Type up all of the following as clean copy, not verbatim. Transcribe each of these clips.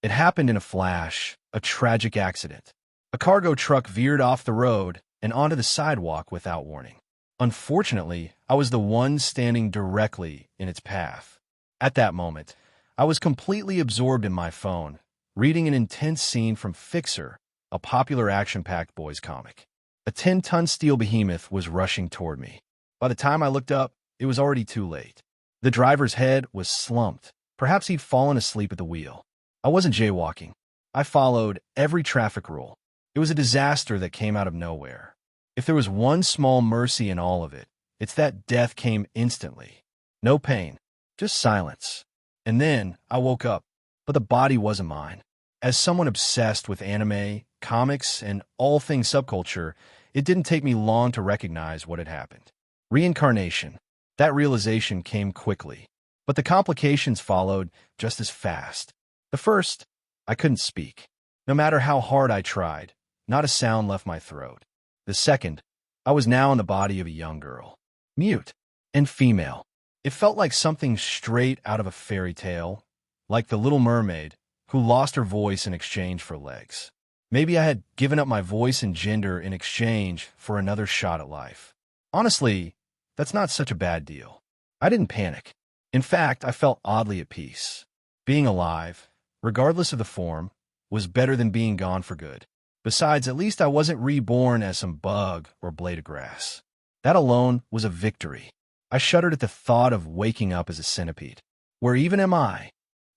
It happened in a flash, a tragic accident. A cargo truck veered off the road and onto the sidewalk without warning. Unfortunately, I was the one standing directly in its path. At that moment, I was completely absorbed in my phone, reading an intense scene from Fixer, a popular action-packed boys comic. A 10-ton steel behemoth was rushing toward me. By the time I looked up, it was already too late. The driver's head was slumped. Perhaps he'd fallen asleep at the wheel. I wasn't jaywalking. I followed every traffic rule. It was a disaster that came out of nowhere. If there was one small mercy in all of it, it's that death came instantly. No pain, just silence. And then I woke up, but the body wasn't mine. As someone obsessed with anime, comics, and all things subculture, it didn't take me long to recognize what had happened. Reincarnation. That realization came quickly, but the complications followed just as fast. The first, I couldn't speak. No matter how hard I tried, not a sound left my throat. The second, I was now in the body of a young girl, mute and female. It felt like something straight out of a fairy tale, like the Little Mermaid, who lost her voice in exchange for legs. Maybe I had given up my voice and gender in exchange for another shot at life. Honestly, that's not such a bad deal. I didn't panic. In fact, I felt oddly at peace. Being alive, regardless of the form, was better than being gone for good. Besides, at least I wasn't reborn as some bug or blade of grass. That alone was a victory. I shuddered at the thought of waking up as a centipede. Where even am I?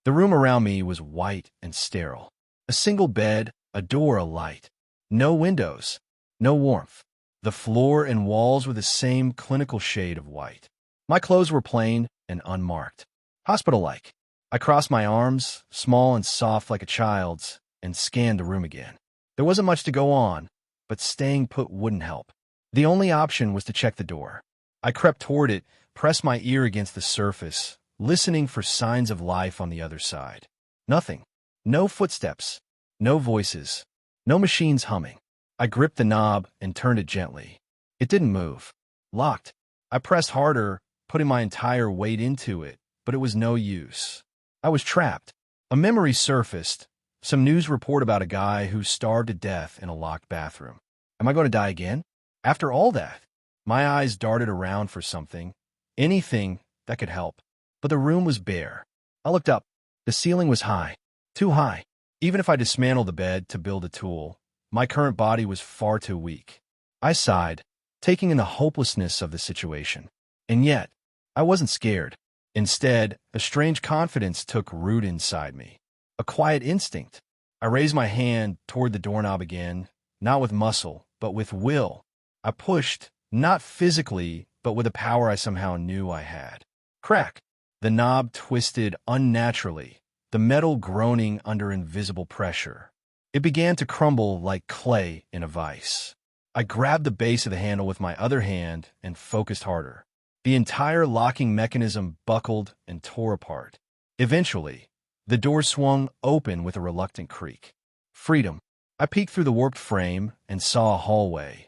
The room around me was white and sterile. A single bed, a door alight. No windows, no warmth. The floor and walls were the same clinical shade of white. My clothes were plain and unmarked. Hospital-like. I crossed my arms, small and soft like a child's, and scanned the room again. There wasn't much to go on, but staying put wouldn't help. The only option was to check the door. I crept toward it, pressed my ear against the surface, listening for signs of life on the other side. Nothing. No footsteps. No voices. No machines humming. I gripped the knob and turned it gently. It didn't move. Locked. I pressed harder, putting my entire weight into it, but it was no use. I was trapped. A memory surfaced. Some news report about a guy who starved to death in a locked bathroom. Am I going to die again? After all that? My eyes darted around for something, anything that could help. But the room was bare. I looked up. The ceiling was high. Too high. Even if I dismantled the bed to build a tool, my current body was far too weak. I sighed, taking in the hopelessness of the situation. And yet, I wasn't scared. Instead, a strange confidence took root inside me. A quiet instinct. I raised my hand toward the doorknob again, not with muscle, but with will. I pushed, not physically, but with a power I somehow knew I had. Crack! The knob twisted unnaturally, the metal groaning under invisible pressure. It began to crumble like clay in a vise. I grabbed the base of the handle with my other hand and focused harder. The entire locking mechanism buckled and tore apart. Eventually, the door swung open with a reluctant creak. Freedom. I peeked through the warped frame and saw a hallway.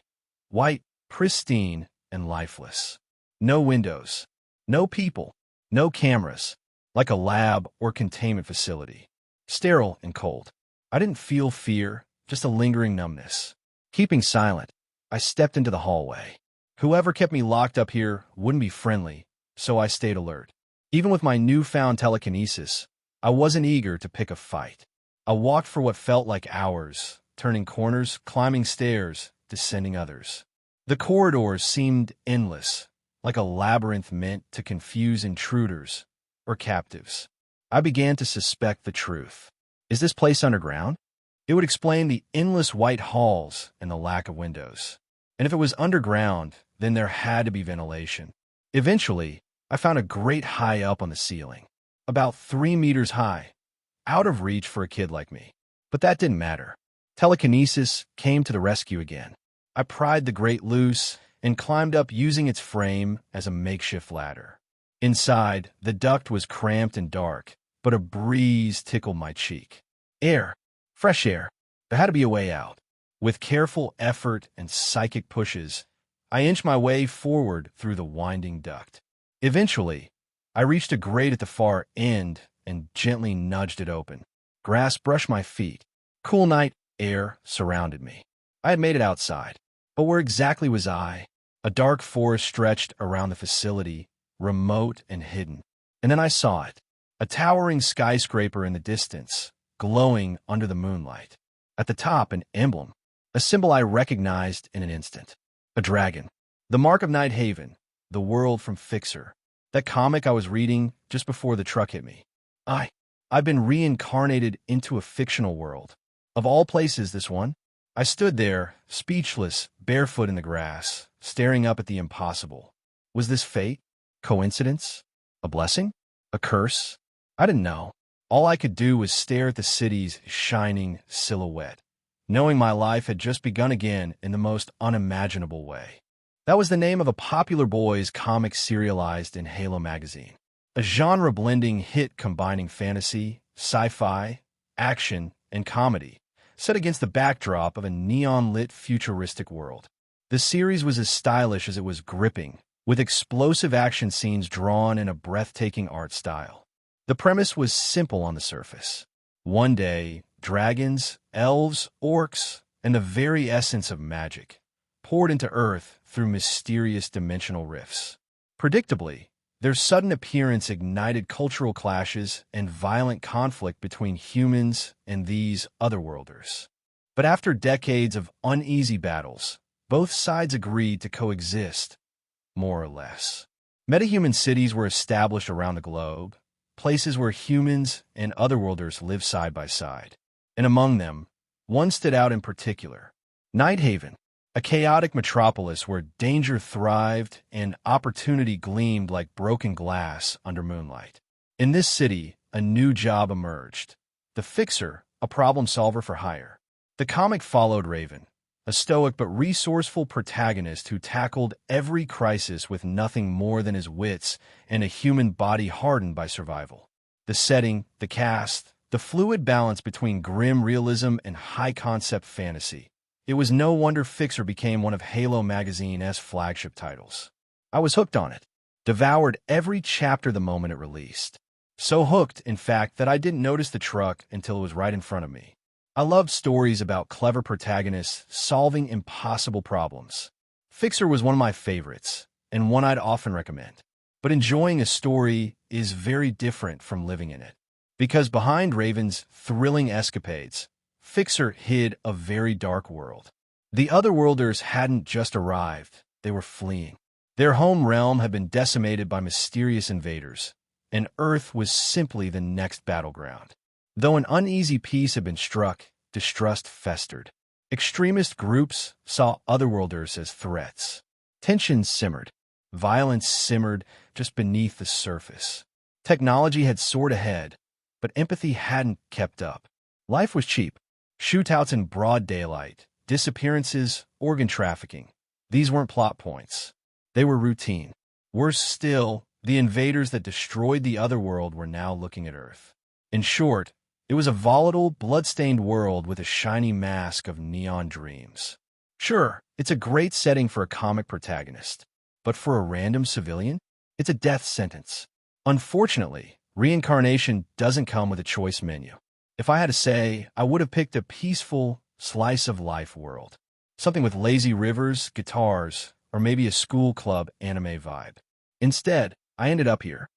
White, pristine, and lifeless. No windows. No people. No cameras. Like a lab or containment facility. Sterile and cold. I didn't feel fear, just a lingering numbness. Keeping silent, I stepped into the hallway. Whoever kept me locked up here wouldn't be friendly, so I stayed alert. Even with my newfound telekinesis, I wasn't eager to pick a fight. I walked for what felt like hours, turning corners, climbing stairs, descending others. The corridors seemed endless, like a labyrinth meant to confuse intruders or captives. I began to suspect the truth. Is this place underground? It would explain the endless white halls and the lack of windows. And if it was underground, then there had to be ventilation. Eventually, I found a grate high up on the ceiling, about 3 meters high, out of reach for a kid like me. But that didn't matter. Telekinesis came to the rescue again. I pried the grate loose and climbed up using its frame as a makeshift ladder. Inside, the duct was cramped and dark, but a breeze tickled my cheek. Air. Fresh air. There had to be a way out. With careful effort and psychic pushes, I inched my way forward through the winding duct. Eventually, I reached a grate at the far end and gently nudged it open. Grass brushed my feet. Cool night air surrounded me. I had made it outside. But where exactly was I? A dark forest stretched around the facility, remote and hidden. And then I saw it. A towering skyscraper in the distance, glowing under the moonlight. At the top, an emblem, a symbol I recognized in an instant. A dragon. The mark of Night Haven, the world from Fixer. That comic I was reading just before the truck hit me. I've been reincarnated into a fictional world. Of all places, this one. I stood there, speechless, barefoot in the grass, staring up at the impossible. Was this fate? Coincidence? A blessing? A curse? I didn't know. All I could do was stare at the city's shining silhouette, knowing my life had just begun again in the most unimaginable way. That was the name of a popular boys' comic serialized in Halo magazine. A genre-blending hit combining fantasy, sci-fi, action, and comedy, set against the backdrop of a neon-lit futuristic world. The series was as stylish as it was gripping, with explosive action scenes drawn in a breathtaking art style. The premise was simple on the surface. One day, dragons, elves, orcs, and the very essence of magic poured into Earth through mysterious dimensional rifts. Predictably, their sudden appearance ignited cultural clashes and violent conflict between humans and these otherworlders. But after decades of uneasy battles, both sides agreed to coexist, more or less. Metahuman cities were established around the globe, places where humans and otherworlders lived side by side. And among them, one stood out in particular: Night Haven, a chaotic metropolis where danger thrived and opportunity gleamed like broken glass under moonlight. In this city, a new job emerged: the Fixer, a problem solver for hire. The comic followed Raven, a stoic but resourceful protagonist who tackled every crisis with nothing more than his wits and a human body hardened by survival. The setting, the cast, the fluid balance between grim realism and high-concept fantasy. It was no wonder Fixer became one of Halo magazine's flagship titles. I was hooked on it, devoured every chapter the moment it released. So hooked, in fact, that I didn't notice the truck until it was right in front of me. I loved stories about clever protagonists solving impossible problems. Fixer was one of my favorites, and one I'd often recommend. But enjoying a story is very different from living in it. Because behind Raven's thrilling escapades, Fixer hid a very dark world. The Otherworlders hadn't just arrived, they were fleeing. Their home realm had been decimated by mysterious invaders, and Earth was simply the next battleground. Though an uneasy peace had been struck, distrust festered. Extremist groups saw Otherworlders as threats. Tensions simmered. Violence simmered just beneath the surface. Technology had soared ahead, but empathy hadn't kept up. Life was cheap. Shootouts in broad daylight, disappearances, organ trafficking. These weren't plot points. They were routine. Worse still, the invaders that destroyed the Otherworld were now looking at Earth. In short, it was a volatile, blood-stained world with a shiny mask of neon dreams. Sure, it's a great setting for a comic protagonist, but for a random civilian, it's a death sentence. Unfortunately, reincarnation doesn't come with a choice menu. If I had to say, I would have picked a peaceful, slice-of-life world. Something with lazy rivers, guitars, or maybe a school club anime vibe. Instead, I ended up here.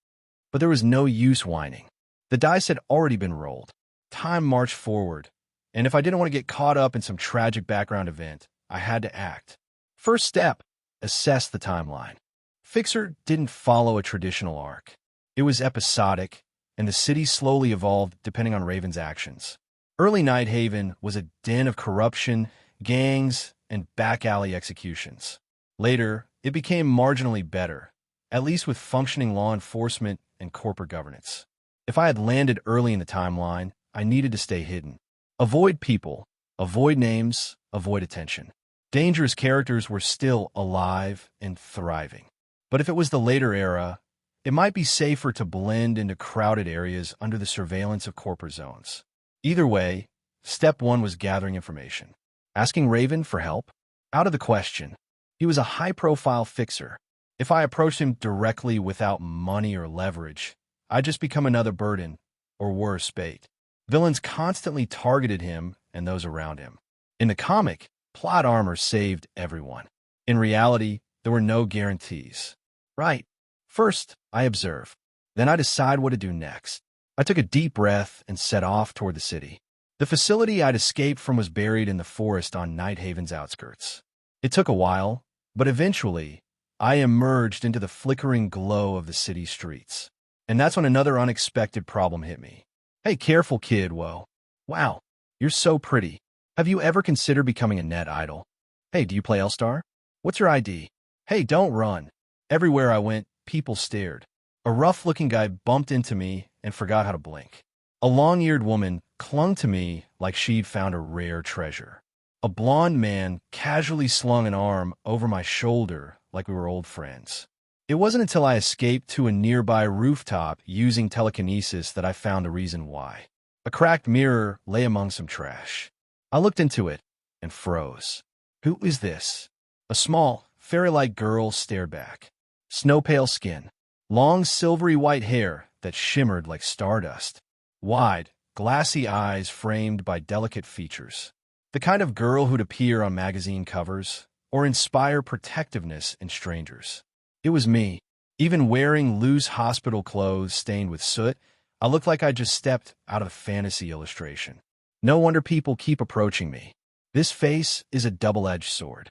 But there was no use whining. The dice had already been rolled. Time marched forward, and if I didn't want to get caught up in some tragic background event, I had to act. First step, assess the timeline. Fixer didn't follow a traditional arc. It was episodic, and the city slowly evolved depending on Raven's actions. Early Night Haven was a den of corruption, gangs, and back-alley executions. Later, it became marginally better, at least with functioning law enforcement and corporate governance. If I had landed early in the timeline, I needed to stay hidden. Avoid people, avoid names, avoid attention. Dangerous characters were still alive and thriving. But if it was the later era, it might be safer to blend into crowded areas under the surveillance of corporate zones. Either way, step one was gathering information. Asking Raven for help? Out of the question. He was a high-profile fixer. If I approached him directly without money or leverage, I'd just become another burden, or worse, bait. Villains constantly targeted him and those around him. In the comic, plot armor saved everyone. In reality, there were no guarantees. Right. First, I observe. Then I decide what to do next. I took a deep breath and set off toward the city. The facility I'd escaped from was buried in the forest on Nighthaven's outskirts. It took a while, but eventually, I emerged into the flickering glow of the city streets. And that's when another unexpected problem hit me. Hey, careful, kid, whoa. Wow, you're so pretty. Have you ever considered becoming a net idol? Hey, do you play L-Star? What's your ID? Hey, don't run. Everywhere I went, people stared. A rough-looking guy bumped into me and forgot how to blink. A long-eared woman clung to me like she'd found a rare treasure. A blond man casually slung an arm over my shoulder like we were old friends. It wasn't until I escaped to a nearby rooftop using telekinesis that I found the reason why. A cracked mirror lay among some trash. I looked into it and froze. Who is this? A small, fairy-like girl stared back. Snow-pale skin, long silvery white hair that shimmered like stardust. Wide, glassy eyes framed by delicate features. The kind of girl who'd appear on magazine covers or inspire protectiveness in strangers. It was me. Even wearing loose hospital clothes stained with soot, I looked like I just stepped out of a fantasy illustration. No wonder people keep approaching me. This face is a double-edged sword.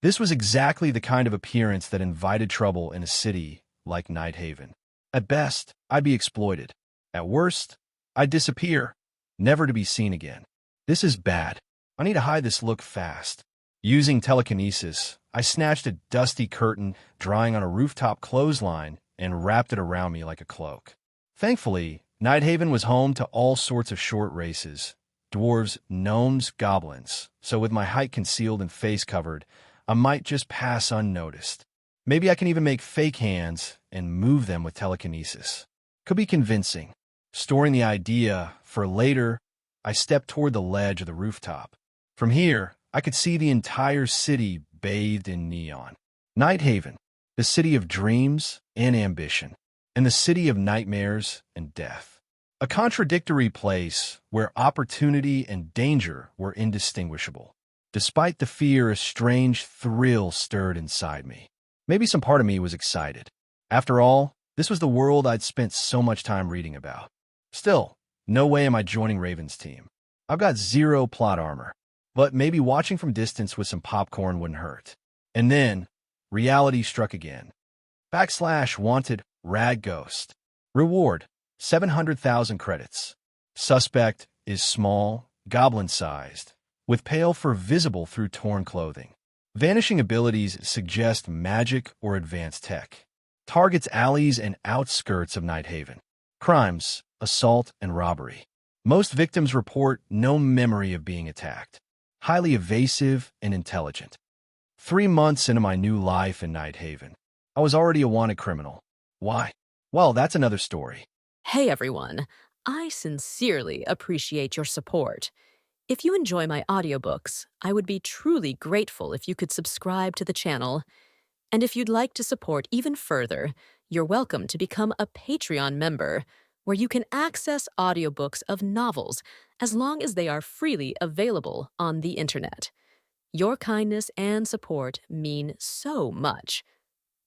This was exactly the kind of appearance that invited trouble in a city like Nighthaven. At best, I'd be exploited. At worst, I'd disappear, never to be seen again. This is bad. I need to hide this look fast. Using telekinesis, I snatched a dusty curtain drying on a rooftop clothesline and wrapped it around me like a cloak. Thankfully, Nighthaven was home to all sorts of short races, dwarves, gnomes, goblins, so with my height concealed and face covered, I might just pass unnoticed. Maybe I can even make fake hands and move them with telekinesis. Could be convincing. Storing the idea for later, I stepped toward the ledge of the rooftop. From here, I could see the entire city bathed in neon. Nighthaven, the city of dreams and ambition, and the city of nightmares and death. A contradictory place where opportunity and danger were indistinguishable. Despite the fear, a strange thrill stirred inside me. Maybe some part of me was excited. After all, this was the world I'd spent so much time reading about. Still, no way am I joining Raven's team. I've got zero plot armor, but maybe watching from distance with some popcorn wouldn't hurt. And then, reality struck again. /wanted rag ghost. Reward, 700,000 credits. Suspect is small, goblin-sized, with pale fur visible through torn clothing. Vanishing abilities suggest magic or advanced tech. Targets alleys and outskirts of Nighthaven. Crimes, assault, and robbery. Most victims report no memory of being attacked. Highly evasive and intelligent. 3 months into my new life in Nighthaven, I was already a wanted criminal. Why? Well, that's another story. Hey everyone, I sincerely appreciate your support. If you enjoy my audiobooks, I would be truly grateful if you could subscribe to the channel. And if you'd like to support even further, you're welcome to become a Patreon member, where you can access audiobooks of novels as long as they are freely available on the internet. Your kindness and support mean so much.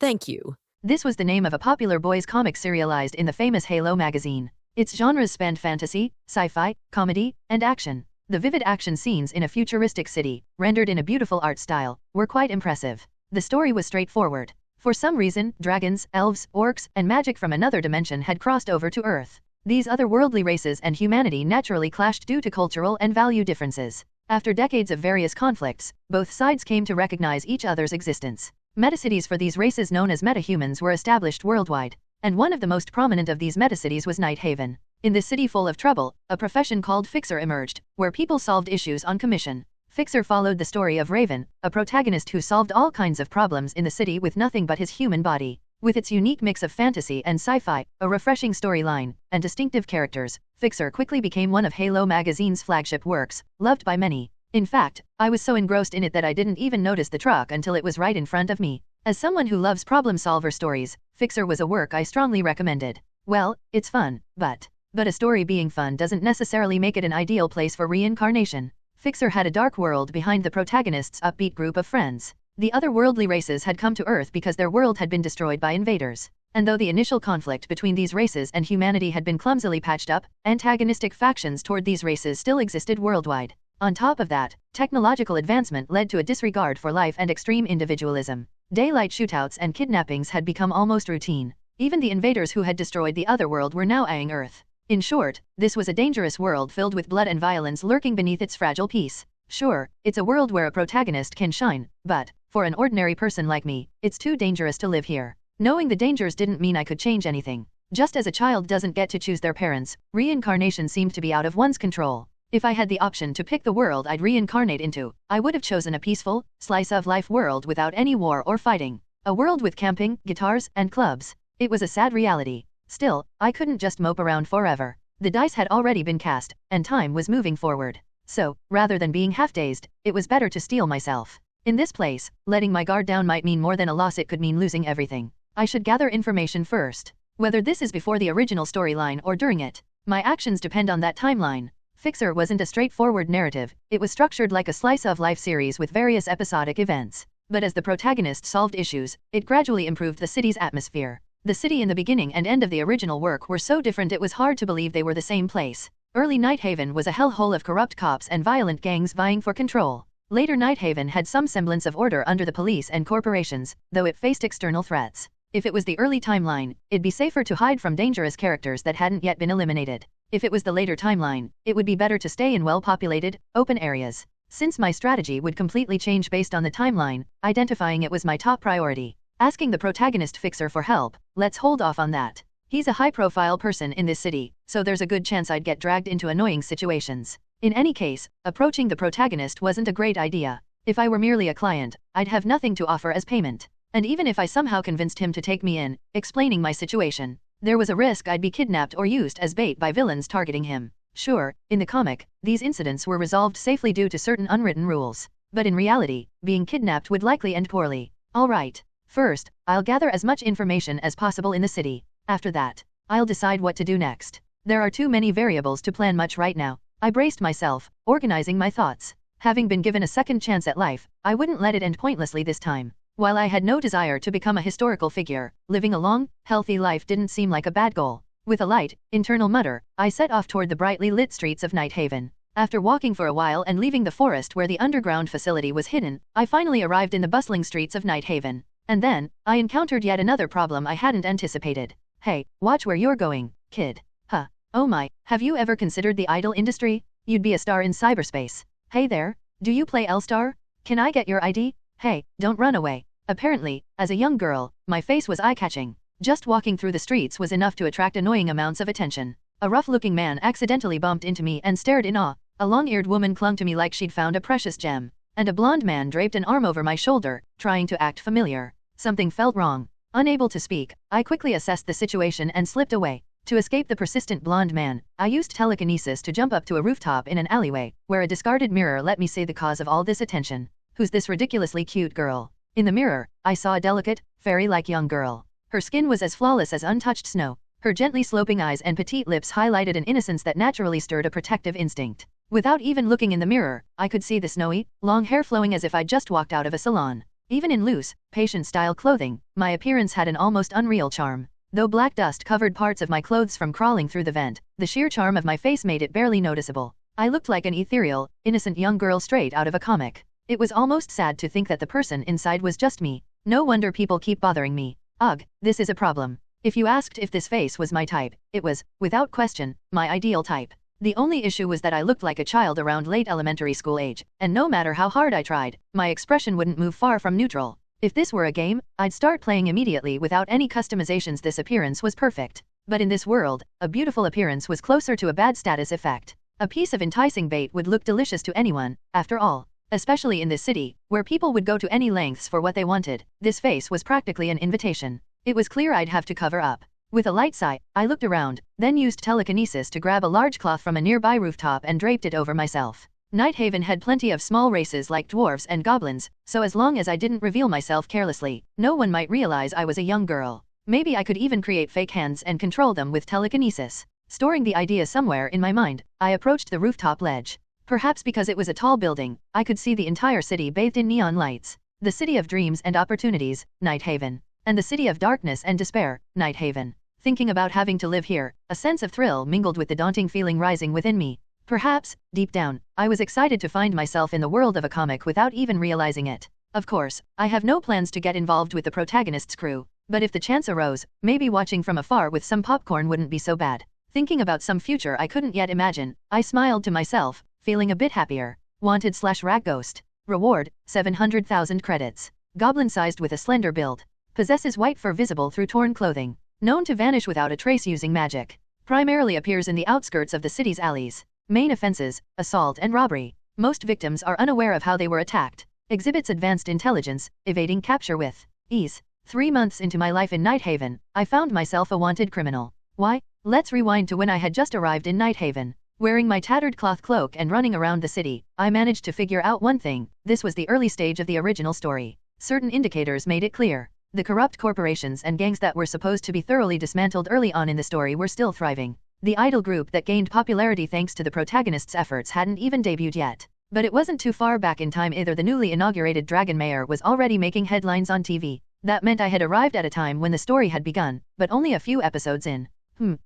Thank you. This was the name of a popular boys' comic serialized in the famous Halo magazine. Its genres spanned fantasy, sci-fi, comedy, and action. The vivid action scenes in a futuristic city, rendered in a beautiful art style, were quite impressive. The story was straightforward. For some reason, dragons, elves, orcs, and magic from another dimension had crossed over to Earth. These otherworldly races and humanity naturally clashed due to cultural and value differences. After decades of various conflicts, both sides came to recognize each other's existence. Metacities for these races known as metahumans were established worldwide, and one of the most prominent of these metacities was Nighthaven. In this city full of trouble, a profession called Fixer emerged, where people solved issues on commission. Fixer followed the story of Raven, a protagonist who solved all kinds of problems in the city with nothing but his human body. With its unique mix of fantasy and sci-fi, a refreshing storyline, and distinctive characters, Fixer quickly became one of Halo magazine's flagship works, loved by many. In fact, I was so engrossed in it that I didn't even notice the truck until it was right in front of me. As someone who loves problem-solver stories, Fixer was a work I strongly recommended. Well, it's fun, but But a story being fun doesn't necessarily make it an ideal place for reincarnation. Fixer had a dark world behind the protagonist's upbeat group of friends. The other worldly races had come to Earth because their world had been destroyed by invaders. And though the initial conflict between these races and humanity had been clumsily patched up, antagonistic factions toward these races still existed worldwide. On top of that, technological advancement led to a disregard for life and extreme individualism. Daylight shootouts and kidnappings had become almost routine. Even the invaders who had destroyed the other world were now eyeing Earth. In short, this was a dangerous world filled with blood and violence lurking beneath its fragile peace. Sure, it's a world where a protagonist can shine, but, for an ordinary person like me, it's too dangerous to live here. Knowing the dangers didn't mean I could change anything. Just as a child doesn't get to choose their parents, reincarnation seemed to be out of one's control. If I had the option to pick the world I'd reincarnate into, I would have chosen a peaceful, slice-of-life world without any war or fighting. A world with camping, guitars, and clubs. It was a sad reality. Still, I couldn't just mope around forever. The dice had already been cast, and time was moving forward. So, rather than being half-dazed, it was better to steel myself. In this place, letting my guard down might mean more than a loss, it could mean losing everything. I should gather information first. Whether this is before the original storyline or during it, my actions depend on that timeline. Fixer wasn't a straightforward narrative, it was structured like a slice-of-life series with various episodic events. But as the protagonist solved issues, it gradually improved the city's atmosphere. The city in the beginning and end of the original work were so different it was hard to believe they were the same place. Early Nighthaven was a hellhole of corrupt cops and violent gangs vying for control. Later Nighthaven had some semblance of order under the police and corporations, though it faced external threats. If it was the early timeline, it'd be safer to hide from dangerous characters that hadn't yet been eliminated. If it was the later timeline, it would be better to stay in well-populated, open areas. Since my strategy would completely change based on the timeline, identifying it was my top priority. Asking the protagonist Fixer for help, let's hold off on that. He's a high-profile person in this city, so there's a good chance I'd get dragged into annoying situations. In any case, approaching the protagonist wasn't a great idea. If I were merely a client, I'd have nothing to offer as payment. And even if I somehow convinced him to take me in, explaining my situation, there was a risk I'd be kidnapped or used as bait by villains targeting him. Sure, in the comic, these incidents were resolved safely due to certain unwritten rules. But in reality, being kidnapped would likely end poorly. Alright. First, I'll gather as much information as possible in the city. After that, I'll decide what to do next. There are too many variables to plan much right now. I braced myself, organizing my thoughts. Having been given a second chance at life, I wouldn't let it end pointlessly this time. While I had no desire to become a historical figure, living a long, healthy life didn't seem like a bad goal. With a light, internal mutter, I set off toward the brightly lit streets of Nighthaven. After walking for a while and leaving the forest where the underground facility was hidden, I finally arrived in the bustling streets of Nighthaven. And then, I encountered yet another problem I hadn't anticipated. Hey, watch where you're going, kid. Huh. Oh my, have you ever considered the idol industry? You'd be a star in cyberspace. Hey there, do you play L-Star? Can I get your ID? Hey, don't run away. Apparently, as a young girl, my face was eye-catching. Just walking through the streets was enough to attract annoying amounts of attention. A rough-looking man accidentally bumped into me and stared in awe. A long-eared woman clung to me like she'd found a precious gem. And a blonde man draped an arm over my shoulder, trying to act familiar. Something felt wrong. Unable to speak, I quickly assessed the situation and slipped away. To escape the persistent blonde man, I used telekinesis to jump up to a rooftop in an alleyway, where a discarded mirror let me see the cause of all this attention. Who's this ridiculously cute girl? In the mirror, I saw a delicate, fairy-like young girl. Her skin was as flawless as untouched snow. Her gently sloping eyes and petite lips highlighted an innocence that naturally stirred a protective instinct. Without even looking in the mirror, I could see the snowy, long hair flowing as if I'd just walked out of a salon. Even in loose, patient-style clothing, my appearance had an almost unreal charm. Though black dust covered parts of my clothes from crawling through the vent, the sheer charm of my face made it barely noticeable. I looked like an ethereal, innocent young girl straight out of a comic. It was almost sad to think that the person inside was just me. No wonder people keep bothering me. Ugh, this is a problem. If you asked if this face was my type, it was, without question, my ideal type. The only issue was that I looked like a child around late elementary school age, and no matter how hard I tried, my expression wouldn't move far from neutral. If this were a game, I'd start playing immediately without any customizations. This appearance was perfect. But in this world, a beautiful appearance was closer to a bad status effect. A piece of enticing bait would look delicious to anyone, after all. Especially in this city, where people would go to any lengths for what they wanted, this face was practically an invitation. It was clear I'd have to cover up. With a light sigh, I looked around, then used telekinesis to grab a large cloth from a nearby rooftop and draped it over myself. Nighthaven had plenty of small races like dwarves and goblins, so as long as I didn't reveal myself carelessly, no one might realize I was a young girl. Maybe I could even create fake hands and control them with telekinesis. Storing the idea somewhere in my mind, I approached the rooftop ledge. Perhaps because it was a tall building, I could see the entire city bathed in neon lights. The city of dreams and opportunities, Night Haven. And the city of darkness and despair, Night Haven. Thinking about having to live here, a sense of thrill mingled with the daunting feeling rising within me. Perhaps, deep down, I was excited to find myself in the world of a comic without even realizing it. Of course, I have no plans to get involved with the protagonist's crew, but if the chance arose, maybe watching from afar with some popcorn wouldn't be so bad. Thinking about some future I couldn't yet imagine, I smiled to myself, feeling a bit happier. Wanted/rag ghost. Reward, 700,000 credits. Goblin-sized with a slender build. Possesses white fur visible through torn clothing. Known to vanish without a trace using magic. Primarily appears in the outskirts of the city's alleys. Main offenses, assault and robbery. Most victims are unaware of how they were attacked. Exhibits advanced intelligence, evading capture with ease. 3 months into my life in Night Haven, I found myself a wanted criminal. Why? Let's rewind to when I had just arrived in Night Haven. Wearing my tattered cloth cloak and running around the city, I managed to figure out one thing: this was the early stage of the original story. Certain indicators made it clear. The corrupt corporations and gangs that were supposed to be thoroughly dismantled early on in the story were still thriving. The idol group that gained popularity thanks to the protagonist's efforts hadn't even debuted yet. But it wasn't too far back in time either. The newly inaugurated Dragon Mayor was already making headlines on TV. That meant I had arrived at a time when the story had begun, but only a few episodes in.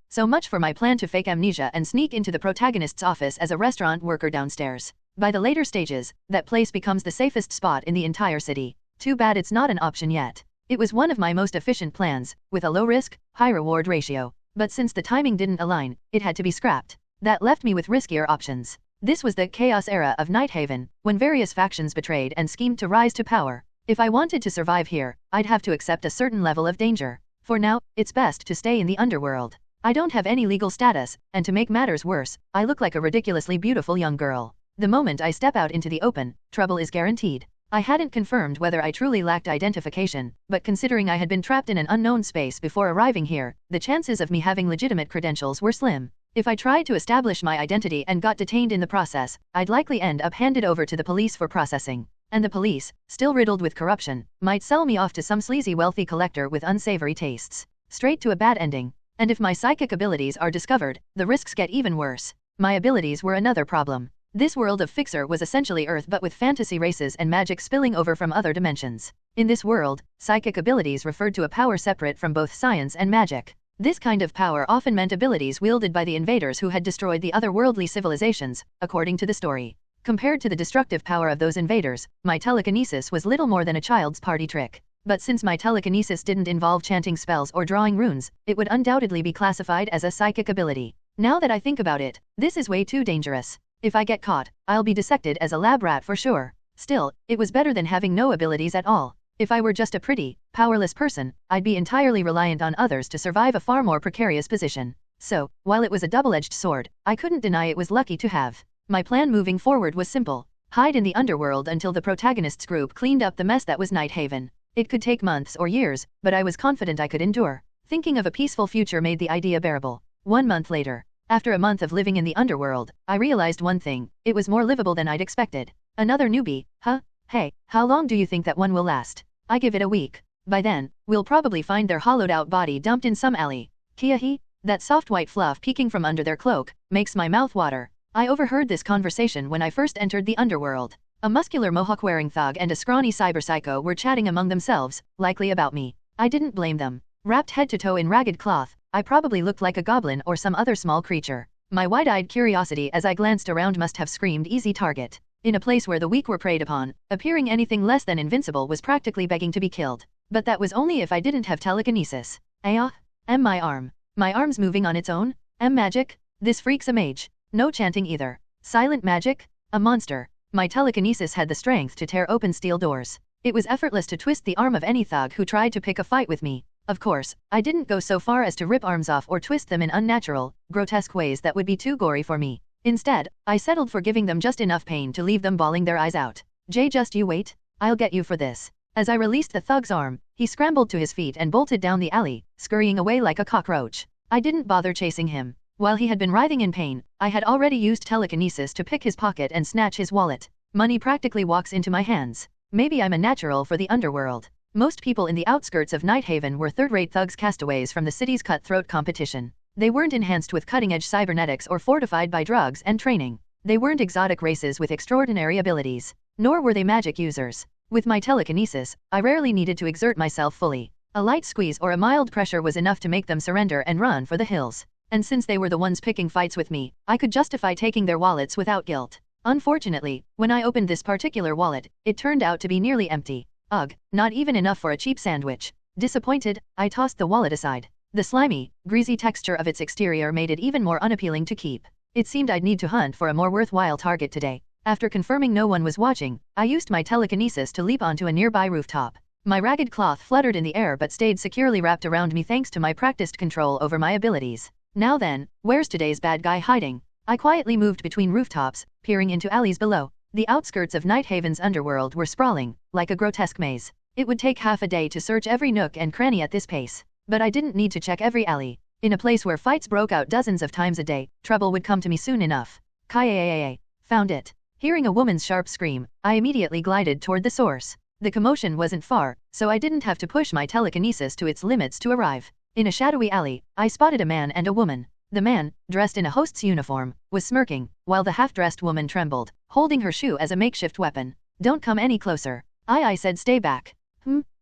So much for my plan to fake amnesia and sneak into the protagonist's office as a restaurant worker downstairs. By the later stages, that place becomes the safest spot in the entire city. Too bad it's not an option yet. It was one of my most efficient plans, with a low risk, high reward ratio. But since the timing didn't align, it had to be scrapped. That left me with riskier options. This was the chaos era of Night Haven, when various factions betrayed and schemed to rise to power. If I wanted to survive here, I'd have to accept a certain level of danger. For now, it's best to stay in the underworld. I don't have any legal status, and to make matters worse, I look like a ridiculously beautiful young girl. The moment I step out into the open, trouble is guaranteed. I hadn't confirmed whether I truly lacked identification, but considering I had been trapped in an unknown space before arriving here, the chances of me having legitimate credentials were slim. If I tried to establish my identity and got detained in the process, I'd likely end up handed over to the police for processing. And the police, still riddled with corruption, might sell me off to some sleazy wealthy collector with unsavory tastes. Straight to a bad ending. And if my psychic abilities are discovered, the risks get even worse. My abilities were another problem. This world of Fixer was essentially Earth but with fantasy races and magic spilling over from other dimensions. In this world, psychic abilities referred to a power separate from both science and magic. This kind of power often meant abilities wielded by the invaders who had destroyed the otherworldly civilizations, according to the story. Compared to the destructive power of those invaders, my telekinesis was little more than a child's party trick. But since my telekinesis didn't involve chanting spells or drawing runes, it would undoubtedly be classified as a psychic ability. Now that I think about it, this is way too dangerous. If I get caught, I'll be dissected as a lab rat for sure. Still, it was better than having no abilities at all. If I were just a pretty, powerless person, I'd be entirely reliant on others to survive a far more precarious position. So, while it was a double-edged sword, I couldn't deny it was lucky to have. My plan moving forward was simple. Hide in the underworld until the protagonist's group cleaned up the mess that was Night Haven. It could take months or years, but I was confident I could endure. Thinking of a peaceful future made the idea bearable. 1 month later. After a month of living in the underworld, I realized one thing: it was more livable than I'd expected. Another newbie, huh? Hey, how long do you think that one will last? I give it a week. By then, we'll probably find their hollowed-out body dumped in some alley. Kiahi? That soft white fluff peeking from under their cloak makes my mouth water. I overheard this conversation when I first entered the underworld. A muscular mohawk-wearing thug and a scrawny cyber-psycho were chatting among themselves, likely about me. I didn't blame them. Wrapped head to toe in ragged cloth, I probably looked like a goblin or some other small creature. My wide-eyed curiosity as I glanced around must have screamed easy target. In a place where the weak were preyed upon, appearing anything less than invincible was practically begging to be killed. But that was only if I didn't have telekinesis. My arm. My arm's moving on its own? Magic? This freak's a mage. No chanting either. Silent magic? A monster. My telekinesis had the strength to tear open steel doors. It was effortless to twist the arm of any thug who tried to pick a fight with me. Of course, I didn't go so far as to rip arms off or twist them in unnatural, grotesque ways that would be too gory for me. Instead, I settled for giving them just enough pain to leave them bawling their eyes out. Just you wait. I'll get you for this. As I released the thug's arm, he scrambled to his feet and bolted down the alley, scurrying away like a cockroach. I didn't bother chasing him. While he had been writhing in pain, I had already used telekinesis to pick his pocket and snatch his wallet. Money practically walks into my hands. Maybe I'm a natural for the underworld. Most people in the outskirts of Night Haven were third-rate thugs, castaways from the city's cutthroat competition. They weren't enhanced with cutting-edge cybernetics or fortified by drugs and training. They weren't exotic races with extraordinary abilities. Nor were they magic users. With my telekinesis, I rarely needed to exert myself fully. A light squeeze or a mild pressure was enough to make them surrender and run for the hills. And since they were the ones picking fights with me, I could justify taking their wallets without guilt. Unfortunately, when I opened this particular wallet, it turned out to be nearly empty. Ugh, not even enough for a cheap sandwich. Disappointed, I tossed the wallet aside. The slimy, greasy texture of its exterior made it even more unappealing to keep. It seemed I'd need to hunt for a more worthwhile target today. After confirming no one was watching, I used my telekinesis to leap onto a nearby rooftop. My ragged cloth fluttered in the air but stayed securely wrapped around me thanks to my practiced control over my abilities. Now then, where's today's bad guy hiding? I quietly moved between rooftops, peering into alleys below. The outskirts of Nighthaven's underworld were sprawling, like a grotesque maze. It would take half a day to search every nook and cranny at this pace. But I didn't need to check every alley. In a place where fights broke out dozens of times a day, trouble would come to me soon enough. Kaya, found it. Hearing a woman's sharp scream, I immediately glided toward the source. The commotion wasn't far, so I didn't have to push my telekinesis to its limits to arrive. In a shadowy alley, I spotted a man and a woman. The man, dressed in a host's uniform, was smirking, while the half-dressed woman trembled, holding her shoe as a makeshift weapon. Don't come any closer. I said stay back.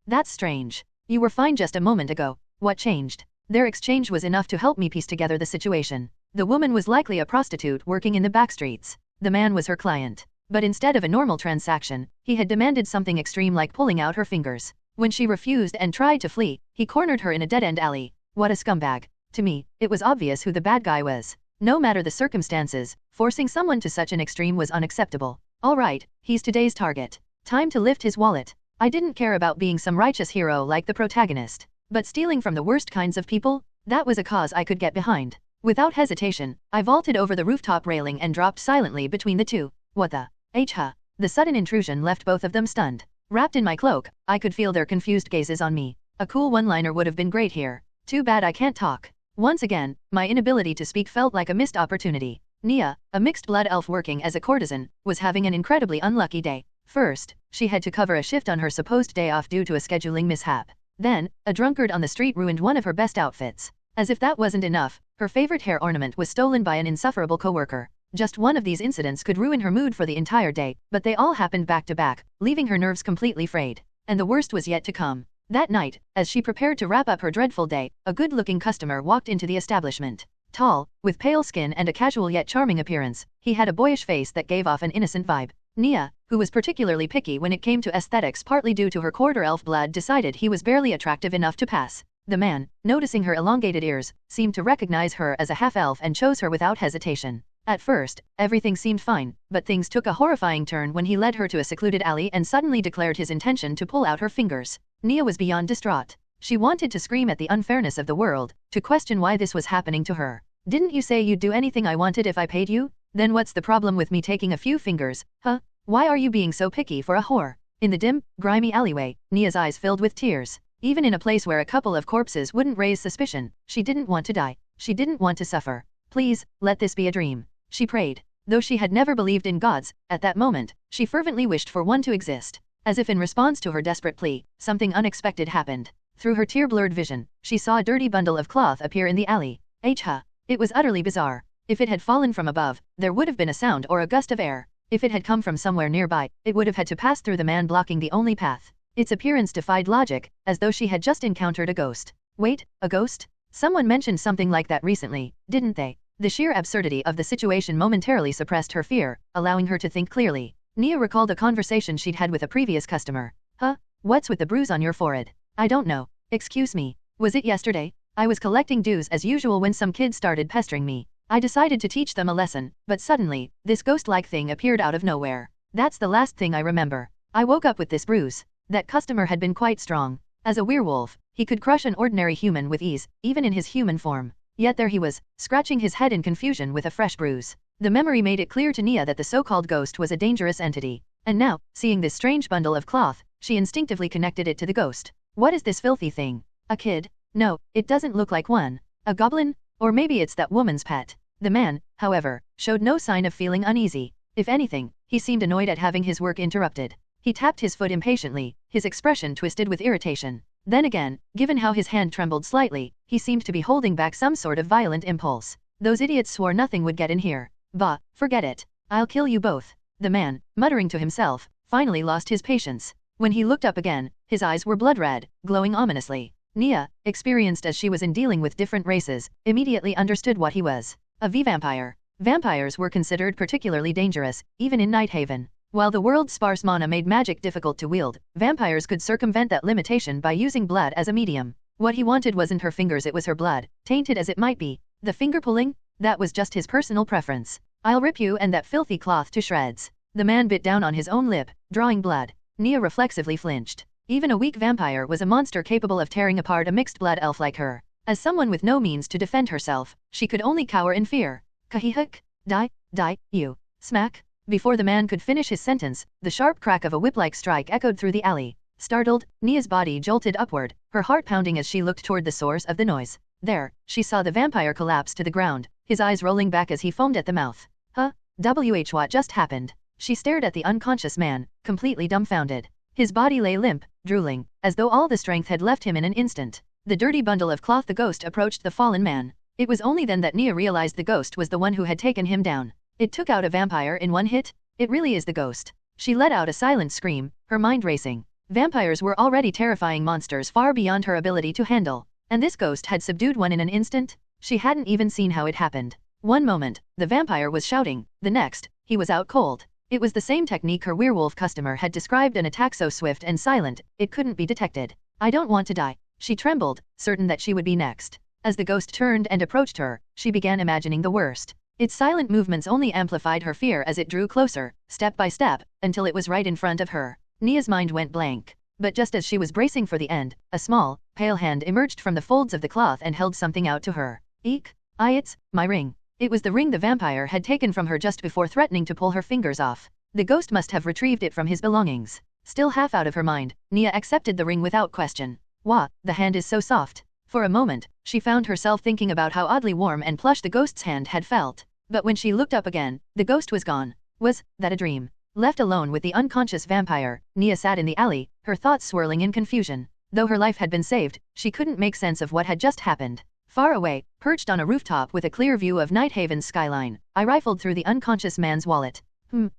That's strange. You were fine just a moment ago. What changed? Their exchange was enough to help me piece together the situation. The woman was likely a prostitute working in the backstreets. The man was her client. But instead of a normal transaction, he had demanded something extreme like pulling out her fingers. When she refused and tried to flee, he cornered her in a dead-end alley. What a scumbag. To me, it was obvious who the bad guy was. No matter the circumstances, forcing someone to such an extreme was unacceptable. Alright, he's today's target. Time to lift his wallet. I didn't care about being some righteous hero like the protagonist. But stealing from the worst kinds of people? That was a cause I could get behind. Without hesitation, I vaulted over the rooftop railing and dropped silently between the two. What the? Huh? The sudden intrusion left both of them stunned. Wrapped in my cloak, I could feel their confused gazes on me. A cool one-liner would have been great here. Too bad I can't talk. Once again, my inability to speak felt like a missed opportunity. Nia, a mixed-blood elf working as a courtesan, was having an incredibly unlucky day. First, she had to cover a shift on her supposed day off due to a scheduling mishap. Then, a drunkard on the street ruined one of her best outfits. As if that wasn't enough, her favorite hair ornament was stolen by an insufferable coworker. Just one of these incidents could ruin her mood for the entire day, but they all happened back to back, leaving her nerves completely frayed. And the worst was yet to come. That night, as she prepared to wrap up her dreadful day, a good-looking customer walked into the establishment. Tall, with pale skin and a casual yet charming appearance, he had a boyish face that gave off an innocent vibe. Nia, who was particularly picky when it came to aesthetics partly due to her quarter-elf blood, decided he was barely attractive enough to pass. The man, noticing her elongated ears, seemed to recognize her as a half-elf and chose her without hesitation. At first, everything seemed fine, but things took a horrifying turn when he led her to a secluded alley and suddenly declared his intention to pull out her fingers. Nia was beyond distraught. She wanted to scream at the unfairness of the world, to question why this was happening to her. Didn't you say you'd do anything I wanted if I paid you? Then what's the problem with me taking a few fingers, huh? Why are you being so picky for a whore? In the dim, grimy alleyway, Nia's eyes filled with tears. Even in a place where a couple of corpses wouldn't raise suspicion, she didn't want to die. She didn't want to suffer. Please, let this be a dream. She prayed. Though she had never believed in gods, at that moment, she fervently wished for one to exist. As if in response to her desperate plea, something unexpected happened. Through her tear-blurred vision, she saw a dirty bundle of cloth appear in the alley. Huh? It was utterly bizarre. If it had fallen from above, there would have been a sound or a gust of air. If it had come from somewhere nearby, it would have had to pass through the man blocking the only path. Its appearance defied logic, as though she had just encountered a ghost. Wait, a ghost? Someone mentioned something like that recently, didn't they? The sheer absurdity of the situation momentarily suppressed her fear, allowing her to think clearly. Nia recalled a conversation she'd had with a previous customer. Huh? What's with the bruise on your forehead? I don't know. Excuse me. Was it yesterday? I was collecting dues as usual when some kids started pestering me. I decided to teach them a lesson, but suddenly, this ghost-like thing appeared out of nowhere. That's the last thing I remember. I woke up with this bruise. That customer had been quite strong. As a werewolf, he could crush an ordinary human with ease, even in his human form. Yet there he was, scratching his head in confusion with a fresh bruise. The memory made it clear to Nia that the so-called ghost was a dangerous entity. And now, seeing this strange bundle of cloth, she instinctively connected it to the ghost. What is this filthy thing? A kid? No, it doesn't look like one. A goblin? Or maybe it's that woman's pet. The man, however, showed no sign of feeling uneasy. If anything, he seemed annoyed at having his work interrupted. He tapped his foot impatiently, his expression twisted with irritation. Then again, given how his hand trembled slightly, he seemed to be holding back some sort of violent impulse. Those idiots swore nothing would get in here. Bah, forget it. I'll kill you both. The man, muttering to himself, finally lost his patience. When he looked up again, his eyes were blood red, glowing ominously. Nia, experienced as she was in dealing with different races, immediately understood what he was. A V-vampire. Vampires were considered particularly dangerous, even in Nighthaven. While the world's sparse mana made magic difficult to wield, vampires could circumvent that limitation by using blood as a medium. What he wanted wasn't her fingers, it was her blood, tainted as it might be. The finger pulling? That was just his personal preference. I'll rip you and that filthy cloth to shreds. The man bit down on his own lip, drawing blood. Nia reflexively flinched. Even a weak vampire was a monster capable of tearing apart a mixed-blood elf like her. As someone with no means to defend herself, she could only cower in fear. Kahihuk? Die, you. Smack. Before the man could finish his sentence, the sharp crack of a whip-like strike echoed through the alley. Startled, Nia's body jolted upward, her heart pounding as she looked toward the source of the noise. There, she saw the vampire collapse to the ground, his eyes rolling back as he foamed at the mouth. What just happened? She stared at the unconscious man, completely dumbfounded. His body lay limp, drooling, as though all the strength had left him in an instant. The dirty bundle of cloth. The ghost approached the fallen man. It was only then that Nia realized the ghost was the one who had taken him down. It took out a vampire in one hit? It really is the ghost. She let out a silent scream, her mind racing. Vampires were already terrifying monsters far beyond her ability to handle. And this ghost had subdued one in an instant? She hadn't even seen how it happened. One moment, the vampire was shouting, the next, he was out cold. It was the same technique her werewolf customer had described, an attack so swift and silent, it couldn't be detected. I don't want to die. She trembled, certain that she would be next. As the ghost turned and approached her, she began imagining the worst. Its silent movements only amplified her fear as it drew closer, step by step, until it was right in front of her. Nia's mind went blank. But just as she was bracing for the end, a small, pale hand emerged from the folds of the cloth and held something out to her. Eek! It's my ring. It was the ring the vampire had taken from her just before threatening to pull her fingers off. The ghost must have retrieved it from his belongings. Still half out of her mind, Nia accepted the ring without question. Wah, the hand is so soft. For a moment, she found herself thinking about how oddly warm and plush the ghost's hand had felt. But when she looked up again, the ghost was gone. Was that a dream? Left alone with the unconscious vampire, Nia sat in the alley, her thoughts swirling in confusion. Though her life had been saved, she couldn't make sense of what had just happened. Far away, perched on a rooftop with a clear view of Nighthaven's skyline, I rifled through the unconscious man's wallet.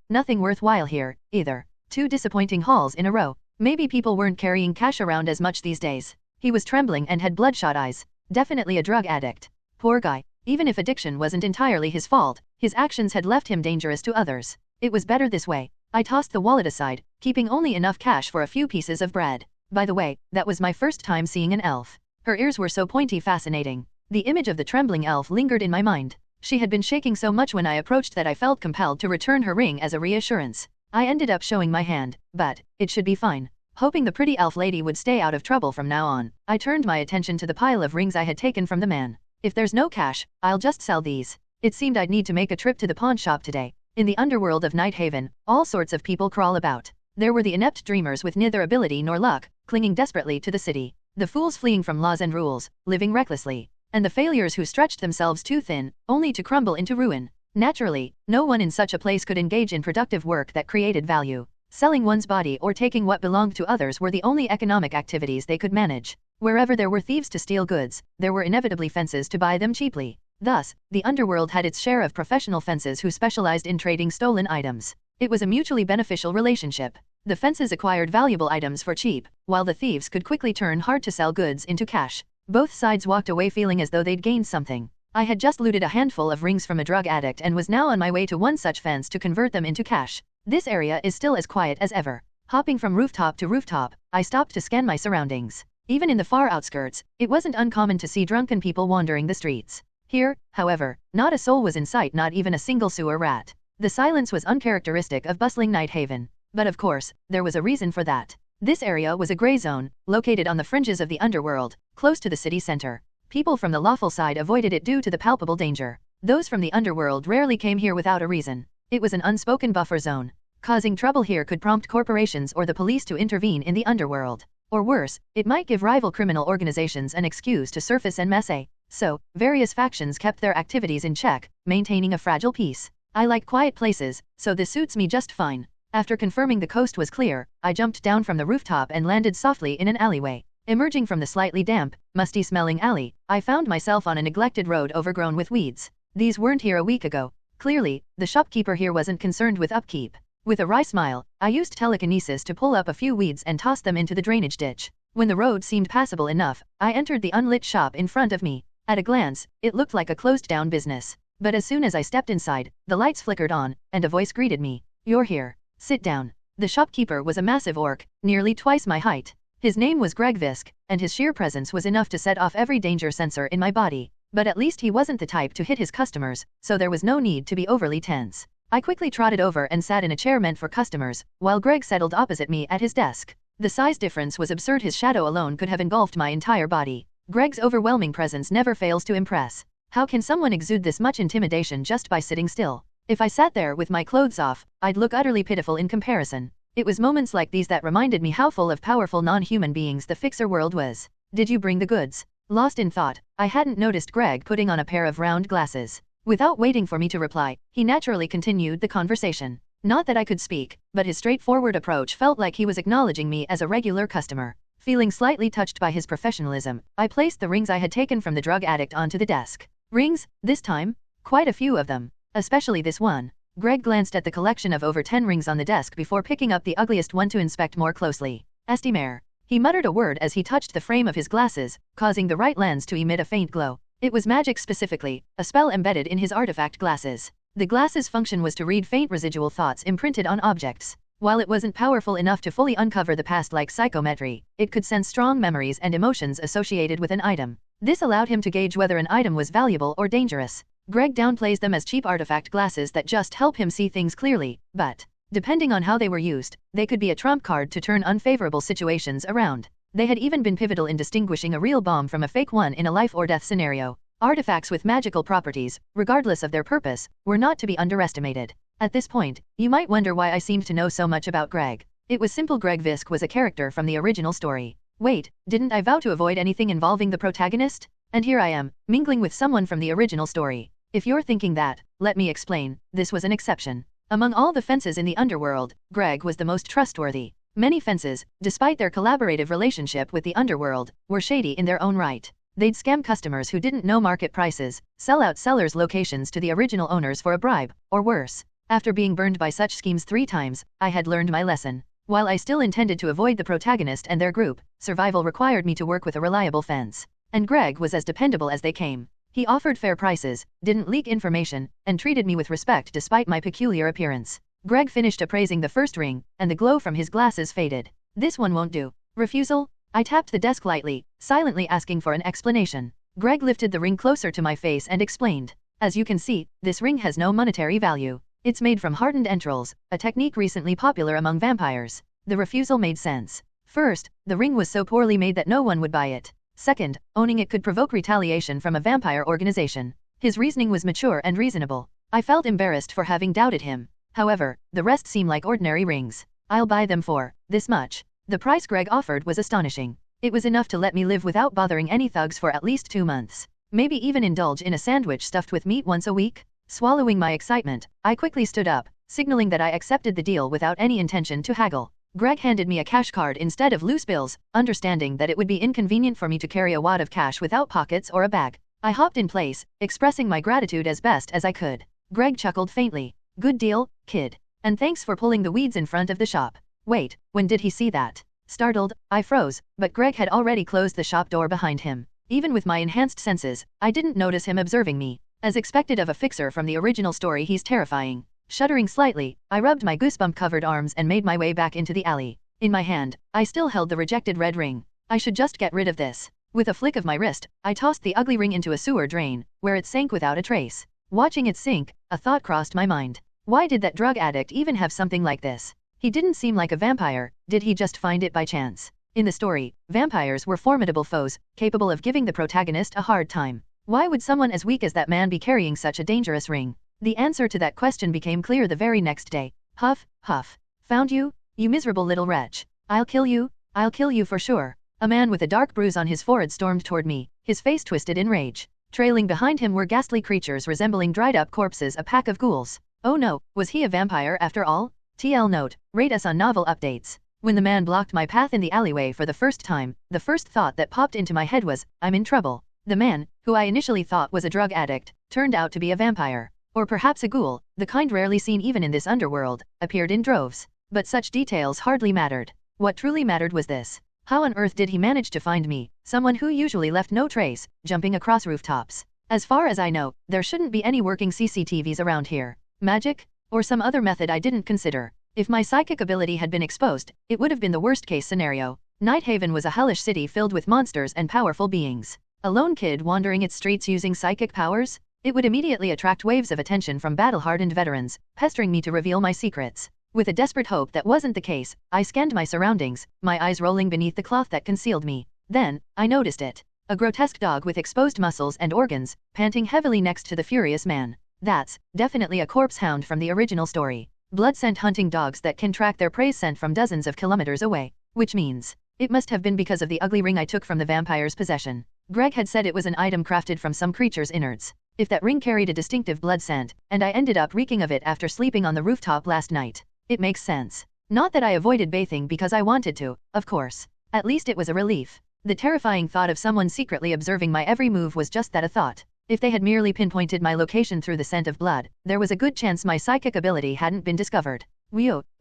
Nothing worthwhile here, either. 2 disappointing hauls in a row. Maybe people weren't carrying cash around as much these days. He was trembling and had bloodshot eyes. Definitely a drug addict. Poor guy. Even if addiction wasn't entirely his fault, his actions had left him dangerous to others. It was better this way. I tossed the wallet aside, keeping only enough cash for a few pieces of bread. By the way, that was my first time seeing an elf. Her ears were so pointy, fascinating. The image of the trembling elf lingered in my mind. She had been shaking so much when I approached that I felt compelled to return her ring as a reassurance. I ended up showing my hand, but it should be fine. Hoping the pretty elf lady would stay out of trouble from now on, I turned my attention to the pile of rings I had taken from the man. If there's no cash, I'll just sell these. It seemed I'd need to make a trip to the pawn shop today. In the underworld of Nighthaven, all sorts of people crawl about. There were the inept dreamers with neither ability nor luck, clinging desperately to the city. The fools fleeing from laws and rules, living recklessly. And the failures who stretched themselves too thin, only to crumble into ruin. Naturally, no one in such a place could engage in productive work that created value. Selling one's body or taking what belonged to others were the only economic activities they could manage. Wherever there were thieves to steal goods, there were inevitably fences to buy them cheaply. Thus, the underworld had its share of professional fences who specialized in trading stolen items. It was a mutually beneficial relationship. The fences acquired valuable items for cheap, while the thieves could quickly turn hard-to-sell goods into cash. Both sides walked away feeling as though they'd gained something. I had just looted a handful of rings from a drug addict and was now on my way to one such fence to convert them into cash. This area is still as quiet as ever. Hopping from rooftop to rooftop, I stopped to scan my surroundings. Even in the far outskirts, it wasn't uncommon to see drunken people wandering the streets. Here, however, not a soul was in sight, not even a single sewer rat. The silence was uncharacteristic of bustling Nighthaven. But of course, there was a reason for that. This area was a gray zone, located on the fringes of the underworld, close to the city center. People from the lawful side avoided it due to the palpable danger. Those from the underworld rarely came here without a reason. It was an unspoken buffer zone. Causing trouble here could prompt corporations or the police to intervene in the underworld. Or worse, it might give rival criminal organizations an excuse to surface en masse. So, various factions kept their activities in check, maintaining a fragile peace. I like quiet places, so this suits me just fine. After confirming the coast was clear, I jumped down from the rooftop and landed softly in an alleyway. Emerging from the slightly damp, musty-smelling alley, I found myself on a neglected road overgrown with weeds. These weren't here a week ago. Clearly, the shopkeeper here wasn't concerned with upkeep. With a wry smile, I used telekinesis to pull up a few weeds and toss them into the drainage ditch. When the road seemed passable enough, I entered the unlit shop in front of me. At a glance, it looked like a closed-down business. But as soon as I stepped inside, the lights flickered on, and a voice greeted me. "You're here. Sit down." The shopkeeper was a massive orc, nearly twice my height. His name was Greg Visk, and his sheer presence was enough to set off every danger sensor in my body. But at least he wasn't the type to hit his customers, so there was no need to be overly tense. I quickly trotted over and sat in a chair meant for customers, while Greg settled opposite me at his desk. The size difference was absurd. His shadow alone could have engulfed my entire body. Greg's overwhelming presence never fails to impress. How can someone exude this much intimidation just by sitting still? If I sat there with my clothes off, I'd look utterly pitiful in comparison. It was moments like these that reminded me how full of powerful non-human beings the fixer world was. "Did you bring the goods?" Lost in thought, I hadn't noticed Greg putting on a pair of round glasses. Without waiting for me to reply, he naturally continued the conversation. Not that I could speak, but his straightforward approach felt like he was acknowledging me as a regular customer. Feeling slightly touched by his professionalism, I placed the rings I had taken from the drug addict onto the desk. Rings, this time? Quite a few of them. Especially this one. Greg glanced at the collection of over 10 rings on the desk before picking up the ugliest one to inspect more closely. "Estimare." He muttered a word as he touched the frame of his glasses, causing the right lens to emit a faint glow. It was magic specifically, a spell embedded in his artifact glasses. The glasses' function was to read faint residual thoughts imprinted on objects. While it wasn't powerful enough to fully uncover the past like psychometry, it could sense strong memories and emotions associated with an item. This allowed him to gauge whether an item was valuable or dangerous. Greg downplays them as cheap artifact glasses that just help him see things clearly, but, depending on how they were used, they could be a trump card to turn unfavorable situations around. They had even been pivotal in distinguishing a real bomb from a fake one in a life or death scenario. Artifacts with magical properties, regardless of their purpose, were not to be underestimated. At this point, you might wonder why I seemed to know so much about Greg. It was simple. Greg Visk was a character from the original story. Wait, didn't I vow to avoid anything involving the protagonist? And here I am, mingling with someone from the original story. If you're thinking that, let me explain, this was an exception. Among all the fences in the underworld, Greg was the most trustworthy. Many fences, despite their collaborative relationship with the underworld, were shady in their own right. They'd scam customers who didn't know market prices, sell out sellers' locations to the original owners for a bribe, or worse. After being burned by such schemes 3 times, I had learned my lesson. While I still intended to avoid the protagonist and their group, survival required me to work with a reliable fence. And Greg was as dependable as they came. He offered fair prices, didn't leak information, and treated me with respect despite my peculiar appearance. Greg finished appraising the first ring, and the glow from his glasses faded. "This one won't do." "Refusal?" I tapped the desk lightly, silently asking for an explanation. Greg lifted the ring closer to my face and explained. "As you can see, this ring has no monetary value. It's made from hardened entrails, a technique recently popular among vampires." The refusal made sense. First, the ring was so poorly made that no one would buy it. Second, owning it could provoke retaliation from a vampire organization. His reasoning was mature and reasonable. I felt embarrassed for having doubted him. However, the rest seemed like ordinary rings. "I'll buy them for this much." The price Greg offered was astonishing. It was enough to let me live without bothering any thugs for at least 2 months. Maybe even indulge in a sandwich stuffed with meat once a week? Swallowing my excitement, I quickly stood up, signaling that I accepted the deal without any intention to haggle. Greg handed me a cash card instead of loose bills, understanding that it would be inconvenient for me to carry a wad of cash without pockets or a bag. I hopped in place, expressing my gratitude as best as I could. Greg chuckled faintly. "Good deal, kid. And thanks for pulling the weeds in front of the shop." "Wait, when did he see that?" Startled, I froze, but Greg had already closed the shop door behind him. Even with my enhanced senses, I didn't notice him observing me. As expected of a fixer from the original story, he's terrifying. Shuddering slightly, I rubbed my goosebump-covered arms and made my way back into the alley. In my hand, I still held the rejected red ring. I should just get rid of this. With a flick of my wrist, I tossed the ugly ring into a sewer drain, where it sank without a trace. Watching it sink, a thought crossed my mind. Why did that drug addict even have something like this? He didn't seem like a vampire. Did he just find it by chance? In the story, vampires were formidable foes, capable of giving the protagonist a hard time. Why would someone as weak as that man be carrying such a dangerous ring? The answer to that question became clear the very next day. Huff, huff. "Found you? You miserable little wretch. I'll kill you. I'll kill you for sure." A man with a dark bruise on his forehead stormed toward me, his face twisted in rage. Trailing behind him were ghastly creatures resembling dried-up corpses, a pack of ghouls. Oh no, was he a vampire after all? TL note, rate us on novel updates. When the man blocked my path in the alleyway for the first time, the first thought that popped into my head was, I'm in trouble. The man, who I initially thought was a drug addict, turned out to be a vampire. Or perhaps a ghoul, the kind rarely seen even in this underworld, appeared in droves. But such details hardly mattered. What truly mattered was this. How on earth did he manage to find me, someone who usually left no trace, jumping across rooftops? As far as I know, there shouldn't be any working CCTVs around here. Magic? Or some other method I didn't consider. If my psychic ability had been exposed, it would have been the worst-case scenario. Nighthaven was a hellish city filled with monsters and powerful beings. A lone kid wandering its streets using psychic powers? It would immediately attract waves of attention from battle-hardened veterans, pestering me to reveal my secrets. With a desperate hope that wasn't the case, I scanned my surroundings, my eyes rolling beneath the cloth that concealed me. Then, I noticed it. A grotesque dog with exposed muscles and organs, panting heavily next to the furious man. That's definitely a corpse hound from the original story. Blood-scent hunting dogs that can track their prey scent from dozens of kilometers away. Which means, it must have been because of the ugly ring I took from the vampire's possession. Greg had said it was an item crafted from some creature's innards. If that ring carried a distinctive blood scent, and I ended up reeking of it after sleeping on the rooftop last night, it makes sense. Not that I avoided bathing because I wanted to, of course. At least it was a relief. The terrifying thought of someone secretly observing my every move was just that, a thought. If they had merely pinpointed my location through the scent of blood, there was a good chance my psychic ability hadn't been discovered.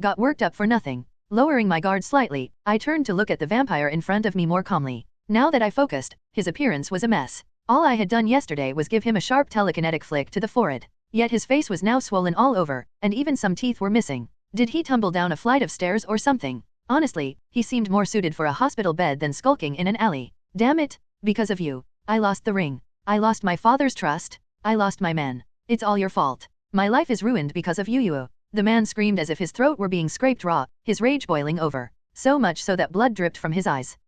Got worked up for nothing. Lowering my guard slightly, I turned to look at the vampire in front of me more calmly. Now that I focused, his appearance was a mess. All I had done yesterday was give him a sharp telekinetic flick to the forehead. Yet his face was now swollen all over, and even some teeth were missing. Did he tumble down a flight of stairs or something? Honestly, he seemed more suited for a hospital bed than skulking in an alley. Damn it, because of you, I lost the ring. I lost my father's trust. I lost my men. It's all your fault. My life is ruined because of you. The man screamed as if his throat were being scraped raw, his rage boiling over. So much so that blood dripped from his eyes.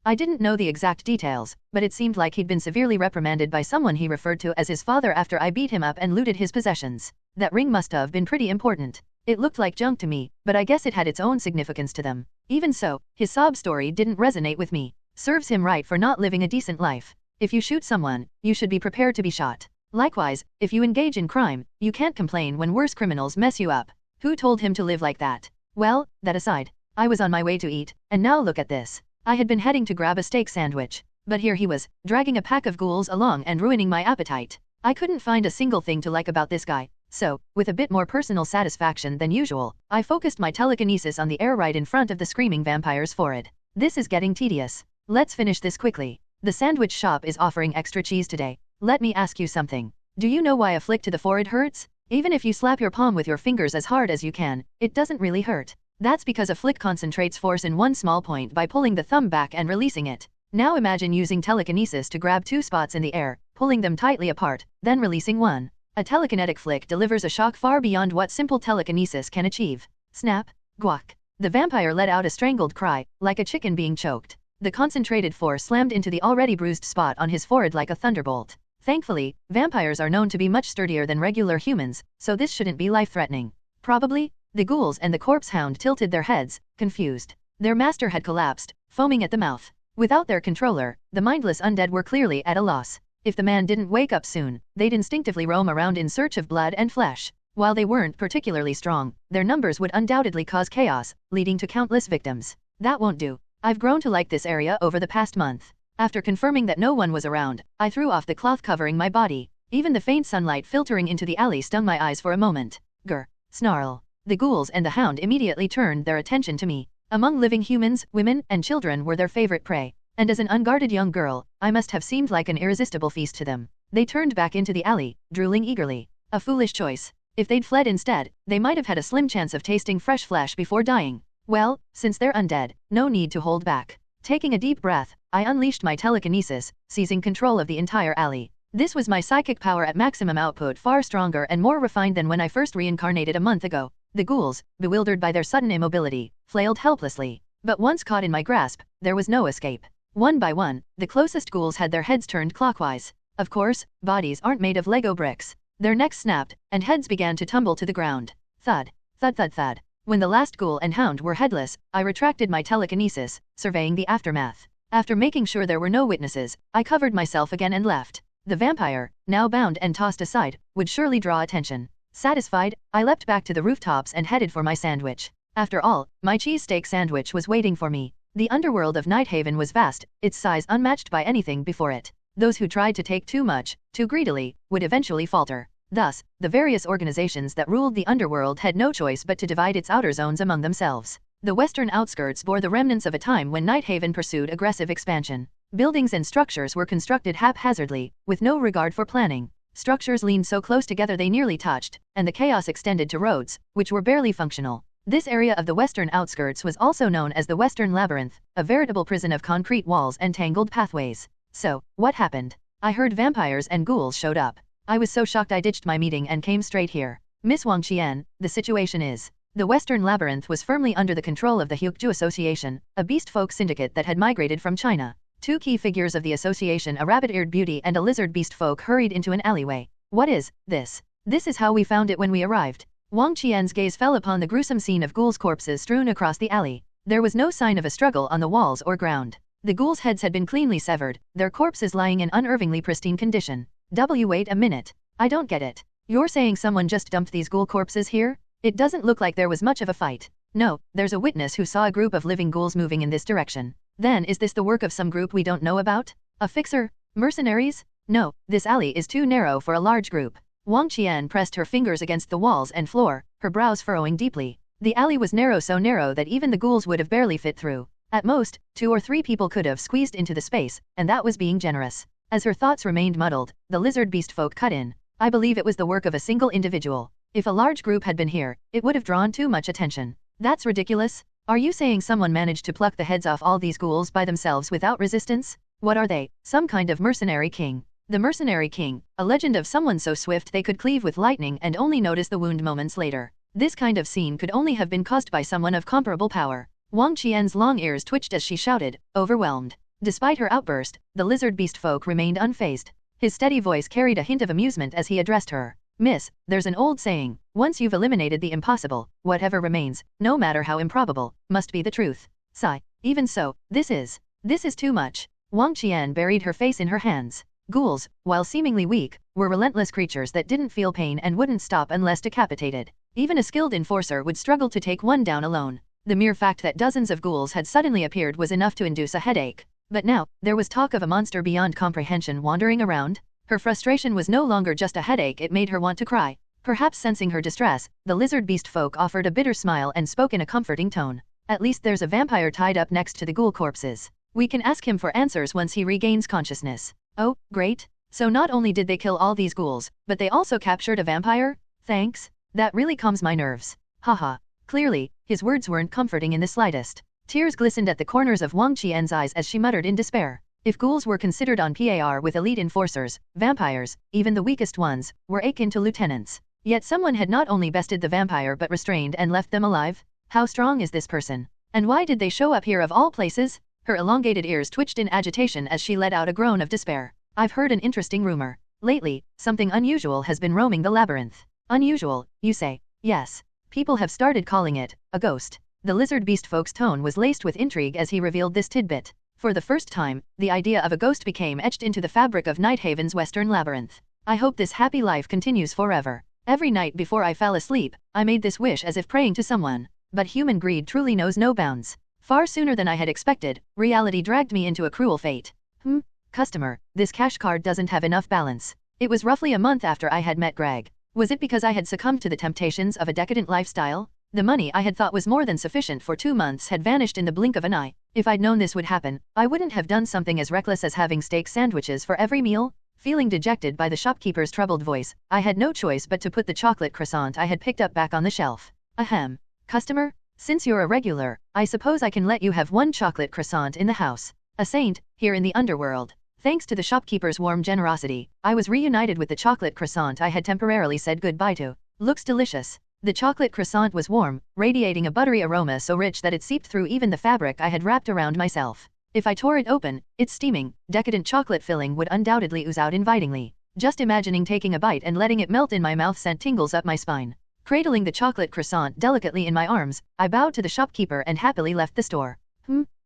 I didn't know the exact details, but it seemed like he'd been severely reprimanded by someone he referred to as his father after I beat him up and looted his possessions. That ring must have been pretty important. It looked like junk to me, but I guess it had its own significance to them. Even so, his sob story didn't resonate with me. Serves him right for not living a decent life. If you shoot someone, you should be prepared to be shot. Likewise, if you engage in crime, you can't complain when worse criminals mess you up. Who told him to live like that? Well, that aside, I was on my way to eat, and now look at this. I had been heading to grab a steak sandwich, but here he was, dragging a pack of ghouls along and ruining my appetite. I couldn't find a single thing to like about this guy, so, with a bit more personal satisfaction than usual, I focused my telekinesis on the air right in front of the screaming vampire's forehead. This is getting tedious. Let's finish this quickly. The sandwich shop is offering extra cheese today. Let me ask you something. Do you know why a flick to the forehead hurts? Even if you slap your palm with your fingers as hard as you can, it doesn't really hurt. That's because a flick concentrates force in one small point by pulling the thumb back and releasing it. Now imagine using telekinesis to grab two spots in the air, pulling them tightly apart, then releasing one. A telekinetic flick delivers a shock far beyond what simple telekinesis can achieve. Snap. Guac. The vampire let out a strangled cry, like a chicken being choked. The concentrated force slammed into the already bruised spot on his forehead like a thunderbolt. Thankfully, vampires are known to be much sturdier than regular humans, so this shouldn't be life-threatening. Probably. The ghouls and the corpse hound tilted their heads, confused. Their master had collapsed, foaming at the mouth. Without their controller, the mindless undead were clearly at a loss. If the man didn't wake up soon, they'd instinctively roam around in search of blood and flesh. While they weren't particularly strong, their numbers would undoubtedly cause chaos, leading to countless victims. That won't do. I've grown to like this area over the past month. After confirming that no one was around, I threw off the cloth covering my body. Even the faint sunlight filtering into the alley stung my eyes for a moment. Grr. Snarl. The ghouls and the hound immediately turned their attention to me. Among living humans, women and children were their favorite prey, and as an unguarded young girl, I must have seemed like an irresistible feast to them. They turned back into the alley, drooling eagerly. A foolish choice. If they'd fled instead, they might have had a slim chance of tasting fresh flesh before dying. Well, since they're undead, no need to hold back. Taking a deep breath, I unleashed my telekinesis, seizing control of the entire alley. This was my psychic power at maximum output, far stronger and more refined than when I first reincarnated a month ago. The ghouls, bewildered by their sudden immobility, flailed helplessly. But once caught in my grasp, there was no escape. One by one, the closest ghouls had their heads turned clockwise. Of course, bodies aren't made of Lego bricks. Their necks snapped, and heads began to tumble to the ground. Thud. Thud thud thud. When the last ghoul and hound were headless, I retracted my telekinesis, surveying the aftermath. After making sure there were no witnesses, I covered myself again and left. The vampire, now bound and tossed aside, would surely draw attention. Satisfied, I leapt back to the rooftops and headed for my sandwich. After all, my cheesesteak sandwich was waiting for me. The underworld of Nighthaven was vast, its size unmatched by anything before it. Those who tried to take too much, too greedily, would eventually falter. Thus, the various organizations that ruled the underworld had no choice but to divide its outer zones among themselves. The western outskirts bore the remnants of a time when Nighthaven pursued aggressive expansion. Buildings and structures were constructed haphazardly, with no regard for planning. Structures leaned so close together they nearly touched, and the chaos extended to roads, which were barely functional. This area of the western outskirts was also known as the Western Labyrinth, a veritable prison of concrete walls and tangled pathways. So, what happened? I heard vampires and ghouls showed up. I was so shocked I ditched my meeting and came straight here. Miss Wang Qian, the situation is... The Western Labyrinth was firmly under the control of the Huichu Association, a beast folk syndicate that had migrated from China. Two key figures of the association, a rabbit-eared beauty and a lizard beast folk, hurried into an alleyway. What is this? This is how we found it when we arrived. Wang Qian's gaze fell upon the gruesome scene of ghouls' corpses strewn across the alley. There was no sign of a struggle on the walls or ground. The ghouls' heads had been cleanly severed, their corpses lying in unervingly pristine condition. Wait a minute. I don't get it. You're saying someone just dumped these ghoul corpses here? It doesn't look like there was much of a fight. No, there's a witness who saw a group of living ghouls moving in this direction. Then is this the work of some group we don't know about? A fixer? Mercenaries? No, this alley is too narrow for a large group. Wang Qian pressed her fingers against the walls and floor, her brows furrowing deeply. The alley was narrow, so narrow that even the ghouls would have barely fit through. At most, 2 or 3 people could have squeezed into the space, and that was being generous. As her thoughts remained muddled, the lizard beast folk cut in. I believe it was the work of a single individual. If a large group had been here, it would have drawn too much attention. That's ridiculous. Are you saying someone managed to pluck the heads off all these ghouls by themselves without resistance? What are they, some kind of mercenary king? The Mercenary King, a legend of someone so swift they could cleave with lightning and only notice the wound moments later. This kind of scene could only have been caused by someone of comparable power. Wang Qian's long ears twitched as she shouted, overwhelmed. Despite her outburst, the lizard beast folk remained unfazed. His steady voice carried a hint of amusement as he addressed her. Miss, there's an old saying, once you've eliminated the impossible, whatever remains, no matter how improbable, must be the truth. Sigh. Even so, this is too much. Wang Qian buried her face in her hands. Ghouls, while seemingly weak, were relentless creatures that didn't feel pain and wouldn't stop unless decapitated. Even a skilled enforcer would struggle to take one down alone. The mere fact that dozens of ghouls had suddenly appeared was enough to induce a headache. But now, there was talk of a monster beyond comprehension wandering around. Her frustration was no longer just a headache, it made her want to cry. Perhaps sensing her distress, the lizard beast folk offered a bitter smile and spoke in a comforting tone. At least there's a vampire tied up next to the ghoul corpses. We can ask him for answers once he regains consciousness. Oh, great. So not only did they kill all these ghouls, but they also captured a vampire? Thanks. That really calms my nerves. Haha. Clearly, his words weren't comforting in the slightest. Tears glistened at the corners of Wang Qian's eyes as she muttered in despair. If ghouls were considered on par with elite enforcers, vampires, even the weakest ones, were akin to lieutenants. Yet someone had not only bested the vampire but restrained and left them alive? How strong is this person? And why did they show up here of all places? Her elongated ears twitched in agitation as she let out a groan of despair. I've heard an interesting rumor. Lately, something unusual has been roaming the labyrinth. Unusual, you say? Yes. People have started calling it a ghost. The lizard beast folk's tone was laced with intrigue as he revealed this tidbit. For the first time, the idea of a ghost became etched into the fabric of Nighthaven's western labyrinth. I hope this happy life continues forever. Every night before I fell asleep, I made this wish as if praying to someone. But human greed truly knows no bounds. Far sooner than I had expected, reality dragged me into a cruel fate. Customer, this cash card doesn't have enough balance. It was roughly a month after I had met Greg. Was it because I had succumbed to the temptations of a decadent lifestyle? The money I had thought was more than sufficient for 2 months had vanished in the blink of an eye. If I'd known this would happen, I wouldn't have done something as reckless as having steak sandwiches for every meal. Feeling dejected by the shopkeeper's troubled voice, I had no choice but to put the chocolate croissant I had picked up back on the shelf. Ahem. Customer? Since you're a regular, I suppose I can let you have 1 chocolate croissant in the house. A saint, here in the underworld. Thanks to the shopkeeper's warm generosity, I was reunited with the chocolate croissant I had temporarily said goodbye to. Looks delicious. The chocolate croissant was warm, radiating a buttery aroma so rich that it seeped through even the fabric I had wrapped around myself. If I tore it open, its steaming, decadent chocolate filling would undoubtedly ooze out invitingly. Just imagining taking a bite and letting it melt in my mouth sent tingles up my spine. Cradling the chocolate croissant delicately in my arms, I bowed to the shopkeeper and happily left the store.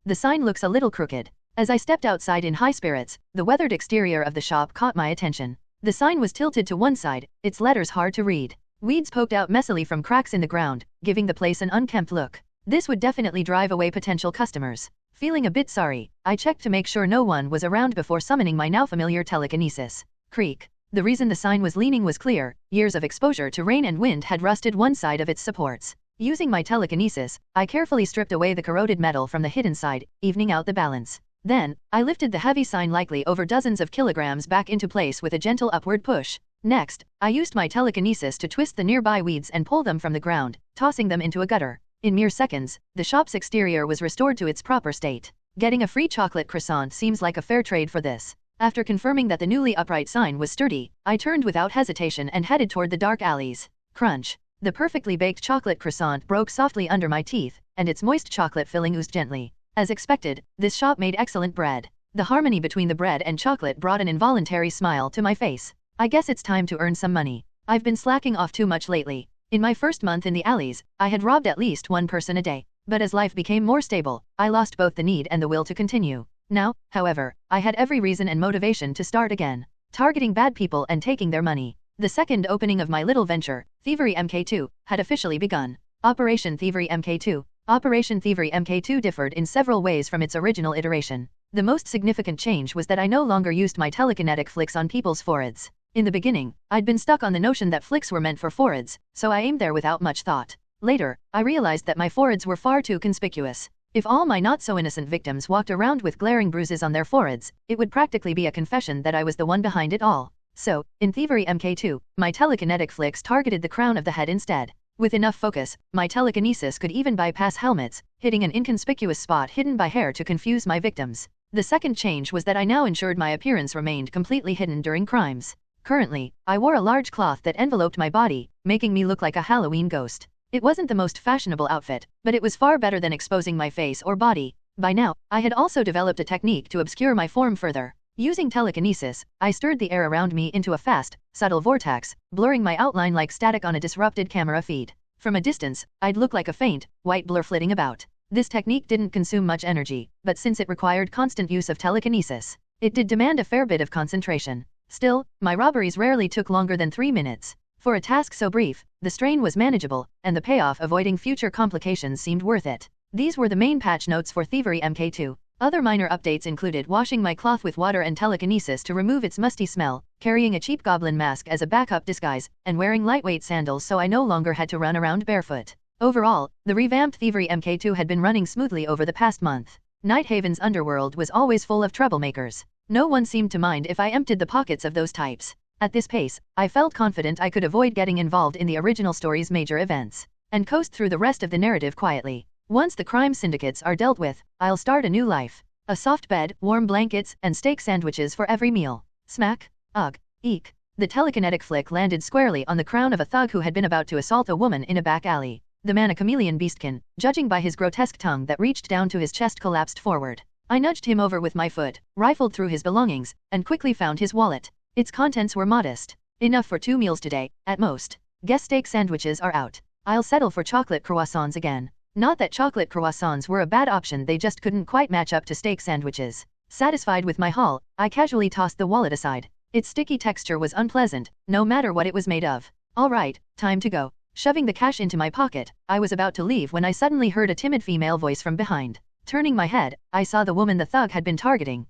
The sign looks a little crooked. As I stepped outside in high spirits, the weathered exterior of the shop caught my attention. The sign was tilted to one side, its letters hard to read. Weeds poked out messily from cracks in the ground, giving the place an unkempt look. This would definitely drive away potential customers. Feeling a bit sorry, I checked to make sure no one was around before summoning my now familiar telekinesis. Creak. The reason the sign was leaning was clear: years of exposure to rain and wind had rusted one side of its supports. Using my telekinesis, I carefully stripped away the corroded metal from the hidden side, evening out the balance. Then, I lifted the heavy sign likely over dozens of kilograms back into place with a gentle upward push. Next, I used my telekinesis to twist the nearby weeds and pull them from the ground, tossing them into a gutter. In mere seconds, the shop's exterior was restored to its proper state. Getting a free chocolate croissant seems like a fair trade for this. After confirming that the newly upright sign was sturdy, I turned without hesitation and headed toward the dark alleys. Crunch. The perfectly baked chocolate croissant broke softly under my teeth, and its moist chocolate filling oozed gently. As expected, this shop made excellent bread. The harmony between the bread and chocolate brought an involuntary smile to my face. I guess it's time to earn some money. I've been slacking off too much lately. In my first month in the alleys, I had robbed at least one person a day. But as life became more stable, I lost both the need and the will to continue. Now, however, I had every reason and motivation to start again, targeting bad people and taking their money. The second opening of my little venture, Thievery MK2, had officially begun. Operation Thievery MK2. Operation Thievery MK2 differed in several ways from its original iteration. The most significant change was that I no longer used my telekinetic flicks on people's foreheads. In the beginning, I'd been stuck on the notion that flicks were meant for foreheads, so I aimed there without much thought. Later, I realized that my foreheads were far too conspicuous. If all my not-so-innocent victims walked around with glaring bruises on their foreheads, it would practically be a confession that I was the one behind it all. So, in Thievery MK2, my telekinetic flicks targeted the crown of the head instead. With enough focus, my telekinesis could even bypass helmets, hitting an inconspicuous spot hidden by hair to confuse my victims. The second change was that I now ensured my appearance remained completely hidden during crimes. Currently, I wore a large cloth that enveloped my body, making me look like a Halloween ghost. It wasn't the most fashionable outfit, but it was far better than exposing my face or body. By now, I had also developed a technique to obscure my form further. Using telekinesis, I stirred the air around me into a fast, subtle vortex, blurring my outline like static on a disrupted camera feed. From a distance, I'd look like a faint, white blur flitting about. This technique didn't consume much energy, but since it required constant use of telekinesis, it did demand a fair bit of concentration. Still, my robberies rarely took longer than 3 minutes. For a task so brief, the strain was manageable, and the payoff avoiding future complications seemed worth it. These were the main patch notes for Thievery MK2. Other minor updates included washing my cloth with water and telekinesis to remove its musty smell, carrying a cheap goblin mask as a backup disguise, and wearing lightweight sandals so I no longer had to run around barefoot. Overall, the revamped Thievery MK2 had been running smoothly over the past month. Nighthaven's underworld was always full of troublemakers. No one seemed to mind if I emptied the pockets of those types. At this pace, I felt confident I could avoid getting involved in the original story's major events, and coast through the rest of the narrative quietly. Once the crime syndicates are dealt with, I'll start a new life. A soft bed, warm blankets, and steak sandwiches for every meal. Smack. Ugh. Eek. The telekinetic flick landed squarely on the crown of a thug who had been about to assault a woman in a back alley. The man, a chameleon beastkin, judging by his grotesque tongue that reached down to his chest, collapsed forward. I nudged him over with my foot, rifled through his belongings, and quickly found his wallet. Its contents were modest. Enough for 2 meals today, at most. Guess steak sandwiches are out. I'll settle for chocolate croissants again. Not that chocolate croissants were a bad option, they just couldn't quite match up to steak sandwiches. Satisfied with my haul, I casually tossed the wallet aside. Its sticky texture was unpleasant, no matter what it was made of. All right, time to go. Shoving the cash into my pocket, I was about to leave when I suddenly heard a timid female voice from behind. Turning my head, I saw the woman the thug had been targeting.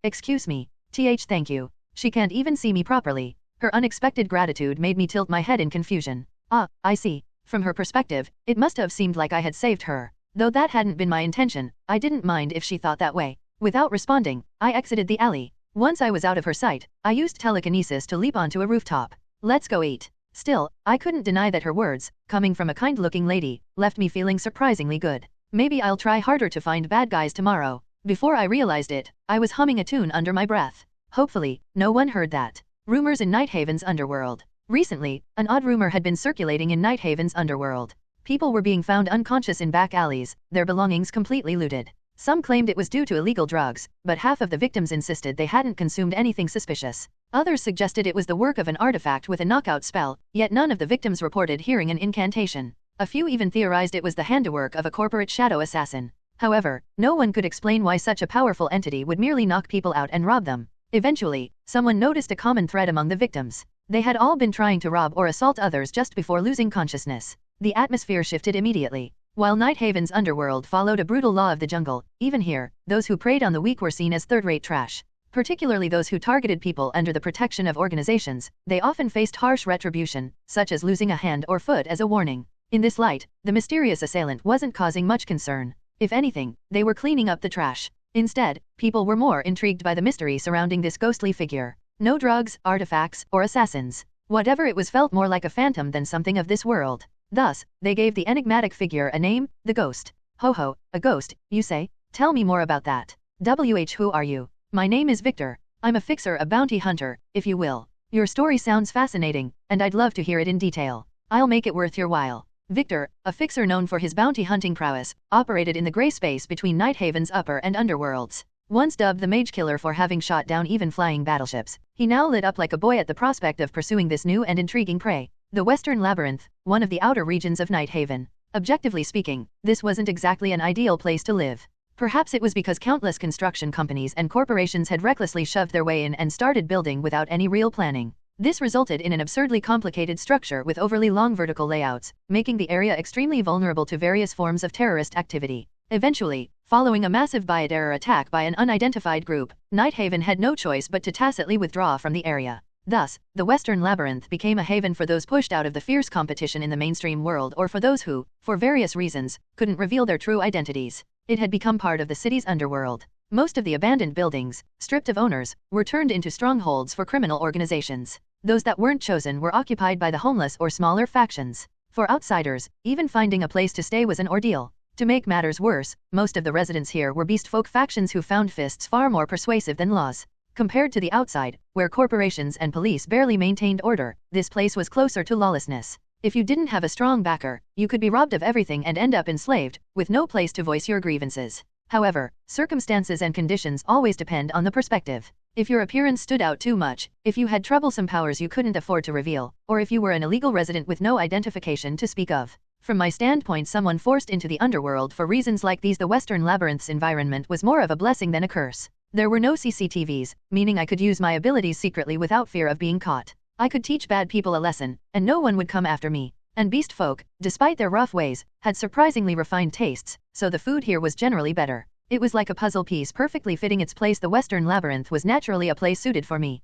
Excuse me. Thank you. She can't even see me properly. Her unexpected gratitude made me tilt my head in confusion. I see. From her perspective, it must have seemed like I had saved her. Though that hadn't been my intention, I didn't mind if she thought that way. Without responding, I exited the alley. Once I was out of her sight, I used telekinesis to leap onto a rooftop. Let's go eat. Still, I couldn't deny that her words, coming from a kind-looking lady, left me feeling surprisingly good. Maybe I'll try harder to find bad guys tomorrow. Before I realized it, I was humming a tune under my breath. Hopefully, no one heard that. Rumors in Nighthaven's underworld. Recently, an odd rumor had been circulating in Nighthaven's underworld. People were being found unconscious in back alleys, their belongings completely looted. Some claimed it was due to illegal drugs, but half of the victims insisted they hadn't consumed anything suspicious. Others suggested it was the work of an artifact with a knockout spell, yet none of the victims reported hearing an incantation. A few even theorized it was the handiwork of a corporate shadow assassin. However, no one could explain why such a powerful entity would merely knock people out and rob them. Eventually, someone noticed a common thread among the victims. They had all been trying to rob or assault others just before losing consciousness. The atmosphere shifted immediately. While Nighthaven's underworld followed a brutal law of the jungle, even here, those who preyed on the weak were seen as third-rate trash. Particularly those who targeted people under the protection of organizations, they often faced harsh retribution, such as losing a hand or foot as a warning. In this light, the mysterious assailant wasn't causing much concern. If anything, they were cleaning up the trash. Instead, people were more intrigued by the mystery surrounding this ghostly figure. No drugs, artifacts, or assassins. Whatever it was felt more like a phantom than something of this world. Thus, they gave the enigmatic figure a name, the Ghost. Ho ho, a ghost, you say? Tell me more about that. Who are you? My name is Victor. I'm a fixer, a bounty hunter, if you will. Your story sounds fascinating, and I'd love to hear it in detail. I'll make it worth your while. Victor, a fixer known for his bounty hunting prowess, operated in the gray space between Nighthaven's upper and underworlds. Once dubbed the Mage Killer for having shot down even flying battleships, he now lit up like a boy at the prospect of pursuing this new and intriguing prey. The Western Labyrinth, one of the outer regions of Nighthaven. Objectively speaking, this wasn't exactly an ideal place to live. Perhaps it was because countless construction companies and corporations had recklessly shoved their way in and started building without any real planning. This resulted in an absurdly complicated structure with overly long vertical layouts, making the area extremely vulnerable to various forms of terrorist activity. Eventually, following a massive bioterror attack by an unidentified group, Nighthaven had no choice but to tacitly withdraw from the area. Thus, the Western Labyrinth became a haven for those pushed out of the fierce competition in the mainstream world or for those who, for various reasons, couldn't reveal their true identities. It had become part of the city's underworld. Most of the abandoned buildings, stripped of owners, were turned into strongholds for criminal organizations. Those that weren't chosen were occupied by the homeless or smaller factions. For outsiders, even finding a place to stay was an ordeal. To make matters worse, most of the residents here were beastfolk factions who found fists far more persuasive than laws. Compared to the outside, where corporations and police barely maintained order, this place was closer to lawlessness. If you didn't have a strong backer, you could be robbed of everything and end up enslaved, with no place to voice your grievances. However, circumstances and conditions always depend on the perspective. If your appearance stood out too much, if you had troublesome powers you couldn't afford to reveal, or if you were an illegal resident with no identification to speak of. From my standpoint, someone forced into the underworld for reasons like these, the Western Labyrinth's environment was more of a blessing than a curse. There were no CCTVs, meaning I could use my abilities secretly without fear of being caught. I could teach bad people a lesson, and no one would come after me. And beast folk, despite their rough ways, had surprisingly refined tastes, so the food here was generally better. It was like a puzzle piece perfectly fitting its place. The Western Labyrinth was naturally a place suited for me.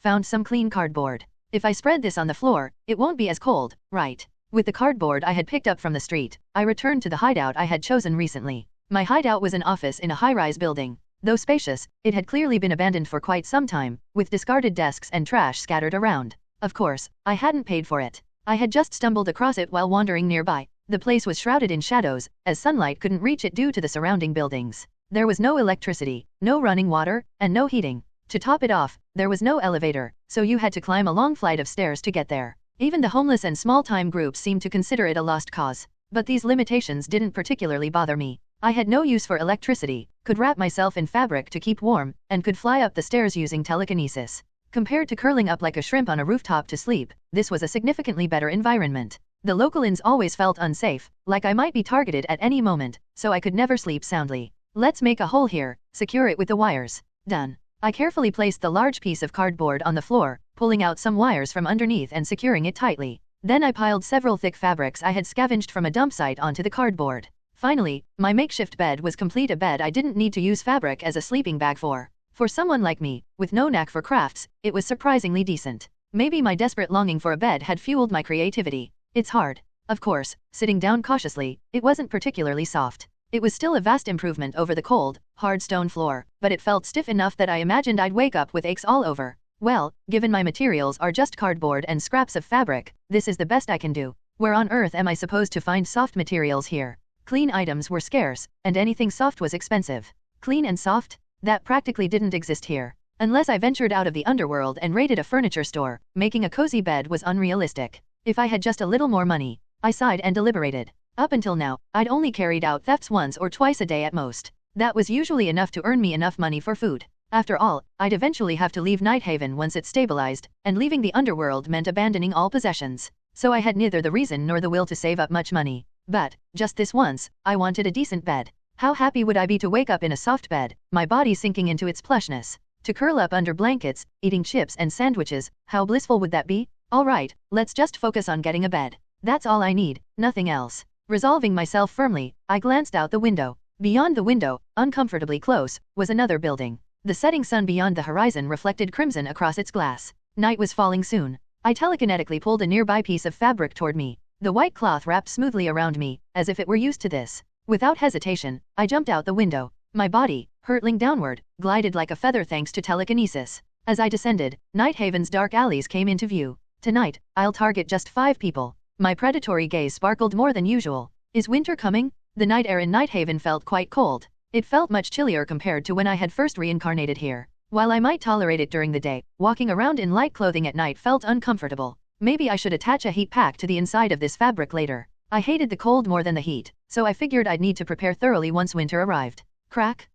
Found some clean cardboard. If I spread this on the floor, it won't be as cold, right? With the cardboard I had picked up from the street, I returned to the hideout I had chosen recently. My hideout was an office in a high-rise building. Though spacious, it had clearly been abandoned for quite some time, with discarded desks and trash scattered around. Of course, I hadn't paid for it. I had just stumbled across it while wandering nearby. The place was shrouded in shadows, as sunlight couldn't reach it due to the surrounding buildings. There was no electricity, no running water, and no heating. To top it off, there was no elevator, so you had to climb a long flight of stairs to get there. Even the homeless and small-time groups seemed to consider it a lost cause. But these limitations didn't particularly bother me. I had no use for electricity, could wrap myself in fabric to keep warm, and could fly up the stairs using telekinesis. Compared to curling up like a shrimp on a rooftop to sleep, this was a significantly better environment. The local inns always felt unsafe, like I might be targeted at any moment, so I could never sleep soundly. Let's make a hole here, secure it with the wires. Done. I carefully placed the large piece of cardboard on the floor, pulling out some wires from underneath and securing it tightly. Then I piled several thick fabrics I had scavenged from a dump site onto the cardboard. Finally, my makeshift bed was complete, a bed I didn't need to use fabric as a sleeping bag for. For someone like me, with no knack for crafts, it was surprisingly decent. Maybe my desperate longing for a bed had fueled my creativity. It's hard. Of course, sitting down cautiously, it wasn't particularly soft. It was still a vast improvement over the cold, hard stone floor, but it felt stiff enough that I imagined I'd wake up with aches all over. Well, given my materials are just cardboard and scraps of fabric, this is the best I can do. Where on earth am I supposed to find soft materials here? Clean items were scarce, and anything soft was expensive. Clean and soft? That practically didn't exist here. Unless I ventured out of the underworld and raided a furniture store, making a cozy bed was unrealistic. If I had just a little more money, I sighed and deliberated. Up until now, I'd only carried out thefts once or twice a day at most. That was usually enough to earn me enough money for food. After all, I'd eventually have to leave Nighthaven once it stabilized, and leaving the underworld meant abandoning all possessions. So I had neither the reason nor the will to save up much money. But, just this once, I wanted a decent bed. How happy would I be to wake up in a soft bed, my body sinking into its plushness? To curl up under blankets, eating chips and sandwiches, how blissful would that be? Alright, let's just focus on getting a bed. That's all I need, nothing else. Resolving myself firmly, I glanced out the window. Beyond the window, uncomfortably close, was another building. The setting sun beyond the horizon reflected crimson across its glass. Night was falling soon. I telekinetically pulled a nearby piece of fabric toward me. The white cloth wrapped smoothly around me, as if it were used to this. Without hesitation, I jumped out the window. My body, hurtling downward, glided like a feather thanks to telekinesis. As I descended, Nighthaven's dark alleys came into view. Tonight, I'll target just 5 people. My predatory gaze sparkled more than usual. Is winter coming? The night air in Nighthaven felt quite cold. It felt much chillier compared to when I had first reincarnated here. While I might tolerate it during the day, walking around in light clothing at night felt uncomfortable. Maybe I should attach a heat pack to the inside of this fabric later. I hated the cold more than the heat, so I figured I'd need to prepare thoroughly once winter arrived. Crack?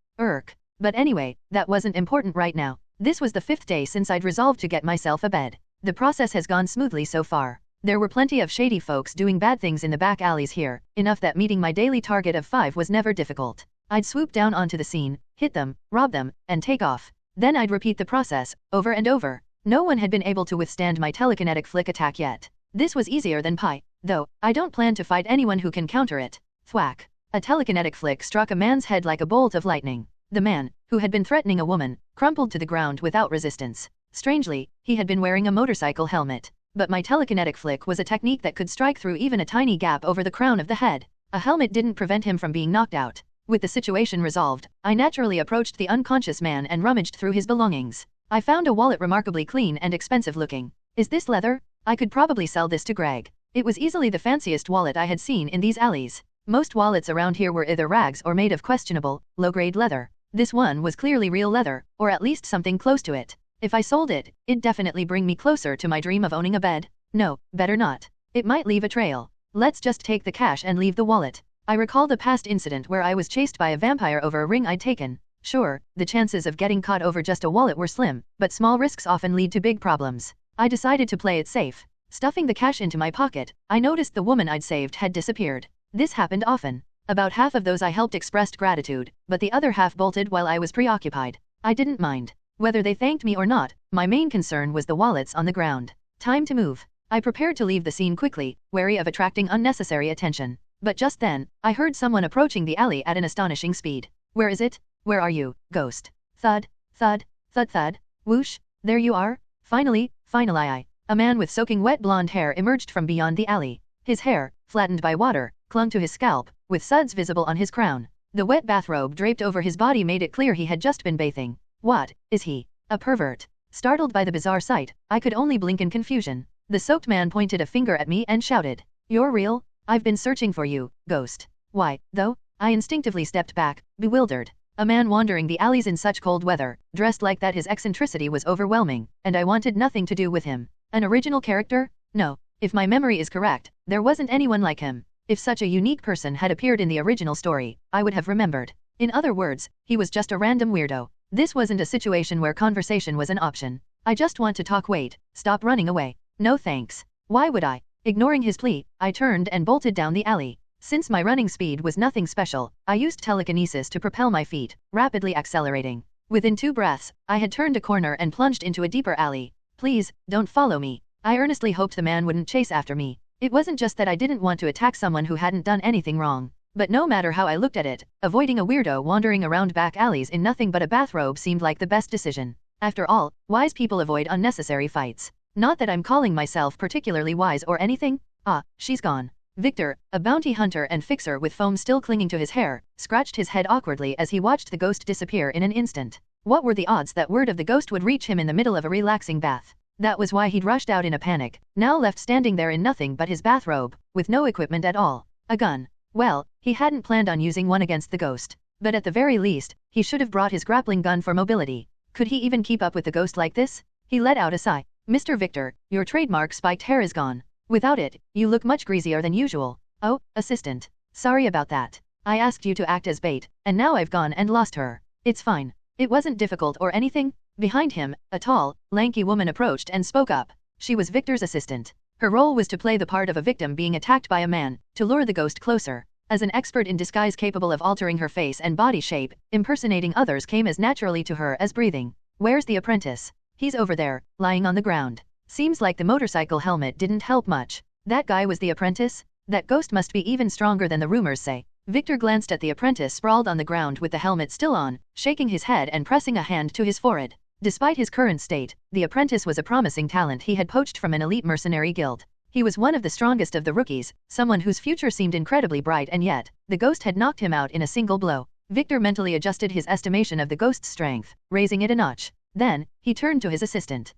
But anyway, that wasn't important right now. This was the 5th day since I'd resolved to get myself a bed. The process has gone smoothly so far. There were plenty of shady folks doing bad things in the back alleys here, enough that meeting my daily target of 5 was never difficult. I'd swoop down onto the scene, hit them, rob them, and take off. Then I'd repeat the process, over and over. No one had been able to withstand my telekinetic flick attack yet. This was easier than pie, though. I don't plan to fight anyone who can counter it. Thwack. A telekinetic flick struck a man's head like a bolt of lightning. The man, who had been threatening a woman, crumpled to the ground without resistance. Strangely, he had been wearing a motorcycle helmet. But my telekinetic flick was a technique that could strike through even a tiny gap over the crown of the head. A helmet didn't prevent him from being knocked out. With the situation resolved, I naturally approached the unconscious man and rummaged through his belongings. I found a wallet remarkably clean and expensive looking. Is this leather? I could probably sell this to Greg. It was easily the fanciest wallet I had seen in these alleys. Most wallets around here were either rags or made of questionable, low-grade leather. This one was clearly real leather, or at least something close to it. If I sold it, it'd definitely bring me closer to my dream of owning a bed. No, better not. It might leave a trail. Let's just take the cash and leave the wallet. I recall the past incident where I was chased by a vampire over a ring I'd taken. Sure, the chances of getting caught over just a wallet were slim, but small risks often lead to big problems. I decided to play it safe. Stuffing the cash into my pocket, I noticed the woman I'd saved had disappeared. This happened often. About half of those I helped expressed gratitude, but the other half bolted while I was preoccupied. I didn't mind. Whether they thanked me or not, my main concern was the wallets on the ground. Time to move. I prepared to leave the scene quickly, wary of attracting unnecessary attention. But just then, I heard someone approaching the alley at an astonishing speed. Where is it? Where are you, ghost? Thud, thud, thud thud. Whoosh, there you are. Finally. A man with soaking wet blonde hair emerged from beyond the alley. His hair, flattened by water, clung to his scalp, with suds visible on his crown. The wet bathrobe draped over his body made it clear he had just been bathing. What, is he? A pervert? Startled by the bizarre sight, I could only blink in confusion. The soaked man pointed a finger at me and shouted, "You're real? I've been searching for you, ghost." Why, though? I instinctively stepped back, bewildered. A man wandering the alleys in such cold weather, dressed like that, his eccentricity was overwhelming, and I wanted nothing to do with him. An original character? No. If my memory is correct, there wasn't anyone like him. If such a unique person had appeared in the original story, I would have remembered. In other words, he was just a random weirdo. This wasn't a situation where conversation was an option. I just want to talk. Wait, stop running away. No thanks. Why would I? Ignoring his plea, I turned and bolted down the alley. Since my running speed was nothing special, I used telekinesis to propel my feet, rapidly accelerating. Within 2 breaths, I had turned a corner and plunged into a deeper alley. Please, don't follow me. I earnestly hoped the man wouldn't chase after me. It wasn't just that I didn't want to attack someone who hadn't done anything wrong. But no matter how I looked at it, avoiding a weirdo wandering around back alleys in nothing but a bathrobe seemed like the best decision. After all, wise people avoid unnecessary fights. Not that I'm calling myself particularly wise or anything. Ah, she's gone. Victor, a bounty hunter and fixer with foam still clinging to his hair, scratched his head awkwardly as he watched the ghost disappear in an instant. What were the odds that word of the ghost would reach him in the middle of a relaxing bath? That was why he'd rushed out in a panic, now left standing there in nothing but his bathrobe, with no equipment at all. A gun. Well, he hadn't planned on using one against the ghost. But at the very least, he should have brought his grappling gun for mobility. Could he even keep up with the ghost like this? He let out a sigh. Mr. Victor, your trademark spiked hair is gone. Without it, you look much greasier than usual. Oh, assistant. Sorry about that. I asked you to act as bait, and now I've gone and lost her. It's fine. It wasn't difficult or anything. Behind him, a tall, lanky woman approached and spoke up. She was Victor's assistant. Her role was to play the part of a victim being attacked by a man, to lure the ghost closer. As an expert in disguise capable of altering her face and body shape, impersonating others came as naturally to her as breathing. Where's the apprentice? He's over there, lying on the ground. Seems like the motorcycle helmet didn't help much. That guy was the apprentice? That ghost must be even stronger than the rumors say. Victor glanced at the apprentice sprawled on the ground with the helmet still on, shaking his head and pressing a hand to his forehead. Despite his current state, the apprentice was a promising talent he had poached from an elite mercenary guild. He was one of the strongest of the rookies, someone whose future seemed incredibly bright, and yet, the ghost had knocked him out in a single blow. Victor mentally adjusted his estimation of the ghost's strength, raising it a notch. Then, he turned to his assistant.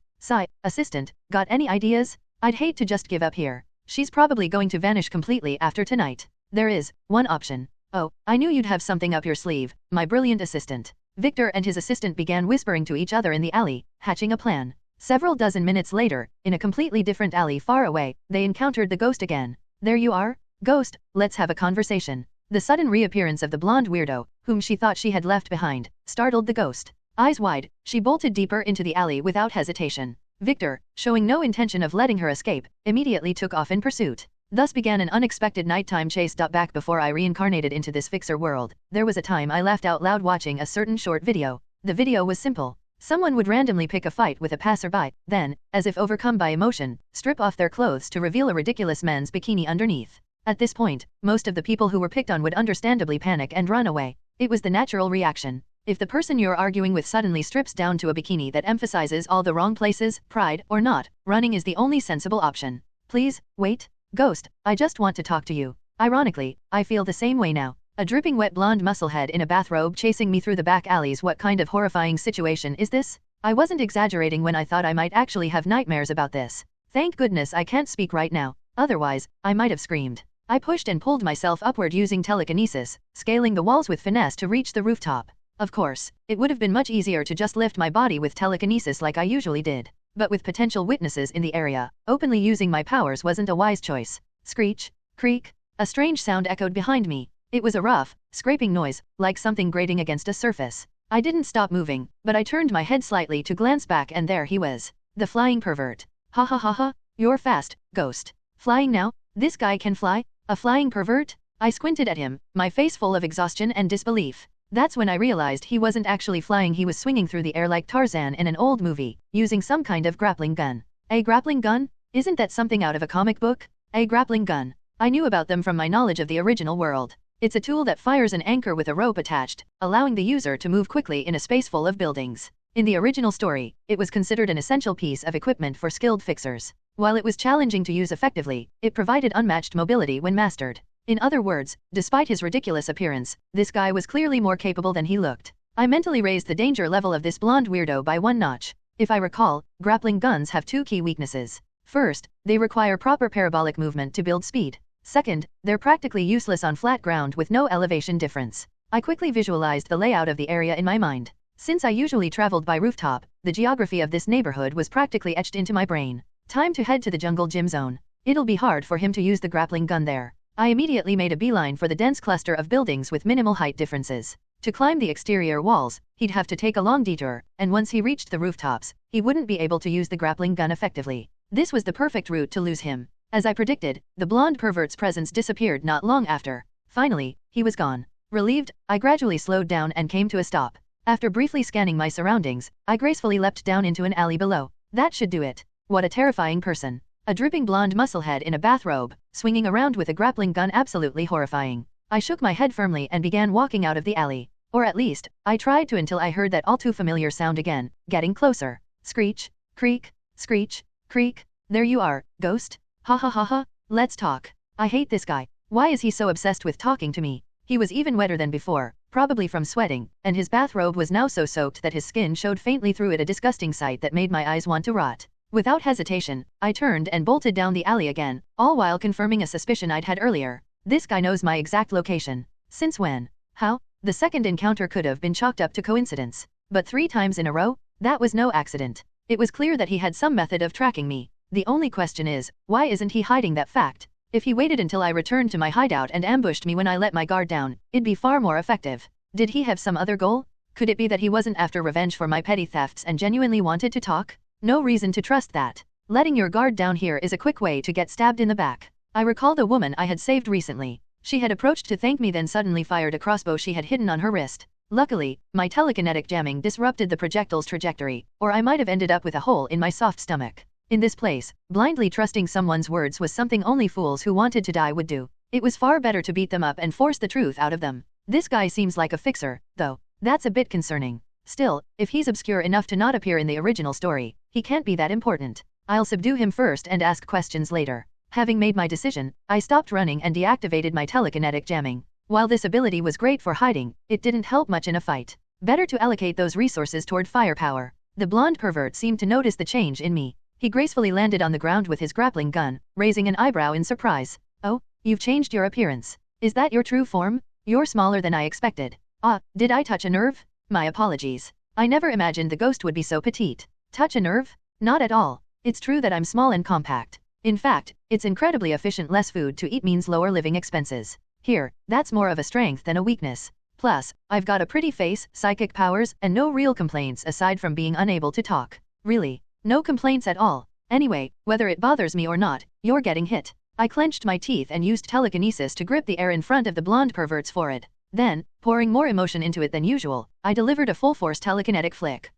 Assistant, got any ideas? I'd hate to just give up here. She's probably going to vanish completely after tonight. There is one option. Oh, I knew you'd have something up your sleeve, my brilliant assistant. Victor and his assistant began whispering to each other in the alley, hatching a plan. Several dozen minutes later, in a completely different alley far away, they encountered the ghost again. There you are? Ghost, let's have a conversation. The sudden reappearance of the blonde weirdo, whom she thought she had left behind, startled the ghost. Eyes wide, she bolted deeper into the alley without hesitation. Victor, showing no intention of letting her escape, immediately took off in pursuit. Thus began an unexpected nighttime chase. Back before I reincarnated into this fixer world, there was a time I laughed out loud watching a certain short video. The video was simple. Someone would randomly pick a fight with a passerby, then, as if overcome by emotion, strip off their clothes to reveal a ridiculous men's bikini underneath. At this point, most of the people who were picked on would understandably panic and run away. It was the natural reaction. If the person you're arguing with suddenly strips down to a bikini that emphasizes all the wrong places, pride or not, running is the only sensible option. Please, wait. Ghost, I just want to talk to you. Ironically, I feel the same way now. A dripping wet blonde musclehead in a bathrobe chasing me through the back alleys. What kind of horrifying situation is this? I wasn't exaggerating when I thought I might actually have nightmares about this. Thank goodness I can't speak right now, otherwise, I might have screamed. I pushed and pulled myself upward using telekinesis, scaling the walls with finesse to reach the rooftop. Of course, it would have been much easier to just lift my body with telekinesis like I usually did. But with potential witnesses in the area, openly using my powers wasn't a wise choice. Screech, creak, a strange sound echoed behind me. It was a rough, scraping noise, like something grating against a surface. I didn't stop moving, but I turned my head slightly to glance back, and there he was. The flying pervert. Ha ha ha ha, you're fast, ghost. Flying now? This guy can fly? A flying pervert? I squinted at him, my face full of exhaustion and disbelief. That's when I realized he wasn't actually flying. He was swinging through the air like Tarzan in an old movie, using some kind of grappling gun. A grappling gun? Isn't that something out of a comic book? A grappling gun. I knew about them from my knowledge of the original world. It's a tool that fires an anchor with a rope attached, allowing the user to move quickly in a space full of buildings. In the original story, it was considered an essential piece of equipment for skilled fixers. While it was challenging to use effectively, it provided unmatched mobility when mastered. In other words, despite his ridiculous appearance, this guy was clearly more capable than he looked. I mentally raised the danger level of this blonde weirdo by one notch. If I recall, grappling guns have two key weaknesses. First, they require proper parabolic movement to build speed. Second, they're practically useless on flat ground with no elevation difference. I quickly visualized the layout of the area in my mind. Since I usually traveled by rooftop, the geography of this neighborhood was practically etched into my brain. Time to head to the jungle gym zone. It'll be hard for him to use the grappling gun there. I immediately made a beeline for the dense cluster of buildings with minimal height differences. To climb the exterior walls, he'd have to take a long detour, and once he reached the rooftops, he wouldn't be able to use the grappling gun effectively. This was the perfect route to lose him. As I predicted, the blonde pervert's presence disappeared not long after. Finally, he was gone. Relieved, I gradually slowed down and came to a stop. After briefly scanning my surroundings, I gracefully leapt down into an alley below. That should do it. What a terrifying person. A dripping blonde musclehead in a bathrobe, swinging around with a grappling gun, absolutely horrifying. I shook my head firmly and began walking out of the alley. Or at least, I tried to until I heard that all too familiar sound again, getting closer. Screech, creak, screech, creak. There you are, ghost. Ha ha ha ha, let's talk. I hate this guy. Why is he so obsessed with talking to me? He was even wetter than before, probably from sweating, and his bathrobe was now so soaked that his skin showed faintly through it, a disgusting sight that made my eyes want to rot. Without hesitation, I turned and bolted down the alley again, all while confirming a suspicion I'd had earlier. This guy knows my exact location. Since when? How? The second encounter could have been chalked up to coincidence. But 3 times in a row? That was no accident. It was clear that he had some method of tracking me. The only question is, why isn't he hiding that fact? If he waited until I returned to my hideout and ambushed me when I let my guard down, it'd be far more effective. Did he have some other goal? Could it be that he wasn't after revenge for my petty thefts and genuinely wanted to talk? No reason to trust that. Letting your guard down here is a quick way to get stabbed in the back. I recalled a woman I had saved recently. She had approached to thank me, then suddenly fired a crossbow she had hidden on her wrist. Luckily, my telekinetic jamming disrupted the projectile's trajectory, or I might have ended up with a hole in my soft stomach. In this place, blindly trusting someone's words was something only fools who wanted to die would do. It was far better to beat them up and force the truth out of them. This guy seems like a fixer, though. That's a bit concerning. Still, if he's obscure enough to not appear in the original story, he can't be that important. I'll subdue him first and ask questions later. Having made my decision, I stopped running and deactivated my telekinetic jamming. While this ability was great for hiding, it didn't help much in a fight. Better to allocate those resources toward firepower. The blonde pervert seemed to notice the change in me. He gracefully landed on the ground with his grappling gun, raising an eyebrow in surprise. Oh, you've changed your appearance. Is that your true form? You're smaller than I expected. Ah, did I touch a nerve? My apologies. I never imagined the ghost would be so petite. Touch a nerve? Not at all. It's true that I'm small and compact. In fact, it's incredibly efficient. Less food to eat means lower living expenses. Here, that's more of a strength than a weakness. Plus, I've got a pretty face, psychic powers, and no real complaints aside from being unable to talk. Really, no complaints at all. Anyway, whether it bothers me or not, you're getting hit. I clenched my teeth and used telekinesis to grip the air in front of the blonde pervert's forehead. Then, pouring more emotion into it than usual, I delivered a full-force telekinetic flick.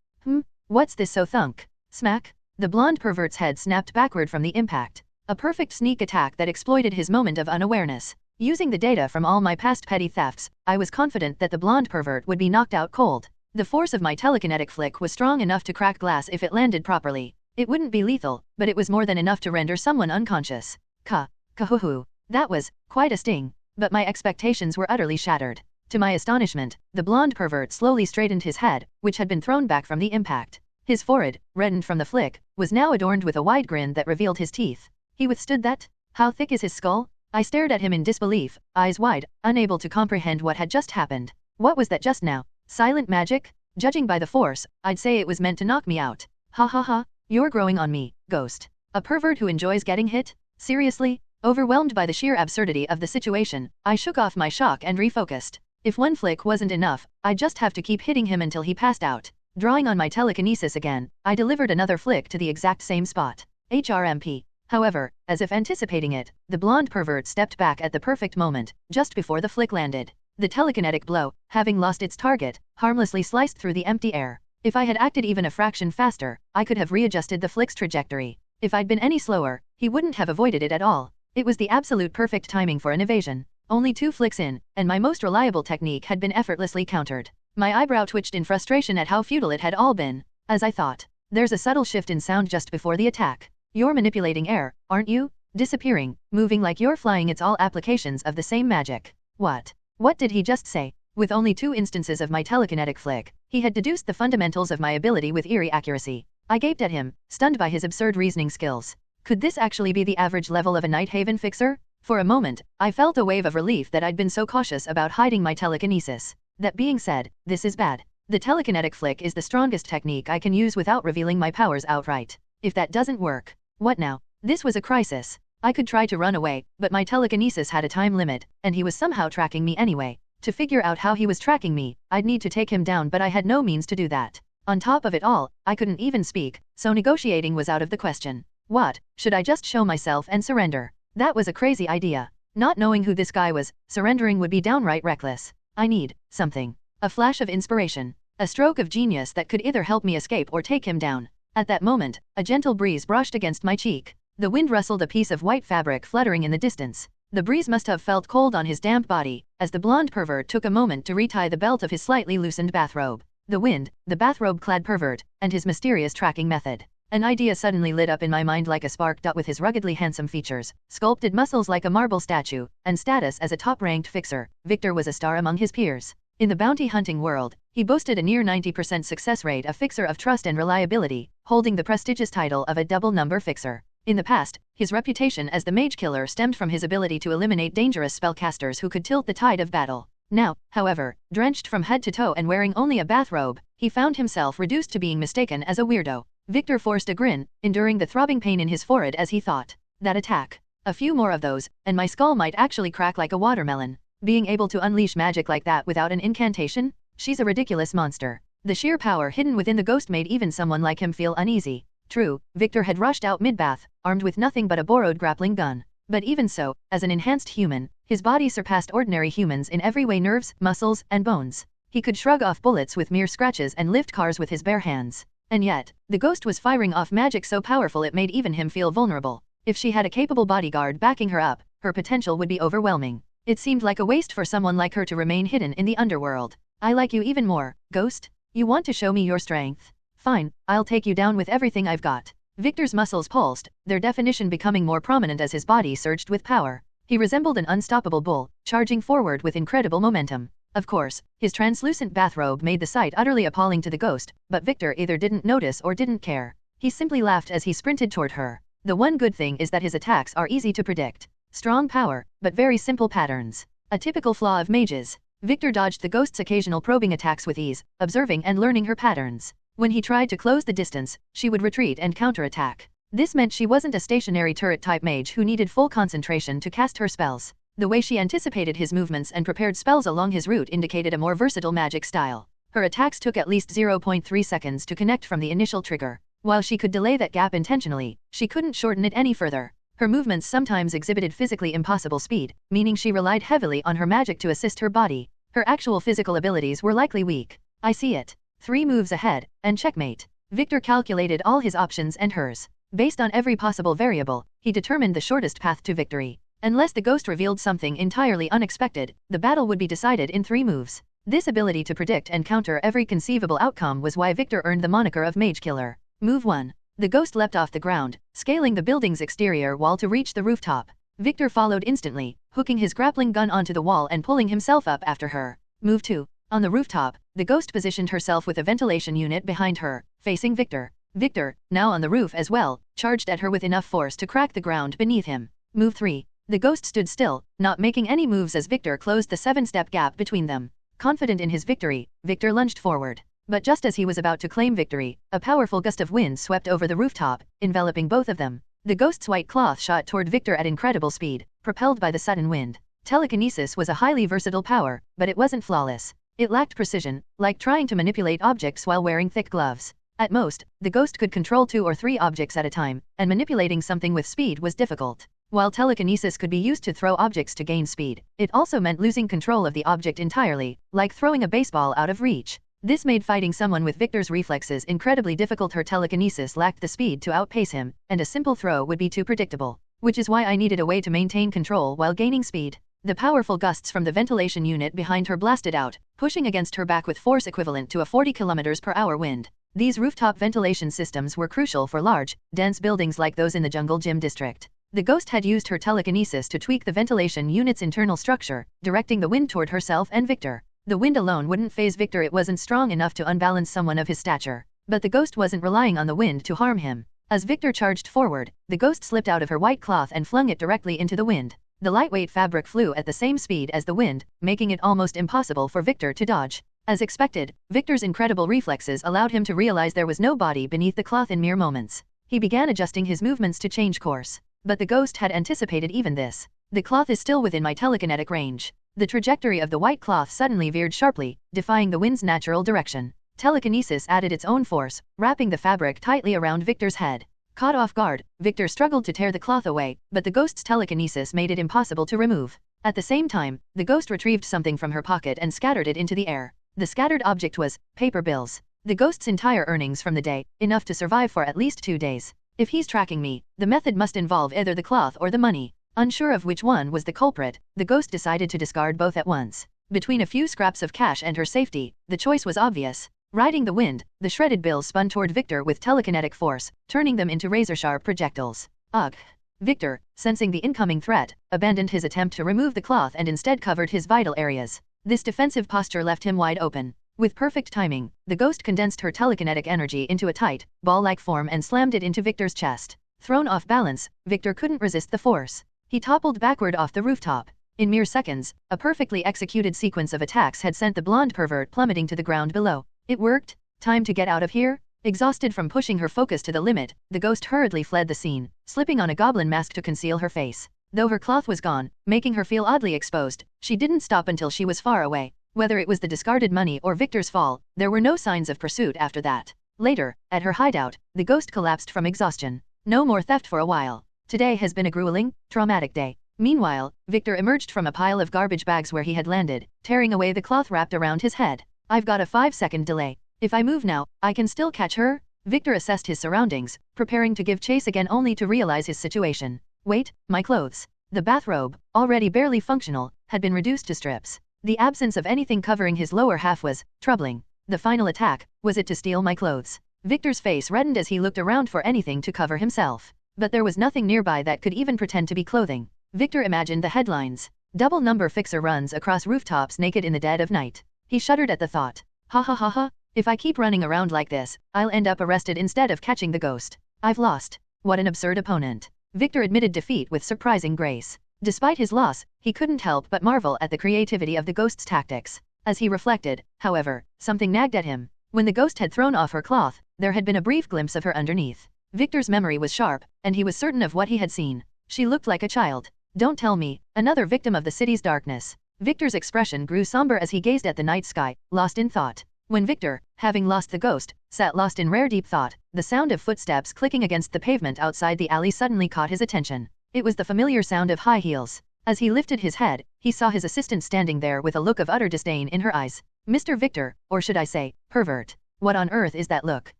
What's this? So thunk? Smack? The blonde pervert's head snapped backward from the impact. A perfect sneak attack that exploited his moment of unawareness. Using the data from all my past petty thefts, I was confident that the blonde pervert would be knocked out cold. The force of my telekinetic flick was strong enough to crack glass if it landed properly. It wouldn't be lethal, but it was more than enough to render someone unconscious. Ka-hoo-hoo. That was quite a sting, but my expectations were utterly shattered. To my astonishment, the blonde pervert slowly straightened his head, which had been thrown back from the impact. His forehead, reddened from the flick, was now adorned with a wide grin that revealed his teeth. He withstood that? How thick is his skull? I stared at him in disbelief, eyes wide, unable to comprehend what had just happened. What was that just now? Silent magic? Judging by the force, I'd say it was meant to knock me out. Ha ha ha, you're growing on me, ghost. A pervert who enjoys getting hit? Seriously? Overwhelmed by the sheer absurdity of the situation, I shook off my shock and refocused. If one flick wasn't enough, I'd just have to keep hitting him until he passed out. Drawing on my telekinesis again, I delivered another flick to the exact same spot. HRMP. However, as if anticipating it, the blonde pervert stepped back at the perfect moment, just before the flick landed. The telekinetic blow, having lost its target, harmlessly sliced through the empty air. If I had acted even a fraction faster, I could have readjusted the flick's trajectory. If I'd been any slower, he wouldn't have avoided it at all. It was the absolute perfect timing for an evasion. Only 2 flicks in, and my most reliable technique had been effortlessly countered. My eyebrow twitched in frustration at how futile it had all been. As I thought, there's a subtle shift in sound just before the attack. You're manipulating air, aren't you? Disappearing, moving like you're flying. It's all applications of the same magic. What? What did he just say? With only 2 instances of my telekinetic flick, he had deduced the fundamentals of my ability with eerie accuracy. I gaped at him, stunned by his absurd reasoning skills. Could this actually be the average level of a Night Haven fixer? For a moment, I felt a wave of relief that I'd been so cautious about hiding my telekinesis. That being said, this is bad. The telekinetic flick is the strongest technique I can use without revealing my powers outright. If that doesn't work, what now? This was a crisis. I could try to run away, but my telekinesis had a time limit, and he was somehow tracking me anyway. To figure out how he was tracking me, I'd need to take him down, but I had no means to do that. On top of it all, I couldn't even speak, so negotiating was out of the question. What, should I just show myself and surrender? That was a crazy idea. Not knowing who this guy was, surrendering would be downright reckless. I need something. A flash of inspiration. A stroke of genius that could either help me escape or take him down. At that moment, a gentle breeze brushed against my cheek. The wind rustled a piece of white fabric fluttering in the distance. The breeze must have felt cold on his damp body, as the blonde pervert took a moment to retie the belt of his slightly loosened bathrobe. The wind, the bathrobe-clad pervert, and his mysterious tracking method. An idea suddenly lit up in my mind like a spark. With his ruggedly handsome features, sculpted muscles like a marble statue, and status as a top-ranked fixer, Victor was a star among his peers. In the bounty hunting world, he boasted a near 90% success rate, a fixer of trust and reliability, holding the prestigious title of a double-number fixer. In the past, his reputation as the mage killer stemmed from his ability to eliminate dangerous spellcasters who could tilt the tide of battle. Now, however, drenched from head to toe and wearing only a bathrobe, he found himself reduced to being mistaken as a weirdo. Victor forced a grin, enduring the throbbing pain in his forehead as he thought. That attack. A few more of those, and my skull might actually crack like a watermelon. Being able to unleash magic like that without an incantation? She's a ridiculous monster. The sheer power hidden within the ghost made even someone like him feel uneasy. True, Victor had rushed out mid-bath, armed with nothing but a borrowed grappling gun. But even so, as an enhanced human, his body surpassed ordinary humans in every way: nerves, muscles, and bones. He could shrug off bullets with mere scratches and lift cars with his bare hands. And yet, the ghost was firing off magic so powerful it made even him feel vulnerable. If she had a capable bodyguard backing her up, her potential would be overwhelming. It seemed like a waste for someone like her to remain hidden in the underworld. I like you even more, ghost. You want to show me your strength? Fine, I'll take you down with everything I've got. Victor's muscles pulsed, their definition becoming more prominent as his body surged with power. He resembled an unstoppable bull, charging forward with incredible momentum. Of course, his translucent bathrobe made the sight utterly appalling to the ghost, but Victor either didn't notice or didn't care. He simply laughed as he sprinted toward her. The one good thing is that his attacks are easy to predict. Strong power, but very simple patterns. A typical flaw of mages. Victor dodged the ghost's occasional probing attacks with ease, observing and learning her patterns. When he tried to close the distance, she would retreat and counterattack. This meant she wasn't a stationary turret-type mage who needed full concentration to cast her spells. The way she anticipated his movements and prepared spells along his route indicated a more versatile magic style. Her attacks took at least 0.3 seconds to connect from the initial trigger. While she could delay that gap intentionally, she couldn't shorten it any further. Her movements sometimes exhibited physically impossible speed, meaning she relied heavily on her magic to assist her body. Her actual physical abilities were likely weak. I see it. 3 moves ahead, and checkmate. Victor calculated all his options and hers. Based on every possible variable, he determined the shortest path to victory. Unless the ghost revealed something entirely unexpected, the battle would be decided in 3 moves. This ability to predict and counter every conceivable outcome was why Victor earned the moniker of Mage Killer. Move 1. The ghost leapt off the ground, scaling the building's exterior wall to reach the rooftop. Victor followed instantly, hooking his grappling gun onto the wall and pulling himself up after her. Move 2. On the rooftop, the ghost positioned herself with a ventilation unit behind her, facing Victor. Victor, now on the roof as well, charged at her with enough force to crack the ground beneath him. Move 3. The ghost stood still, not making any moves as Victor closed the 7-step gap between them. Confident in his victory, Victor lunged forward. But just as he was about to claim victory, a powerful gust of wind swept over the rooftop, enveloping both of them. The ghost's white cloth shot toward Victor at incredible speed, propelled by the sudden wind. Telekinesis was a highly versatile power, but it wasn't flawless. It lacked precision, like trying to manipulate objects while wearing thick gloves. At most, the ghost could control 2 or 3 objects at a time, and manipulating something with speed was difficult. While telekinesis could be used to throw objects to gain speed, it also meant losing control of the object entirely, like throwing a baseball out of reach. This made fighting someone with Victor's reflexes incredibly difficult. Her telekinesis lacked the speed to outpace him, and a simple throw would be too predictable. Which is why I needed a way to maintain control while gaining speed. The powerful gusts from the ventilation unit behind her blasted out, pushing against her back with force equivalent to a 40 km/h wind. These rooftop ventilation systems were crucial for large, dense buildings like those in the jungle gym district. The ghost had used her telekinesis to tweak the ventilation unit's internal structure, directing the wind toward herself and Victor. The wind alone wouldn't phase Victor. It wasn't strong enough to unbalance someone of his stature. But the ghost wasn't relying on the wind to harm him. As Victor charged forward, the ghost slipped out of her white cloth and flung it directly into the wind. The lightweight fabric flew at the same speed as the wind, making it almost impossible for Victor to dodge. As expected, Victor's incredible reflexes allowed him to realize there was no body beneath the cloth in mere moments. He began adjusting his movements to change course. But the ghost had anticipated even this. The cloth is still within my telekinetic range. The trajectory of the white cloth suddenly veered sharply, defying the wind's natural direction. Telekinesis added its own force, wrapping the fabric tightly around Victor's head. Caught off guard, Victor struggled to tear the cloth away, but the ghost's telekinesis made it impossible to remove. At the same time, the ghost retrieved something from her pocket and scattered it into the air. The scattered object was paper bills. The ghost's entire earnings from the day, enough to survive for at least 2 days. If he's tracking me, the method must involve either the cloth or the money. Unsure of which one was the culprit, the ghost decided to discard both at once. Between a few scraps of cash and her safety, the choice was obvious. Riding the wind, the shredded bills spun toward Victor with telekinetic force, turning them into razor-sharp projectiles. Ugh! Victor, sensing the incoming threat, abandoned his attempt to remove the cloth and instead covered his vital areas. This defensive posture left him wide open. With perfect timing, the ghost condensed her telekinetic energy into a tight, ball-like form and slammed it into Victor's chest. Thrown off balance, Victor couldn't resist the force. He toppled backward off the rooftop. In mere seconds, a perfectly executed sequence of attacks had sent the blonde pervert plummeting to the ground below. It worked? Time to get out of here? Exhausted from pushing her focus to the limit, the ghost hurriedly fled the scene, slipping on a goblin mask to conceal her face. Though her cloth was gone, making her feel oddly exposed, she didn't stop until she was far away. Whether it was the discarded money or Victor's fall, there were no signs of pursuit after that. Later, at her hideout, the ghost collapsed from exhaustion. No more theft for a while. Today has been a grueling, traumatic day. Meanwhile, Victor emerged from a pile of garbage bags where he had landed, tearing away the cloth wrapped around his head. I've got a 5-second delay. If I move now, I can still catch her? Victor assessed his surroundings, preparing to give chase again only to realize his situation. Wait, my clothes. The bathrobe, already barely functional, had been reduced to strips. The absence of anything covering his lower half was troubling. The final attack, was it to steal my clothes? Victor's face reddened as he looked around for anything to cover himself. But there was nothing nearby that could even pretend to be clothing. Victor imagined the headlines. Double number fixer runs across rooftops naked in the dead of night. He shuddered at the thought. Ha ha ha ha, if I keep running around like this, I'll end up arrested instead of catching the ghost. I've lost. What an absurd opponent. Victor admitted defeat with surprising grace. Despite his loss, he couldn't help but marvel at the creativity of the ghost's tactics. As he reflected, however, something nagged at him. When the ghost had thrown off her cloth, there had been a brief glimpse of her underneath. Victor's memory was sharp, and he was certain of what he had seen. She looked like a child. Don't tell me, another victim of the city's darkness. Victor's expression grew somber as he gazed at the night sky, lost in thought. When Victor, having lost the ghost, sat lost in rare deep thought, the sound of footsteps clicking against the pavement outside the alley suddenly caught his attention. It was the familiar sound of high heels. As he lifted his head, he saw his assistant standing there with a look of utter disdain in her eyes. Mr. Victor, or should I say, pervert. What on earth is that look?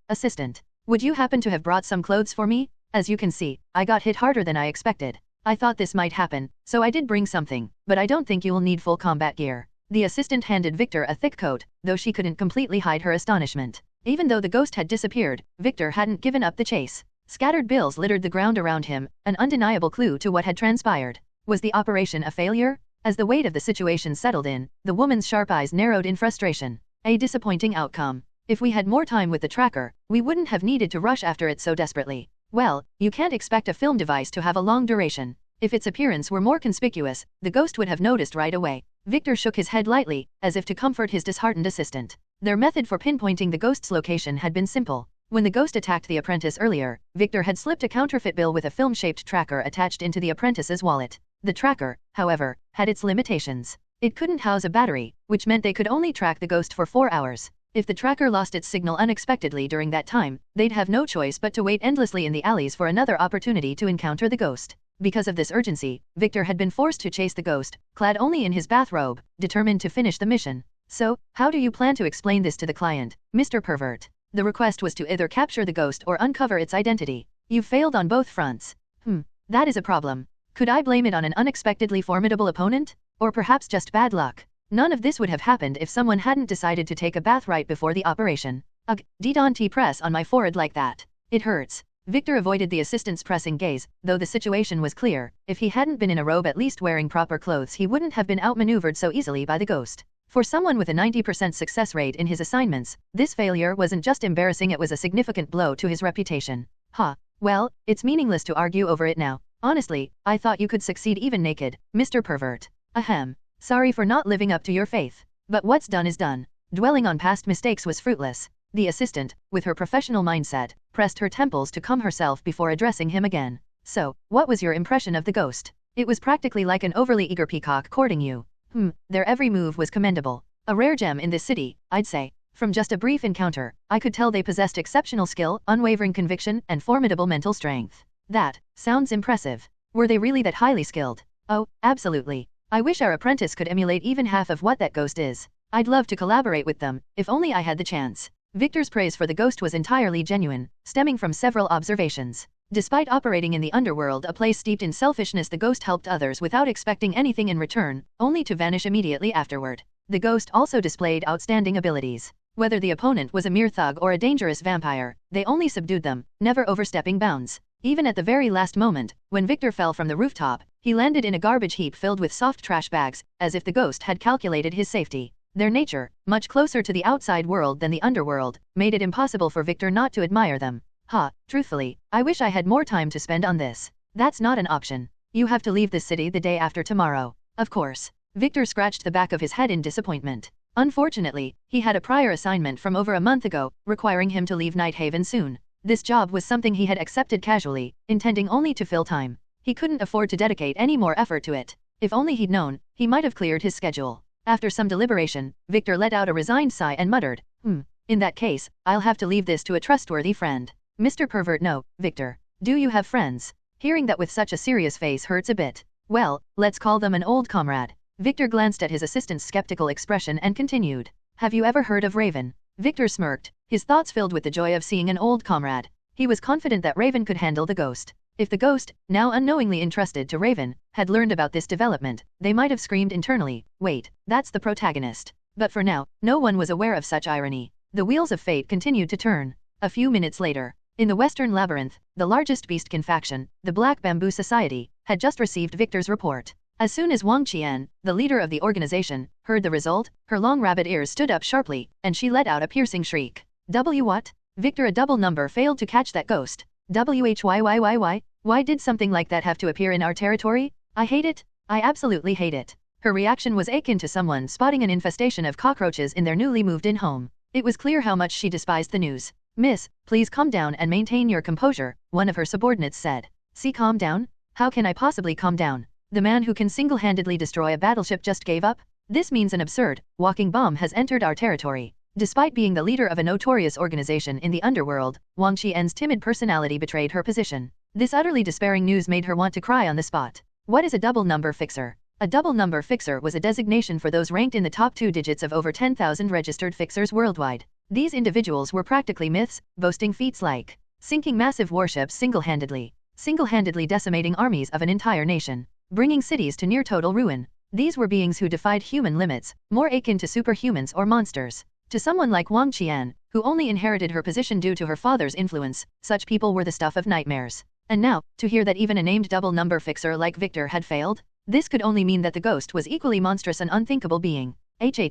Assistant. Would you happen to have brought some clothes for me? As you can see, I got hit harder than I expected. I thought this might happen, so I did bring something, but I don't think you'll need full combat gear. The assistant handed Victor a thick coat, though she couldn't completely hide her astonishment. Even though the ghost had disappeared, Victor hadn't given up the chase. Scattered bills littered the ground around him, an undeniable clue to what had transpired. Was the operation a failure? As the weight of the situation settled in, the woman's sharp eyes narrowed in frustration. A disappointing outcome. If we had more time with the tracker, we wouldn't have needed to rush after it so desperately. Well, you can't expect a film device to have a long duration. If its appearance were more conspicuous, the ghost would have noticed right away. Victor shook his head lightly, as if to comfort his disheartened assistant. Their method for pinpointing the ghost's location had been simple. When the ghost attacked the apprentice earlier, Victor had slipped a counterfeit bill with a film-shaped tracker attached into the apprentice's wallet. The tracker, however, had its limitations. It couldn't house a battery, which meant they could only track the ghost for 4 hours. If the tracker lost its signal unexpectedly during that time, they'd have no choice but to wait endlessly in the alleys for another opportunity to encounter the ghost. Because of this urgency, Victor had been forced to chase the ghost, clad only in his bathrobe, determined to finish the mission. So, how do you plan to explain this to the client, Mr. Pervert? The request was to either capture the ghost or uncover its identity. You've failed on both fronts. That is a problem. Could I blame it on an unexpectedly formidable opponent? Or perhaps just bad luck? None of this would have happened if someone hadn't decided to take a bath right before the operation. Ugh, don't press on my forehead like that. It hurts. Victor avoided the assistant's pressing gaze, though the situation was clear. If he hadn't been in a robe at least wearing proper clothes, he wouldn't have been outmaneuvered so easily by the ghost. For someone with a 90% success rate in his assignments, this failure wasn't just embarrassing, it was a significant blow to his reputation. Well, it's meaningless to argue over it now. Honestly, I thought you could succeed even naked, Mr. Pervert. Ahem. Sorry for not living up to your faith. But what's done is done. Dwelling on past mistakes was fruitless. The assistant, with her professional mindset, pressed her temples to calm herself before addressing him again. So, what was your impression of the ghost? It was practically like an overly eager peacock courting you. Their every move was commendable. A rare gem in this city, I'd say. From just a brief encounter, I could tell they possessed exceptional skill, unwavering conviction, and formidable mental strength. That sounds impressive. Were they really that highly skilled? Oh, absolutely. I wish our apprentice could emulate even half of what that ghost is. I'd love to collaborate with them, if only I had the chance. Victor's praise for the ghost was entirely genuine, stemming from several observations. Despite operating in the underworld, a place steeped in selfishness, the ghost helped others without expecting anything in return, only to vanish immediately afterward. The ghost also displayed outstanding abilities. Whether the opponent was a mere thug or a dangerous vampire, they only subdued them, never overstepping bounds. Even at the very last moment, when Victor fell from the rooftop, he landed in a garbage heap filled with soft trash bags, as if the ghost had calculated his safety. Their nature, much closer to the outside world than the underworld, made it impossible for Victor not to admire them. Truthfully, I wish I had more time to spend on this. That's not an option. You have to leave this city the day after tomorrow. Of course. Victor scratched the back of his head in disappointment. Unfortunately, he had a prior assignment from over a month ago, requiring him to leave Nighthaven soon. This job was something he had accepted casually, intending only to fill time. He couldn't afford to dedicate any more effort to it. If only he'd known, he might have cleared his schedule. After some deliberation, Victor let out a resigned sigh and muttered, In that case, I'll have to leave this to a trustworthy friend. Mr. Pervert. No, Victor. Do you have friends? Hearing that with such a serious face hurts a bit. Well, let's call them an old comrade. Victor glanced at his assistant's skeptical expression and continued. Have you ever heard of Raven? Victor smirked, his thoughts filled with the joy of seeing an old comrade. He was confident that Raven could handle the ghost. If the ghost, now unknowingly entrusted to Raven, had learned about this development, they might have screamed internally, "Wait, that's the protagonist." But for now, no one was aware of such irony. The wheels of fate continued to turn. A few minutes later, in the Western Labyrinth, the largest beastkin faction, the Black Bamboo Society, had just received Victor's report. As soon as Wang Qian, the leader of the organization, heard the result, her long rabbit ears stood up sharply, and she let out a piercing shriek. What? Victor, a double number failed to catch that ghost. Why? Why did something like that have to appear in our territory? I hate it. I absolutely hate it. Her reaction was akin to someone spotting an infestation of cockroaches in their newly moved-in home. It was clear how much she despised the news. "Miss, please calm down and maintain your composure," one of her subordinates said. "See, calm down? How can I possibly calm down? The man who can single-handedly destroy a battleship just gave up? This means an absurd, walking bomb has entered our territory." Despite being the leader of a notorious organization in the underworld, Wang Qian's timid personality betrayed her position. This utterly despairing news made her want to cry on the spot. What is a double number fixer? A double number fixer was a designation for those ranked in the top 2 digits of over 10,000 registered fixers worldwide. These individuals were practically myths, boasting feats like sinking massive warships single-handedly decimating armies of an entire nation, bringing cities to near total ruin. These were beings who defied human limits, more akin to superhumans or monsters. To someone like Wang Qian, who only inherited her position due to her father's influence, such people were the stuff of nightmares. And now, to hear that even a named double number fixer like Victor had failed? This could only mean that the ghost was equally monstrous and unthinkable being.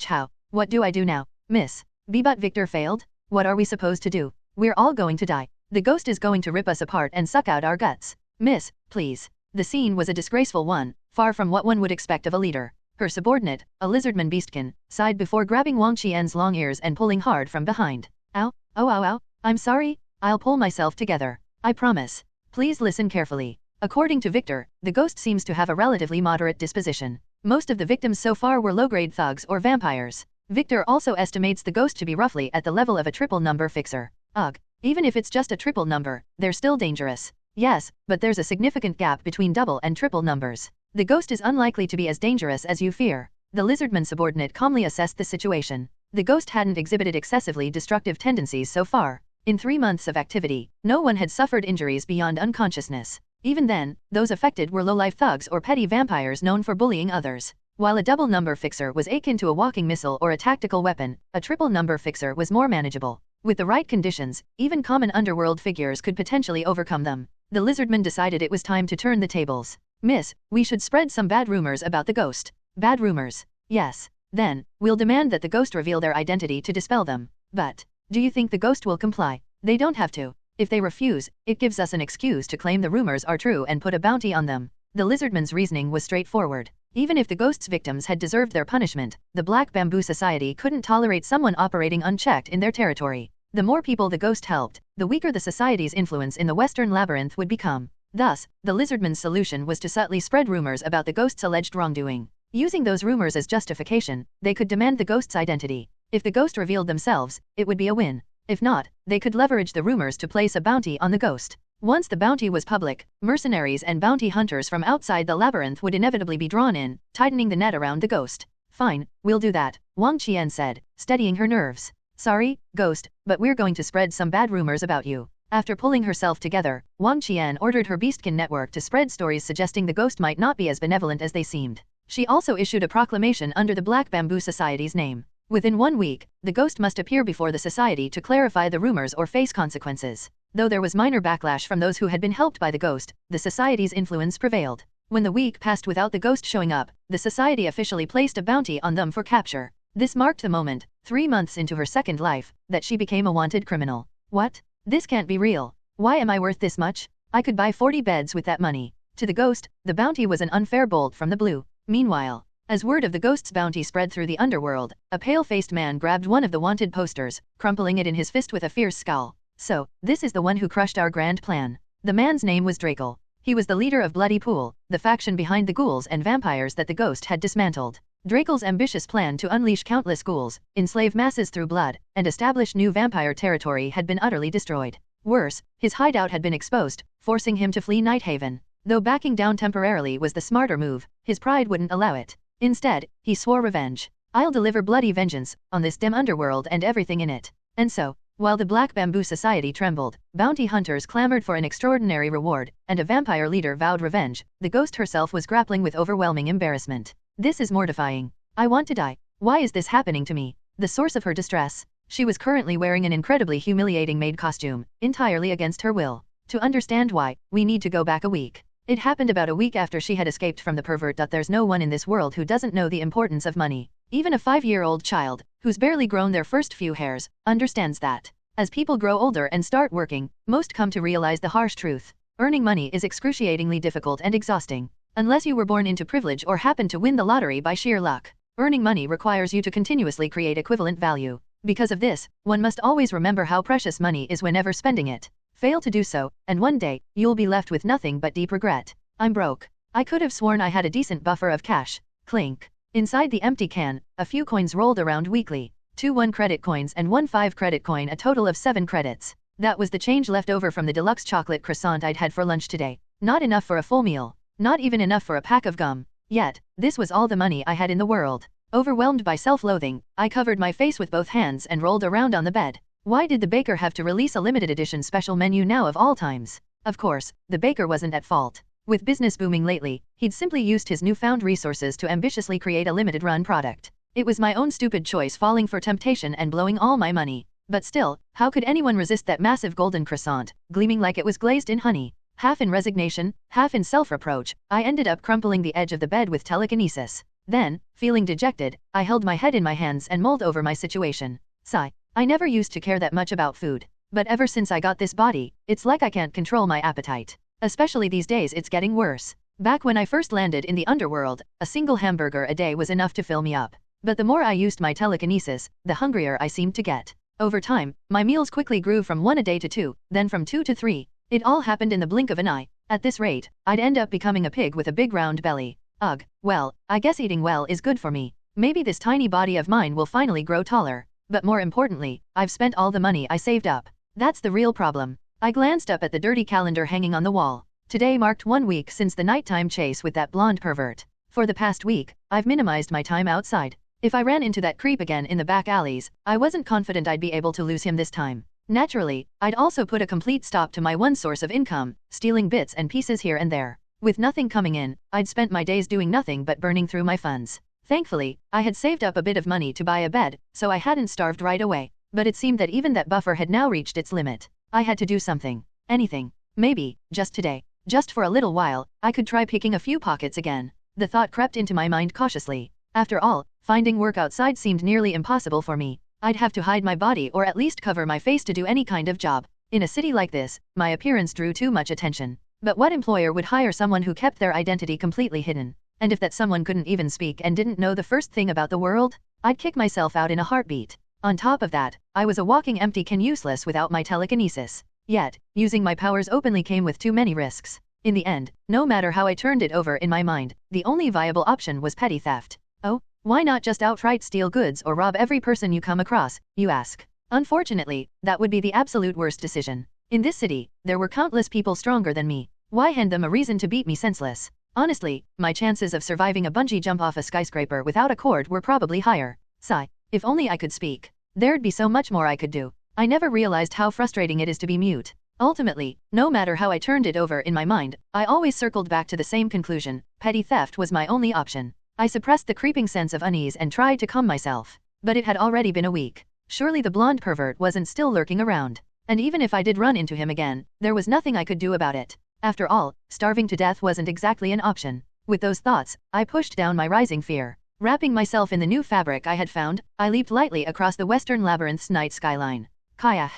How? What do I do now, miss? But Victor failed? What are we supposed to do? We're all going to die. The ghost is going to rip us apart and suck out our guts. Miss, please. The scene was a disgraceful one, far from what one would expect of a leader. Her subordinate, a lizardman beastkin, sighed before grabbing Wang Qian's long ears and pulling hard from behind. Ow, ow. I'm sorry, I'll pull myself together. I promise. Please listen carefully. According to Victor, the ghost seems to have a relatively moderate disposition. Most of the victims so far were low-grade thugs or vampires. Victor also estimates the ghost to be roughly at the level of a triple number fixer. Ugh, even if it's just a triple number, they're still dangerous. Yes, but there's a significant gap between double and triple numbers. The ghost is unlikely to be as dangerous as you fear. The lizardman subordinate calmly assessed the situation. The ghost hadn't exhibited excessively destructive tendencies so far. In 3 months of activity, no one had suffered injuries beyond unconsciousness. Even then, those affected were low-life thugs or petty vampires known for bullying others. While a double number fixer was akin to a walking missile or a tactical weapon, a triple number fixer was more manageable. With the right conditions, even common underworld figures could potentially overcome them. The lizardman decided it was time to turn the tables. Miss, we should spread some bad rumors about the ghost. Bad rumors? Yes. Then, we'll demand that the ghost reveal their identity to dispel them. But, do you think the ghost will comply? They don't have to. If they refuse, it gives us an excuse to claim the rumors are true and put a bounty on them. The lizardman's reasoning was straightforward. Even if the ghost's victims had deserved their punishment, the Black Bamboo Society couldn't tolerate someone operating unchecked in their territory. The more people the ghost helped, the weaker the society's influence in the Western Labyrinth would become. Thus, the lizardman's solution was to subtly spread rumors about the ghost's alleged wrongdoing. Using those rumors as justification, they could demand the ghost's identity. If the ghost revealed themselves, it would be a win. If not, they could leverage the rumors to place a bounty on the ghost. Once the bounty was public, mercenaries and bounty hunters from outside the labyrinth would inevitably be drawn in, tightening the net around the ghost. Fine, we'll do that, Wang Qian said, steadying her nerves. Sorry, ghost, but we're going to spread some bad rumors about you. After pulling herself together, Wang Qian ordered her beastkin network to spread stories suggesting the ghost might not be as benevolent as they seemed. She also issued a proclamation under the Black Bamboo Society's name. Within 1 week, the ghost must appear before the society to clarify the rumors or face consequences. Though there was minor backlash from those who had been helped by the ghost, the society's influence prevailed. When the week passed without the ghost showing up, the society officially placed a bounty on them for capture. This marked the moment, 3 months into her second life, that she became a wanted criminal. What? This can't be real. Why am I worth this much? I could buy 40 beds with that money. To the ghost, the bounty was an unfair bolt from the blue. Meanwhile, as word of the ghost's bounty spread through the underworld, a pale-faced man grabbed one of the wanted posters, crumpling it in his fist with a fierce scowl. So, this is the one who crushed our grand plan. The man's name was Drakel. He was the leader of Bloody Pool, the faction behind the ghouls and vampires that the ghost had dismantled. Drakel's ambitious plan to unleash countless ghouls, enslave masses through blood, and establish new vampire territory had been utterly destroyed. Worse, his hideout had been exposed, forcing him to flee Nighthaven. Though backing down temporarily was the smarter move, his pride wouldn't allow it. Instead, he swore revenge. I'll deliver bloody vengeance on this dim underworld and everything in it. And so, while the Black Bamboo Society trembled, bounty hunters clamored for an extraordinary reward, and a vampire leader vowed revenge, the ghost herself was grappling with overwhelming embarrassment. This is mortifying. I want to die. Why is this happening to me? The source of her distress. She was currently wearing an incredibly humiliating maid costume, entirely against her will. To understand why, we need to go back a week. It happened about a week after she had escaped from the pervert. There's no one in this world who doesn't know the importance of money. Even a 5-year-old child, who's barely grown their first few hairs, understands that. As people grow older and start working, most come to realize the harsh truth. Earning money is excruciatingly difficult and exhausting. Unless you were born into privilege or happened to win the lottery by sheer luck. Earning money requires you to continuously create equivalent value. Because of this, one must always remember how precious money is whenever spending it. Fail to do so, and one day, you'll be left with nothing but deep regret. I'm broke. I could have sworn I had a decent buffer of cash. Clink. Inside the empty can, a few coins rolled around weakly. 2 1 credit coins and 1 5 credit coin, a total of 7 credits. That was the change left over from the deluxe chocolate croissant I'd had for lunch today. Not enough for a full meal. Not even enough for a pack of gum. Yet, this was all the money I had in the world. Overwhelmed by self-loathing, I covered my face with both hands and rolled around on the bed. Why did the baker have to release a limited edition special menu now of all times? Of course, the baker wasn't at fault. With business booming lately, he'd simply used his newfound resources to ambitiously create a limited-run product. It was my own stupid choice falling for temptation and blowing all my money. But still, how could anyone resist that massive golden croissant, gleaming like it was glazed in honey? Half in resignation, half in self-reproach, I ended up crumpling the edge of the bed with telekinesis. Then, feeling dejected, I held my head in my hands and mulled over my situation. Sigh. I never used to care that much about food. But ever since I got this body, it's like I can't control my appetite. Especially these days it's getting worse. Back when I first landed in the underworld, a single hamburger a day was enough to fill me up. But the more I used my telekinesis, the hungrier I seemed to get. Over time, my meals quickly grew from 1 a day to 2, then from 2 to 3. It all happened in the blink of an eye. At this rate, I'd end up becoming a pig with a big round belly. Ugh, well, I guess eating well is good for me. Maybe this tiny body of mine will finally grow taller. But more importantly, I've spent all the money I saved up. That's the real problem. I glanced up at the dirty calendar hanging on the wall. Today marked 1 week since the nighttime chase with that blonde pervert. For the past week, I've minimized my time outside. If I ran into that creep again in the back alleys, I wasn't confident I'd be able to lose him this time. Naturally, I'd also put a complete stop to my one source of income, stealing bits and pieces here and there. With nothing coming in, I'd spent my days doing nothing but burning through my funds. Thankfully, I had saved up a bit of money to buy a bed, so I hadn't starved right away. But it seemed that even that buffer had now reached its limit. I had to do something. Anything. Maybe, just today. Just for a little while, I could try picking a few pockets again. The thought crept into my mind cautiously. After all, finding work outside seemed nearly impossible for me. I'd have to hide my body or at least cover my face to do any kind of job. In a city like this, my appearance drew too much attention. But what employer would hire someone who kept their identity completely hidden? And if that someone couldn't even speak and didn't know the first thing about the world, I'd kick myself out in a heartbeat. On top of that, I was a walking empty can, useless without my telekinesis. Yet, using my powers openly came with too many risks. In the end, no matter how I turned it over in my mind, the only viable option was petty theft. Oh, why not just outright steal goods or rob every person you come across, you ask? Unfortunately, that would be the absolute worst decision. In this city, there were countless people stronger than me. Why hand them a reason to beat me senseless? Honestly, my chances of surviving a bungee jump off a skyscraper without a cord were probably higher. Sigh. If only I could speak. There'd be so much more I could do. I never realized how frustrating it is to be mute. Ultimately, no matter how I turned it over in my mind, I always circled back to the same conclusion. Petty theft was my only option. I suppressed the creeping sense of unease and tried to calm myself. But it had already been a week. Surely the blonde pervert wasn't still lurking around. And even if I did run into him again, there was nothing I could do about it. After all, starving to death wasn't exactly an option. With those thoughts, I pushed down my rising fear. Wrapping myself in the new fabric I had found, I leaped lightly across the western labyrinth's night skyline. Kaya.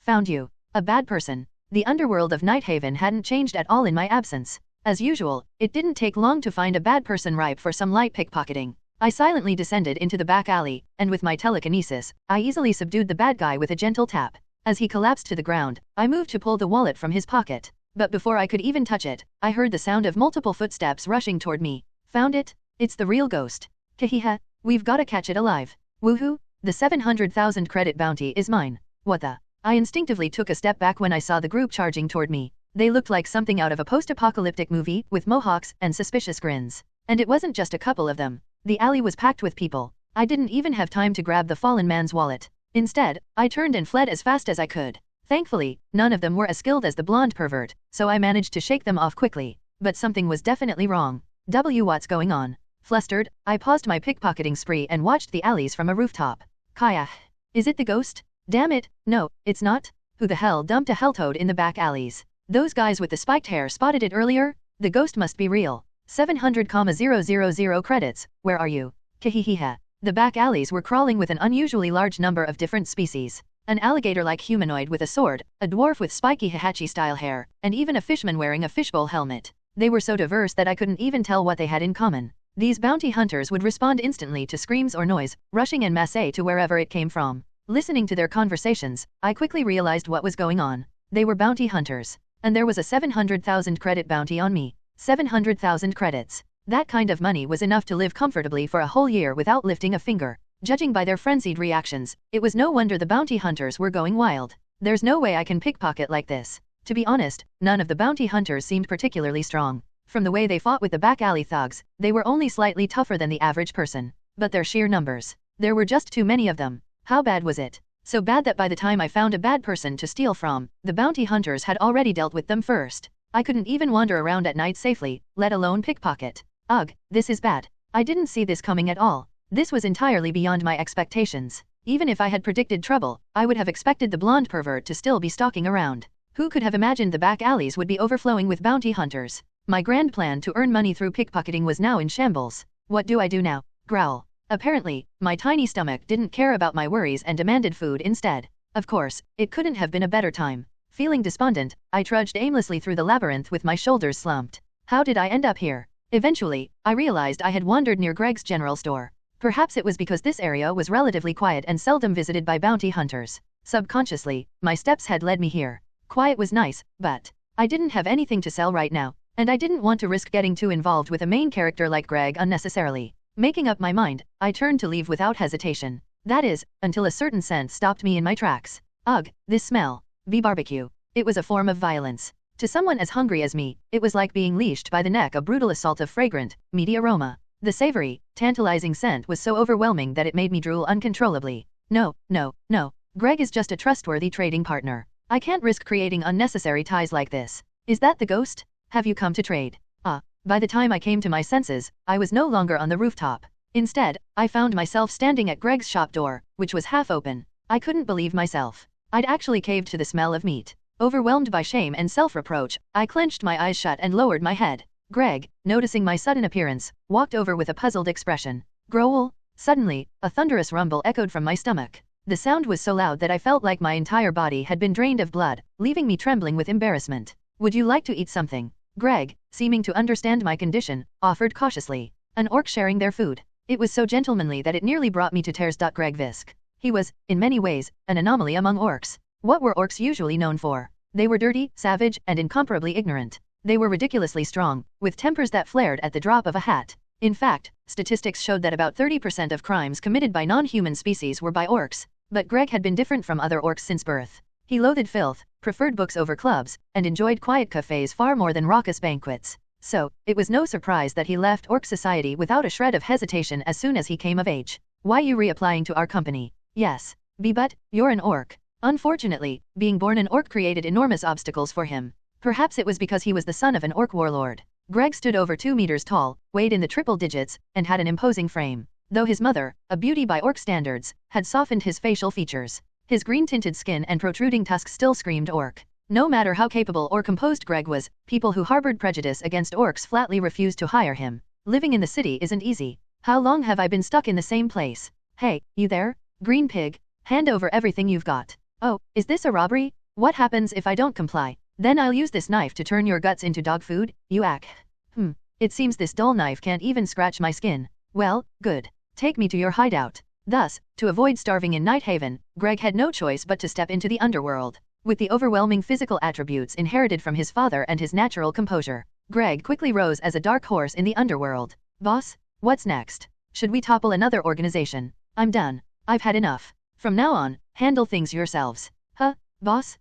Found you. A bad person. The underworld of Nighthaven hadn't changed at all in my absence. As usual, it didn't take long to find a bad person ripe for some light pickpocketing. I silently descended into the back alley, and with my telekinesis, I easily subdued the bad guy with a gentle tap. As he collapsed to the ground, I moved to pull the wallet from his pocket. But before I could even touch it, I heard the sound of multiple footsteps rushing toward me. Found it? It's the real ghost. Kahiha, we've gotta catch it alive. Woohoo, the 700,000 credit bounty is mine. What the? I instinctively took a step back when I saw the group charging toward me. They looked like something out of a post-apocalyptic movie, with mohawks and suspicious grins. And it wasn't just a couple of them. The alley was packed with people. I didn't even have time to grab the fallen man's wallet. Instead, I turned and fled as fast as I could. Thankfully, none of them were as skilled as the blonde pervert, so I managed to shake them off quickly. But something was definitely wrong. What's going on? Flustered, I paused my pickpocketing spree and watched the alleys from a rooftop. Kaya. Is it the ghost? Damn it, no, it's not. Who the hell dumped a helltoad in the back alleys? Those guys with the spiked hair spotted it earlier? The ghost must be real. 700,000 credits, where are you? Kihihiha. The back alleys were crawling with an unusually large number of different species. An alligator-like humanoid with a sword, a dwarf with spiky Hihachi-style hair, and even a fishman wearing a fishbowl helmet. They were so diverse that I couldn't even tell what they had in common. These bounty hunters would respond instantly to screams or noise, rushing en masse to wherever it came from. Listening to their conversations, I quickly realized what was going on. They were bounty hunters. And there was a 700,000 credit bounty on me. 700,000 credits. That kind of money was enough to live comfortably for a whole year without lifting a finger. Judging by their frenzied reactions, it was no wonder the bounty hunters were going wild. There's no way I can pickpocket like this. To be honest, none of the bounty hunters seemed particularly strong. From the way they fought with the back alley thugs, they were only slightly tougher than the average person. But their sheer numbers. There were just too many of them. How bad was it? So bad that by the time I found a bad person to steal from, the bounty hunters had already dealt with them first. I couldn't even wander around at night safely, let alone pickpocket. Ugh, this is bad. I didn't see this coming at all. This was entirely beyond my expectations. Even if I had predicted trouble, I would have expected the blonde pervert to still be stalking around. Who could have imagined the back alleys would be overflowing with bounty hunters? My grand plan to earn money through pickpocketing was now in shambles. What do I do now? Growl. Apparently, my tiny stomach didn't care about my worries and demanded food instead. Of course, it couldn't have been a better time. Feeling despondent, I trudged aimlessly through the labyrinth with my shoulders slumped. How did I end up here? Eventually, I realized I had wandered near Greg's general store. Perhaps it was because this area was relatively quiet and seldom visited by bounty hunters. Subconsciously, my steps had led me here. Quiet was nice, but I didn't have anything to sell right now, and I didn't want to risk getting too involved with a main character like Greg unnecessarily. Making up my mind, I turned to leave without hesitation. That is, until a certain scent stopped me in my tracks. Ugh, this smell. Barbecue. It was a form of violence. To someone as hungry as me, it was like being leashed by the neck, a brutal assault of fragrant, meaty aroma. The savory, tantalizing scent was so overwhelming that it made me drool uncontrollably. No. Greg is just a trustworthy trading partner. I can't risk creating unnecessary ties like this. Is that the ghost? Have you come to trade? By the time I came to my senses, I was no longer on the rooftop. Instead, I found myself standing at Greg's shop door, which was half open. I couldn't believe myself. I'd actually caved to the smell of meat. Overwhelmed by shame and self-reproach, I clenched my eyes shut and lowered my head. Greg, noticing my sudden appearance, walked over with a puzzled expression. Growl? Suddenly, a thunderous rumble echoed from my stomach. The sound was so loud that I felt like my entire body had been drained of blood, leaving me trembling with embarrassment. Would you like to eat something? Greg, seeming to understand my condition, offered cautiously. An orc sharing their food. It was so gentlemanly that it nearly brought me to tears. Greg Visk. He was, in many ways, an anomaly among orcs. What were orcs usually known for? They were dirty, savage, and incomparably ignorant. They were ridiculously strong, with tempers that flared at the drop of a hat. In fact, statistics showed that about 30% of crimes committed by non-human species were by orcs. But Greg had been different from other orcs since birth. He loathed filth, preferred books over clubs, and enjoyed quiet cafes far more than raucous banquets. So, it was no surprise that he left orc society without a shred of hesitation as soon as he came of age. Why you reapplying to our company? Yes. But, you're an orc. Unfortunately, being born an orc created enormous obstacles for him. Perhaps it was because he was the son of an orc warlord. Greg stood over 2 meters tall, weighed in the triple digits, and had an imposing frame. Though his mother, a beauty by orc standards, had softened his facial features. His green-tinted skin and protruding tusks still screamed orc. No matter how capable or composed Greg was, people who harbored prejudice against orcs flatly refused to hire him. Living in the city isn't easy. How long have I been stuck in the same place? Hey, you there? Green pig, hand over everything you've got. Oh, is this a robbery? What happens if I don't comply? Then I'll use this knife to turn your guts into dog food, you ack. It seems this dull knife can't even scratch my skin. Well, good. Take me to your hideout. Thus, to avoid starving in Nighthaven, Greg had no choice but to step into the underworld. With the overwhelming physical attributes inherited from his father and his natural composure, Greg quickly rose as a dark horse in the underworld. Boss, what's next? Should we topple another organization? I'm done. I've had enough. From now on, handle things yourselves. Boss?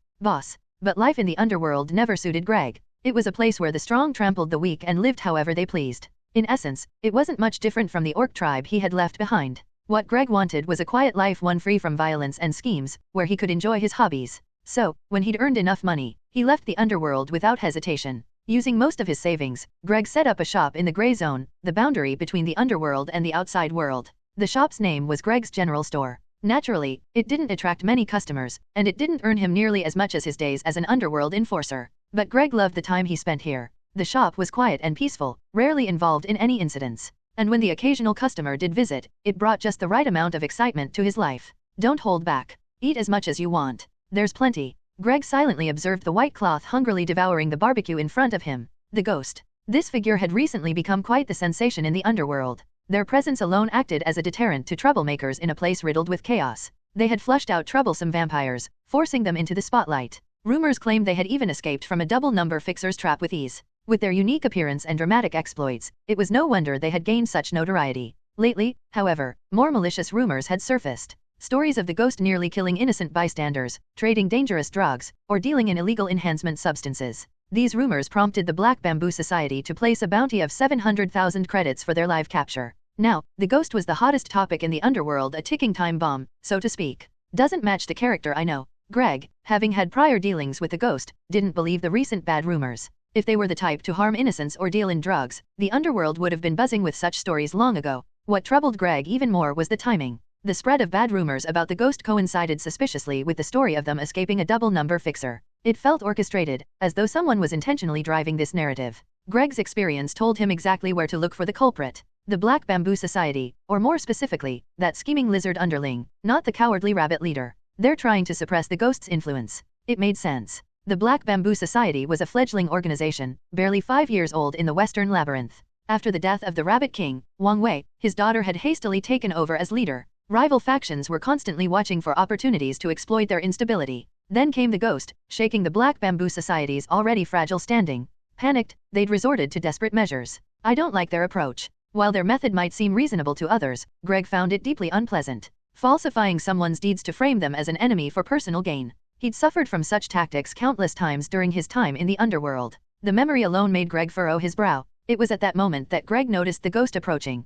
But life in the underworld never suited Greg. It was a place where the strong trampled the weak and lived however they pleased. In essence, it wasn't much different from the orc tribe he had left behind. What Greg wanted was a quiet life, one free from violence and schemes, where he could enjoy his hobbies. So, when he'd earned enough money, he left the underworld without hesitation. Using most of his savings, Greg set up a shop in the gray zone, the boundary between the underworld and the outside world. The shop's name was Greg's General Store. Naturally, it didn't attract many customers, and it didn't earn him nearly as much as his days as an underworld enforcer. But Greg loved the time he spent here. The shop was quiet and peaceful, rarely involved in any incidents. And when the occasional customer did visit, it brought just the right amount of excitement to his life. Don't hold back. Eat as much as you want. There's plenty. Greg silently observed the white cloth hungrily devouring the barbecue in front of him. The ghost. This figure had recently become quite the sensation in the underworld. Their presence alone acted as a deterrent to troublemakers in a place riddled with chaos. They had flushed out troublesome vampires, forcing them into the spotlight. Rumors claimed they had even escaped from a double-number fixer's trap with ease. With their unique appearance and dramatic exploits, it was no wonder they had gained such notoriety. Lately, however, more malicious rumors had surfaced. Stories of the ghost nearly killing innocent bystanders, trading dangerous drugs, or dealing in illegal enhancement substances. These rumors prompted the Black Bamboo Society to place a bounty of 700,000 credits for their live capture. Now, the ghost was the hottest topic in the underworld, a ticking time bomb, so to speak. Doesn't match the character I know. Greg, having had prior dealings with the ghost, didn't believe the recent bad rumors. If they were the type to harm innocents or deal in drugs, the underworld would have been buzzing with such stories long ago. What troubled Greg even more was the timing. The spread of bad rumors about the ghost coincided suspiciously with the story of them escaping a double-number fixer. It felt orchestrated, as though someone was intentionally driving this narrative. Greg's experience told him exactly where to look for the culprit. The Black Bamboo Society, or more specifically, that scheming lizard underling, not the cowardly rabbit leader. They're trying to suppress the ghost's influence. It made sense. The Black Bamboo Society was a fledgling organization, barely 5 years old in the Western Labyrinth. After the death of the Rabbit King, Wang Wei, his daughter had hastily taken over as leader. Rival factions were constantly watching for opportunities to exploit their instability. Then came the ghost, shaking the Black Bamboo Society's already fragile standing. Panicked, they'd resorted to desperate measures. I don't like their approach. While their method might seem reasonable to others, Greg found it deeply unpleasant. Falsifying someone's deeds to frame them as an enemy for personal gain. He'd suffered from such tactics countless times during his time in the underworld. The memory alone made Greg furrow his brow. It was at that moment that Greg noticed the ghost approaching.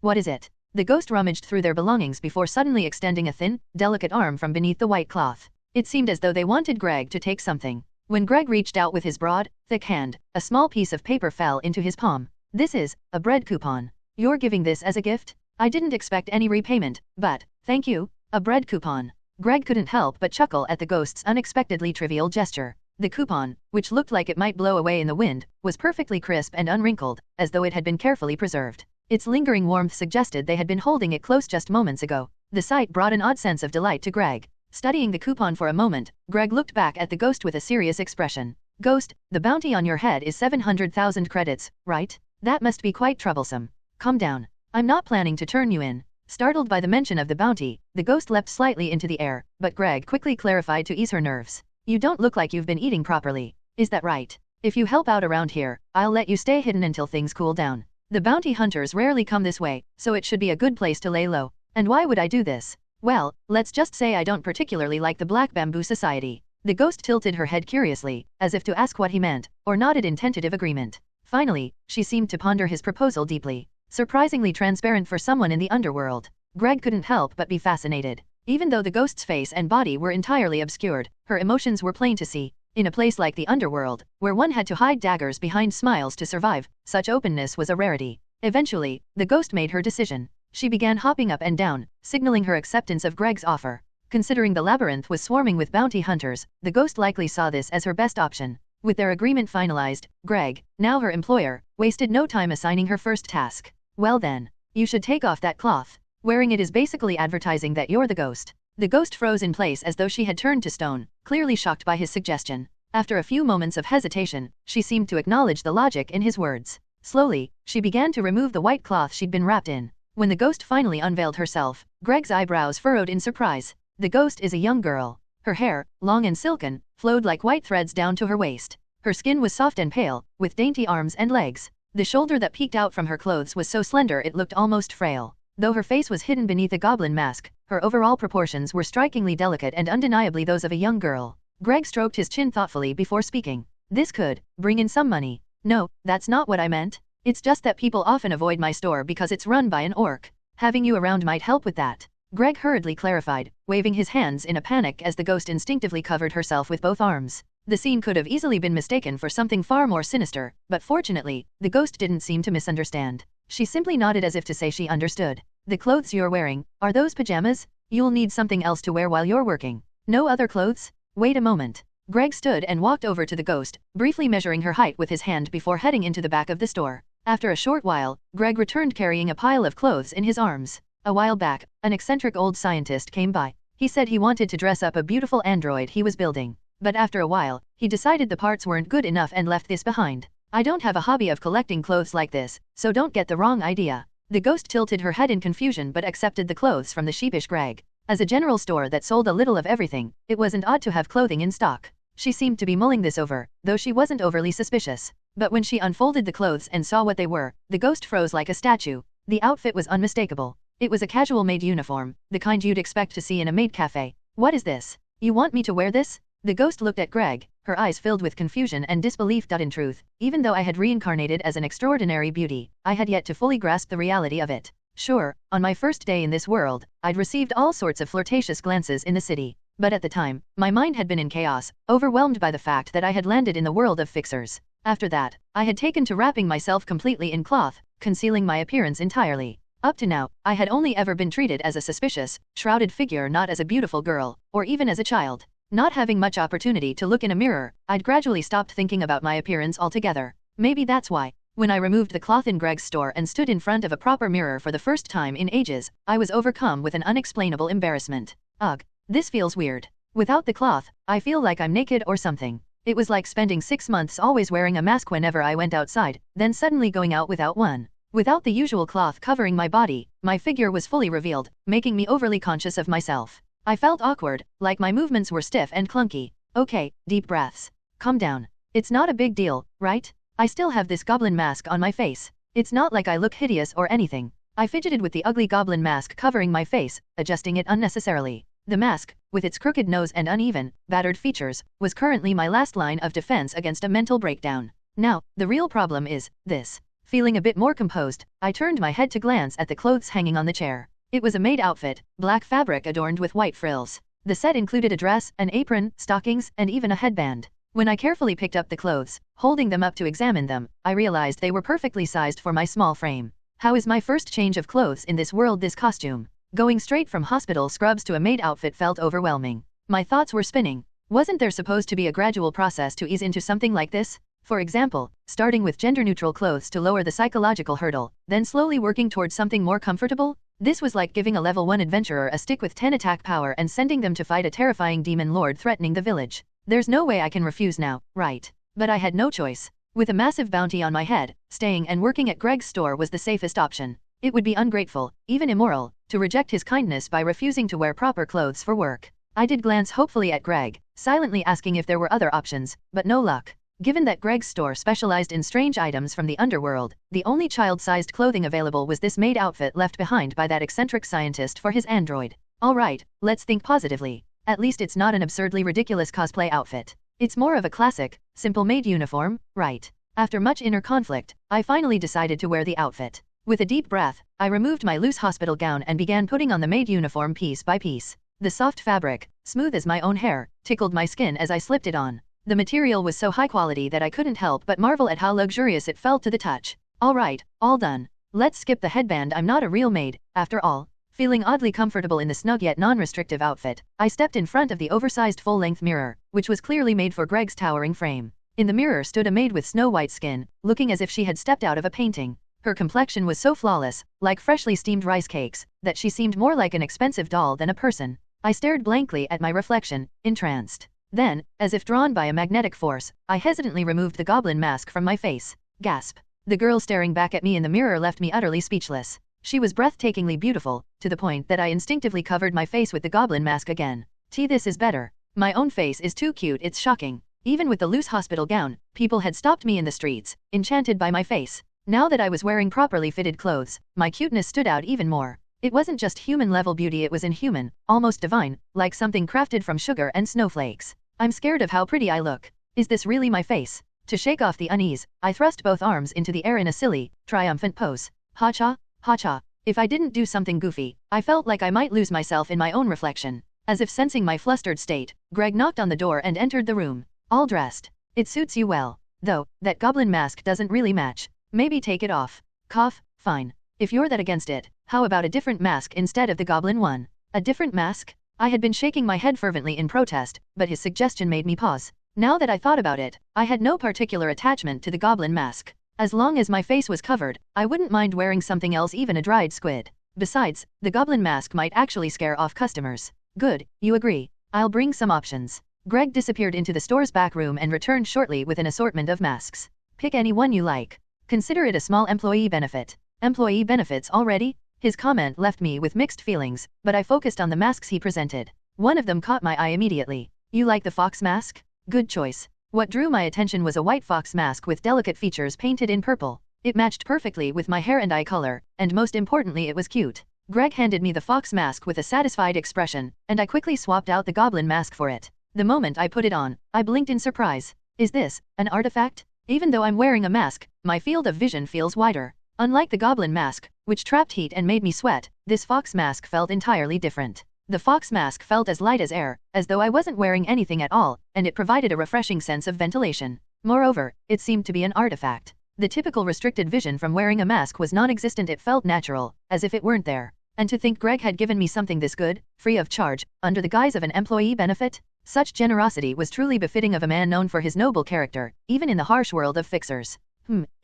What is it? The ghost rummaged through their belongings before suddenly extending a thin, delicate arm from beneath the white cloth. It seemed as though they wanted Greg to take something. When Greg reached out with his broad, thick hand, a small piece of paper fell into his palm. This is a bread coupon. You're giving this as a gift? I didn't expect any repayment, but, thank you. A bread coupon. Greg couldn't help but chuckle at the ghost's unexpectedly trivial gesture. The coupon, which looked like it might blow away in the wind, was perfectly crisp and unwrinkled, as though it had been carefully preserved. Its lingering warmth suggested they had been holding it close just moments ago. The sight brought an odd sense of delight to Greg. Studying the coupon for a moment, Greg looked back at the ghost with a serious expression. Ghost, the bounty on your head is 700,000 credits, right? That must be quite troublesome. Calm down. I'm not planning to turn you in. Startled by the mention of the bounty, the ghost leapt slightly into the air, but Greg quickly clarified to ease her nerves. You don't look like you've been eating properly. Is that right? If you help out around here, I'll let you stay hidden until things cool down. The bounty hunters rarely come this way, so it should be a good place to lay low. And why would I do this? Well, let's just say I don't particularly like the Black Bamboo Society. The ghost tilted her head curiously, as if to ask what he meant, or nodded in tentative agreement. Finally, she seemed to ponder his proposal deeply. Surprisingly transparent for someone in the underworld. Greg couldn't help but be fascinated. Even though the ghost's face and body were entirely obscured, her emotions were plain to see. In a place like the underworld, where one had to hide daggers behind smiles to survive, such openness was a rarity. Eventually, the ghost made her decision. She began hopping up and down, signaling her acceptance of Greg's offer. Considering the labyrinth was swarming with bounty hunters, the ghost likely saw this as her best option. With their agreement finalized, Greg, now her employer, wasted no time assigning her first task. Well then, you should take off that cloth. Wearing it is basically advertising that you're the ghost. The ghost froze in place as though she had turned to stone, clearly shocked by his suggestion. After a few moments of hesitation, she seemed to acknowledge the logic in his words. Slowly, she began to remove the white cloth she'd been wrapped in. When the ghost finally unveiled herself, Greg's eyebrows furrowed in surprise. The ghost is a young girl. Her hair, long and silken, flowed like white threads down to her waist. Her skin was soft and pale, with dainty arms and legs. The shoulder that peeked out from her clothes was so slender it looked almost frail. Though her face was hidden beneath a goblin mask, her overall proportions were strikingly delicate and undeniably those of a young girl. Greg stroked his chin thoughtfully before speaking. This could bring in some money. No, that's not what I meant. It's just that people often avoid my store because it's run by an orc. Having you around might help with that. Greg hurriedly clarified, waving his hands in a panic as the ghost instinctively covered herself with both arms. The scene could have easily been mistaken for something far more sinister, but fortunately, the ghost didn't seem to misunderstand. She simply nodded as if to say she understood. The clothes you're wearing, are those pajamas? You'll need something else to wear while you're working. No other clothes? Wait a moment. Greg stood and walked over to the ghost, briefly measuring her height with his hand before heading into the back of the store. After a short while, Greg returned carrying a pile of clothes in his arms. A while back, an eccentric old scientist came by. He said he wanted to dress up a beautiful android he was building. But after a while, he decided the parts weren't good enough and left this behind. I don't have a hobby of collecting clothes like this, so don't get the wrong idea. The ghost tilted her head in confusion but accepted the clothes from the sheepish Greg. As a general store that sold a little of everything, it wasn't odd to have clothing in stock. She seemed to be mulling this over, though she wasn't overly suspicious. But when she unfolded the clothes and saw what they were, the ghost froze like a statue. The outfit was unmistakable. It was a casual maid uniform, the kind you'd expect to see in a maid cafe. What is this? You want me to wear this? The ghost looked at Greg, her eyes filled with confusion and disbelief. In truth, even though I had reincarnated as an extraordinary beauty, I had yet to fully grasp the reality of it. Sure, on my first day in this world, I'd received all sorts of flirtatious glances in the city. But at the time, my mind had been in chaos, overwhelmed by the fact that I had landed in the world of fixers. After that, I had taken to wrapping myself completely in cloth, concealing my appearance entirely. Up to now, I had only ever been treated as a suspicious, shrouded figure, not as a beautiful girl, or even as a child. Not having much opportunity to look in a mirror, I'd gradually stopped thinking about my appearance altogether. Maybe that's why, when I removed the cloth in Greg's store and stood in front of a proper mirror for the first time in ages, I was overcome with an unexplainable embarrassment. Ugh, this feels weird. Without the cloth, I feel like I'm naked or something. It was like spending 6 months always wearing a mask whenever I went outside, then suddenly going out without one. Without the usual cloth covering my body, my figure was fully revealed, making me overly conscious of myself. I felt awkward, like my movements were stiff and clunky. Okay, deep breaths. Calm down. It's not a big deal, right? I still have this goblin mask on my face. It's not like I look hideous or anything. I fidgeted with the ugly goblin mask covering my face, adjusting it unnecessarily. The mask, with its crooked nose and uneven, battered features, was currently my last line of defense against a mental breakdown. Now, the real problem is this. Feeling a bit more composed, I turned my head to glance at the clothes hanging on the chair. It was a maid outfit, black fabric adorned with white frills. The set included a dress, an apron, stockings, and even a headband. When I carefully picked up the clothes, holding them up to examine them, I realized they were perfectly sized for my small frame. How is my first change of clothes in this world this costume? Going straight from hospital scrubs to a maid outfit felt overwhelming. My thoughts were spinning. Wasn't there supposed to be a gradual process to ease into something like this? For example, starting with gender-neutral clothes to lower the psychological hurdle, then slowly working towards something more comfortable? This was like giving a level 1 adventurer a stick with 10 attack power and sending them to fight a terrifying demon lord threatening the village. There's no way I can refuse now, right? But I had no choice. With a massive bounty on my head, staying and working at Greg's store was the safest option. It would be ungrateful, even immoral, to reject his kindness by refusing to wear proper clothes for work. I did glance hopefully at Greg, silently asking if there were other options, but no luck. Given that Greg's store specialized in strange items from the underworld, the only child-sized clothing available was this maid outfit left behind by that eccentric scientist for his android. Alright, let's think positively. At least it's not an absurdly ridiculous cosplay outfit. It's more of a classic, simple maid uniform, right? After much inner conflict, I finally decided to wear the outfit. With a deep breath, I removed my loose hospital gown and began putting on the maid uniform piece by piece. The soft fabric, smooth as my own hair, tickled my skin as I slipped it on. The material was so high quality that I couldn't help but marvel at how luxurious it felt to the touch. Alright, all done. Let's skip the headband. I'm not a real maid, after all. Feeling oddly comfortable in the snug yet non-restrictive outfit, I stepped in front of the oversized full-length mirror, which was clearly made for Greg's towering frame. In the mirror stood a maid with snow-white skin, looking as if she had stepped out of a painting. Her complexion was so flawless, like freshly steamed rice cakes, that she seemed more like an expensive doll than a person. I stared blankly at my reflection, entranced. Then, as if drawn by a magnetic force, I hesitantly removed the goblin mask from my face. Gasp. The girl staring back at me in the mirror left me utterly speechless. She was breathtakingly beautiful, to the point that I instinctively covered my face with the goblin mask again. This is better. My own face is too cute, it's shocking. Even with the loose hospital gown, people had stopped me in the streets, enchanted by my face. Now that I was wearing properly fitted clothes, my cuteness stood out even more. It wasn't just human-level beauty, it was inhuman, almost divine, like something crafted from sugar and snowflakes. I'm scared of how pretty I look. Is this really my face? To shake off the unease, I thrust both arms into the air in a silly, triumphant pose. Ha-cha, ha-cha. If I didn't do something goofy, I felt like I might lose myself in my own reflection. As if sensing my flustered state, Greg knocked on the door and entered the room. All dressed. It suits you well. Though, that goblin mask doesn't really match. Maybe take it off. Cough, fine. If you're that against it, how about a different mask instead of the goblin one? A different mask? I had been shaking my head fervently in protest, but his suggestion made me pause. Now that I thought about it, I had no particular attachment to the goblin mask. As long as my face was covered, I wouldn't mind wearing something else, even a dried squid. Besides, the goblin mask might actually scare off customers. Good, you agree. I'll bring some options. Greg disappeared into the store's back room and returned shortly with an assortment of masks. Pick any one you like. Consider it a small employee benefit. Employee benefits already? His comment left me with mixed feelings, but I focused on the masks he presented. One of them caught my eye immediately. You like the fox mask? Good choice. What drew my attention was a white fox mask with delicate features painted in purple. It matched perfectly with my hair and eye color, and most importantly it was cute. Greg handed me the fox mask with a satisfied expression, and I quickly swapped out the goblin mask for it. The moment I put it on, I blinked in surprise. Is this an artifact? Even though I'm wearing a mask, my field of vision feels wider. Unlike the goblin mask, which trapped heat and made me sweat, this fox mask felt entirely different. The fox mask felt as light as air, as though I wasn't wearing anything at all, and it provided a refreshing sense of ventilation. Moreover, it seemed to be an artifact. The typical restricted vision from wearing a mask was non-existent. It felt natural, as if it weren't there. And to think Greg had given me something this good, free of charge, under the guise of an employee benefit? Such generosity was truly befitting of a man known for his noble character, even in the harsh world of fixers.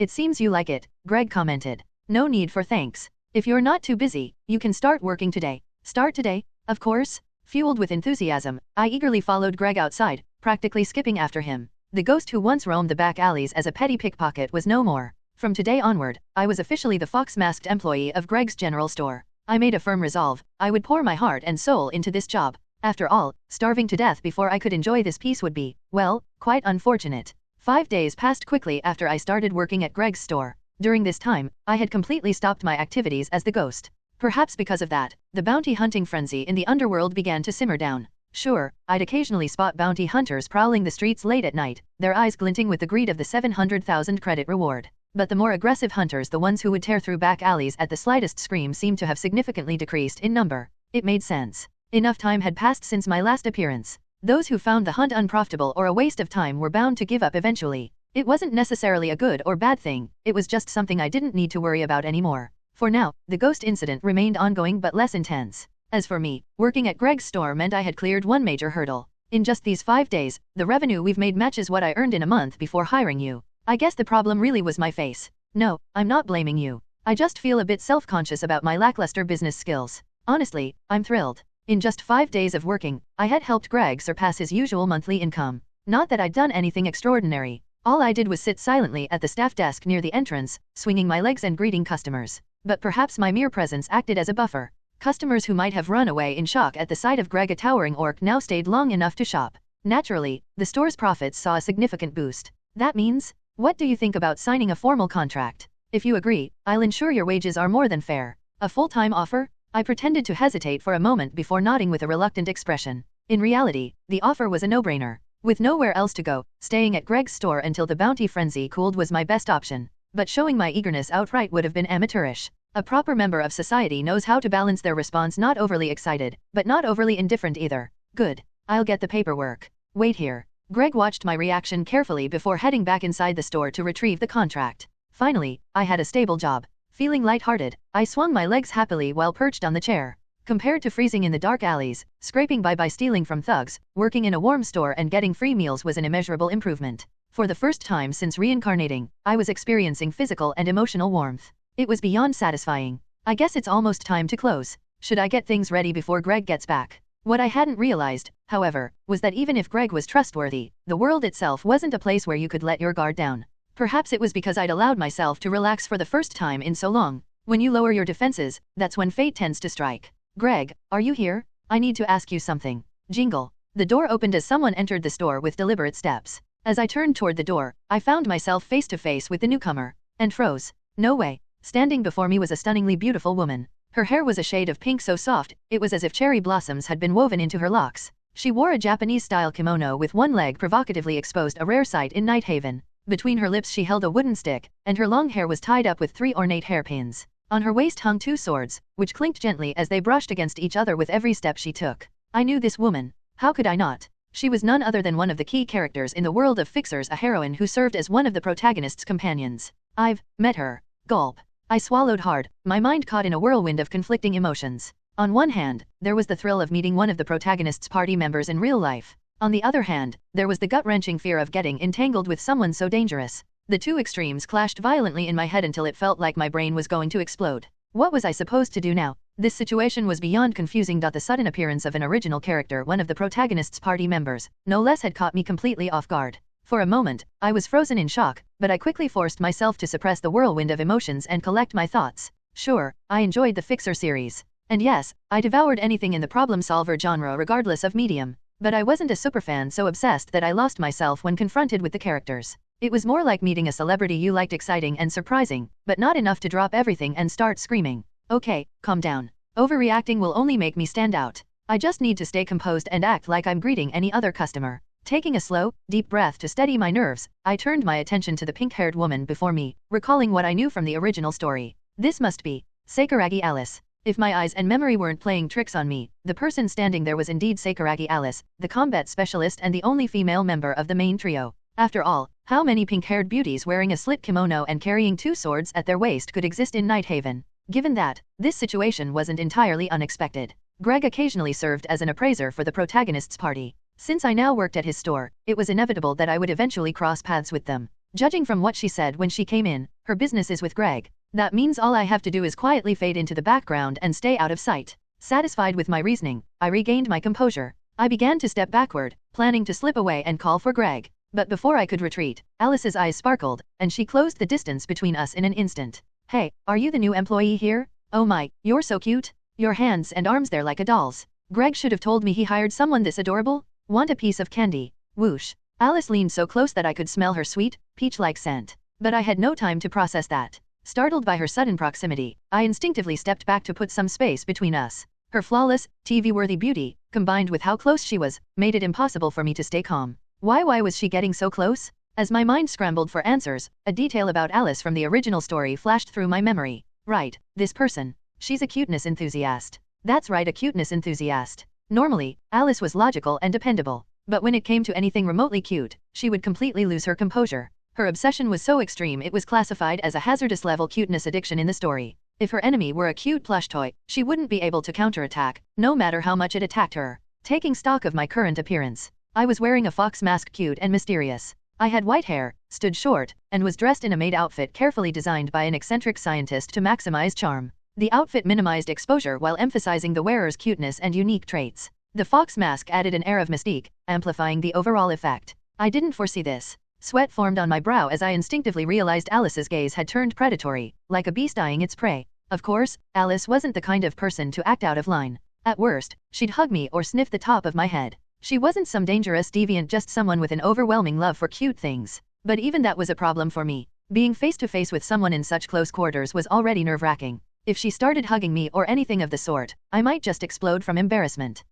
It seems you like it, Greg commented. No need for thanks. If you're not too busy, you can start working today. Start today? Of course. Fueled with enthusiasm, I eagerly followed Greg outside, practically skipping after him. The ghost who once roamed the back alleys as a petty pickpocket was no more. From today onward, I was officially the fox-masked employee of Greg's general store. I made a firm resolve. I would pour my heart and soul into this job. After all, starving to death before I could enjoy this peace would be, well, quite unfortunate. 5 days passed quickly after I started working at Greg's store. During this time, I had completely stopped my activities as the ghost. Perhaps because of that, the bounty hunting frenzy in the underworld began to simmer down. Sure, I'd occasionally spot bounty hunters prowling the streets late at night, their eyes glinting with the greed of the 700,000 credit reward. But the more aggressive hunters, the ones who would tear through back alleys at the slightest scream, seemed to have significantly decreased in number. It made sense. Enough time had passed since my last appearance. Those who found the hunt unprofitable or a waste of time were bound to give up eventually. It wasn't necessarily a good or bad thing, it was just something I didn't need to worry about anymore. For now, the ghost incident remained ongoing but less intense. As for me, working at Greg's store meant I had cleared one major hurdle. In just these 5 days, the revenue we've made matches what I earned in a month before hiring you. I guess the problem really was my face. No, I'm not blaming you. I just feel a bit self-conscious about my lackluster business skills. Honestly, I'm thrilled. In just 5 days of working, I had helped Greg surpass his usual monthly income. Not that I'd done anything extraordinary. All I did was sit silently at the staff desk near the entrance, swinging my legs and greeting customers. But perhaps my mere presence acted as a buffer. Customers who might have run away in shock at the sight of Greg, a towering orc, now stayed long enough to shop. Naturally, the store's profits saw a significant boost. That means, what do you think about signing a formal contract? If you agree, I'll ensure your wages are more than fair. A full-time offer? I pretended to hesitate for a moment before nodding with a reluctant expression. In reality, the offer was a no-brainer. With nowhere else to go, staying at Greg's store until the bounty frenzy cooled was my best option. But showing my eagerness outright would have been amateurish. A proper member of society knows how to balance their response, not overly excited, but not overly indifferent either. Good. I'll get the paperwork. Wait here. Greg watched my reaction carefully before heading back inside the store to retrieve the contract. Finally, I had a stable job. Feeling lighthearted, I swung my legs happily while perched on the chair. Compared to freezing in the dark alleys, scraping by stealing from thugs, working in a warm store and getting free meals was an immeasurable improvement. For the first time since reincarnating, I was experiencing physical and emotional warmth. It was beyond satisfying. I guess it's almost time to close. Should I get things ready before Greg gets back? What I hadn't realized, however, was that even if Greg was trustworthy, the world itself wasn't a place where you could let your guard down. Perhaps it was because I'd allowed myself to relax for the first time in so long. When you lower your defenses, that's when fate tends to strike. Greg, are you here? I need to ask you something. Jingle. The door opened as someone entered the store with deliberate steps. As I turned toward the door, I found myself face to face with the newcomer, and froze. No way. Standing before me was a stunningly beautiful woman. Her hair was a shade of pink so soft, it was as if cherry blossoms had been woven into her locks. She wore a Japanese-style kimono with one leg provocatively exposed, a rare sight in Night Haven. Between her lips she held a wooden stick, and her long hair was tied up with 3 ornate hairpins. On her waist hung 2 swords, which clinked gently as they brushed against each other with every step she took. I knew this woman. How could I not? She was none other than one of the key characters in the world of Fixers, a heroine who served as one of the protagonist's companions. I've met her. Gulp. I swallowed hard, my mind caught in a whirlwind of conflicting emotions. On one hand, there was the thrill of meeting one of the protagonist's party members in real life. On the other hand, there was the gut-wrenching fear of getting entangled with someone so dangerous. The two extremes clashed violently in my head until it felt like my brain was going to explode. What was I supposed to do now? This situation was beyond confusing. The sudden appearance of an original character, one of the protagonist's party members, no less, had caught me completely off guard. For a moment, I was frozen in shock, but I quickly forced myself to suppress the whirlwind of emotions and collect my thoughts. Sure, I enjoyed the Fixer series. And yes, I devoured anything in the problem-solver genre regardless of medium. But I wasn't a superfan so obsessed that I lost myself when confronted with the characters. It was more like meeting a celebrity you liked, exciting and surprising, but not enough to drop everything and start screaming. Okay, calm down. Overreacting will only make me stand out. I just need to stay composed and act like I'm greeting any other customer. Taking a slow, deep breath to steady my nerves, I turned my attention to the pink-haired woman before me, recalling what I knew from the original story. This must be Sakuragi Alice. If my eyes and memory weren't playing tricks on me, the person standing there was indeed Sakuragi Alice, the combat specialist and the only female member of the main trio. After all, how many pink-haired beauties wearing a slit kimono and carrying 2 swords at their waist could exist in Nighthaven? Given that, this situation wasn't entirely unexpected. Greg occasionally served as an appraiser for the protagonist's party. Since I now worked at his store, it was inevitable that I would eventually cross paths with them. Judging from what she said when she came in, her business is with Greg. That means all I have to do is quietly fade into the background and stay out of sight. Satisfied with my reasoning, I regained my composure. I began to step backward, planning to slip away and call for Greg. But before I could retreat, Alice's eyes sparkled, and she closed the distance between us in an instant. Hey, are you the new employee here? Oh my, you're so cute. Your hands and arms, they're like a doll's. Greg should have told me he hired someone this adorable. Want a piece of candy? Whoosh. Alice leaned so close that I could smell her sweet, peach-like scent. But I had no time to process that. Startled by her sudden proximity, I instinctively stepped back to put some space between us. Her flawless, TV-worthy beauty, combined with how close she was, made it impossible for me to stay calm. Why was she getting so close? As my mind scrambled for answers, a detail about Alice from the original story flashed through my memory. Right, this person. She's a cuteness enthusiast. That's right, a cuteness enthusiast. Normally, Alice was logical and dependable. But when it came to anything remotely cute, she would completely lose her composure. Her obsession was so extreme it was classified as a hazardous level cuteness addiction in the story. If her enemy were a cute plush toy, she wouldn't be able to counterattack, no matter how much it attacked her. Taking stock of my current appearance, I was wearing a fox mask, cute and mysterious. I had white hair, stood short, and was dressed in a maid outfit carefully designed by an eccentric scientist to maximize charm. The outfit minimized exposure while emphasizing the wearer's cuteness and unique traits. The fox mask added an air of mystique, amplifying the overall effect. I didn't foresee this. Sweat formed on my brow as I instinctively realized Alice's gaze had turned predatory, like a beast eyeing its prey. Of course, Alice wasn't the kind of person to act out of line. At worst, she'd hug me or sniff the top of my head. She wasn't some dangerous deviant, just someone with an overwhelming love for cute things. But even that was a problem for me. Being face to face with someone in such close quarters was already nerve-wracking. If she started hugging me or anything of the sort, I might just explode from embarrassment.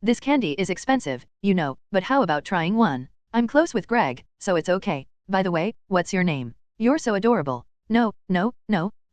This candy is expensive, you know, but how about trying one? I'm close with Greg, so it's okay. By the way, what's your name? You're so adorable. No,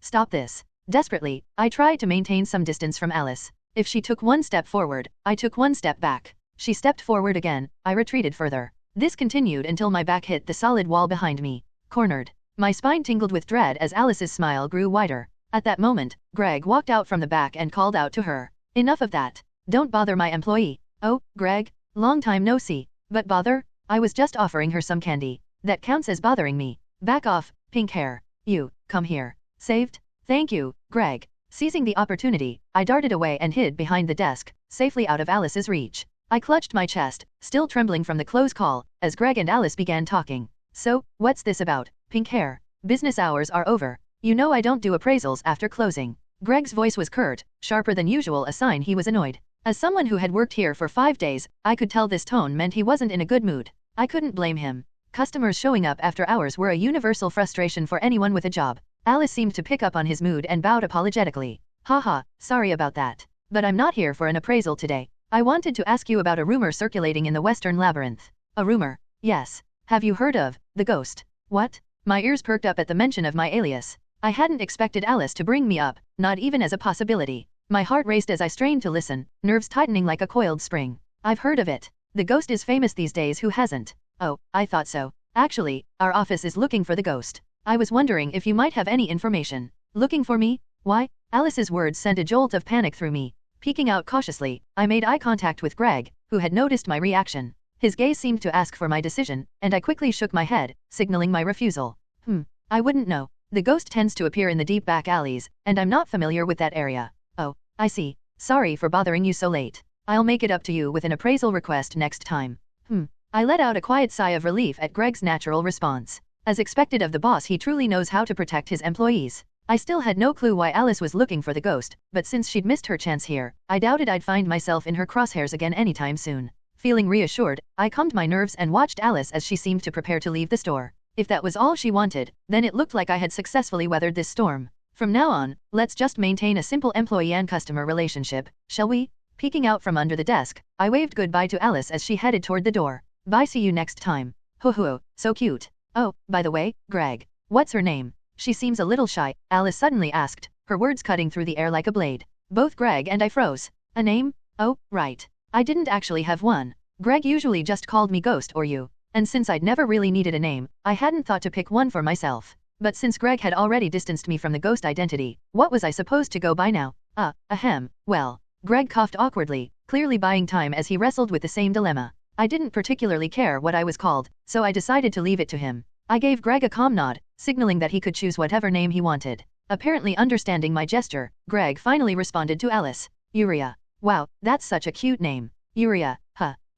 stop this. Desperately, I tried to maintain some distance from Alice. If she took one step forward, I took one step back. She stepped forward again, I retreated further. This continued until my back hit the solid wall behind me. Cornered. My spine tingled with dread as Alice's smile grew wider. At that moment, Greg walked out from the back and called out to her. Enough of that. Don't bother my employee. Oh, Greg, long time no see. But bother? I was just offering her some candy. That counts as bothering me. Back off, pink hair. You, come here. Saved? Thank you, Greg. Seizing the opportunity, I darted away and hid behind the desk, safely out of Alice's reach. I clutched my chest, still trembling from the close call, as Greg and Alice began talking. So, what's this about, pink hair? Business hours are over. You know I don't do appraisals after closing. Greg's voice was curt, sharper than usual, a sign he was annoyed. As someone who had worked here for 5 days, I could tell this tone meant he wasn't in a good mood. I couldn't blame him. Customers showing up after hours were a universal frustration for anyone with a job. Alice seemed to pick up on his mood and bowed apologetically. Haha, sorry about that. But I'm not here for an appraisal today. I wanted to ask you about a rumor circulating in the Western Labyrinth. A rumor? Yes. Have you heard of the ghost? What? My ears perked up at the mention of my alias. I hadn't expected Alice to bring me up, not even as a possibility. My heart raced as I strained to listen, nerves tightening like a coiled spring. I've heard of it. The ghost is famous these days, who hasn't? Oh, I thought so. Actually, our office is looking for the ghost. I was wondering if you might have any information. Looking for me? Why? Alice's words sent a jolt of panic through me. Peeking out cautiously, I made eye contact with Greg, who had noticed my reaction. His gaze seemed to ask for my decision, and I quickly shook my head, signaling my refusal. I wouldn't know. The ghost tends to appear in the deep back alleys, and I'm not familiar with that area. Oh, I see. Sorry for bothering you so late. I'll make it up to you with an appraisal request next time. I let out a quiet sigh of relief at Greg's natural response. As expected of the boss, he truly knows how to protect his employees. I still had no clue why Alice was looking for the ghost, but since she'd missed her chance here, I doubted I'd find myself in her crosshairs again anytime soon. Feeling reassured, I calmed my nerves and watched Alice as she seemed to prepare to leave the store. If that was all she wanted, then it looked like I had successfully weathered this storm. From now on, let's just maintain a simple employee and customer relationship, shall we? Peeking out from under the desk, I waved goodbye to Alice as she headed toward the door. Bye, see you next time. Hoo, so cute. Oh, by the way, Greg. What's her name? She seems a little shy, Alice suddenly asked, her words cutting through the air like a blade. Both Greg and I froze. A name? Oh, right. I didn't actually have one. Greg usually just called me Ghost or you. And since I'd never really needed a name, I hadn't thought to pick one for myself. But since Greg had already distanced me from the ghost identity, what was I supposed to go by now? Well. Greg coughed awkwardly, clearly buying time as he wrestled with the same dilemma. I didn't particularly care what I was called, so I decided to leave it to him. I gave Greg a calm nod, signaling that he could choose whatever name he wanted. Apparently understanding my gesture, Greg finally responded to Alice. Yuria. Wow, that's such a cute name. Yuria,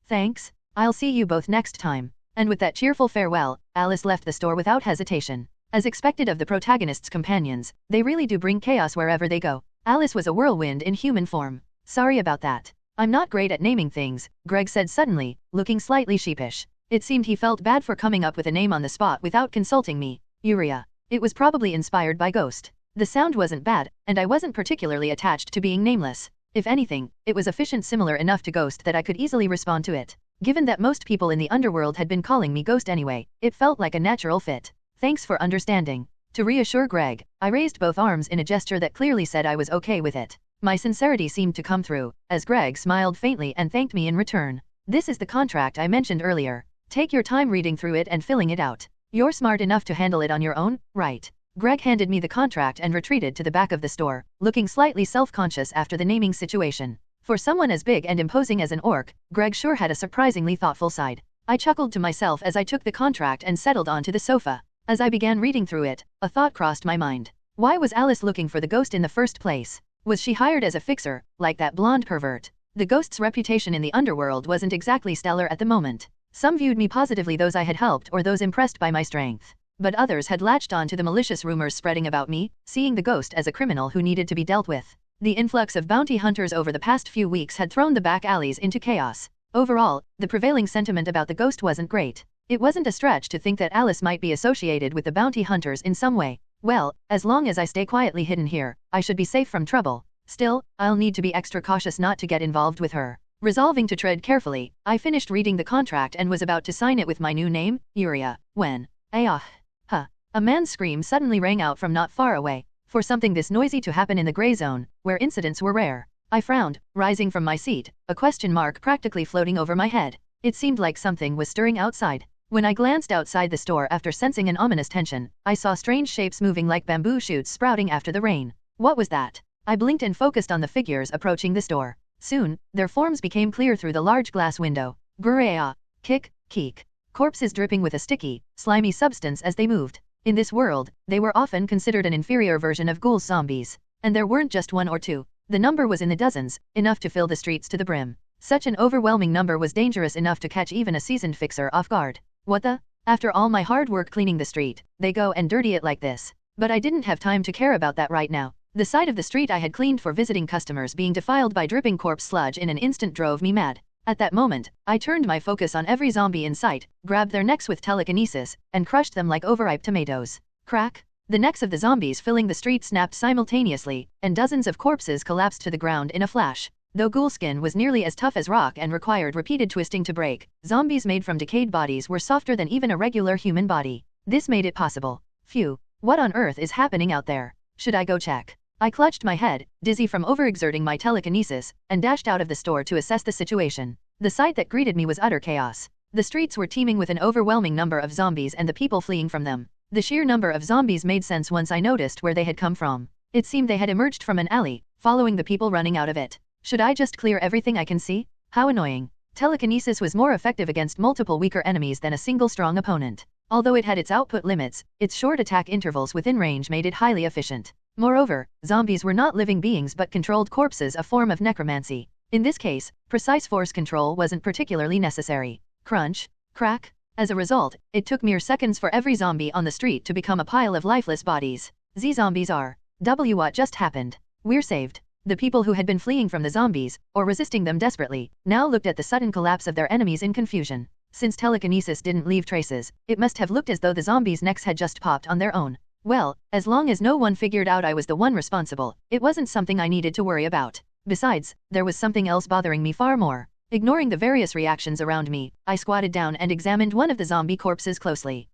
thanks. I'll see you both next time. And with that cheerful farewell, Alice left the store without hesitation. As expected of the protagonist's companions, they really do bring chaos wherever they go. Alice was a whirlwind in human form. Sorry about that. I'm not great at naming things, Greg said suddenly, looking slightly sheepish. It seemed he felt bad for coming up with a name on the spot without consulting me. Yuria. It was probably inspired by Ghost. The sound wasn't bad, and I wasn't particularly attached to being nameless. If anything, it was efficient, similar enough to Ghost that I could easily respond to it. Given that most people in the underworld had been calling me Ghost anyway, it felt like a natural fit. Thanks for understanding. To reassure Greg, I raised both arms in a gesture that clearly said I was okay with it. My sincerity seemed to come through, as Greg smiled faintly and thanked me in return. This is the contract I mentioned earlier. Take your time reading through it and filling it out. You're smart enough to handle it on your own, right? Greg handed me the contract and retreated to the back of the store, looking slightly self-conscious after the naming situation. For someone as big and imposing as an orc, Greg sure had a surprisingly thoughtful side. I chuckled to myself as I took the contract and settled onto the sofa. As I began reading through it, a thought crossed my mind. Why was Alice looking for the ghost in the first place? Was she hired as a fixer, like that blonde pervert? The ghost's reputation in the underworld wasn't exactly stellar at the moment. Some viewed me positively, those I had helped or those impressed by my strength. But others had latched on to the malicious rumors spreading about me, seeing the ghost as a criminal who needed to be dealt with. The influx of bounty hunters over the past few weeks had thrown the back alleys into chaos. Overall, the prevailing sentiment about the ghost wasn't great. It wasn't a stretch to think that Alice might be associated with the bounty hunters in some way. Well, as long as I stay quietly hidden here, I should be safe from trouble. Still, I'll need to be extra cautious not to get involved with her. Resolving to tread carefully, I finished reading the contract and was about to sign it with my new name, Yuria, when a man's scream suddenly rang out from not far away. For something this noisy to happen in the gray zone, where incidents were rare, I frowned, rising from my seat, a question mark practically floating over my head. It seemed like something was stirring outside. When I glanced outside the store after sensing an ominous tension, I saw strange shapes moving like bamboo shoots sprouting after the rain. What was that? I blinked and focused on the figures approaching the store. Soon, their forms became clear through the large glass window. Grrrr, kick, keek. Corpses dripping with a sticky, slimy substance as they moved. In this world, they were often considered an inferior version of ghouls, zombies. And there weren't just one or two. The number was in the dozens, enough to fill the streets to the brim. Such an overwhelming number was dangerous enough to catch even a seasoned fixer off guard. What the? After all my hard work cleaning the street, they go and dirty it like this. But I didn't have time to care about that right now. The sight of the street I had cleaned for visiting customers being defiled by dripping corpse sludge in an instant drove me mad. At that moment, I turned my focus on every zombie in sight, grabbed their necks with telekinesis, and crushed them like overripe tomatoes. Crack! The necks of the zombies filling the street snapped simultaneously, and dozens of corpses collapsed to the ground in a flash. Though ghoul skin was nearly as tough as rock and required repeated twisting to break, zombies made from decayed bodies were softer than even a regular human body. This made it possible. Phew. What on earth is happening out there? Should I go check? I clutched my head, dizzy from overexerting my telekinesis, and dashed out of the store to assess the situation. The sight that greeted me was utter chaos. The streets were teeming with an overwhelming number of zombies and the people fleeing from them. The sheer number of zombies made sense once I noticed where they had come from. It seemed they had emerged from an alley, following the people running out of it. Should I just clear everything I can see? How annoying. Telekinesis was more effective against multiple weaker enemies than a single strong opponent. Although it had its output limits, its short attack intervals within range made it highly efficient. Moreover, zombies were not living beings but controlled corpses, a form of necromancy. In this case, precise force control wasn't particularly necessary. Crunch, crack. As a result, it took mere seconds for every zombie on the street to become a pile of lifeless bodies. Zombies are. What just happened? We're saved. The people who had been fleeing from the zombies, or resisting them desperately, now looked at the sudden collapse of their enemies in confusion. Since telekinesis didn't leave traces, it must have looked as though the zombies' necks had just popped on their own. Well, as long as no one figured out I was the one responsible, it wasn't something I needed to worry about. Besides, there was something else bothering me far more. Ignoring the various reactions around me, I squatted down and examined one of the zombie corpses closely.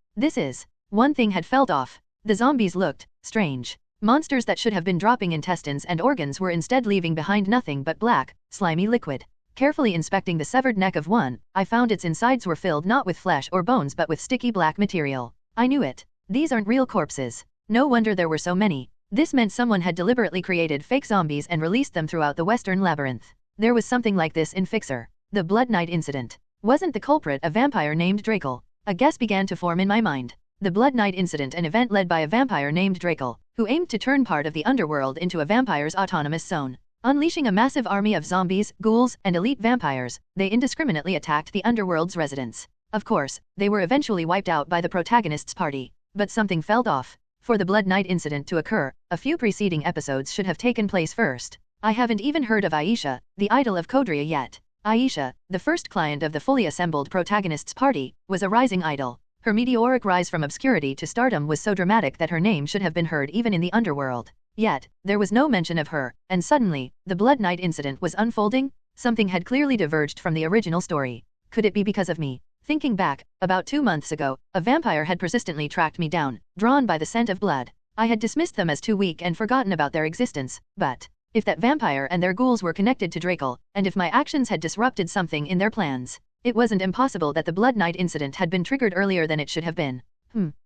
One thing had felt off. The zombies looked strange. Monsters that should have been dropping intestines and organs were instead leaving behind nothing but black, slimy liquid. Carefully inspecting the severed neck of one, I found its insides were filled not with flesh or bones but with sticky black material. I knew it. These aren't real corpses. No wonder there were so many. This meant someone had deliberately created fake zombies and released them throughout the Western Labyrinth. There was something like this in Fixer. The Blood Night incident. Wasn't the culprit a vampire named Drakel? A guess began to form in my mind. The Blood Night incident, an event led by a vampire named Drakel, who aimed to turn part of the underworld into a vampire's autonomous zone. Unleashing a massive army of zombies, ghouls, and elite vampires, they indiscriminately attacked the underworld's residents. Of course, they were eventually wiped out by the protagonist's party. But something felt off. For the Blood Night incident to occur, a few preceding episodes should have taken place first. I haven't even heard of Aisha, the idol of Kodria yet. Aisha, the first client of the fully assembled protagonist's party, was a rising idol. Her meteoric rise from obscurity to stardom was so dramatic that her name should have been heard even in the underworld. Yet, there was no mention of her, and suddenly, the Blood Night incident was unfolding. Something had clearly diverged from the original story. Could it be because of me? Thinking back, about 2 months ago, a vampire had persistently tracked me down, drawn by the scent of blood. I had dismissed them as too weak and forgotten about their existence, but if that vampire and their ghouls were connected to Drakel, and if my actions had disrupted something in their plans, it wasn't impossible that the Blood Night incident had been triggered earlier than it should have been.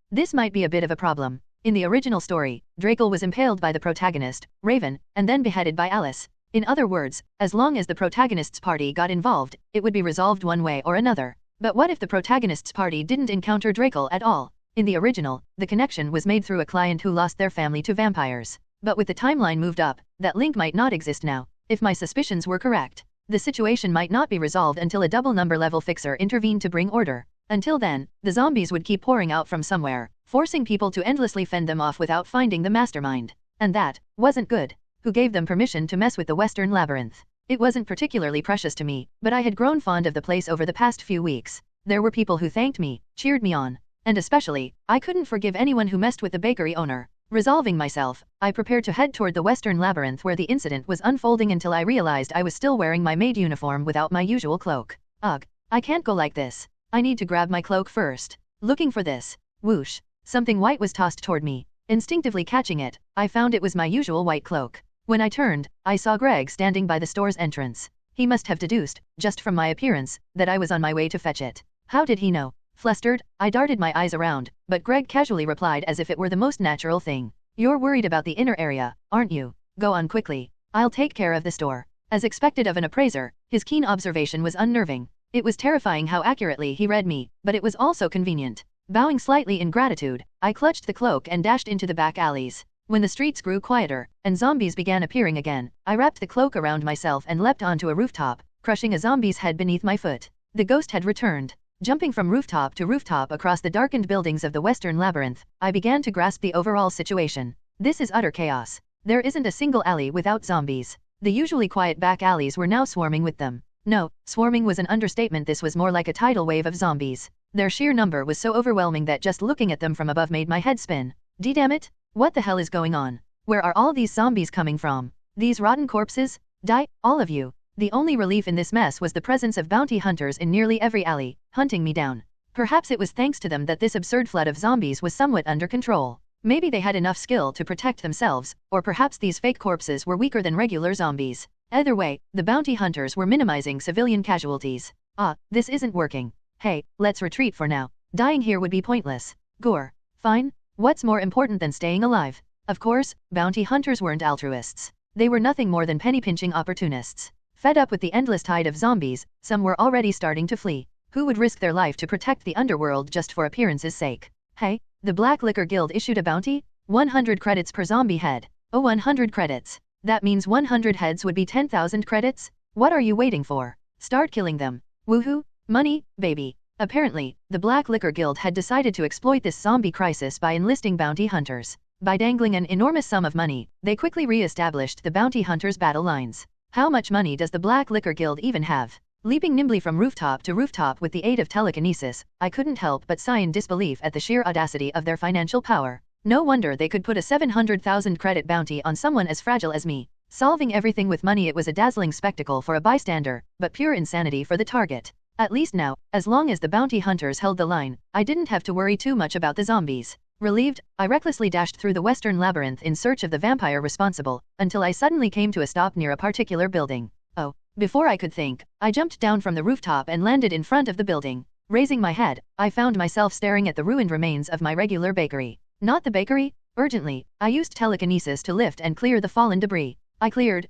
This might be a bit of a problem. In the original story, Drakel was impaled by the protagonist, Raven, and then beheaded by Alice. In other words, as long as the protagonist's party got involved, it would be resolved one way or another. But what if the protagonist's party didn't encounter Drakel at all? In the original, the connection was made through a client who lost their family to vampires. But with the timeline moved up, that link might not exist now. If my suspicions were correct, the situation might not be resolved until a double number level fixer intervened to bring order. Until then, the zombies would keep pouring out from somewhere, forcing people to endlessly fend them off without finding the mastermind. And that wasn't good. Who gave them permission to mess with the Western Labyrinth? It wasn't particularly precious to me, but I had grown fond of the place over the past few weeks. There were people who thanked me, cheered me on. And especially, I couldn't forgive anyone who messed with the bakery owner. Resolving myself, I prepared to head toward the Western Labyrinth where the incident was unfolding until I realized I was still wearing my maid uniform without my usual cloak. Ugh, I can't go like this. I need to grab my cloak first. Looking for this. Whoosh. Something white was tossed toward me. Instinctively catching it, I found it was my usual white cloak. When I turned, I saw Greg standing by the store's entrance. He must have deduced, just from my appearance, that I was on my way to fetch it. How did he know? Flustered, I darted my eyes around, but Greg casually replied as if it were the most natural thing. You're worried about the inner area, aren't you? Go on quickly. I'll take care of the store. As expected of an appraiser, his keen observation was unnerving. It was terrifying how accurately he read me, but it was also convenient. Bowing slightly in gratitude, I clutched the cloak and dashed into the back alleys. When the streets grew quieter, and zombies began appearing again, I wrapped the cloak around myself and leapt onto a rooftop, crushing a zombie's head beneath my foot. The ghost had returned. Jumping from rooftop to rooftop across the darkened buildings of the Western Labyrinth, I began to grasp the overall situation. This is utter chaos. There isn't a single alley without zombies. The usually quiet back alleys were now swarming with them. No, swarming was an understatement. This was more like a tidal wave of zombies. Their sheer number was so overwhelming that just looking at them from above made my head spin. Damn it! What the hell is going on? Where are all these zombies coming from? These rotten corpses? Die, all of you. The only relief in this mess was the presence of bounty hunters in nearly every alley, hunting me down. Perhaps it was thanks to them that this absurd flood of zombies was somewhat under control. Maybe they had enough skill to protect themselves, or perhaps these fake corpses were weaker than regular zombies. Either way, the bounty hunters were minimizing civilian casualties. This isn't working. Hey, let's retreat for now. Dying here would be pointless. Gore. Fine. What's more important than staying alive? Of course, bounty hunters weren't altruists. They were nothing more than penny-pinching opportunists. Fed up with the endless tide of zombies, some were already starting to flee. Who would risk their life to protect the underworld just for appearance's sake? Hey, the Black Liquor Guild issued a bounty? 100 credits per zombie head. Oh, 100 credits. That means 100 heads would be 10,000 credits? What are you waiting for? Start killing them. Woohoo! Money, baby. Apparently, the Black Liquor Guild had decided to exploit this zombie crisis by enlisting bounty hunters. By dangling an enormous sum of money, they quickly re-established the bounty hunters' battle lines. How much money does the Black Liquor Guild even have? Leaping nimbly from rooftop to rooftop with the aid of telekinesis, I couldn't help but sigh in disbelief at the sheer audacity of their financial power. No wonder they could put a 700,000 credit bounty on someone as fragile as me. Solving everything with money, it was a dazzling spectacle for a bystander, but pure insanity for the target. At least now, as long as the bounty hunters held the line, I didn't have to worry too much about the zombies. Relieved, I recklessly dashed through the western labyrinth in search of the vampire responsible, until I suddenly came to a stop near a particular building. Before I could think, I jumped down from the rooftop and landed in front of the building. Raising my head, I found myself staring at the ruined remains of my regular bakery. Not the bakery? Urgently, I used telekinesis to lift and clear the fallen debris. I cleared,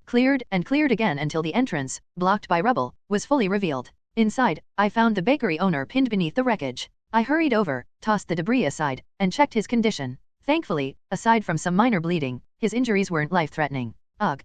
and cleared again until the entrance, blocked by rubble, was fully revealed. Inside, I found the bakery owner pinned beneath the wreckage. I hurried over, tossed the debris aside, and checked his condition. Thankfully, aside from some minor bleeding, his injuries weren't life-threatening. Ugh.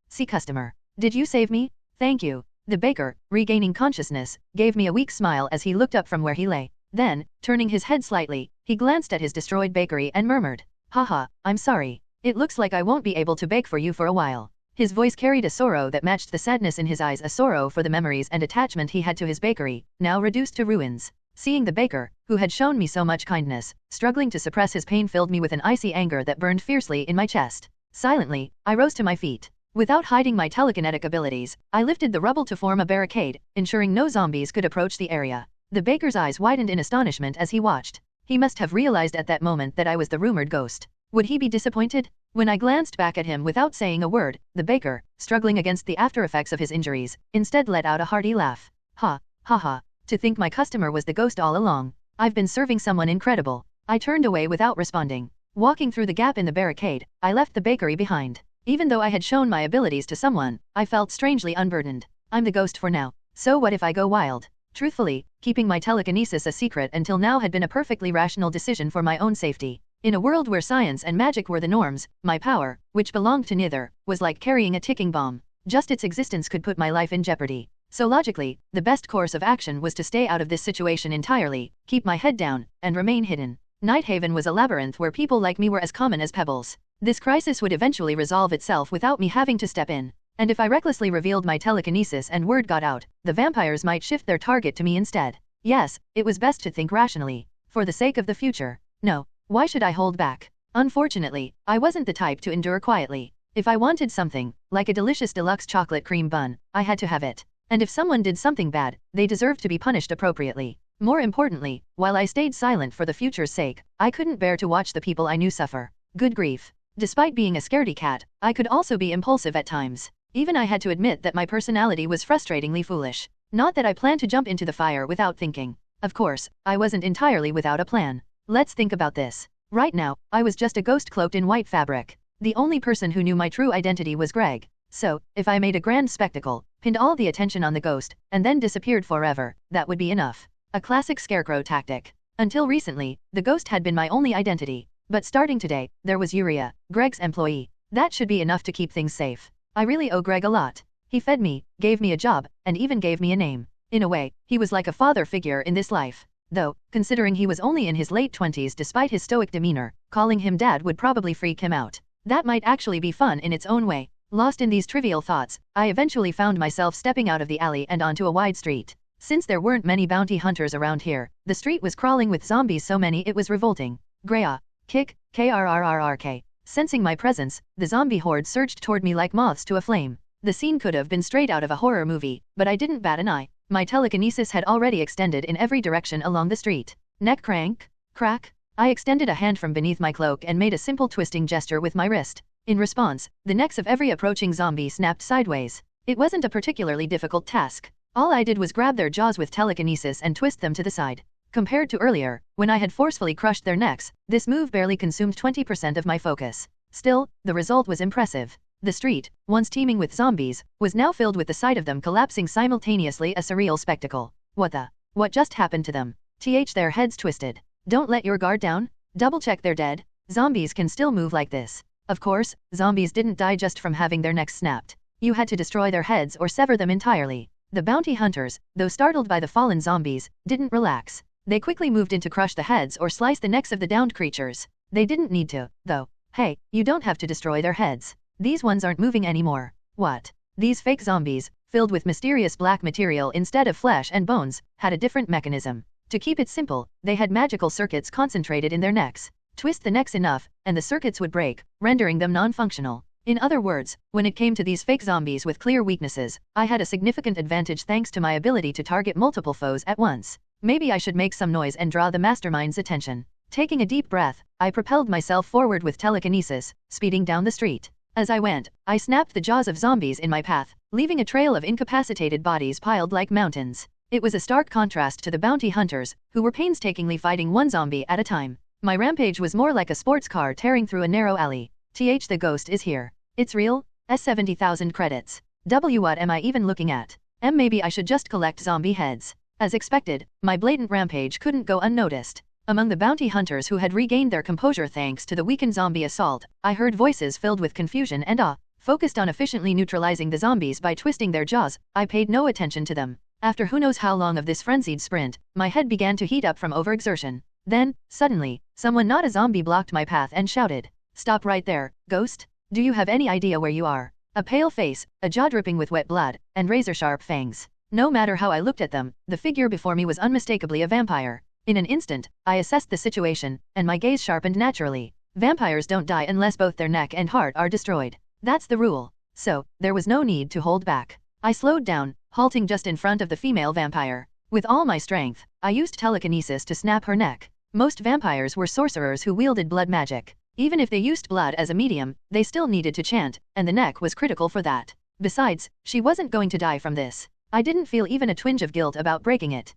See customer. Did you save me? Thank you. The baker, regaining consciousness, gave me a weak smile as he looked up from where he lay. Then, turning his head slightly, he glanced at his destroyed bakery and murmured, "Haha, I'm sorry. It looks like I won't be able to bake for you for a while." His voice carried a sorrow that matched the sadness in his eyes, a sorrow for the memories and attachment he had to his bakery, now reduced to ruins. Seeing the baker, who had shown me so much kindness, struggling to suppress his pain filled me with an icy anger that burned fiercely in my chest. Silently, I rose to my feet. Without hiding my telekinetic abilities, I lifted the rubble to form a barricade, ensuring no zombies could approach the area. The baker's eyes widened in astonishment as he watched. He must have realized at that moment that I was the rumored ghost. Would he be disappointed? When I glanced back at him without saying a word, the baker, struggling against the after-effects of his injuries, instead let out a hearty laugh. Ha ha. To think my customer was the ghost all along. I've been serving someone incredible. I turned away without responding. Walking through the gap in the barricade, I left the bakery behind. Even though I had shown my abilities to someone, I felt strangely unburdened. I'm the ghost for now. So what if I go wild? Truthfully, keeping my telekinesis a secret until now had been a perfectly rational decision for my own safety. In a world where science and magic were the norms, my power, which belonged to neither, was like carrying a ticking bomb. Just its existence could put my life in jeopardy. So logically, the best course of action was to stay out of this situation entirely, keep my head down, and remain hidden. Nighthaven was a labyrinth where people like me were as common as pebbles. This crisis would eventually resolve itself without me having to step in. And if I recklessly revealed my telekinesis and word got out, the vampires might shift their target to me instead. Yes, it was best to think rationally. For the sake of the future. No. Why should I hold back? Unfortunately, I wasn't the type to endure quietly. If I wanted something, like a delicious deluxe chocolate cream bun, I had to have it. And if someone did something bad, they deserved to be punished appropriately. More importantly, while I stayed silent for the future's sake, I couldn't bear to watch the people I knew suffer. Good grief. Despite being a scaredy cat, I could also be impulsive at times. Even I had to admit that my personality was frustratingly foolish. Not that I planned to jump into the fire without thinking. Of course, I wasn't entirely without a plan. Let's think about this. Right now, I was just a ghost cloaked in white fabric. The only person who knew my true identity was Greg. So, if I made a grand spectacle, pinned all the attention on the ghost, and then disappeared forever, that would be enough. A classic scarecrow tactic. Until recently, the ghost had been my only identity. But starting today, there was Uriah, Greg's employee. That should be enough to keep things safe. I really owe Greg a lot. He fed me, gave me a job, and even gave me a name. In a way, he was like a father figure in this life. Though, considering he was only in his late 20s despite his stoic demeanor, calling him dad would probably freak him out. That might actually be fun in its own way. Lost in these trivial thoughts, I eventually found myself stepping out of the alley and onto a wide street. Since there weren't many bounty hunters around here, the street was crawling with zombies, so many it was revolting. Greya. Kick, krrrrk. Sensing my presence, the zombie horde surged toward me like moths to a flame. The scene could have been straight out of a horror movie, but I didn't bat an eye. My telekinesis had already extended in every direction along the street. Neck crank, crack. I extended a hand from beneath my cloak and made a simple twisting gesture with my wrist. In response, the necks of every approaching zombie snapped sideways. It wasn't a particularly difficult task. All I did was grab their jaws with telekinesis and twist them to the side. Compared to earlier, when I had forcefully crushed their necks, this move barely consumed 20% of my focus. Still, the result was impressive. The street, once teeming with zombies, was now filled with the sight of them collapsing simultaneously, a surreal spectacle. What just happened to them? Their heads twisted. Don't let your guard down. Double check they're dead. Zombies can still move like this. Of course, zombies didn't die just from having their necks snapped. You had to destroy their heads or sever them entirely. The bounty hunters, though startled by the fallen zombies, didn't relax. They quickly moved in to crush the heads or slice the necks of the downed creatures. They didn't need to, though. Hey, you don't have to destroy their heads. These ones aren't moving anymore. What? These fake zombies, filled with mysterious black material instead of flesh and bones, had a different mechanism. To keep it simple, they had magical circuits concentrated in their necks. Twist the necks enough, and the circuits would break, rendering them non-functional. In other words, when it came to these fake zombies with clear weaknesses, I had a significant advantage thanks to my ability to target multiple foes at once. Maybe I should make some noise and draw the mastermind's attention. Taking a deep breath, I propelled myself forward with telekinesis, speeding down the street. As I went, I snapped the jaws of zombies in my path, leaving a trail of incapacitated bodies piled like mountains. It was a stark contrast to the bounty hunters, who were painstakingly fighting one zombie at a time. My rampage was more like a sports car tearing through a narrow alley. The ghost is here. It's real? 70,000 credits. What am I even looking at? Maybe I should just collect zombie heads. As expected, my blatant rampage couldn't go unnoticed. Among the bounty hunters who had regained their composure thanks to the weakened zombie assault, I heard voices filled with confusion and awe. Focused on efficiently neutralizing the zombies by twisting their jaws, I paid no attention to them. After who knows how long of this frenzied sprint, my head began to heat up from overexertion. Then, suddenly, someone not a zombie blocked my path and shouted, "Stop right there, ghost! Do you have any idea where you are?" A pale face, a jaw dripping with wet blood, and razor-sharp fangs. No matter how I looked at them, the figure before me was unmistakably a vampire. In an instant, I assessed the situation, and my gaze sharpened naturally. Vampires don't die unless both their neck and heart are destroyed. That's the rule. So, there was no need to hold back. I slowed down, halting just in front of the female vampire. With all my strength, I used telekinesis to snap her neck. Most vampires were sorcerers who wielded blood magic. Even if they used blood as a medium, they still needed to chant, and the neck was critical for that. Besides, she wasn't going to die from this. I didn't feel even a twinge of guilt about breaking it.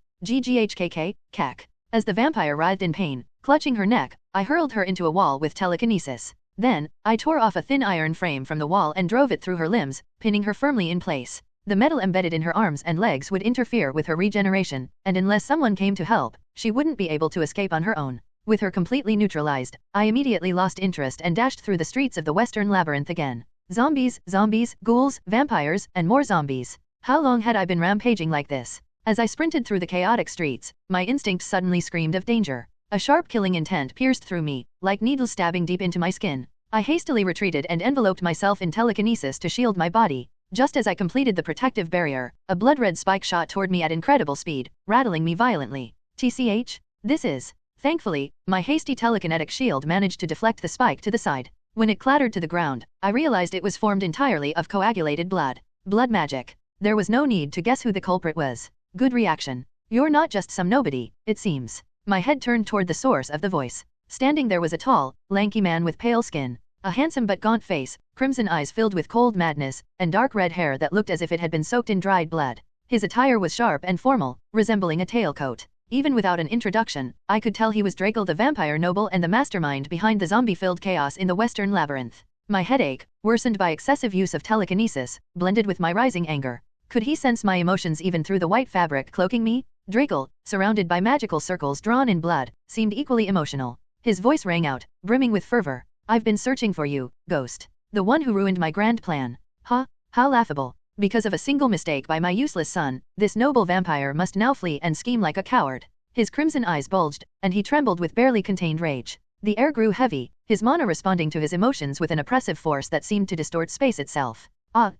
Cack. As the vampire writhed in pain, clutching her neck, I hurled her into a wall with telekinesis. Then, I tore off a thin iron frame from the wall and drove it through her limbs, pinning her firmly in place. The metal embedded in her arms and legs would interfere with her regeneration, and unless someone came to help, she wouldn't be able to escape on her own. With her completely neutralized, I immediately lost interest and dashed through the streets of the Western Labyrinth again. Zombies, ghouls, vampires, and more zombies. How long had I been rampaging like this? As I sprinted through the chaotic streets, my instinct suddenly screamed of danger. A sharp killing intent pierced through me, like needles stabbing deep into my skin. I hastily retreated and enveloped myself in telekinesis to shield my body. Just as I completed the protective barrier, a blood-red spike shot toward me at incredible speed, rattling me violently. This is... Thankfully, my hasty telekinetic shield managed to deflect the spike to the side. When it clattered to the ground, I realized it was formed entirely of coagulated blood. Blood magic. There was no need to guess who the culprit was. Good reaction. You're not just some nobody, it seems. My head turned toward the source of the voice. Standing there was a tall, lanky man with pale skin, a handsome but gaunt face, crimson eyes filled with cold madness, and dark red hair that looked as if it had been soaked in dried blood. His attire was sharp and formal, resembling a tailcoat. Even without an introduction, I could tell he was Drakel the vampire noble and the mastermind behind the zombie-filled chaos in the Western Labyrinth. My headache, worsened by excessive use of telekinesis, blended with my rising anger. Could he sense my emotions even through the white fabric cloaking me? Drakel, surrounded by magical circles drawn in blood, seemed equally emotional. His voice rang out, brimming with fervor. "I've been searching for you, ghost. The one who ruined my grand plan." Huh? How laughable. Because of a single mistake by my useless son, this noble vampire must now flee and scheme like a coward. His crimson eyes bulged, and he trembled with barely contained rage. The air grew heavy, his mana responding to his emotions with an oppressive force that seemed to distort space itself.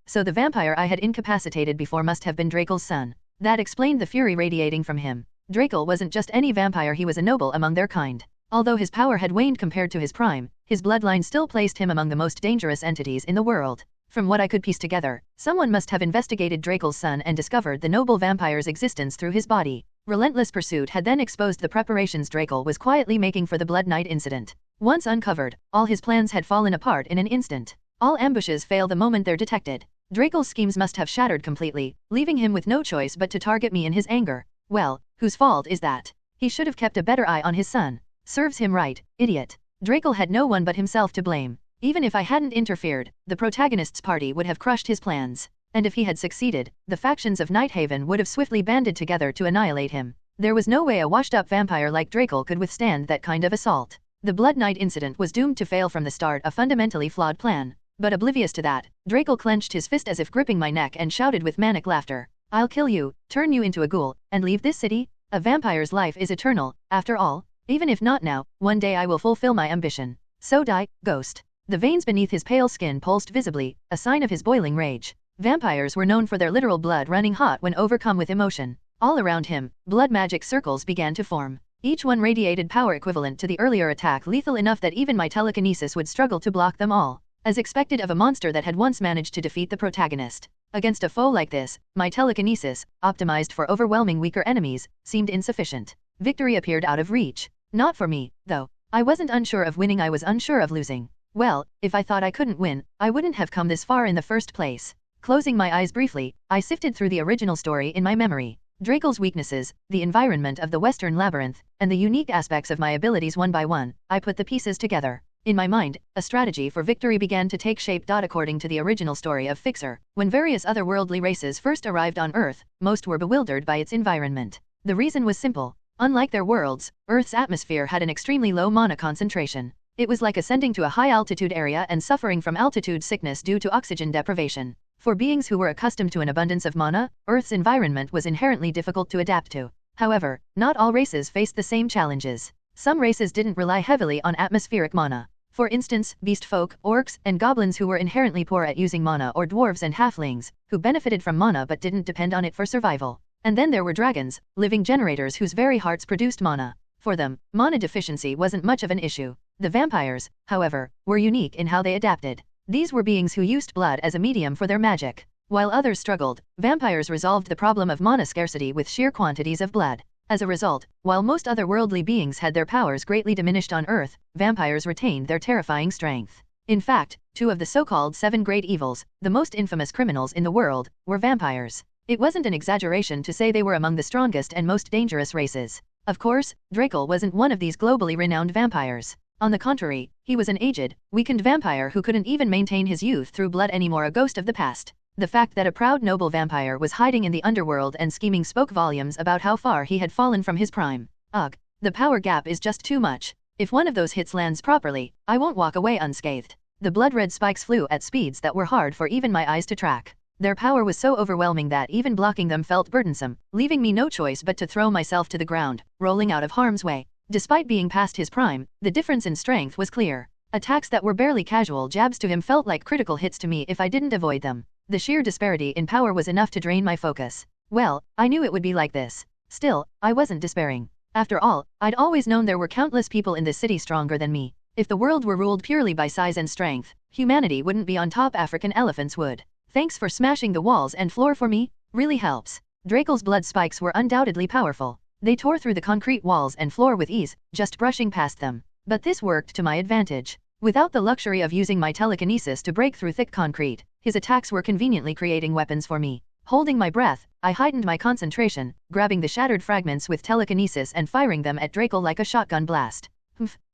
So the vampire I had incapacitated before must have been Drakel's son. That explained the fury radiating from him. Drakel wasn't just any vampire, he was a noble among their kind. Although his power had waned compared to his prime, his bloodline still placed him among the most dangerous entities in the world. From what I could piece together, someone must have investigated Drakel's son and discovered the noble vampire's existence through his body. Relentless pursuit had then exposed the preparations Draco was quietly making for the Blood Night incident. Once uncovered, all his plans had fallen apart in an instant. All ambushes fail the moment they're detected. Draco's schemes must have shattered completely, leaving him with no choice but to target me in his anger. Well, whose fault is that? He should have kept a better eye on his son. Serves him right, idiot. Draco had no one but himself to blame. Even if I hadn't interfered, the protagonist's party would have crushed his plans. And if he had succeeded, the factions of Nighthaven would have swiftly banded together to annihilate him. There was no way a washed-up vampire like Draco could withstand that kind of assault. The Blood Night incident was doomed to fail from the start, a fundamentally flawed plan. But oblivious to that, Draco clenched his fist as if gripping my neck and shouted with manic laughter, "I'll kill you, turn you into a ghoul, and leave this city? A vampire's life is eternal, after all. Even if not now, one day I will fulfill my ambition. So die, ghost." The veins beneath his pale skin pulsed visibly, a sign of his boiling rage. Vampires were known for their literal blood running hot when overcome with emotion. All around him, blood magic circles began to form. Each one radiated power equivalent to the earlier attack, lethal enough that even my telekinesis would struggle to block them all. As expected of a monster that had once managed to defeat the protagonist. Against a foe like this, my telekinesis, optimized for overwhelming weaker enemies, seemed insufficient. Victory appeared out of reach. Not for me, though. I wasn't unsure of winning, I was unsure of losing. Well, if I thought I couldn't win, I wouldn't have come this far in the first place. Closing my eyes briefly, I sifted through the original story in my memory. Draco's weaknesses, the environment of the Western Labyrinth, and the unique aspects of my abilities one by one, I put the pieces together. In my mind, a strategy for victory began to take shape. According to the original story of Fixer, when various otherworldly races first arrived on Earth, most were bewildered by its environment. The reason was simple. Unlike their worlds, Earth's atmosphere had an extremely low mana concentration. It was like ascending to a high-altitude area and suffering from altitude sickness due to oxygen deprivation. For beings who were accustomed to an abundance of mana, Earth's environment was inherently difficult to adapt to. However, not all races faced the same challenges. Some races didn't rely heavily on atmospheric mana. For instance, beast folk, orcs, and goblins who were inherently poor at using mana, or dwarves and halflings, who benefited from mana but didn't depend on it for survival. And then there were dragons, living generators whose very hearts produced mana. For them, mana deficiency wasn't much of an issue. The vampires, however, were unique in how they adapted. These were beings who used blood as a medium for their magic. While others struggled, vampires resolved the problem of mana scarcity with sheer quantities of blood. As a result, while most otherworldly beings had their powers greatly diminished on Earth, vampires retained their terrifying strength. In fact, two of the so-called 7 great evils, the most infamous criminals in the world, were vampires. It wasn't an exaggeration to say they were among the strongest and most dangerous races. Of course, Draco wasn't one of these globally renowned vampires. On the contrary, he was an aged, weakened vampire who couldn't even maintain his youth through blood anymore, a ghost of the past. The fact that a proud noble vampire was hiding in the underworld and scheming spoke volumes about how far he had fallen from his prime. Ugh, the power gap is just too much. If one of those hits lands properly, I won't walk away unscathed. The blood-red spikes flew at speeds that were hard for even my eyes to track. Their power was so overwhelming that even blocking them felt burdensome, leaving me no choice but to throw myself to the ground, rolling out of harm's way. Despite being past his prime, the difference in strength was clear. Attacks that were barely casual jabs to him felt like critical hits to me if I didn't avoid them. The sheer disparity in power was enough to drain my focus. Well, I knew it would be like this. Still, I wasn't despairing. After all, I'd always known there were countless people in this city stronger than me. If the world were ruled purely by size and strength, humanity wouldn't be on top, African elephants would. Thanks for smashing the walls and floor for me, really helps. Draco's blood spikes were undoubtedly powerful. They tore through the concrete walls and floor with ease, just brushing past them. But this worked to my advantage. Without the luxury of using my telekinesis to break through thick concrete, his attacks were conveniently creating weapons for me. Holding my breath, I heightened my concentration, grabbing the shattered fragments with telekinesis and firing them at Draco like a shotgun blast.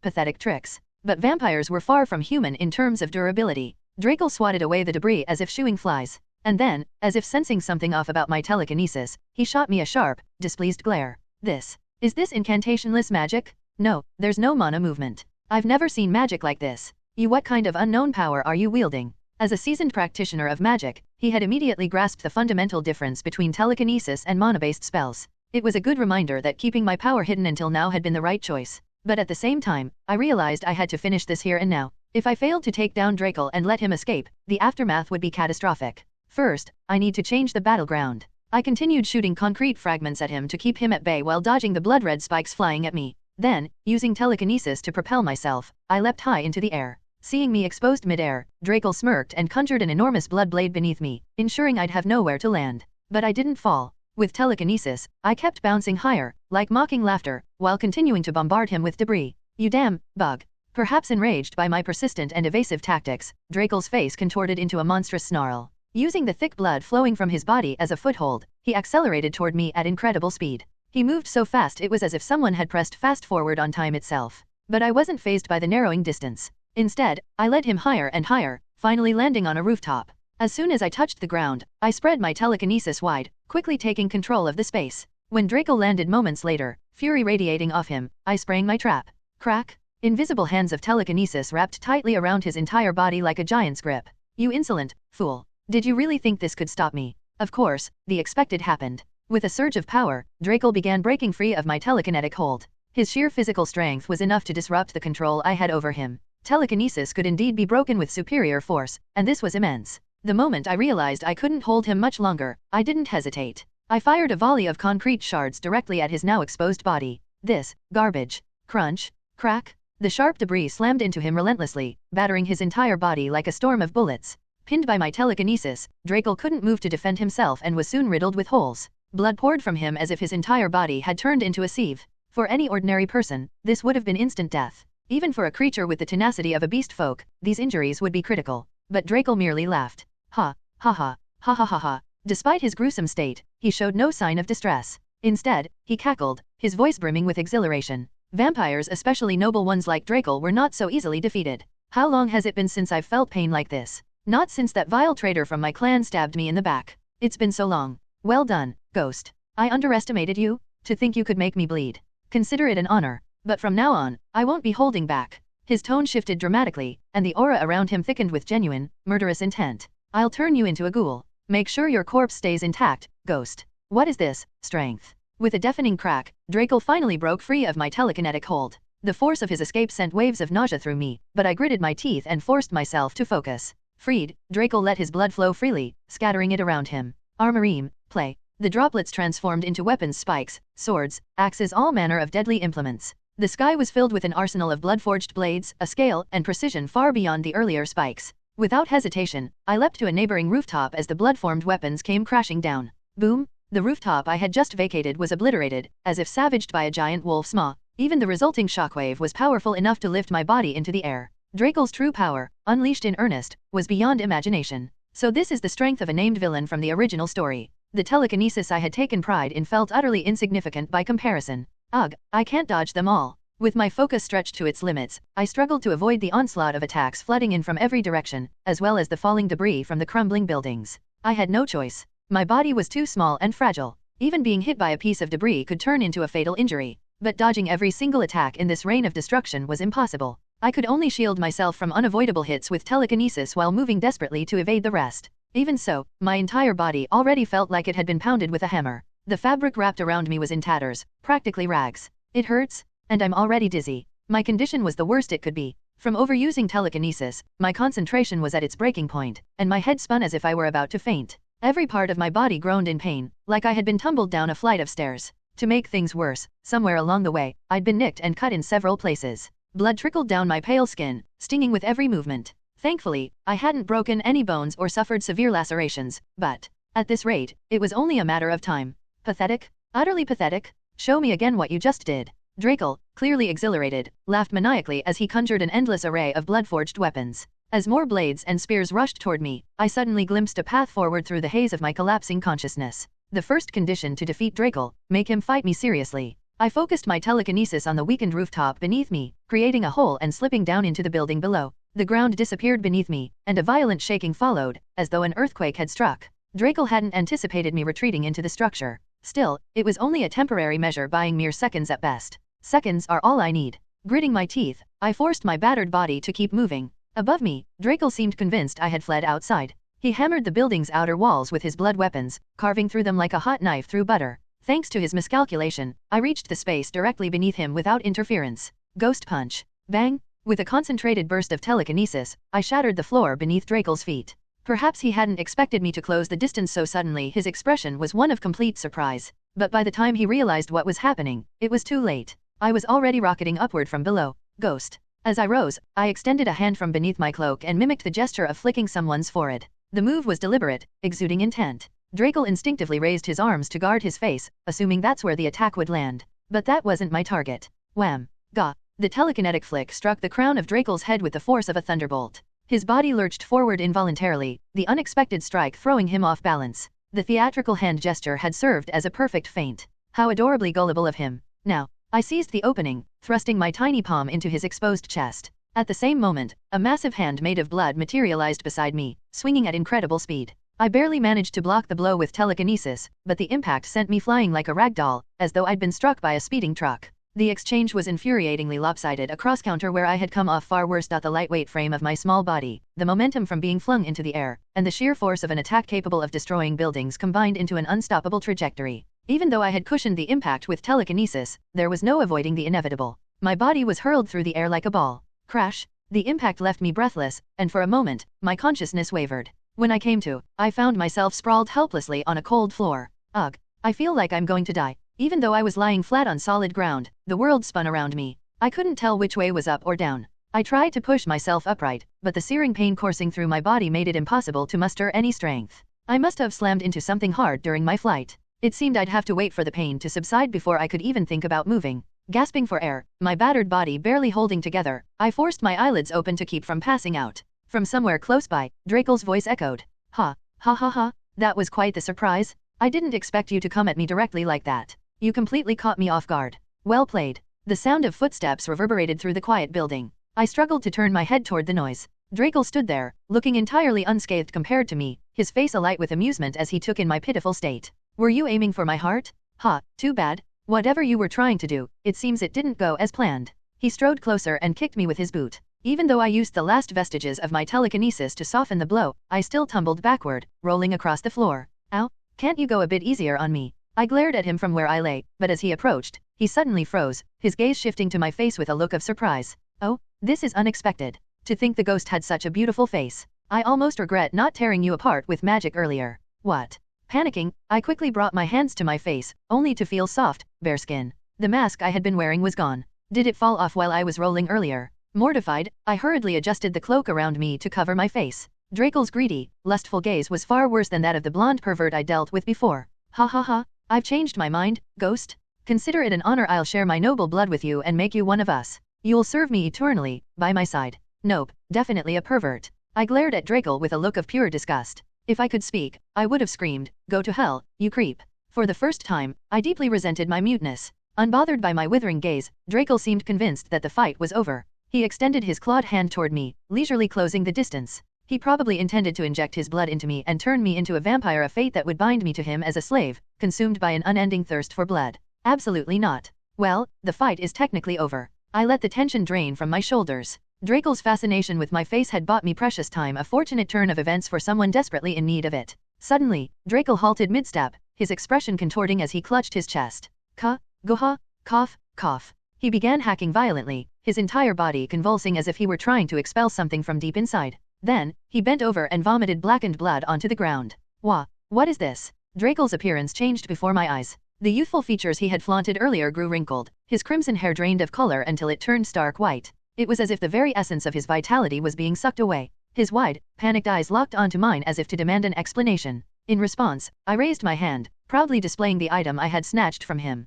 Pathetic tricks. But vampires were far from human in terms of durability. Draco swatted away the debris as if shooing flies. And then, as if sensing something off about my telekinesis, he shot me a sharp, displeased glare. Is this incantationless magic? No, there's no mana movement. I've never seen magic like this. What kind of unknown power are you wielding? As a seasoned practitioner of magic, he had immediately grasped the fundamental difference between telekinesis and mana-based spells. It was a good reminder that keeping my power hidden until now had been the right choice. But at the same time, I realized I had to finish this here and now. If I failed to take down Draco and let him escape, the aftermath would be catastrophic. First, I need to change the battleground. I continued shooting concrete fragments at him to keep him at bay while dodging the blood-red spikes flying at me. Then, using telekinesis to propel myself, I leapt high into the air. Seeing me exposed mid-air, Draco smirked and conjured an enormous blood blade beneath me, ensuring I'd have nowhere to land. But I didn't fall. With telekinesis, I kept bouncing higher, like mocking laughter, while continuing to bombard him with debris. You damn bug. Perhaps enraged by my persistent and evasive tactics, Drakel's face contorted into a monstrous snarl. Using the thick blood flowing from his body as a foothold, he accelerated toward me at incredible speed. He moved so fast it was as if someone had pressed fast forward on time itself. But I wasn't fazed by the narrowing distance. Instead, I led him higher and higher, finally landing on a rooftop. As soon as I touched the ground, I spread my telekinesis wide, quickly taking control of the space. When Draco landed moments later, fury radiating off him, I sprang my trap. Crack! Invisible hands of telekinesis wrapped tightly around his entire body like a giant's grip. You insolent fool. Did you really think this could stop me? Of course, the expected happened. With a surge of power, Draco began breaking free of my telekinetic hold. His sheer physical strength was enough to disrupt the control I had over him. Telekinesis could indeed be broken with superior force, and this was immense. The moment I realized I couldn't hold him much longer, I didn't hesitate. I fired a volley of concrete shards directly at his now exposed body. This, garbage. Crunch. Crack. The sharp debris slammed into him relentlessly, battering his entire body like a storm of bullets. Pinned by my telekinesis, Draco couldn't move to defend himself and was soon riddled with holes. Blood poured from him as if his entire body had turned into a sieve. For any ordinary person, this would have been instant death. Even for a creature with the tenacity of a beast folk, these injuries would be critical. But Draco merely laughed. Ha, ha ha, ha ha ha ha. Despite his gruesome state, he showed no sign of distress. Instead, he cackled, his voice brimming with exhilaration. Vampires, especially noble ones like Draco, were not so easily defeated. How long has it been since I've felt pain like this? Not since that vile traitor from my clan stabbed me in the back. It's been so long. Well done, Ghost. I underestimated you? To think you could make me bleed. Consider it an honor. But from now on, I won't be holding back. His tone shifted dramatically, and the aura around him thickened with genuine, murderous intent. I'll turn you into a ghoul. Make sure your corpse stays intact, Ghost. What is this? Strength. With a deafening crack, Draco finally broke free of my telekinetic hold. The force of his escape sent waves of nausea through me, but I gritted my teeth and forced myself to focus. Freed, Draco let his blood flow freely, scattering it around him. Armoreem, play. The droplets transformed into weapons, spikes, swords, axes, all manner of deadly implements. The sky was filled with an arsenal of blood-forged blades, a scale and precision far beyond the earlier spikes. Without hesitation, I leapt to a neighboring rooftop as the blood-formed weapons came crashing down. Boom! The rooftop I had just vacated was obliterated, as if savaged by a giant wolf's maw. Even the resulting shockwave was powerful enough to lift my body into the air. Draco's true power, unleashed in earnest, was beyond imagination. So this is the strength of a named villain from the original story. The telekinesis I had taken pride in felt utterly insignificant by comparison. Ugh, I can't dodge them all. With my focus stretched to its limits, I struggled to avoid the onslaught of attacks flooding in from every direction, as well as the falling debris from the crumbling buildings. I had no choice. My body was too small and fragile. Even being hit by a piece of debris could turn into a fatal injury. But dodging every single attack in this rain of destruction was impossible. I could only shield myself from unavoidable hits with telekinesis while moving desperately to evade the rest. Even so, my entire body already felt like it had been pounded with a hammer. The fabric wrapped around me was in tatters, practically rags. It hurts, and I'm already dizzy. My condition was the worst it could be. From overusing telekinesis, my concentration was at its breaking point, and my head spun as if I were about to faint. Every part of my body groaned in pain, like I had been tumbled down a flight of stairs. To make things worse, somewhere along the way, I'd been nicked and cut in several places. Blood trickled down my pale skin, stinging with every movement. Thankfully, I hadn't broken any bones or suffered severe lacerations, but at this rate, it was only a matter of time. Pathetic? Utterly pathetic? Show me again what you just did. Draco, clearly exhilarated, laughed maniacally as he conjured an endless array of blood-forged weapons. As more blades and spears rushed toward me, I suddenly glimpsed a path forward through the haze of my collapsing consciousness. The first condition to defeat Draco, make him fight me seriously. I focused my telekinesis on the weakened rooftop beneath me, creating a hole and slipping down into the building below. The ground disappeared beneath me, and a violent shaking followed, as though an earthquake had struck. Draco hadn't anticipated me retreating into the structure. Still, it was only a temporary measure, buying mere seconds at best. Seconds are all I need. Gritting my teeth, I forced my battered body to keep moving. Above me, Draco seemed convinced I had fled outside. He hammered the building's outer walls with his blood weapons, carving through them like a hot knife through butter. Thanks to his miscalculation, I reached the space directly beneath him without interference. Ghost punch. Bang! With a concentrated burst of telekinesis, I shattered the floor beneath Draco's feet. Perhaps he hadn't expected me to close the distance so suddenly. His expression was one of complete surprise. But by the time he realized what was happening, it was too late. I was already rocketing upward from below. Ghost. As I rose, I extended a hand from beneath my cloak and mimicked the gesture of flicking someone's forehead. The move was deliberate, exuding intent. Drakel instinctively raised his arms to guard his face, assuming that's where the attack would land. But that wasn't my target. Wham! Gah! The telekinetic flick struck the crown of Drakel's head with the force of a thunderbolt. His body lurched forward involuntarily, the unexpected strike throwing him off balance. The theatrical hand gesture had served as a perfect feint. How adorably gullible of him. Now, I seized the opening, thrusting my tiny palm into his exposed chest. At the same moment, a massive hand made of blood materialized beside me, swinging at incredible speed. I barely managed to block the blow with telekinesis, but the impact sent me flying like a rag doll, as though I'd been struck by a speeding truck. The exchange was infuriatingly lopsided, a cross-counter where I had come off far worse. The lightweight frame of my small body, the momentum from being flung into the air, and the sheer force of an attack capable of destroying buildings combined into an unstoppable trajectory. Even though I had cushioned the impact with telekinesis, there was no avoiding the inevitable. My body was hurled through the air like a ball. Crash! The impact left me breathless, and for a moment, my consciousness wavered. When I came to, I found myself sprawled helplessly on a cold floor. Ugh! I feel like I'm going to die. Even though I was lying flat on solid ground, the world spun around me. I couldn't tell which way was up or down. I tried to push myself upright, but the searing pain coursing through my body made it impossible to muster any strength. I must have slammed into something hard during my flight. It seemed I'd have to wait for the pain to subside before I could even think about moving. Gasping for air, my battered body barely holding together, I forced my eyelids open to keep from passing out. From somewhere close by, Drakel's voice echoed. Ha, ha ha ha, that was quite the surprise. I didn't expect you to come at me directly like that. You completely caught me off guard. Well played. The sound of footsteps reverberated through the quiet building. I struggled to turn my head toward the noise. Drakel stood there, looking entirely unscathed compared to me, his face alight with amusement as he took in my pitiful state. Were you aiming for my heart? Ha, too bad. Whatever you were trying to do, it seems it didn't go as planned. He strode closer and kicked me with his boot. Even though I used the last vestiges of my telekinesis to soften the blow, I still tumbled backward, rolling across the floor. Ow! Can't you go a bit easier on me? I glared at him from where I lay, but as he approached, he suddenly froze, his gaze shifting to my face with a look of surprise. Oh, this is unexpected. To think the ghost had such a beautiful face. I almost regret not tearing you apart with magic earlier. What? Panicking, I quickly brought my hands to my face, only to feel soft, bare skin. The mask I had been wearing was gone. Did it fall off while I was rolling earlier? Mortified, I hurriedly adjusted the cloak around me to cover my face. Drakel's greedy, lustful gaze was far worse than that of the blonde pervert I dealt with before. Ha ha ha, I've changed my mind, ghost. Consider it an honor. I'll share my noble blood with you and make you one of us. You'll serve me eternally, by my side. Nope, definitely a pervert. I glared at Drakel with a look of pure disgust. If I could speak, I would have screamed, "Go to hell, you creep." For the first time, I deeply resented my muteness. Unbothered by my withering gaze, Drakel seemed convinced that the fight was over. He extended his clawed hand toward me, leisurely closing the distance. He probably intended to inject his blood into me and turn me into a vampire, a fate that would bind me to him as a slave, consumed by an unending thirst for blood. Absolutely not. Well, the fight is technically over. I let the tension drain from my shoulders. Drakel's fascination with my face had bought me precious time, a fortunate turn of events for someone desperately in need of it. Suddenly, Drakel halted mid-step, his expression contorting as he clutched his chest. Goha, cough, cough. He began hacking violently, his entire body convulsing as if he were trying to expel something from deep inside. Then, he bent over and vomited blackened blood onto the ground. Wah, what is this? Drakel's appearance changed before my eyes. The youthful features he had flaunted earlier grew wrinkled, his crimson hair drained of color until it turned stark white. It was as if the very essence of his vitality was being sucked away. His wide, panicked eyes locked onto mine as if to demand an explanation. In response, I raised my hand, proudly displaying the item I had snatched from him.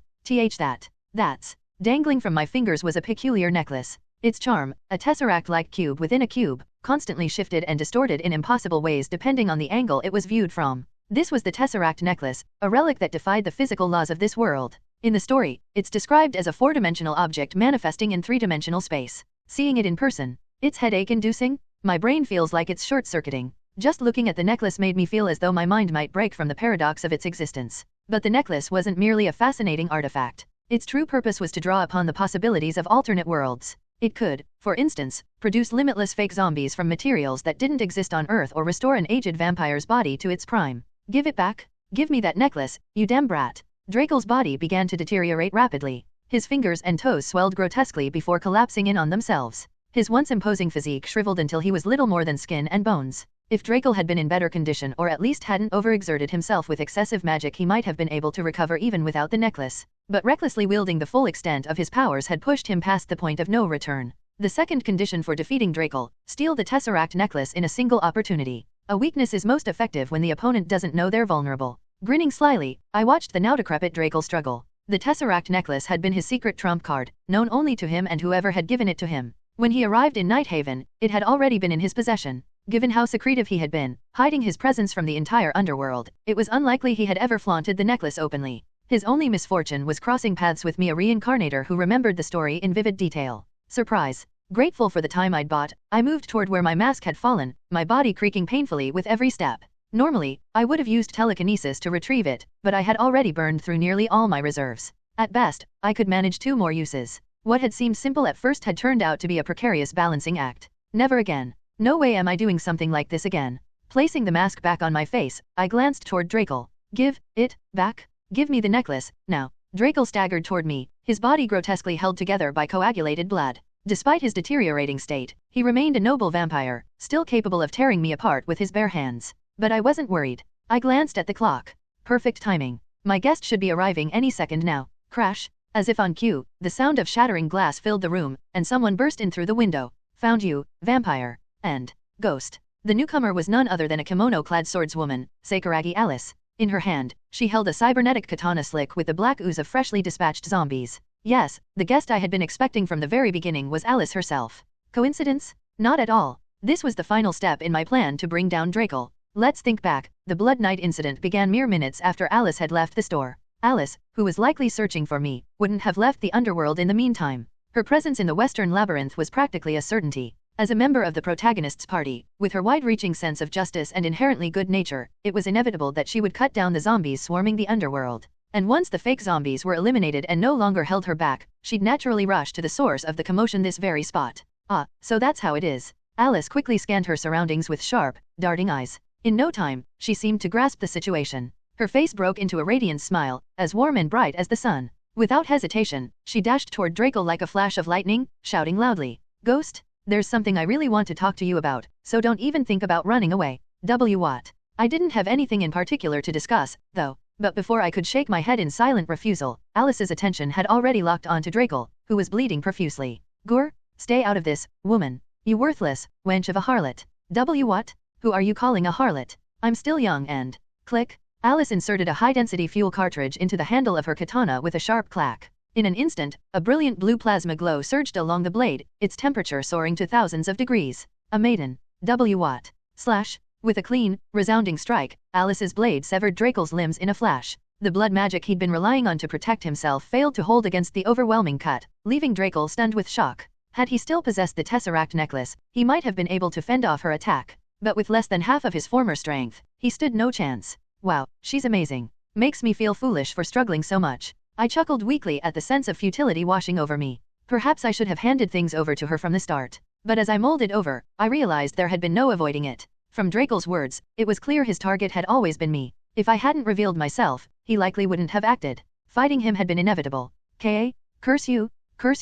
That's. Dangling from my fingers was a peculiar necklace. Its charm, a tesseract-like cube within a cube, constantly shifted and distorted in impossible ways depending on the angle it was viewed from. This was the tesseract necklace, a relic that defied the physical laws of this world. In the story, it's described as a four-dimensional object manifesting in three-dimensional space. Seeing it in person, it's headache-inducing. My brain feels like it's short-circuiting. Just looking at the necklace made me feel as though my mind might break from the paradox of its existence. But the necklace wasn't merely a fascinating artifact. Its true purpose was to draw upon the possibilities of alternate worlds. It could, for instance, produce limitless fake zombies from materials that didn't exist on Earth or restore an aged vampire's body to its prime. Give it back. Give me that necklace, you damn brat. Drakel's body began to deteriorate rapidly. His fingers and toes swelled grotesquely before collapsing in on themselves. His once imposing physique shriveled until he was little more than skin and bones. If Drakel had been in better condition or at least hadn't overexerted himself with excessive magic, he might have been able to recover even without the necklace. But recklessly wielding the full extent of his powers had pushed him past the point of no return. The second condition for defeating Drakel: steal the Tesseract necklace in a single opportunity. A weakness is most effective when the opponent doesn't know they're vulnerable. Grinning slyly, I watched the now decrepit Drakel struggle. The Tesseract necklace had been his secret trump card, known only to him and whoever had given it to him. When he arrived in Nighthaven, it had already been in his possession. Given how secretive he had been, hiding his presence from the entire underworld, it was unlikely he had ever flaunted the necklace openly. His only misfortune was crossing paths with me, a reincarnator who remembered the story in vivid detail. Surprise. Grateful for the time I'd bought, I moved toward where my mask had fallen, my body creaking painfully with every step. Normally, I would have used telekinesis to retrieve it, but I had already burned through nearly all my reserves. At best, I could manage 2 more uses. What had seemed simple at first had turned out to be a precarious balancing act. Never again. No way am I doing something like this again. Placing the mask back on my face, I glanced toward Drakel. Give it back. Give me the necklace, now. Drakel staggered toward me, his body grotesquely held together by coagulated blood. Despite his deteriorating state, he remained a noble vampire, still capable of tearing me apart with his bare hands. But I wasn't worried. I glanced at the clock. Perfect timing. My guest should be arriving any second now. Crash. As if on cue, the sound of shattering glass filled the room, and someone burst in through the window. Found you, vampire. And ghost. The newcomer was none other than a kimono-clad swordswoman, Sakuragi Alice. In her hand, she held a cybernetic katana slick with the black ooze of freshly dispatched zombies. Yes, the guest I had been expecting from the very beginning was Alice herself. Coincidence? Not at all. This was the final step in my plan to bring down Drakel. Let's think back. The Blood Night incident began mere minutes after Alice had left the store. Alice, who was likely searching for me, wouldn't have left the underworld in the meantime. Her presence in the Western Labyrinth was practically a certainty. As a member of the protagonist's party, with her wide-reaching sense of justice and inherently good nature, it was inevitable that she would cut down the zombies swarming the underworld. And once the fake zombies were eliminated and no longer held her back, she'd naturally rush to the source of the commotion, this very spot. Ah, so that's how it is. Alice quickly scanned her surroundings with sharp, darting eyes. In no time, she seemed to grasp the situation. Her face broke into a radiant smile, as warm and bright as the sun. Without hesitation, she dashed toward Drakel like a flash of lightning, shouting loudly, "Ghost, there's something I really want to talk to you about, so don't even think about running away." What? I didn't have anything in particular to discuss, though, but before I could shake my head in silent refusal, Alice's attention had already locked onto Drakel, who was bleeding profusely. "Gur, stay out of this, woman. You worthless wench of a harlot." What? Who are you calling a harlot? I'm still young and... Click. Alice inserted a high-density fuel cartridge into the handle of her katana with a sharp clack. In an instant, a brilliant blue plasma glow surged along the blade, its temperature soaring to thousands of degrees. A maiden. What? Slash. With a clean, resounding strike, Alice's blade severed Drakel's limbs in a flash. The blood magic he'd been relying on to protect himself failed to hold against the overwhelming cut, leaving Drakel stunned with shock. Had he still possessed the Tesseract necklace, he might have been able to fend off her attack. But with less than half of his former strength, he stood no chance. Wow, she's amazing. Makes me feel foolish for struggling so much. I chuckled weakly at the sense of futility washing over me. Perhaps I should have handed things over to her from the start. But as I mulled it over, I realized there had been no avoiding it. From Drakel's words, it was clear his target had always been me. If I hadn't revealed myself, he likely wouldn't have acted. Fighting him had been inevitable. Curse you,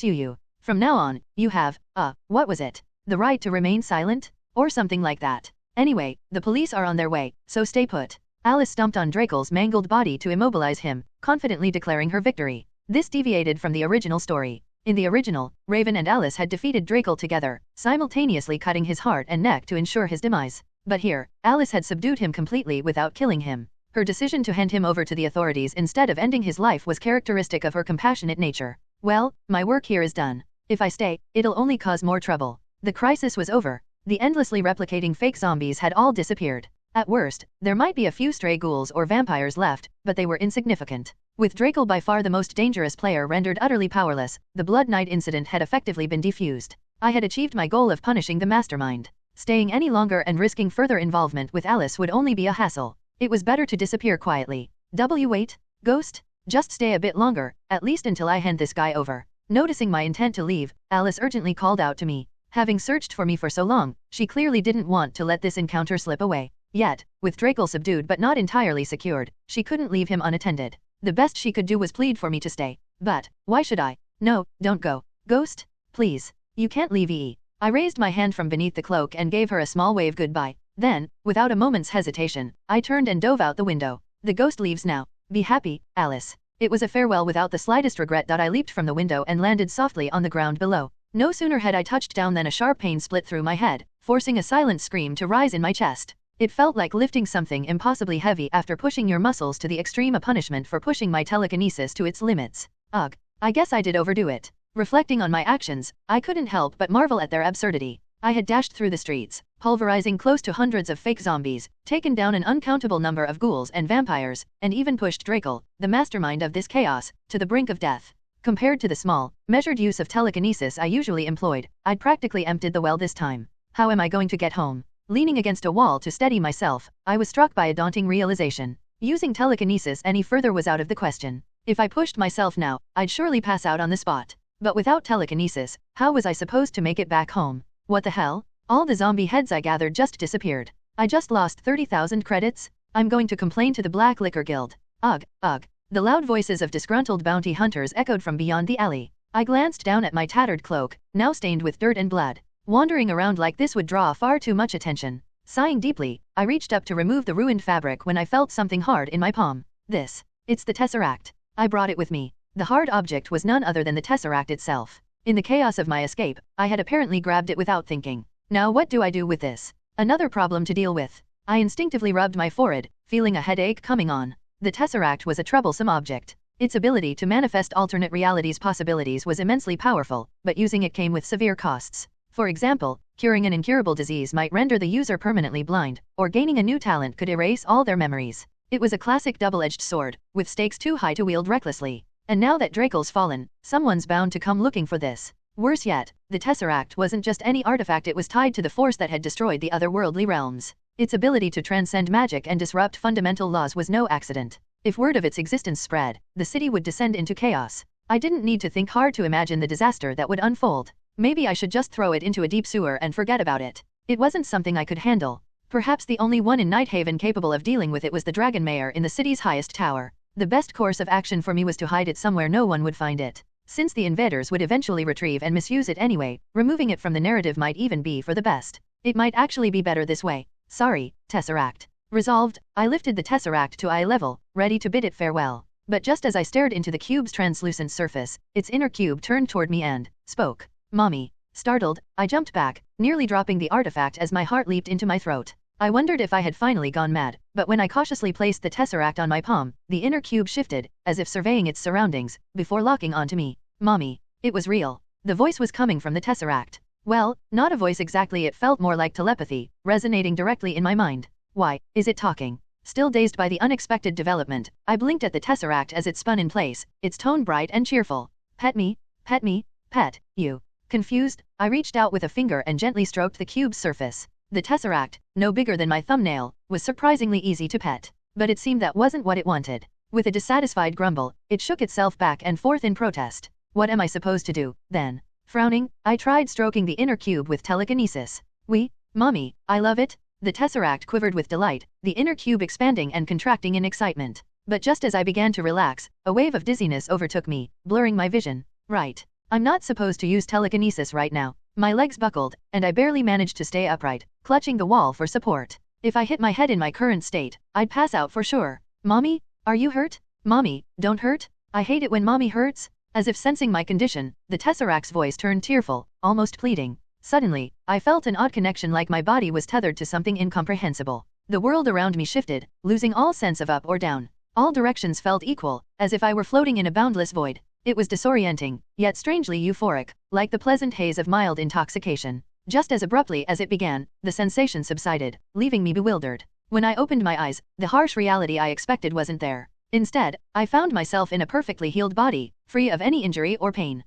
you. From now on, you have, what was it? The right to remain silent? Or something like that. Anyway, the police are on their way, so stay put. Alice stomped on Drakel's mangled body to immobilize him, confidently declaring her victory. This deviated from the original story. In the original, Raven and Alice had defeated Drakel together, simultaneously cutting his heart and neck to ensure his demise. But here, Alice had subdued him completely without killing him. Her decision to hand him over to the authorities instead of ending his life was characteristic of her compassionate nature. Well, my work here is done. If I stay, it'll only cause more trouble. The crisis was over. The endlessly replicating fake zombies had all disappeared. At worst, there might be a few stray ghouls or vampires left, but they were insignificant. With Drakel by far the most dangerous player rendered utterly powerless, the Blood Night incident had effectively been defused. I had achieved my goal of punishing the mastermind. Staying any longer and risking further involvement with Alice would only be a hassle. It was better to disappear quietly. Wait, Ghost? Just stay a bit longer, at least until I hand this guy over. Noticing my intent to leave, Alice urgently called out to me. Having searched for me for so long, she clearly didn't want to let this encounter slip away. Yet, with Drakel subdued but not entirely secured, she couldn't leave him unattended. The best she could do was plead for me to stay. But, why should I? No, don't go. Ghost? Please. You can't leave. I raised my hand from beneath the cloak and gave her a small wave goodbye. Then, without a moment's hesitation, I turned and dove out the window. The ghost leaves now. Be happy, Alice. It was a farewell without the slightest regret that I leaped from the window and landed softly on the ground below. No sooner had I touched down than a sharp pain split through my head, forcing a silent scream to rise in my chest. It felt like lifting something impossibly heavy after pushing your muscles to the extreme, a punishment for pushing my telekinesis to its limits. Ugh, I guess I did overdo it. Reflecting on my actions, I couldn't help but marvel at their absurdity. I had dashed through the streets, pulverizing close to hundreds of fake zombies, taken down an uncountable number of ghouls and vampires, and even pushed Drakel, the mastermind of this chaos, to the brink of death. Compared to the small, measured use of telekinesis I usually employed, I'd practically emptied the well this time. How am I going to get home? Leaning against a wall to steady myself, I was struck by a daunting realization. Using telekinesis any further was out of the question. If I pushed myself now, I'd surely pass out on the spot. But without telekinesis, how was I supposed to make it back home? What the hell? All the zombie heads I gathered just disappeared. I just lost 30,000 credits? I'm going to complain to the Black Liquor Guild. Ugh, ugh. The loud voices of disgruntled bounty hunters echoed from beyond the alley. I glanced down at my tattered cloak, now stained with dirt and blood. Wandering around like this would draw far too much attention. Sighing deeply, I reached up to remove the ruined fabric when I felt something hard in my palm. It's the Tesseract. I brought it with me. The hard object was none other than the Tesseract itself. In the chaos of my escape, I had apparently grabbed it without thinking. Now what do I do with this? Another problem to deal with. I instinctively rubbed my forehead, feeling a headache coming on. The Tesseract was a troublesome object. Its ability to manifest alternate realities possibilities was immensely powerful, but using it came with severe costs. For example, curing an incurable disease might render the user permanently blind, or gaining a new talent could erase all their memories. It was a classic double-edged sword, with stakes too high to wield recklessly. And now that Drakel's fallen, someone's bound to come looking for this. Worse yet, the Tesseract wasn't just any artifact, it was tied to the force that had destroyed the otherworldly realms. Its ability to transcend magic and disrupt fundamental laws was no accident. If word of its existence spread, the city would descend into chaos. I didn't need to think hard to imagine the disaster that would unfold. Maybe I should just throw it into a deep sewer and forget about it. It wasn't something I could handle. Perhaps the only one in Nighthaven capable of dealing with it was the Dragon Mayor in the city's highest tower. The best course of action for me was to hide it somewhere no one would find it. Since the invaders would eventually retrieve and misuse it anyway, removing it from the narrative might even be for the best. It might actually be better this way. Sorry, Tesseract. Resolved, I lifted the Tesseract to eye level, ready to bid it farewell. But just as I stared into the cube's translucent surface, its inner cube turned toward me and spoke. Mommy. Startled, I jumped back, nearly dropping the artifact as my heart leaped into my throat. I wondered if I had finally gone mad, but when I cautiously placed the Tesseract on my palm, the inner cube shifted, as if surveying its surroundings, before locking onto me. Mommy. It was real. The voice was coming from the Tesseract. Well, not a voice exactly, it felt more like telepathy, resonating directly in my mind. Why, is it talking? Still dazed by the unexpected development, I blinked at the Tesseract as it spun in place, its tone bright and cheerful. Pet me, pet, you. Confused, I reached out with a finger and gently stroked the cube's surface. The Tesseract, no bigger than my thumbnail, was surprisingly easy to pet. But it seemed that wasn't what it wanted. With a dissatisfied grumble, it shook itself back and forth in protest. What am I supposed to do, then? Frowning, I tried stroking the inner cube with telekinesis. Mommy, I love it. The Tesseract quivered with delight, the inner cube expanding and contracting in excitement. But just as I began to relax, a wave of dizziness overtook me, blurring my vision. Right. I'm not supposed to use telekinesis right now. My legs buckled, and I barely managed to stay upright, clutching the wall for support. If I hit my head in my current state, I'd pass out for sure. Mommy, are you hurt? Mommy, don't hurt. I hate it when Mommy hurts. As if sensing my condition, the Tesseract's voice turned tearful, almost pleading. Suddenly, I felt an odd connection, like my body was tethered to something incomprehensible. The world around me shifted, losing all sense of up or down. All directions felt equal, as if I were floating in a boundless void. It was disorienting, yet strangely euphoric, like the pleasant haze of mild intoxication. Just as abruptly as it began, the sensation subsided, leaving me bewildered. When I opened my eyes, the harsh reality I expected wasn't there. Instead, I found myself in a perfectly healed body, free of any injury or pain.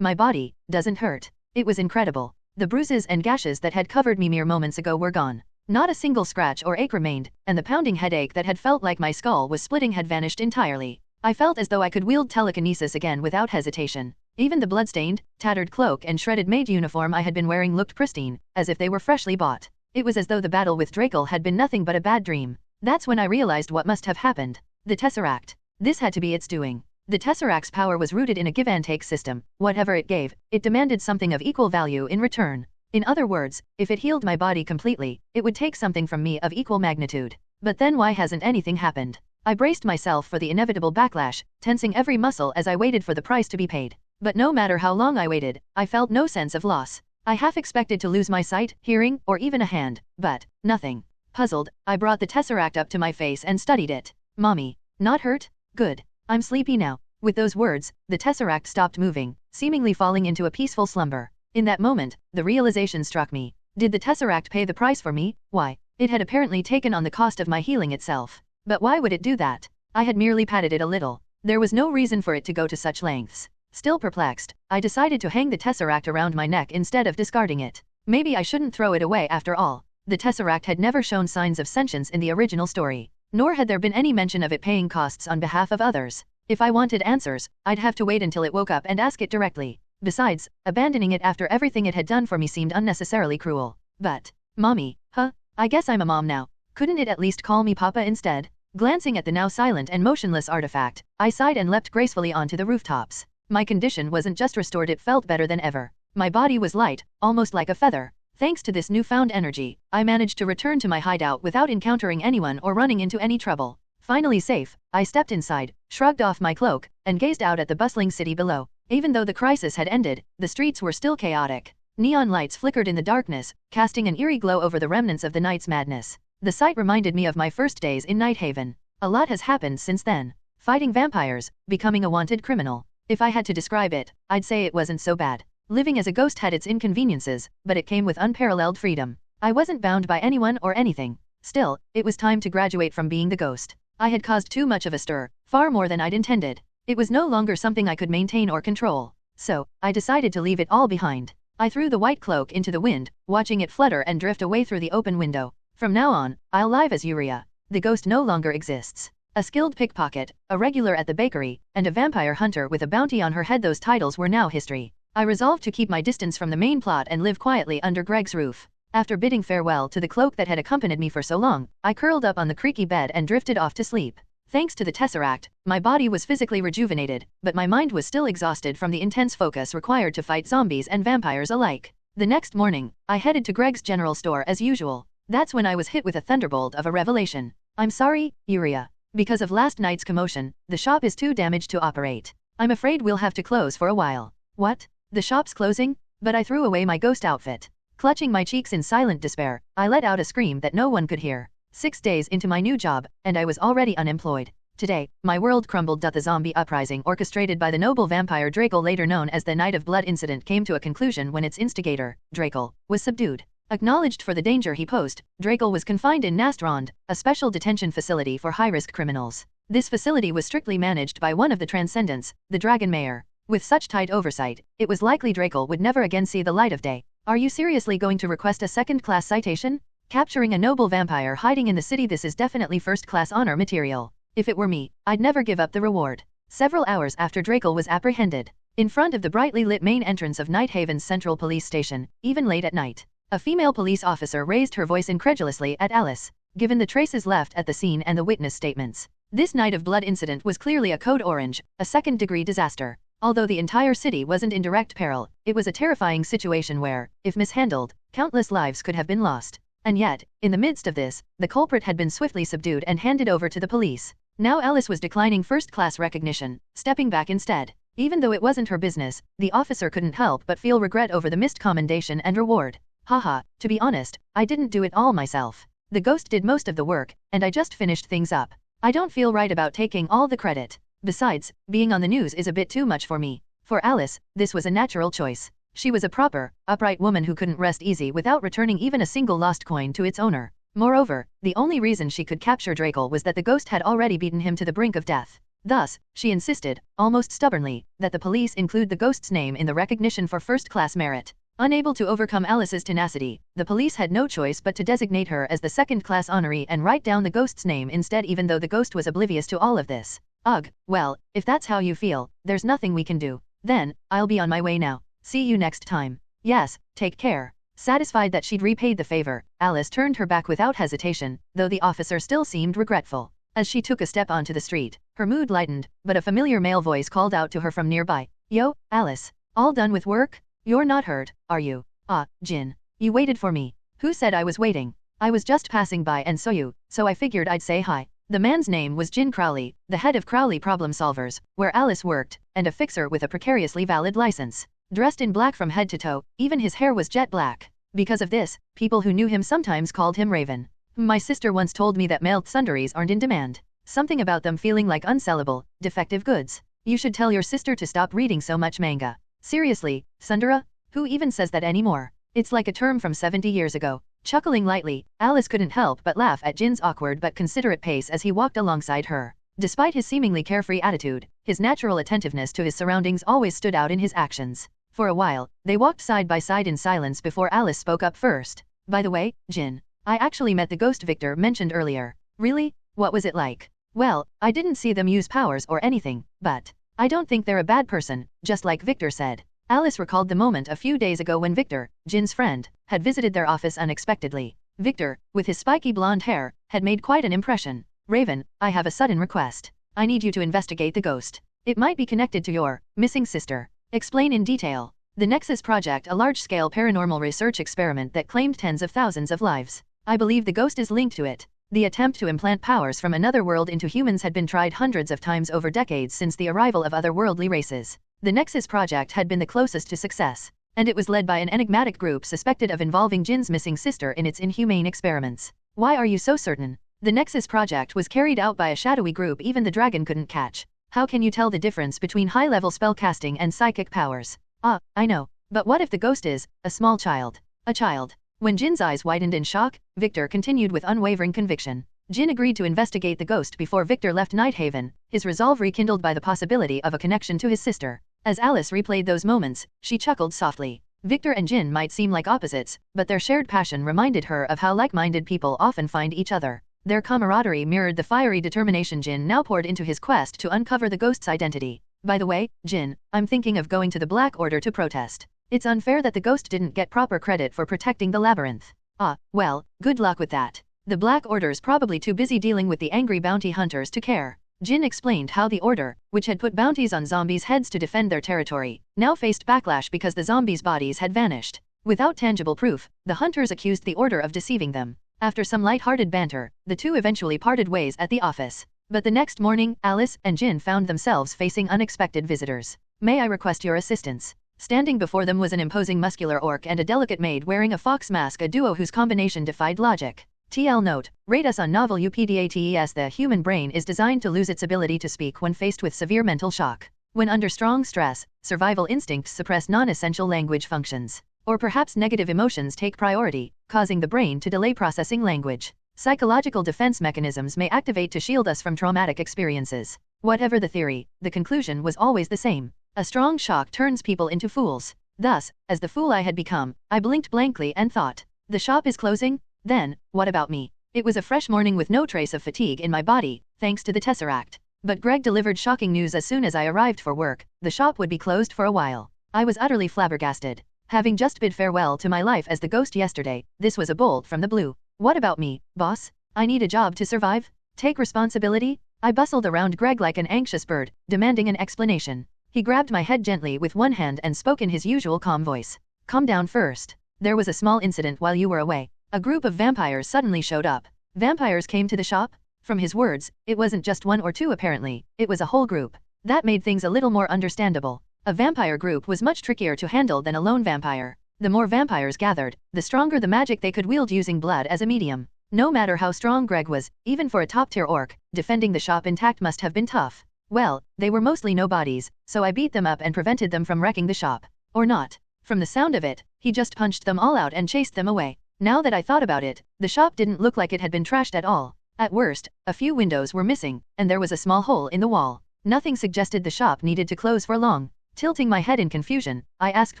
My body doesn't hurt. It was incredible. The bruises and gashes that had covered me mere moments ago were gone. Not a single scratch or ache remained, and the pounding headache that had felt like my skull was splitting had vanished entirely. I felt as though I could wield telekinesis again without hesitation. Even the bloodstained, tattered cloak and shredded maid uniform I had been wearing looked pristine, as if they were freshly bought. It was as though the battle with Drakel had been nothing but a bad dream. That's when I realized what must have happened. The Tesseract. This had to be its doing. The Tesseract's power was rooted in a give-and-take system. Whatever it gave, it demanded something of equal value in return. In other words, if it healed my body completely, it would take something from me of equal magnitude. But then why hasn't anything happened? I braced myself for the inevitable backlash, tensing every muscle as I waited for the price to be paid. But no matter how long I waited, I felt no sense of loss. I half expected to lose my sight, hearing, or even a hand, but nothing. Puzzled, I brought the tesseract up to my face and studied it. Mommy, not hurt? Good. I'm sleepy now. With those words, the tesseract stopped moving, seemingly falling into a peaceful slumber. In that moment, the realization struck me. Did the tesseract pay the price for me? Why? It had apparently taken on the cost of my healing itself. But why would it do that? I had merely patted it a little. There was no reason for it to go to such lengths. Still perplexed, I decided to hang the tesseract around my neck instead of discarding it. Maybe I shouldn't throw it away after all. The tesseract had never shown signs of sentience in the original story, nor had there been any mention of it paying costs on behalf of others. If I wanted answers, I'd have to wait until it woke up and ask it directly. Besides, abandoning it after everything it had done for me seemed unnecessarily cruel. But, Mommy, huh? I guess I'm a mom now. Couldn't it at least call me Papa instead? Glancing at the now silent and motionless artifact, I sighed and leapt gracefully onto the rooftops. My condition wasn't just restored, it felt better than ever. My body was light, almost like a feather. Thanks to this newfound energy, I managed to return to my hideout without encountering anyone or running into any trouble. Finally safe, I stepped inside, shrugged off my cloak, and gazed out at the bustling city below. Even though the crisis had ended, the streets were still chaotic. Neon lights flickered in the darkness, casting an eerie glow over the remnants of the night's madness. The sight reminded me of my first days in Nighthaven. A lot has happened since then. Fighting vampires, becoming a wanted criminal. If I had to describe it, I'd say it wasn't so bad. Living as a ghost had its inconveniences, but it came with unparalleled freedom. I wasn't bound by anyone or anything. Still, it was time to graduate from being the ghost. I had caused too much of a stir, far more than I'd intended. It was no longer something I could maintain or control. So, I decided to leave it all behind. I threw the white cloak into the wind, watching it flutter and drift away through the open window. From now on, I'll live as Uria. The ghost no longer exists. A skilled pickpocket, a regular at the bakery, and a vampire hunter with a bounty on her head, those titles were now history. I resolved to keep my distance from the main plot and live quietly under Greg's roof. After bidding farewell to the cloak that had accompanied me for so long, I curled up on the creaky bed and drifted off to sleep. Thanks to the tesseract, my body was physically rejuvenated, but my mind was still exhausted from the intense focus required to fight zombies and vampires alike. The next morning, I headed to Greg's general store as usual. That's when I was hit with a thunderbolt of a revelation. I'm sorry, Uria. Because of last night's commotion, the shop is too damaged to operate. I'm afraid we'll have to close for a while. What? The shop's closing? But I threw away my ghost outfit. Clutching my cheeks in silent despair, I let out a scream that no one could hear. 6 days into my new job, and I was already unemployed. Today, my world crumbled. The zombie uprising orchestrated by the noble vampire Draco, later known as the Night of Blood incident, came to a conclusion when its instigator, Draco, was subdued. Acknowledged for the danger he posed, Draco was confined in Nastrond, a special detention facility for high-risk criminals. This facility was strictly managed by one of the Transcendents, the Dragon Mayor. With such tight oversight, it was likely Draco would never again see the light of day. Are you seriously going to request a second-class citation? Capturing a noble vampire hiding in the city, this is definitely first-class honor material. If it were me, I'd never give up the reward. Several hours after Draco was apprehended, in front of the brightly lit main entrance of Nighthaven's Central Police Station, even late at night, a female police officer raised her voice incredulously at Alice. Given the traces left at the scene and the witness statements, this Night of Blood incident was clearly a code orange, a second-degree disaster. Although the entire city wasn't in direct peril, it was a terrifying situation where, if mishandled, countless lives could have been lost. And yet, in the midst of this, the culprit had been swiftly subdued and handed over to the police. Now Alice was declining first-class recognition, stepping back instead. Even though it wasn't her business, the officer couldn't help but feel regret over the missed commendation and reward. Haha, to be honest, I didn't do it all myself. The ghost did most of the work, and I just finished things up. I don't feel right about taking all the credit. Besides, being on the news is a bit too much for me. For Alice, this was a natural choice. She was a proper, upright woman who couldn't rest easy without returning even a single lost coin to its owner. Moreover, the only reason she could capture Draco was that the ghost had already beaten him to the brink of death. Thus, she insisted, almost stubbornly, that the police include the ghost's name in the recognition for first-class merit. Unable to overcome Alice's tenacity, the police had no choice but to designate her as the second-class honoree and write down the ghost's name instead, even though the ghost was oblivious to all of this. Ugh, well, if that's how you feel, there's nothing we can do. Then, I'll be on my way now. See you next time. Yes, take care. Satisfied that she'd repaid the favor, Alice turned her back without hesitation, though the officer still seemed regretful. As she took a step onto the street, her mood lightened, but a familiar male voice called out to her from nearby. Yo, Alice. All done with work? You're not hurt, are you? Ah, Jin. You waited for me. Who said I was waiting? I was just passing by and saw you, so I figured I'd say hi. The man's name was Jin Crowley, the head of Crowley Problem Solvers, where Alice worked, and a fixer with a precariously valid license. Dressed in black from head to toe, even his hair was jet black. Because of this, people who knew him sometimes called him Raven. My sister once told me that male sundaries aren't in demand. Something about them feeling like unsellable, defective goods. You should tell your sister to stop reading so much manga. Seriously, Sundara? Who even says that anymore? It's like a term from 70 years ago. Chuckling lightly, Alice couldn't help but laugh at Jin's awkward but considerate pace as he walked alongside her. Despite his seemingly carefree attitude, his natural attentiveness to his surroundings always stood out in his actions. For a while, they walked side by side in silence before Alice spoke up first. By the way, Jin, I actually met the ghost Victor mentioned earlier. Really? What was it like? Well, I didn't see them use powers or anything, but I don't think they're a bad person, just like Victor said. Alice recalled the moment a few days ago when Victor, Jin's friend, had visited their office unexpectedly. Victor, with his spiky blonde hair, had made quite an impression. Raven, I have a sudden request. I need you to investigate the ghost. It might be connected to your missing sister. Explain in detail. The Nexus Project, a large-scale paranormal research experiment that claimed tens of thousands of lives. I believe the ghost is linked to it. The attempt to implant powers from another world into humans had been tried hundreds of times over decades since the arrival of otherworldly races. The Nexus Project had been the closest to success, and it was led by an enigmatic group suspected of involving Jin's missing sister in its inhumane experiments. Why are you so certain? The Nexus Project was carried out by a shadowy group even the dragon couldn't catch. How can you tell the difference between high-level spellcasting and psychic powers? Ah, I know. But what if the ghost is a small child? A child. When Jin's eyes widened in shock, Victor continued with unwavering conviction. Jin agreed to investigate the ghost before Victor left Nighthaven, his resolve rekindled by the possibility of a connection to his sister. As Alice replayed those moments, she chuckled softly. Victor and Jin might seem like opposites, but their shared passion reminded her of how like-minded people often find each other. Their camaraderie mirrored the fiery determination Jin now poured into his quest to uncover the ghost's identity. By the way, Jin, I'm thinking of going to the Black Order to protest. It's unfair that the ghost didn't get proper credit for protecting the labyrinth. Ah, well, good luck with that. The Black Order's probably too busy dealing with the angry bounty hunters to care. Jin explained how the Order, which had put bounties on zombies' heads to defend their territory, now faced backlash because the zombies' bodies had vanished. Without tangible proof, the hunters accused the Order of deceiving them. After some light-hearted banter, the two eventually parted ways at the office. But the next morning, Alice and Jin found themselves facing unexpected visitors. May I request your assistance? Standing before them was an imposing muscular orc and a delicate maid wearing a fox mask, a duo whose combination defied logic. TL note, rate us on novel UPDATES. The human brain is designed to lose its ability to speak when faced with severe mental shock. When under strong stress, survival instincts suppress non-essential language functions. Or perhaps negative emotions take priority, causing the brain to delay processing language. Psychological defense mechanisms may activate to shield us from traumatic experiences. Whatever the theory, the conclusion was always the same. A strong shock turns people into fools. Thus, as the fool I had become, I blinked blankly and thought, the shop is closing? Then, what about me? It was a fresh morning with no trace of fatigue in my body, thanks to the Tesseract. But Greg delivered shocking news as soon as I arrived for work. The shop would be closed for a while. I was utterly flabbergasted. Having just bid farewell to my life as the ghost yesterday, this was a bolt from the blue. What about me, boss? I need a job to survive? Take responsibility? I bustled around Greg like an anxious bird, demanding an explanation. He grabbed my head gently with one hand and spoke in his usual calm voice. Calm down first. There was a small incident while you were away. A group of vampires suddenly showed up. Vampires came to the shop? From his words, it wasn't just one or two apparently, it was a whole group. That made things a little more understandable. A vampire group was much trickier to handle than a lone vampire. The more vampires gathered, the stronger the magic they could wield using blood as a medium. No matter how strong Greg was, even for a top-tier orc, defending the shop intact must have been tough. Well, they were mostly nobodies, so I beat them up and prevented them from wrecking the shop. Or not. From the sound of it, he just punched them all out and chased them away. Now that I thought about it, the shop didn't look like it had been trashed at all. At worst, a few windows were missing, and there was a small hole in the wall. Nothing suggested the shop needed to close for long. Tilting my head in confusion, I asked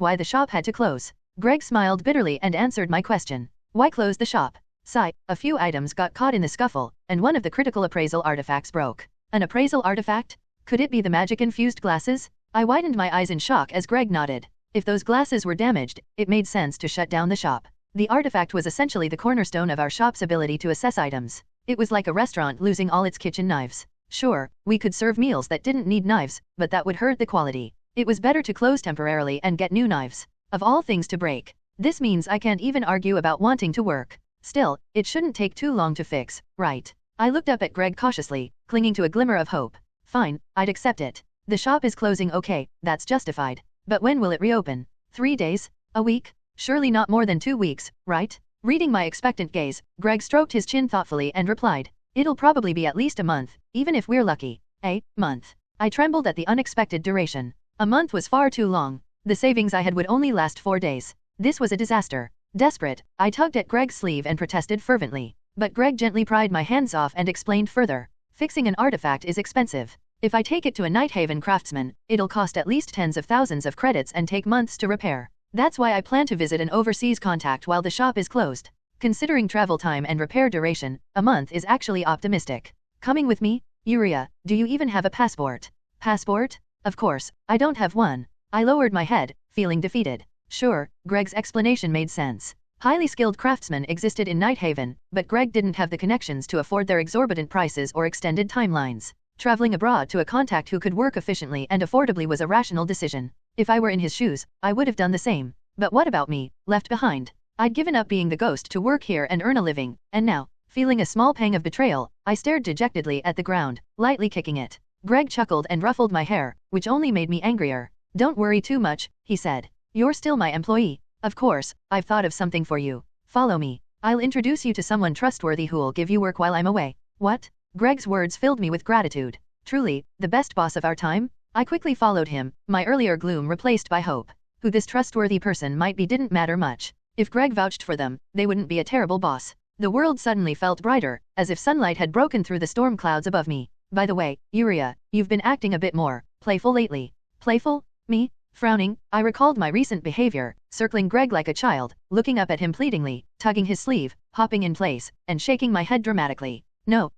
why the shop had to close. Greg smiled bitterly and answered my question. Why close the shop? Sigh, a few items got caught in the scuffle, and one of the critical appraisal artifacts broke. An appraisal artifact? Could it be the magic-infused glasses? I widened my eyes in shock as Greg nodded. If those glasses were damaged, it made sense to shut down the shop. The artifact was essentially the cornerstone of our shop's ability to assess items. It was like a restaurant losing all its kitchen knives. Sure, we could serve meals that didn't need knives, but that would hurt the quality. It was better to close temporarily and get new knives. Of all things to break. This means I can't even argue about wanting to work. Still, it shouldn't take too long to fix, right? I looked up at Greg cautiously, clinging to a glimmer of hope. Fine, I'd accept it. The shop is closing, okay, that's justified. But when will it reopen? 3 days? A week? Surely not more than 2 weeks, right? Reading my expectant gaze, Greg stroked his chin thoughtfully and replied, "It'll probably be at least a month, even if we're lucky." A month. I trembled at the unexpected duration. A month was far too long. The savings I had would only last 4 days. This was a disaster. Desperate, I tugged at Greg's sleeve and protested fervently. But Greg gently pried my hands off and explained further. "Fixing an artifact is expensive. If I take it to a Nighthaven craftsman, it'll cost at least tens of thousands of credits and take months to repair. That's why I plan to visit an overseas contact while the shop is closed. Considering travel time and repair duration, a month is actually optimistic. Coming with me? Yuria, do you even have a passport?" "Passport? Of course, I don't have one." I lowered my head, feeling defeated. Sure, Greg's explanation made sense. Highly skilled craftsmen existed in Nighthaven, but Greg didn't have the connections to afford their exorbitant prices or extended timelines. Traveling abroad to a contact who could work efficiently and affordably was a rational decision. If I were in his shoes, I would have done the same. But what about me, left behind? I'd given up being the ghost to work here and earn a living, and now, feeling a small pang of betrayal, I stared dejectedly at the ground, lightly kicking it. Greg chuckled and ruffled my hair, which only made me angrier. "Don't worry too much," he said. "You're still my employee. Of course, I've thought of something for you. Follow me. I'll introduce you to someone trustworthy who'll give you work while I'm away." "What?" Greg's words filled me with gratitude. Truly, the best boss of our time? I quickly followed him, my earlier gloom replaced by hope. Who this trustworthy person might be didn't matter much. If Greg vouched for them, they wouldn't be a terrible boss. The world suddenly felt brighter, as if sunlight had broken through the storm clouds above me. "By the way, Yuria, you've been acting a bit more playful lately." "Playful? Me?" Frowning, I recalled my recent behavior, circling Greg like a child, looking up at him pleadingly, tugging his sleeve, hopping in place, and shaking my head dramatically. No.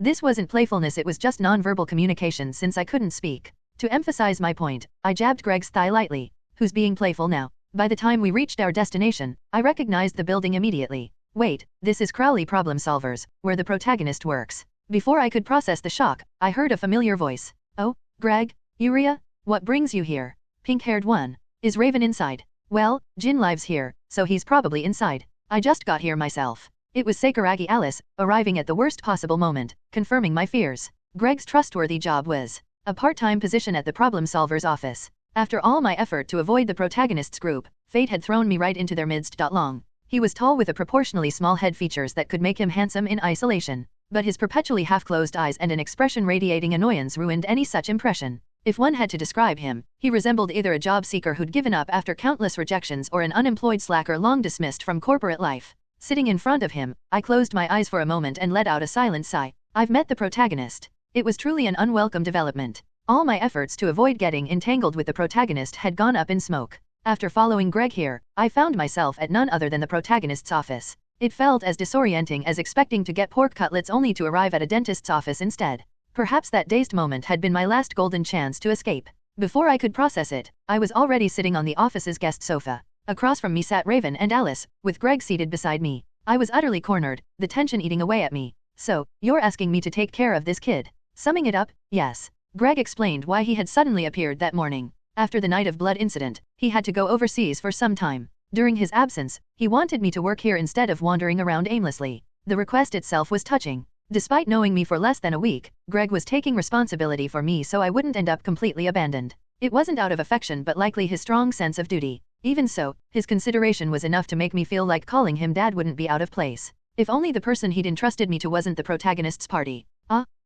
This wasn't playfulness, it was just nonverbal communication since I couldn't speak. To emphasize my point, I jabbed Greg's thigh lightly. "Who's being playful now?" By the time we reached our destination, I recognized the building immediately. Wait, this is Crowley Problem Solvers, where the protagonist works. Before I could process the shock, I heard a familiar voice. "Oh, Greg? Yuria? What brings you here?" "Pink-haired one. Is Raven inside?" "Well, Jin lives here, so he's probably inside. I just got here myself." It was Sakuragi Alice, arriving at the worst possible moment, confirming my fears. Greg's trustworthy job was a part-time position at the Problem Solver's office. After all my effort to avoid the protagonist's group, fate had thrown me right into their midst. Long. He was tall with a proportionally small head, features that could make him handsome in isolation. But his perpetually half-closed eyes and an expression radiating annoyance ruined any such impression. If one had to describe him, he resembled either a job seeker who'd given up after countless rejections or an unemployed slacker long dismissed from corporate life. Sitting in front of him, I closed my eyes for a moment and let out a silent sigh. I've met the protagonist. It was truly an unwelcome development. All my efforts to avoid getting entangled with the protagonist had gone up in smoke. After following Greg here, I found myself at none other than the protagonist's office. It felt as disorienting as expecting to get pork cutlets only to arrive at a dentist's office instead. Perhaps that dazed moment had been my last golden chance to escape. Before I could process it, I was already sitting on the office's guest sofa. Across from me sat Raven and Alice, with Greg seated beside me. I was utterly cornered, the tension eating away at me. "So, you're asking me to take care of this kid?" Summing it up, yes. Greg explained why he had suddenly appeared that morning. After the Night of Blood incident, he had to go overseas for some time. During his absence, he wanted me to work here instead of wandering around aimlessly. The request itself was touching. Despite knowing me for less than a week, Greg was taking responsibility for me so I wouldn't end up completely abandoned. It wasn't out of affection but likely his strong sense of duty. Even so, his consideration was enough to make me feel like calling him dad wouldn't be out of place. If only the person he'd entrusted me to wasn't the protagonist's party.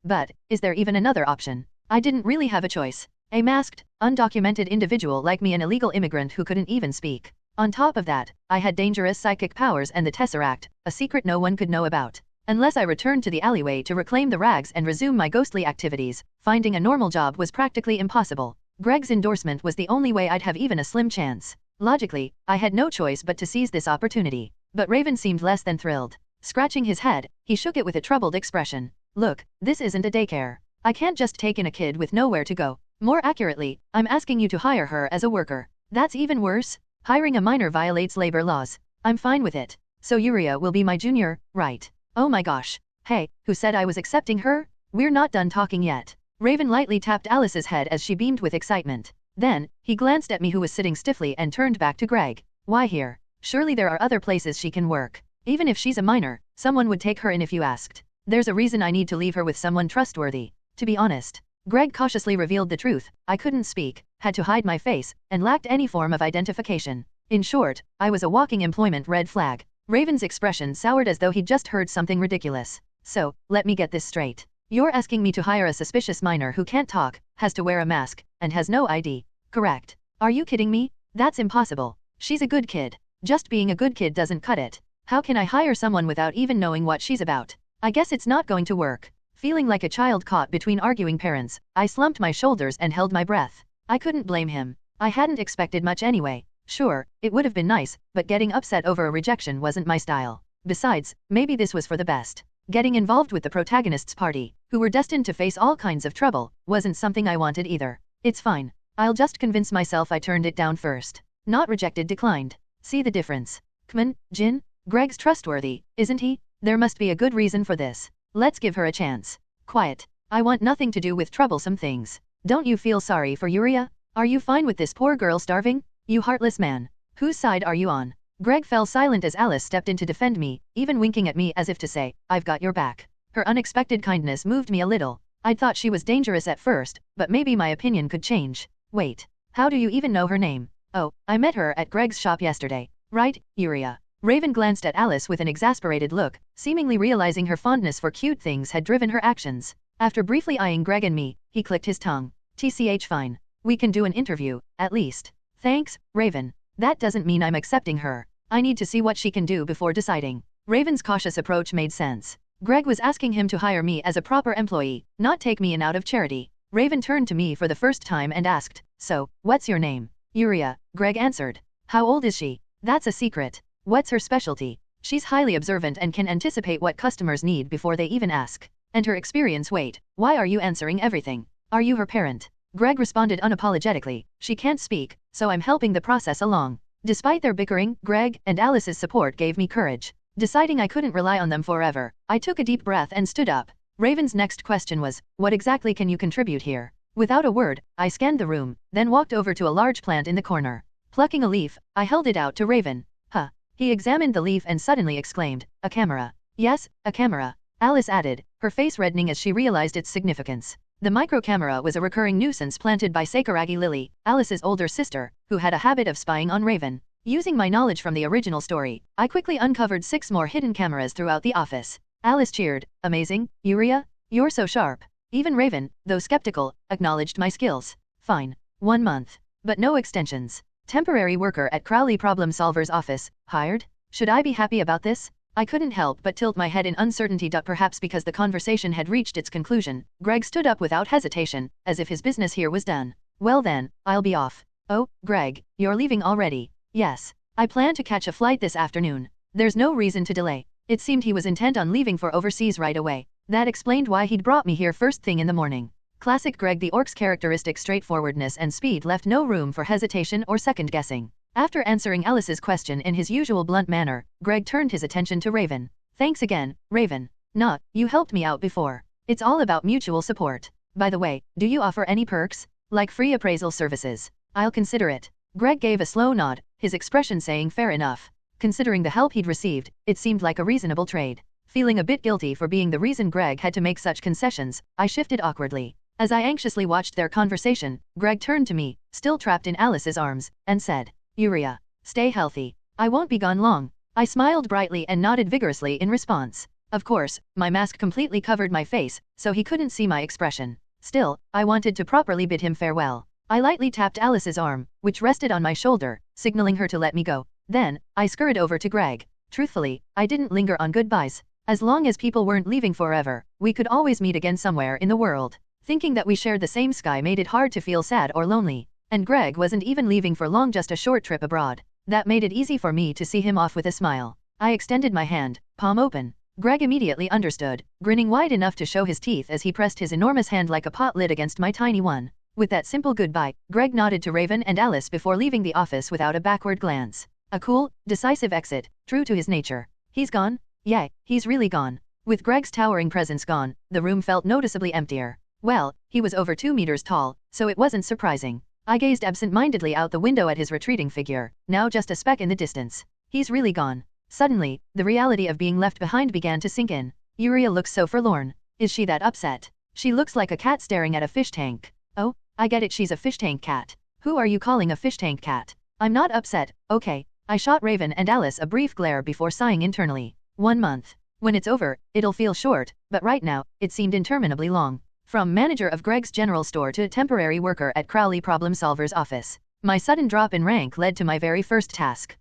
But, is there even another option? I didn't really have a choice. A masked, undocumented individual like me, an illegal immigrant who couldn't even speak. On top of that, I had dangerous psychic powers and the Tesseract, a secret no one could know about. Unless I returned to the alleyway to reclaim the rags and resume my ghostly activities, finding a normal job was practically impossible. Greg's endorsement was the only way I'd have even a slim chance. Logically, I had no choice but to seize this opportunity. But Raven seemed less than thrilled. Scratching his head, he shook it with a troubled expression. "Look, this isn't a daycare. I can't just take in a kid with nowhere to go. More accurately, I'm asking you to hire her as a worker. That's even worse. Hiring a minor violates labor laws. I'm fine with it. So Yuria will be my junior, right?" "Oh my gosh. Hey, who said I was accepting her? We're not done talking yet." Raven lightly tapped Alice's head as she beamed with excitement. Then, he glanced at me, who was sitting stiffly, and turned back to Greg. "Why here? Surely there are other places she can work. Even if she's a minor, someone would take her in if you asked. There's a reason I need to leave her with someone trustworthy." To be honest, Greg cautiously revealed the truth. I couldn't speak, had to hide my face, and lacked any form of identification. In short, I was a walking employment red flag. Raven's expression soured as though he'd just heard something ridiculous. So, let me get this straight. You're asking me to hire a suspicious minor who can't talk, has to wear a mask, and has no ID. Correct. Are you kidding me? That's impossible. She's a good kid. Just being a good kid doesn't cut it. How can I hire someone without even knowing what she's about? I guess it's not going to work. Feeling like a child caught between arguing parents, I slumped my shoulders and held my breath. I couldn't blame him. I hadn't expected much anyway. Sure, it would have been nice, but getting upset over a rejection wasn't my style. Besides, maybe this was for the best. Getting involved with the protagonist's party, who were destined to face all kinds of trouble, wasn't something I wanted either. It's fine. I'll just convince myself I turned it down first. Not rejected, declined. See the difference? K'man, Jin? Greg's trustworthy, isn't he? There must be a good reason for this. Let's give her a chance. Quiet. I want nothing to do with troublesome things. Don't you feel sorry for Yuria? Are you fine with this poor girl starving? You heartless man. Whose side are you on? Greg fell silent as Alice stepped in to defend me, even winking at me as if to say, I've got your back. Her unexpected kindness moved me a little. I'd thought she was dangerous at first, but maybe my opinion could change. Wait. How do you even know her name? Oh, I met her at Greg's shop yesterday. Right, Yuria. Raven glanced at Alice with an exasperated look, seemingly realizing her fondness for cute things had driven her actions. After briefly eyeing Greg and me, he clicked his tongue. TCH fine. We can do an interview, at least. Thanks, Raven. That doesn't mean I'm accepting her. I need to see what she can do before deciding. Raven's cautious approach made sense. Greg was asking him to hire me as a proper employee, not take me in out of charity. Raven turned to me for the first time and asked, So, what's your name? Yuria, Greg answered. How old is she? That's a secret. What's her specialty? She's highly observant and can anticipate what customers need before they even ask. And her experience. Wait, why are you answering everything? Are you her parent? Greg responded unapologetically. She can't speak, so I'm helping the process along. Despite their bickering, Greg and Alice's support gave me courage. Deciding I couldn't rely on them forever, I took a deep breath and stood up. Raven's next question was, what exactly can you contribute here? Without a word, I scanned the room, then walked over to a large plant in the corner. Plucking a leaf, I held it out to Raven. Huh. He examined the leaf and suddenly exclaimed, a camera. Yes, a camera. Alice added, her face reddening as she realized its significance. The micro-camera was a recurring nuisance planted by Sakuragi Lily, Alice's older sister, who had a habit of spying on Raven. Using my knowledge from the original story, I quickly uncovered 6 more hidden cameras throughout the office. Alice cheered, amazing, Yuria, you're so sharp. Even Raven, though skeptical, acknowledged my skills. Fine. 1 month. But no extensions. Temporary worker at Crowley Problem Solver's office, hired? Should I be happy about this? I couldn't help but tilt my head in uncertainty. Perhaps because the conversation had reached its conclusion, Greg stood up without hesitation, as if his business here was done. Well then, I'll be off. Oh, Greg, you're leaving already? Yes. I plan to catch a flight this afternoon. There's no reason to delay. It seemed he was intent on leaving for overseas right away. That explained why he'd brought me here first thing in the morning. Classic Greg. The orc's characteristic straightforwardness and speed left no room for hesitation or second guessing. After answering Alice's question in his usual blunt manner, Greg turned his attention to Raven. Thanks again, Raven. Nah, you helped me out before. It's all about mutual support. By the way, do you offer any perks? Like free appraisal services? I'll consider it. Greg gave a slow nod, his expression saying fair enough. Considering the help he'd received, it seemed like a reasonable trade. Feeling a bit guilty for being the reason Greg had to make such concessions, I shifted awkwardly. As I anxiously watched their conversation, Greg turned to me, still trapped in Alice's arms, and said, Yuria, stay healthy. I won't be gone long. I smiled brightly and nodded vigorously in response. Of course, my mask completely covered my face, so he couldn't see my expression. Still, I wanted to properly bid him farewell. I lightly tapped Alice's arm, which rested on my shoulder, signaling her to let me go. Then, I scurried over to Greg. Truthfully, I didn't linger on goodbyes. As long as people weren't leaving forever, we could always meet again somewhere in the world. Thinking that we shared the same sky made it hard to feel sad or lonely. And Greg wasn't even leaving for long, just a short trip abroad. That made it easy for me to see him off with a smile. I extended my hand, palm open. Greg immediately understood, grinning wide enough to show his teeth as he pressed his enormous hand like a pot lid against my tiny one. With that simple goodbye, Greg nodded to Raven and Alice before leaving the office without a backward glance. A cool, decisive exit, true to his nature. He's gone? Yeah, he's really gone. With Greg's towering presence gone, the room felt noticeably emptier. Well, he was over 2 meters tall, so it wasn't surprising. I gazed absent-mindedly out the window at his retreating figure, now just a speck in the distance. He's really gone. Suddenly, the reality of being left behind began to sink in. Yuria looks so forlorn. Is she that upset? She looks like a cat staring at a fish tank. Oh, I get it, she's a fish tank cat. Who are you calling a fish tank cat? I'm not upset, okay. I shot Raven and Alice a brief glare before sighing internally. 1 month. When it's over, it'll feel short, but right now, it seemed interminably long. From manager of Greg's General Store to temporary worker at Crowley Problem Solver's office. My sudden drop in rank led to my very first task.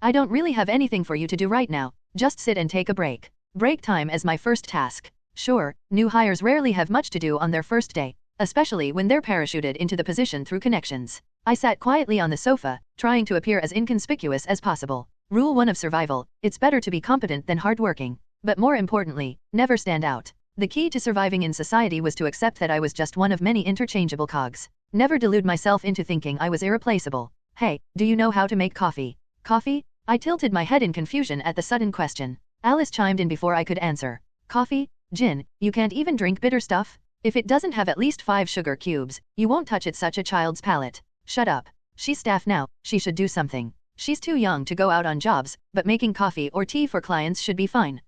I don't really have anything for you to do right now, just sit and take a break. Break time as my first task. Sure, new hires rarely have much to do on their first day, especially when they're parachuted into the position through connections. I sat quietly on the sofa, trying to appear as inconspicuous as possible. Rule 1 of survival, it's better to be competent than hardworking. But more importantly, never stand out. The key to surviving in society was to accept that I was just one of many interchangeable cogs. Never delude myself into thinking I was irreplaceable. Hey, do you know how to make coffee? Coffee? I tilted my head in confusion at the sudden question. Alice chimed in before I could answer. Coffee? Gin, you can't even drink bitter stuff? If it doesn't have at least 5 sugar cubes, you won't touch it. Such a child's palate. Shut up. She's staff now, she should do something. She's too young to go out on jobs, but making coffee or tea for clients should be fine.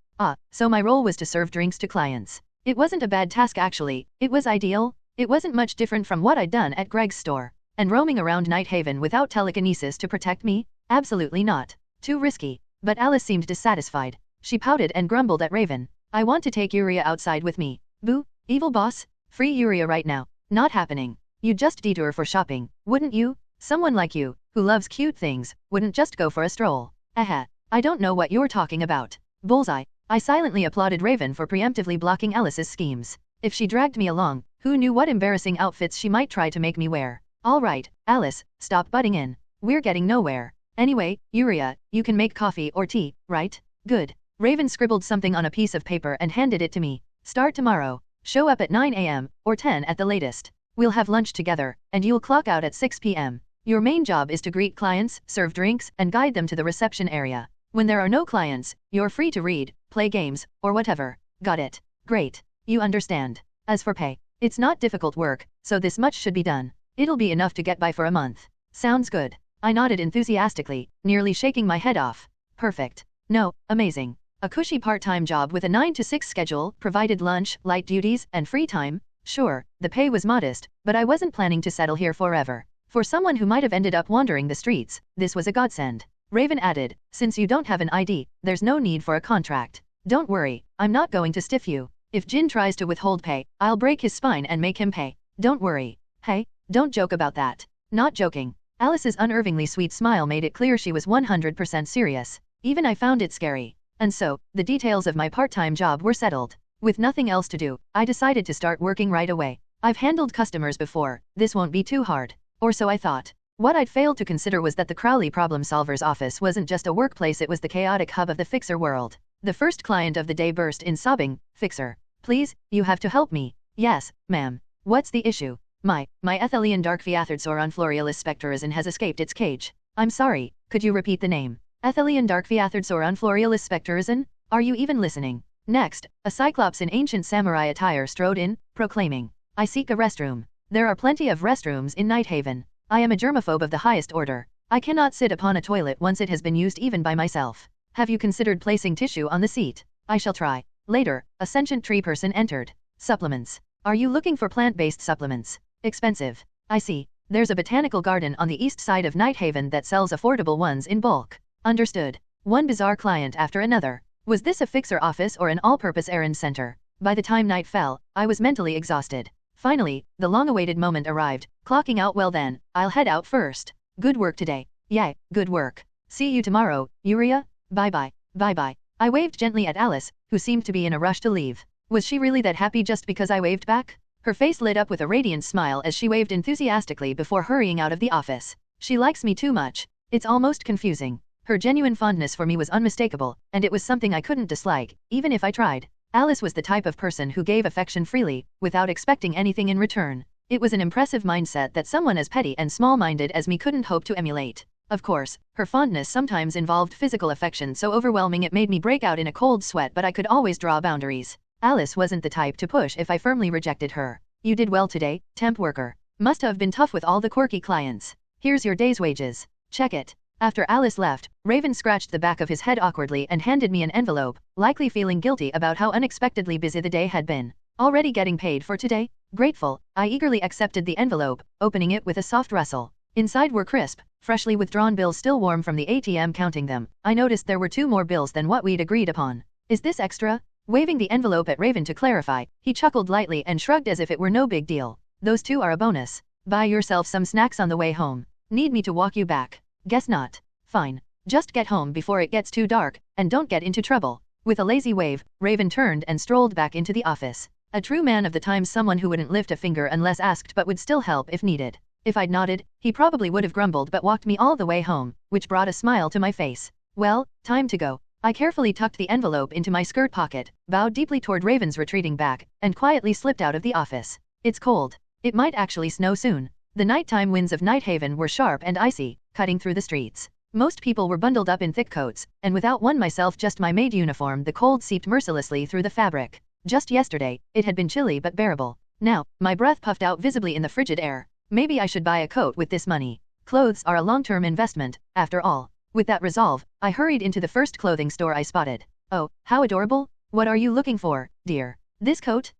So my role was to serve drinks to clients. It wasn't a bad task actually, it was ideal. It wasn't much different from what I'd done at Greg's store. And roaming around Nighthaven without telekinesis to protect me? Absolutely not. Too risky. But Alice seemed dissatisfied. She pouted and grumbled at Raven. I want to take Yuria outside with me. Boo, evil boss. Free Yuria right now. Not happening. You'd just detour for shopping, wouldn't you? Someone like you, who loves cute things, wouldn't just go for a stroll. I don't know what you're talking about. Bullseye. I silently applauded Raven for preemptively blocking Alice's schemes. If she dragged me along, who knew what embarrassing outfits she might try to make me wear. All right, Alice, stop butting in. We're getting nowhere. Anyway, Yuria, you can make coffee or tea, right? Good. Raven scribbled something on a piece of paper and handed it to me. Start tomorrow. Show up at 9 a.m., or 10 at the latest. We'll have lunch together, and you'll clock out at 6 p.m. Your main job is to greet clients, serve drinks, and guide them to the reception area. When there are no clients, you're free to read, play games, or whatever. Got it? Great. You understand. As for pay, it's not difficult work, so this much should be done. It'll be enough to get by for a month. Sounds good. I nodded enthusiastically, nearly shaking my head off. Perfect. No, amazing. A cushy part-time job with a 9 to 6 schedule, provided lunch, light duties, and free time. Sure, the pay was modest, but I wasn't planning to settle here forever. For someone who might have ended up wandering the streets, this was a godsend. Raven added, since you don't have an ID, there's no need for a contract. Don't worry, I'm not going to stiff you. If Jin tries to withhold pay, I'll break his spine and make him pay. Don't worry. Hey, don't joke about that. Not joking. Alice's unnervingly sweet smile made it clear she was 100% serious. Even I found it scary. And so, the details of my part-time job were settled. With nothing else to do, I decided to start working right away. I've handled customers before, this won't be too hard. Or so I thought. What I'd failed to consider was that the Crowley Problem Solver's office wasn't just a workplace, it was the chaotic hub of the Fixer world. The first client of the day burst in sobbing, Fixer. Please, you have to help me. Yes, ma'am. What's the issue? My Ethelian Dark Viathardsoran Florialis Spectorizan has escaped its cage. I'm sorry, could you repeat the name? Ethelian Dark Viathardsoran Florialis Spectorizan? Are you even listening? Next, a cyclops in ancient samurai attire strode in, proclaiming, I seek a restroom. There are plenty of restrooms in Nighthaven. I am a germaphobe of the highest order. I cannot sit upon a toilet once it has been used even by myself. Have you considered placing tissue on the seat? I shall try. Later, a sentient tree person entered. Supplements. Are you looking for plant-based supplements? Expensive. I see. There's a botanical garden on the east side of Nighthaven that sells affordable ones in bulk. Understood. One bizarre client after another. Was this a Fixer office or an all-purpose errand center? By the time night fell, I was mentally exhausted. Finally, the long-awaited moment arrived. Clocking out, well then, I'll head out first. Good work today. Yay, good work. See you tomorrow, Yuria. Bye-bye. Bye-bye. I waved gently at Alice, who seemed to be in a rush to leave. Was she really that happy just because I waved back? Her face lit up with a radiant smile as she waved enthusiastically before hurrying out of the office. She likes me too much. It's almost confusing. Her genuine fondness for me was unmistakable, and it was something I couldn't dislike, even if I tried. Alice was the type of person who gave affection freely, without expecting anything in return. It was an impressive mindset that someone as petty and small-minded as me couldn't hope to emulate. Of course, her fondness sometimes involved physical affection so overwhelming it made me break out in a cold sweat, but I could always draw boundaries. Alice wasn't the type to push if I firmly rejected her. You did well today, temp worker. Must have been tough with all the quirky clients. Here's your day's wages. Check it. After Alice left, Raven scratched the back of his head awkwardly and handed me an envelope, likely feeling guilty about how unexpectedly busy the day had been. Already getting paid for today? Grateful, I eagerly accepted the envelope, opening it with a soft rustle. Inside were crisp, freshly withdrawn bills still warm from the ATM. Counting them, I noticed there were 2 more bills than what we'd agreed upon. Is this extra? Waving the envelope at Raven to clarify, he chuckled lightly and shrugged as if it were no big deal. Those 2 are a bonus. Buy yourself some snacks on the way home. Need me to walk you back? Guess not. Fine. Just get home before it gets too dark, and don't get into trouble. With a lazy wave, Raven turned and strolled back into the office. A true man of the times, someone who wouldn't lift a finger unless asked but would still help if needed. If I'd nodded, he probably would have grumbled but walked me all the way home, which brought a smile to my face. Well, time to go. I carefully tucked the envelope into my skirt pocket, bowed deeply toward Raven's retreating back, and quietly slipped out of the office. It's cold. It might actually snow soon. The nighttime winds of Nighthaven were sharp and icy, cutting through the streets. Most people were bundled up in thick coats, and without one myself, just my maid uniform, the cold seeped mercilessly through the fabric. Just yesterday, it had been chilly but bearable. Now, my breath puffed out visibly in the frigid air. Maybe I should buy a coat with this money. Clothes are a long-term investment, after all. With that resolve, I hurried into the first clothing store I spotted. Oh, how adorable! What are you looking for, dear? This coat?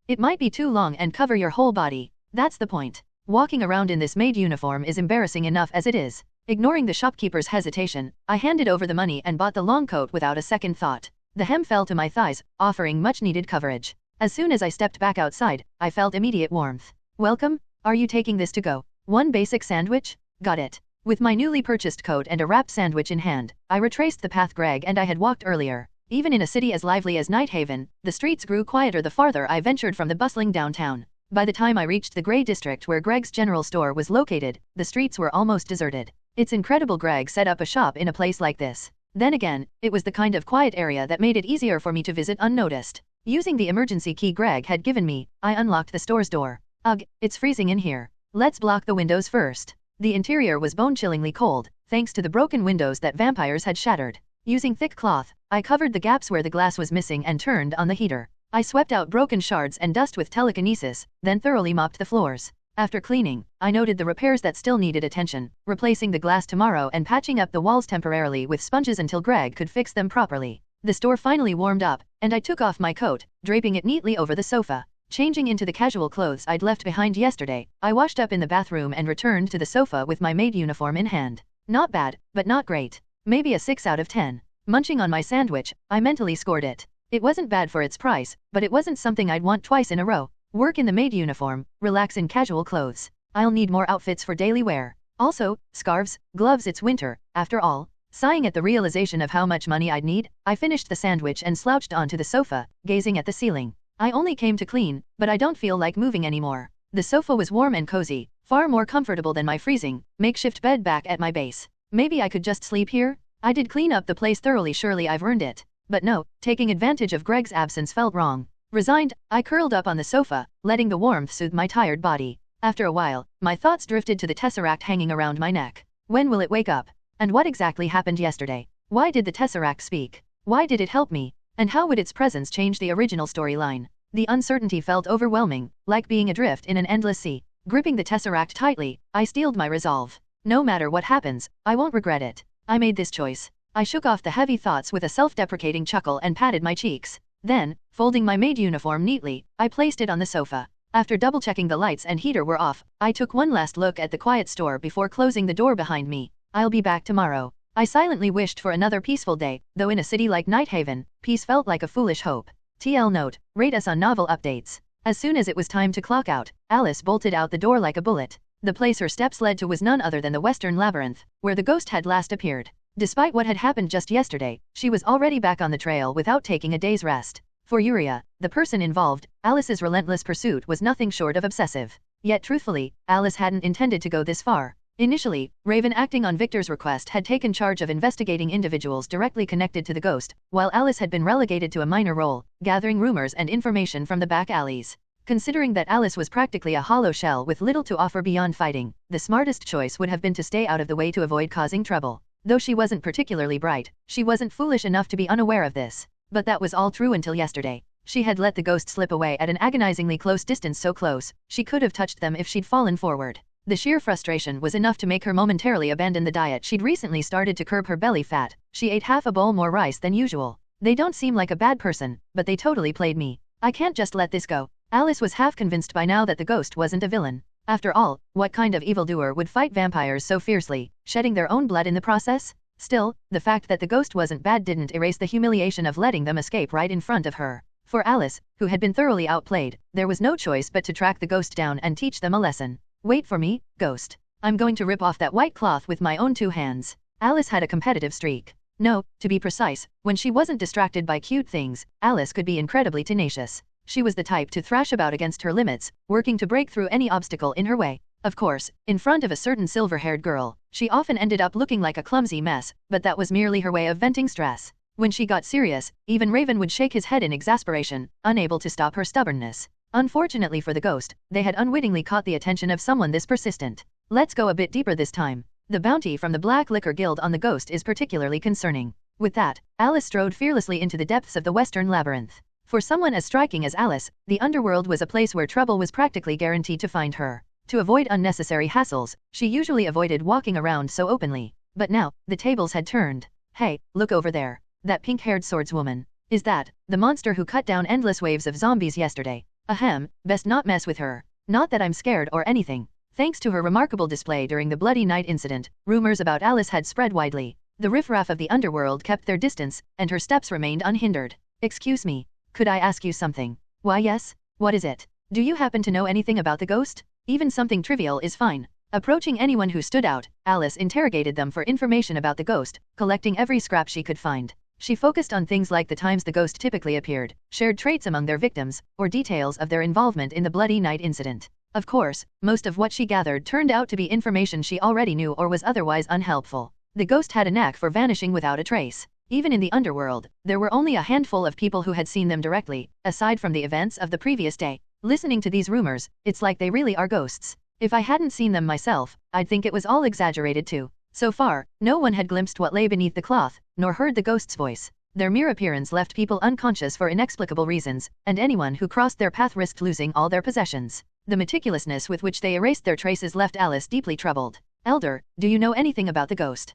It might be too long and cover your whole body. That's the point. Walking around in this maid uniform is embarrassing enough as it is. Ignoring the shopkeeper's hesitation, I handed over the money and bought the long coat without a second thought. The hem fell to my thighs, offering much-needed coverage. As soon as I stepped back outside, I felt immediate warmth. Welcome? Are you taking this to go? 1 basic sandwich? Got it. With my newly purchased coat and a wrapped sandwich in hand, I retraced the path Greg and I had walked earlier. Even in a city as lively as Nighthaven, the streets grew quieter the farther I ventured from the bustling downtown. By the time I reached the gray district where Greg's general store was located, the streets were almost deserted. It's incredible Greg set up a shop in a place like this. Then again, it was the kind of quiet area that made it easier for me to visit unnoticed. Using the emergency key Greg had given me, I unlocked the store's door. Ugh, it's freezing in here. Let's block the windows first. The interior was bone-chillingly cold, thanks to the broken windows that vampires had shattered. Using thick cloth, I covered the gaps where the glass was missing and turned on the heater. I swept out broken shards and dust with telekinesis, then thoroughly mopped the floors. After cleaning, I noted the repairs that still needed attention, replacing the glass tomorrow and patching up the walls temporarily with sponges until Greg could fix them properly. The store finally warmed up, and I took off my coat, draping it neatly over the sofa. Changing into the casual clothes I'd left behind yesterday, I washed up in the bathroom and returned to the sofa with my maid uniform in hand. Not bad, but not great. Maybe a 6 out of 10. Munching on my sandwich, I mentally scored it. It wasn't bad for its price, but it wasn't something I'd want twice in a row. Work in the maid uniform, relax in casual clothes. I'll need more outfits for daily wear. Also, scarves, gloves, it's winter, after all. Sighing at the realization of how much money I'd need, I finished the sandwich and slouched onto the sofa, gazing at the ceiling. I only came to clean, but I don't feel like moving anymore. The sofa was warm and cozy, far more comfortable than my freezing, makeshift bed back at my base. Maybe I could just sleep here? I did clean up the place thoroughly, surely I've earned it. But no, taking advantage of Greg's absence felt wrong. Resigned, I curled up on the sofa, letting the warmth soothe my tired body. After a while, my thoughts drifted to the tesseract hanging around my neck. When will it wake up? And what exactly happened yesterday? Why did the tesseract speak? Why did it help me? And how would its presence change the original storyline? The uncertainty felt overwhelming, like being adrift in an endless sea. Gripping the tesseract tightly, I steeled my resolve. No matter what happens, I won't regret it. I made this choice. I shook off the heavy thoughts with a self-deprecating chuckle and patted my cheeks. Then, folding my maid uniform neatly, I placed it on the sofa. After double-checking the lights and heater were off, I took one last look at the quiet store before closing the door behind me. I'll be back tomorrow. I silently wished for another peaceful day, though in a city like Nighthaven, peace felt like a foolish hope. TL note, rate us on novel updates. As soon as it was time to clock out, Alice bolted out the door like a bullet. The place her steps led to was none other than the Western Labyrinth, where the ghost had last appeared. Despite what had happened just yesterday, she was already back on the trail without taking a day's rest. For Uria, the person involved, Alice's relentless pursuit was nothing short of obsessive. Yet truthfully, Alice hadn't intended to go this far. Initially, Raven, acting on Victor's request, had taken charge of investigating individuals directly connected to the ghost, while Alice had been relegated to a minor role, gathering rumors and information from the back alleys. Considering that Alice was practically a hollow shell with little to offer beyond fighting, the smartest choice would have been to stay out of the way to avoid causing trouble. Though she wasn't particularly bright, she wasn't foolish enough to be unaware of this. But that was all true until yesterday. She had let the ghost slip away at an agonizingly close distance, so close, she could have touched them if she'd fallen forward. The sheer frustration was enough to make her momentarily abandon the diet she'd recently started to curb her belly fat. She ate half a bowl more rice than usual. They don't seem like a bad person, but they totally played me. I can't just let this go. Alice was half convinced by now that the ghost wasn't a villain. After all, what kind of evildoer would fight vampires so fiercely, shedding their own blood in the process? Still, the fact that the ghost wasn't bad didn't erase the humiliation of letting them escape right in front of her. For Alice, who had been thoroughly outplayed, there was no choice but to track the ghost down and teach them a lesson. Wait for me, ghost. I'm going to rip off that white cloth with my own 2 hands. Alice had a competitive streak. No, to be precise, when she wasn't distracted by cute things, Alice could be incredibly tenacious. She was the type to thrash about against her limits, working to break through any obstacle in her way. Of course, in front of a certain silver-haired girl, she often ended up looking like a clumsy mess, but that was merely her way of venting stress. When she got serious, even Raven would shake his head in exasperation, unable to stop her stubbornness. Unfortunately for the ghost, they had unwittingly caught the attention of someone this persistent. Let's go a bit deeper this time. The bounty from the Black Liquor Guild on the ghost is particularly concerning. With that, Alice strode fearlessly into the depths of the Western Labyrinth. For someone as striking as Alice, the underworld was a place where trouble was practically guaranteed to find her. To avoid unnecessary hassles, she usually avoided walking around so openly. But now, the tables had turned. Hey, look over there. That pink-haired swordswoman. Is that the monster who cut down endless waves of zombies yesterday? Ahem, best not mess with her. Not that I'm scared or anything. Thanks to her remarkable display during the Bloody Night incident, rumors about Alice had spread widely. The riffraff of the underworld kept their distance, and her steps remained unhindered. Excuse me. Could I ask you something? Why yes? What is it? Do you happen to know anything about the ghost? Even something trivial is fine. Approaching anyone who stood out, Alice interrogated them for information about the ghost, collecting every scrap she could find. She focused on things like the times the ghost typically appeared, shared traits among their victims, or details of their involvement in the Bloody Night incident. Of course, most of what she gathered turned out to be information she already knew or was otherwise unhelpful. The ghost had a knack for vanishing without a trace. Even in the underworld, there were only a handful of people who had seen them directly, aside from the events of the previous day. Listening to these rumors, it's like they really are ghosts. If I hadn't seen them myself, I'd think it was all exaggerated too. So far, no one had glimpsed what lay beneath the cloth, nor heard the ghost's voice. Their mere appearance left people unconscious for inexplicable reasons, and anyone who crossed their path risked losing all their possessions. The meticulousness with which they erased their traces left Alice deeply troubled. Elder, do you know anything about the ghost?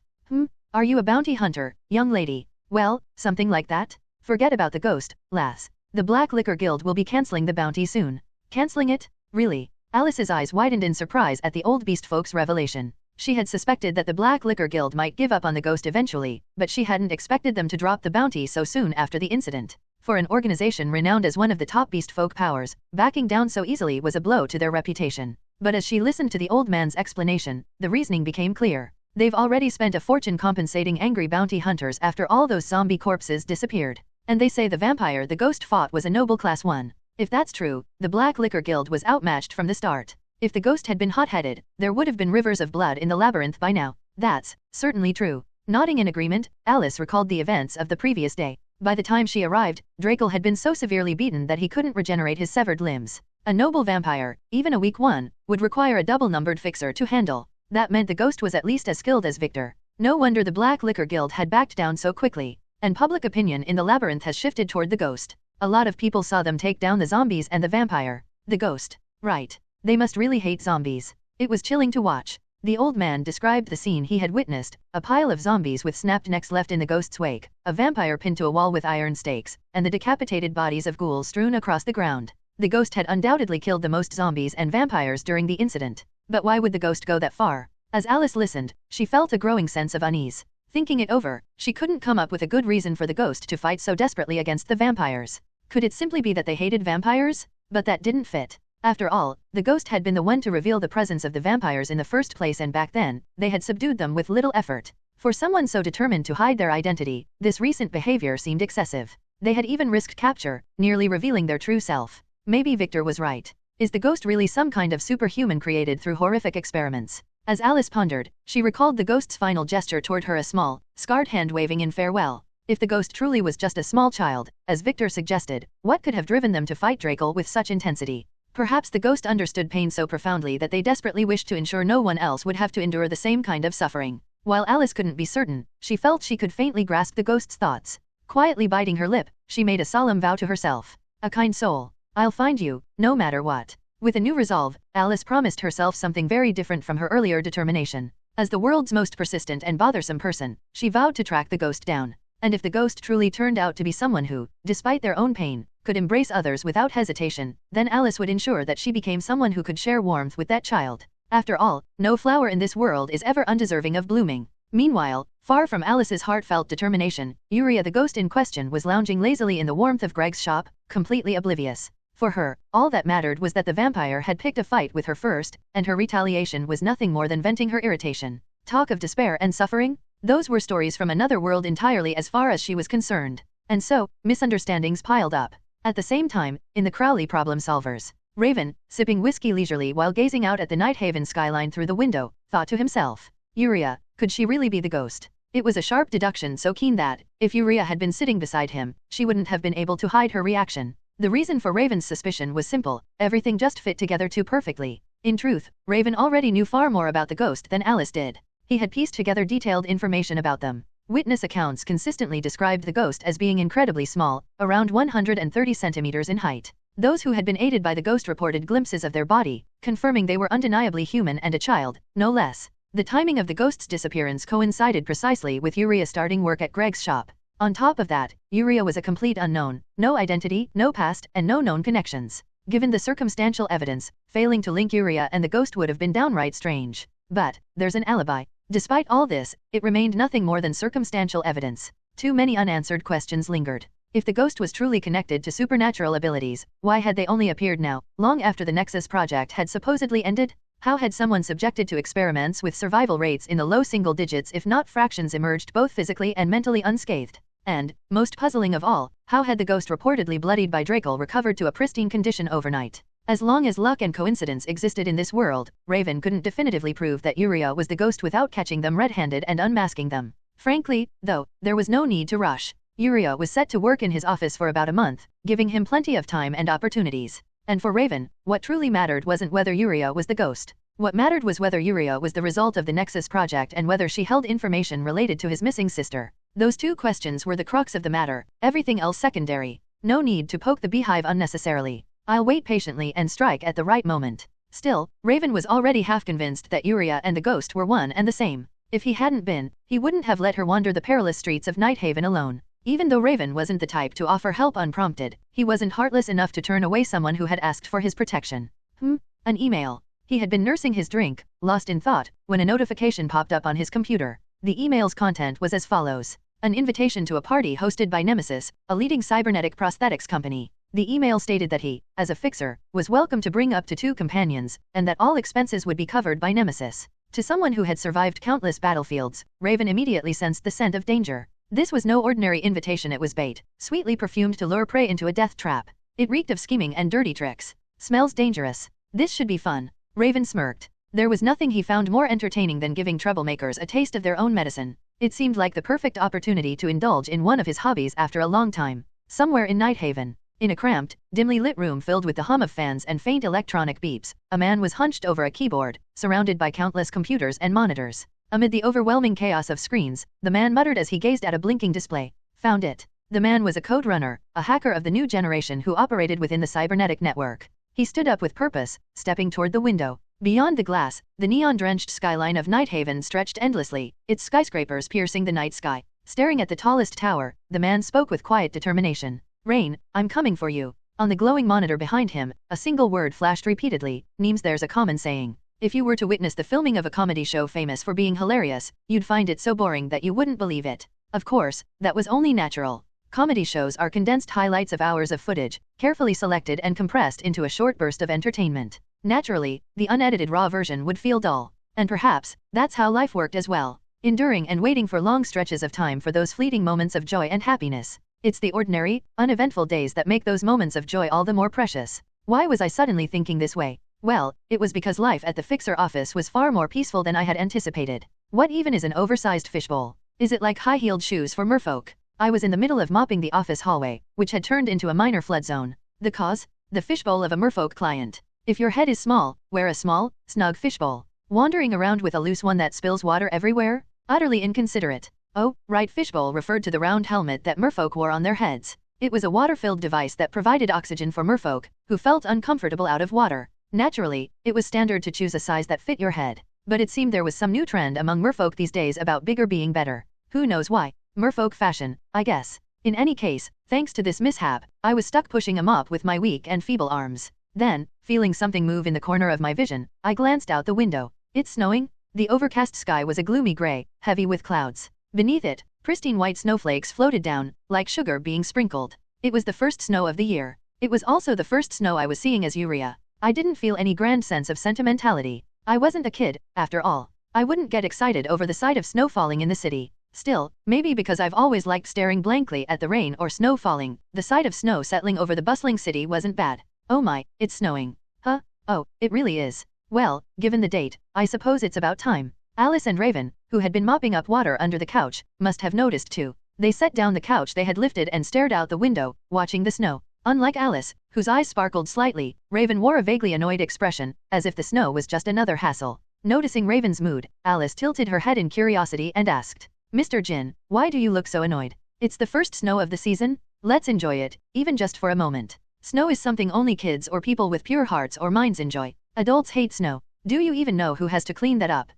Are you a bounty hunter, young lady? Well, something like that? Forget about the ghost, lass. The Black Liquor Guild will be cancelling the bounty soon. Cancelling it? Really? Alice's eyes widened in surprise at the old beast folk's revelation. She had suspected that the Black Liquor Guild might give up on the ghost eventually, but she hadn't expected them to drop the bounty so soon after the incident. For an organization renowned as one of the top beast folk powers, backing down so easily was a blow to their reputation. But as she listened to the old man's explanation, the reasoning became clear. They've already spent a fortune compensating angry bounty hunters after all those zombie corpses disappeared. And they say the vampire the ghost fought was a noble class 1. If that's true, the Black Liquor Guild was outmatched from the start. If the ghost had been hot-headed, there would have been rivers of blood in the labyrinth by now. That's certainly true. Nodding in agreement, Alice recalled the events of the previous day. By the time she arrived, Drakel had been so severely beaten that he couldn't regenerate his severed limbs. A noble vampire, even a weak one, would require a double-numbered fixer to handle. That meant the ghost was at least as skilled as Victor. No wonder the Black Liquor Guild had backed down so quickly. And public opinion in the labyrinth has shifted toward the ghost. A lot of people saw them take down the zombies and the vampire. The ghost. Right. They must really hate zombies. It was chilling to watch. The old man described the scene he had witnessed, a pile of zombies with snapped necks left in the ghost's wake, a vampire pinned to a wall with iron stakes, and the decapitated bodies of ghouls strewn across the ground. The ghost had undoubtedly killed the most zombies and vampires during the incident. But why would the ghost go that far? As Alice listened, she felt a growing sense of unease. Thinking it over, she couldn't come up with a good reason for the ghost to fight so desperately against the vampires. Could it simply be that they hated vampires? But that didn't fit. After all, the ghost had been the one to reveal the presence of the vampires in the first place, and back then, they had subdued them with little effort. For someone so determined to hide their identity, this recent behavior seemed excessive. They had even risked capture, nearly revealing their true self. Maybe Victor was right. Is the ghost really some kind of superhuman created through horrific experiments? As Alice pondered, she recalled the ghost's final gesture toward her, a small, scarred hand waving in farewell. If the ghost truly was just a small child, as Victor suggested, what could have driven them to fight Drakel with such intensity? Perhaps the ghost understood pain so profoundly that they desperately wished to ensure no one else would have to endure the same kind of suffering. While Alice couldn't be certain, she felt she could faintly grasp the ghost's thoughts. Quietly biting her lip, she made a solemn vow to herself. A kind soul. I'll find you, no matter what. With a new resolve, Alice promised herself something very different from her earlier determination. As the world's most persistent and bothersome person, she vowed to track the ghost down. And if the ghost truly turned out to be someone who, despite their own pain, could embrace others without hesitation, then Alice would ensure that she became someone who could share warmth with that child. After all, no flower in this world is ever undeserving of blooming. Meanwhile, far from Alice's heartfelt determination, Uriah the ghost in question was lounging lazily in the warmth of Greg's shop, completely oblivious. For her, all that mattered was that the vampire had picked a fight with her first, and her retaliation was nothing more than venting her irritation. Talk of despair and suffering? Those were stories from another world entirely as far as she was concerned. And so, misunderstandings piled up. At the same time, in the Crowley problem solvers, Raven, sipping whiskey leisurely while gazing out at the Nighthaven skyline through the window, thought to himself, Uriah, could she really be the ghost? It was a sharp deduction so keen that, if Uriah had been sitting beside him, she wouldn't have been able to hide her reaction. The reason for Raven's suspicion was simple, everything just fit together too perfectly. In truth, Raven already knew far more about the ghost than Alice did. He had pieced together detailed information about them. Witness accounts consistently described the ghost as being incredibly small, around 130 centimeters in height. Those who had been aided by the ghost reported glimpses of their body, confirming they were undeniably human and a child, no less. The timing of the ghost's disappearance coincided precisely with Uriah starting work at Greg's shop. On top of that, Uriah was a complete unknown, no identity, no past, and no known connections. Given the circumstantial evidence, failing to link Uriah and the ghost would have been downright strange. But, there's an alibi. Despite all this, it remained nothing more than circumstantial evidence. Too many unanswered questions lingered. If the ghost was truly connected to supernatural abilities, why had they only appeared now, long after the Nexus project had supposedly ended? How had someone subjected to experiments with survival rates in the low single digits if not fractions emerged both physically and mentally unscathed? And, most puzzling of all, how had the ghost reportedly bloodied by Drakel recovered to a pristine condition overnight? As long as luck and coincidence existed in this world, Raven couldn't definitively prove that Uriah was the ghost without catching them red-handed and unmasking them. Frankly, though, there was no need to rush. Uriah was set to work in his office for about a month, giving him plenty of time and opportunities. And for Raven, what truly mattered wasn't whether Uriah was the ghost. What mattered was whether Uriah was the result of the Nexus project and whether she held information related to his missing sister. Those two questions were the crux of the matter, everything else secondary. No need to poke the beehive unnecessarily. I'll wait patiently and strike at the right moment. Still, Raven was already half convinced that Uriah and the ghost were one and the same. If he hadn't been, he wouldn't have let her wander the perilous streets of Nighthaven alone. Even though Raven wasn't the type to offer help unprompted, he wasn't heartless enough to turn away someone who had asked for his protection. An email. He had been nursing his drink, lost in thought, when a notification popped up on his computer. The email's content was as follows. An invitation to a party hosted by Nemesis, a leading cybernetic prosthetics company. The email stated that he, as a fixer, was welcome to bring up to 2 companions, and that all expenses would be covered by Nemesis. To someone who had survived countless battlefields, Raven immediately sensed the scent of danger. This was no ordinary invitation, it was bait, sweetly perfumed to lure prey into a death trap. It reeked of scheming and dirty tricks. Smells dangerous. This should be fun. Raven smirked. There was nothing he found more entertaining than giving troublemakers a taste of their own medicine. It seemed like the perfect opportunity to indulge in one of his hobbies after a long time. Somewhere in Nighthaven, in a cramped, dimly lit room filled with the hum of fans and faint electronic beeps, a man was hunched over a keyboard, surrounded by countless computers and monitors. Amid the overwhelming chaos of screens, the man muttered as he gazed at a blinking display. Found it. The man was a code runner, a hacker of the new generation who operated within the cybernetic network. He stood up with purpose, stepping toward the window. Beyond the glass, the neon-drenched skyline of Nighthaven stretched endlessly, its skyscrapers piercing the night sky. Staring at the tallest tower, the man spoke with quiet determination. Rain, I'm coming for you. On the glowing monitor behind him, a single word flashed repeatedly. Neems, there's a common saying. If you were to witness the filming of a comedy show famous for being hilarious, you'd find it so boring that you wouldn't believe it. Of course, that was only natural. Comedy shows are condensed highlights of hours of footage, carefully selected and compressed into a short burst of entertainment. Naturally, the unedited raw version would feel dull. And perhaps, that's how life worked as well. Enduring and waiting for long stretches of time for those fleeting moments of joy and happiness. It's the ordinary, uneventful days that make those moments of joy all the more precious. Why was I suddenly thinking this way? Well, it was because life at the Fixer office was far more peaceful than I had anticipated. What even is an oversized fishbowl? Is it like high-heeled shoes for merfolk? I was in the middle of mopping the office hallway, which had turned into a minor flood zone. The cause? The fishbowl of a merfolk client. If your head is small, wear a small, snug fishbowl. Wandering around with a loose one that spills water everywhere? Utterly inconsiderate. Oh, right, fishbowl referred to the round helmet that merfolk wore on their heads. It was a water-filled device that provided oxygen for merfolk, who felt uncomfortable out of water. Naturally, it was standard to choose a size that fit your head. But it seemed there was some new trend among merfolk these days about bigger being better. Who knows why? Merfolk fashion, I guess. In any case, thanks to this mishap, I was stuck pushing a mop with my weak and feeble arms. Then, feeling something move in the corner of my vision, I glanced out the window. It's snowing? The overcast sky was a gloomy gray, heavy with clouds. Beneath it, pristine white snowflakes floated down, like sugar being sprinkled. It was the first snow of the year. It was also the first snow I was seeing as Yuria. I didn't feel any grand sense of sentimentality. I wasn't a kid, after all. I wouldn't get excited over the sight of snow falling in the city. Still, maybe because I've always liked staring blankly at the rain or snow falling, the sight of snow settling over the bustling city wasn't bad. Oh my, it's snowing. Huh? Oh, it really is. Well, given the date, I suppose it's about time. Alice and Raven, who had been mopping up water under the couch, must have noticed too. They set down the couch they had lifted and stared out the window, watching the snow. Unlike Alice, whose eyes sparkled slightly, Raven wore a vaguely annoyed expression, as if the snow was just another hassle. Noticing Raven's mood, Alice tilted her head in curiosity and asked, Mr. Jin, why do you look so annoyed? It's the first snow of the season? Let's enjoy it, even just for a moment. Snow is something only kids or people with pure hearts or minds enjoy. Adults hate snow. Do you even know who has to clean that up?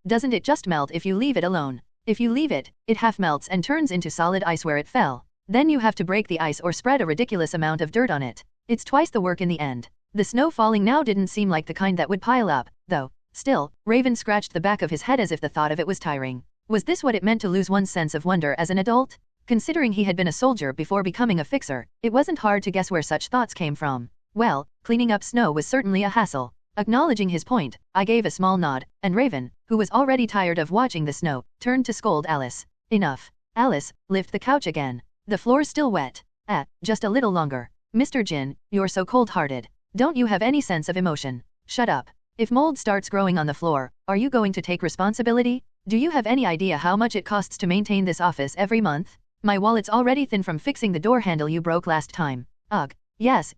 Doesn't it just melt if you leave it alone? If you leave it, it half melts and turns into solid ice where it fell. Then you have to break the ice or spread a ridiculous amount of dirt on it. It's twice the work in the end. The snow falling now didn't seem like the kind that would pile up, though. Still, Raven scratched the back of his head as if the thought of it was tiring. Was this what it meant to lose one's sense of wonder as an adult? Considering he had been a soldier before becoming a fixer, it wasn't hard to guess where such thoughts came from. Well, cleaning up snow was certainly a hassle. Acknowledging his point, I gave a small nod, and Raven, who was already tired of watching the snow, turned to scold Alice. Enough. Alice, lift the couch again. The floor's still wet. Just a little longer. Mr. Jin, you're so cold-hearted. Don't you have any sense of emotion? Shut up. If mold starts growing on the floor, are you going to take responsibility? Do you have any idea how much it costs to maintain this office every month? My wallet's already thin from fixing the door handle you broke last time. Ugh. Yes,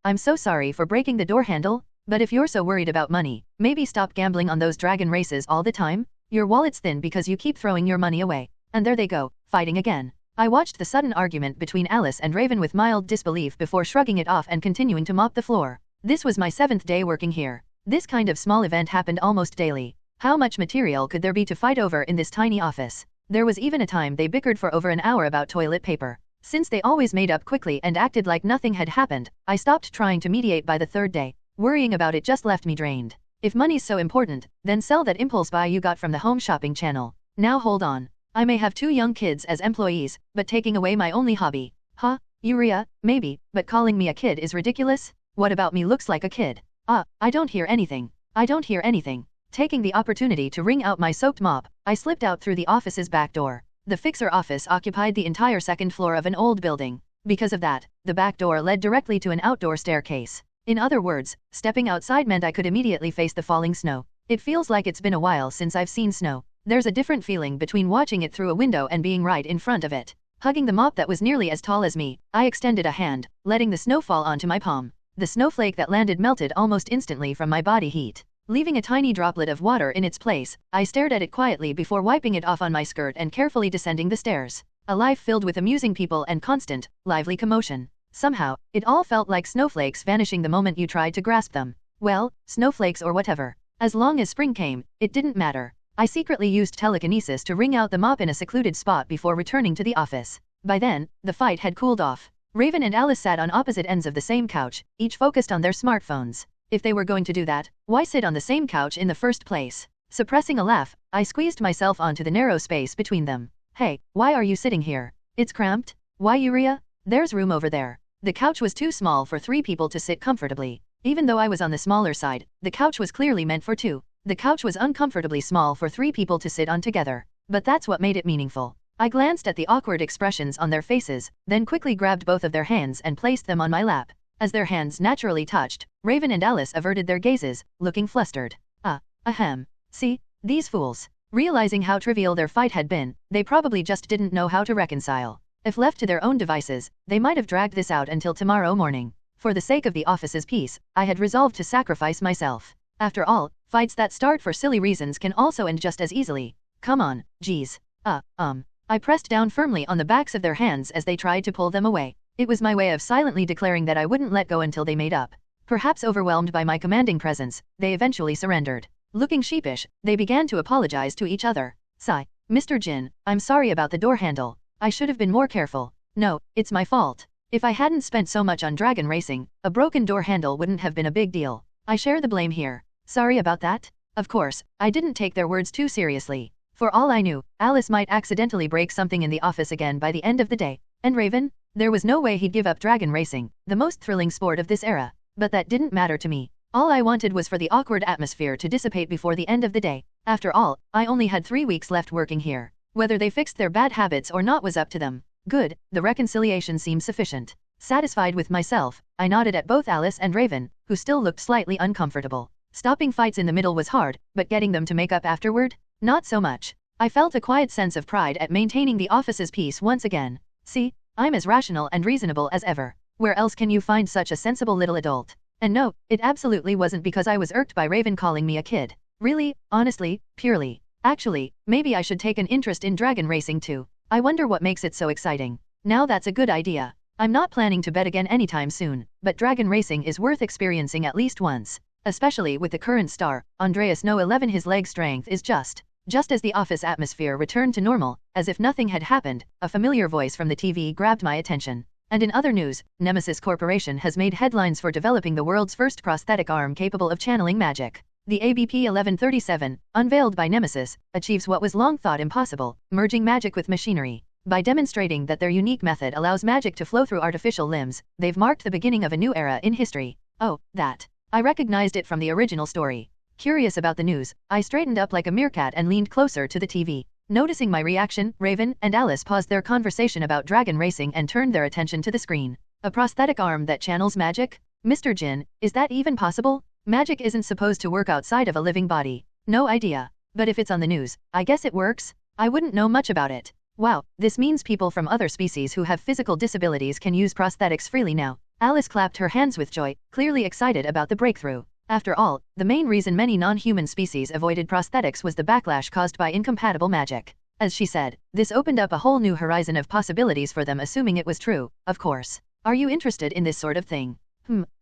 I'm so sorry for breaking the door handle. But if you're so worried about money, maybe stop gambling on those dragon races all the time? Your wallet's thin because you keep throwing your money away. And there they go, fighting again. I watched the sudden argument between Alice and Raven with mild disbelief before shrugging it off and continuing to mop the floor. This was my 7th day working here. This kind of small event happened almost daily. How much material could there be to fight over in this tiny office? There was even a time they bickered for over an hour about toilet paper. Since they always made up quickly and acted like nothing had happened, I stopped trying to mediate by the 3rd day. Worrying about it just left me drained. If money's so important, then sell that impulse buy you got from the home shopping channel. Now hold on. I may have 2 young kids as employees, but taking away my only hobby. Huh? Yuria, maybe, but calling me a kid is ridiculous? What about me looks like a kid? I don't hear anything. Taking the opportunity to wring out my soaked mop, I slipped out through the office's back door. The fixer office occupied the entire 2nd floor of an old building. Because of that, the back door led directly to an outdoor staircase. In other words, stepping outside meant I could immediately face the falling snow. It feels like it's been a while since I've seen snow. There's a different feeling between watching it through a window and being right in front of it. Hugging the mop that was nearly as tall as me, I extended a hand, letting the snow fall onto my palm. The snowflake that landed melted almost instantly from my body heat. Leaving a tiny droplet of water in its place, I stared at it quietly before wiping it off on my skirt and carefully descending the stairs. A life filled with amusing people and constant, lively commotion. Somehow, it all felt like snowflakes vanishing the moment you tried to grasp them. Well, snowflakes or whatever. As long as spring came, it didn't matter. I secretly used telekinesis to wring out the mop in a secluded spot before returning to the office. By then, the fight had cooled off. Raven and Alice sat on opposite ends of the same couch, each focused on their smartphones. If they were going to do that, why sit on the same couch in the first place? Suppressing a laugh, I squeezed myself onto the narrow space between them. Hey, why are you sitting here? It's cramped? Why, Yuria? There's room over there. The couch was too small for 3 people to sit comfortably. Even though I was on the smaller side, the couch was clearly meant for 2. The couch was uncomfortably small for 3 people to sit on together. But that's what made it meaningful. I glanced at the awkward expressions on their faces, then quickly grabbed both of their hands and placed them on my lap. As their hands naturally touched, Raven and Alice averted their gazes, looking flustered. Ahem. See? These fools. Realizing how trivial their fight had been, they probably just didn't know how to reconcile. If left to their own devices, they might have dragged this out until tomorrow morning. For the sake of the office's peace, I had resolved to sacrifice myself. After all, fights that start for silly reasons can also end just as easily. Come on, geez. I pressed down firmly on the backs of their hands as they tried to pull them away. It was my way of silently declaring that I wouldn't let go until they made up. Perhaps overwhelmed by my commanding presence, they eventually surrendered. Looking sheepish, they began to apologize to each other. Sigh. Mr. Jin, I'm sorry about the door handle. I should have been more careful. No, it's my fault. If I hadn't spent so much on dragon racing, a broken door handle wouldn't have been a big deal. I share the blame here. Sorry about that. Of course, I didn't take their words too seriously. For all I knew, Alice might accidentally break something in the office again by the end of the day. And Raven? There was no way he'd give up dragon racing, the most thrilling sport of this era. But that didn't matter to me. All I wanted was for the awkward atmosphere to dissipate before the end of the day. After all, I only had 3 weeks left working here. Whether they fixed their bad habits or not was up to them. Good, the reconciliation seemed sufficient. Satisfied with myself, I nodded at both Alice and Raven, who still looked slightly uncomfortable. Stopping fights in the middle was hard, but getting them to make up afterward? Not so much. I felt a quiet sense of pride at maintaining the office's peace once again. See, I'm as rational and reasonable as ever. Where else can you find such a sensible little adult? And no, it absolutely wasn't because I was irked by Raven calling me a kid. Really, honestly, purely. Actually, maybe I should take an interest in dragon racing too. I wonder what makes it so exciting. Now that's a good idea. I'm not planning to bet again anytime soon, but dragon racing is worth experiencing at least once. Especially with the current star, Andreas No 11. His leg strength is just as the office atmosphere returned to normal, as if nothing had happened, a familiar voice from the TV grabbed my attention. And in other news, Nemesis Corporation has made headlines for developing the world's first prosthetic arm capable of channeling magic. The ABP 1137, unveiled by Nemesis, achieves what was long thought impossible, merging magic with machinery. By demonstrating that their unique method allows magic to flow through artificial limbs, they've marked the beginning of a new era in history. Oh, that. I recognized it from the original story. Curious about the news, I straightened up like a meerkat and leaned closer to the TV. Noticing my reaction, Raven and Alice paused their conversation about dragon racing and turned their attention to the screen. A prosthetic arm that channels magic? Mr. Jin, is that even possible? Magic isn't supposed to work outside of a living body. No idea. But if it's on the news, I guess it works? I wouldn't know much about it. Wow, this means people from other species who have physical disabilities can use prosthetics freely now. Alice clapped her hands with joy, clearly excited about the breakthrough. After all, the main reason many non-human species avoided prosthetics was the backlash caused by incompatible magic. As she said, this opened up a whole new horizon of possibilities for them, assuming it was true, of course. Are you interested in this sort of thing?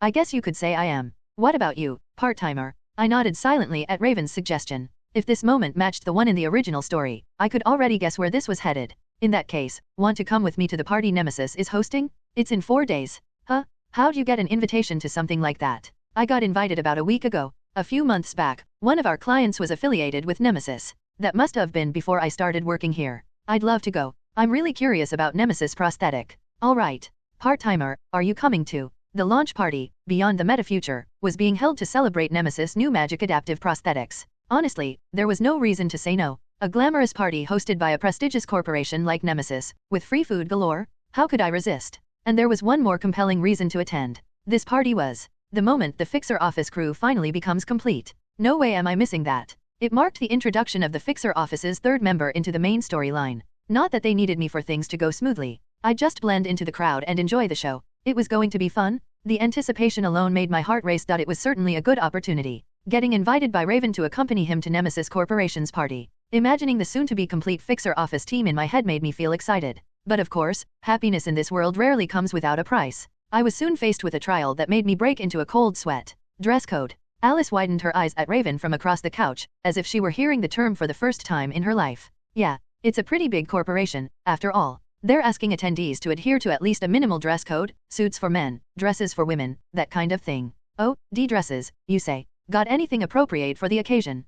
I guess you could say I am. What about you, part-timer? I nodded silently at Raven's suggestion. If this moment matched the one in the original story, I could already guess where this was headed. In that case, want to come with me to the party Nemesis is hosting? It's in 4 days. Huh? How'd you get an invitation to something like that? I got invited about a week ago. A few months back, one of our clients was affiliated with Nemesis. That must have been before I started working here. I'd love to go. I'm really curious about Nemesis prosthetic. Alright. Part-timer, are you coming too? The launch party, Beyond the Meta Future, was being held to celebrate Nemesis' new magic adaptive prosthetics. Honestly, there was no reason to say no. A glamorous party hosted by a prestigious corporation like Nemesis, with free food galore? How could I resist? And there was one more compelling reason to attend. This party was the moment the Fixer office crew finally becomes complete. No way am I missing that. It marked the introduction of the Fixer office's third member into the main storyline. Not that they needed me for things to go smoothly. I'd just blend into the crowd and enjoy the show. It was going to be fun. The anticipation alone made my heart race. It was certainly a good opportunity. Getting invited by Raven to accompany him to Nemesis Corporation's party. Imagining the soon-to-be complete Fixer office team in my head made me feel excited. But of course, happiness in this world rarely comes without a price. I was soon faced with a trial that made me break into a cold sweat. Dress code. Alice widened her eyes at Raven from across the couch, as if she were hearing the term for the first time in her life. Yeah, it's a pretty big corporation, after all. They're asking attendees to adhere to at least a minimal dress code, suits for men, dresses for women, that kind of thing. Oh, dresses, you say. Got anything appropriate for the occasion?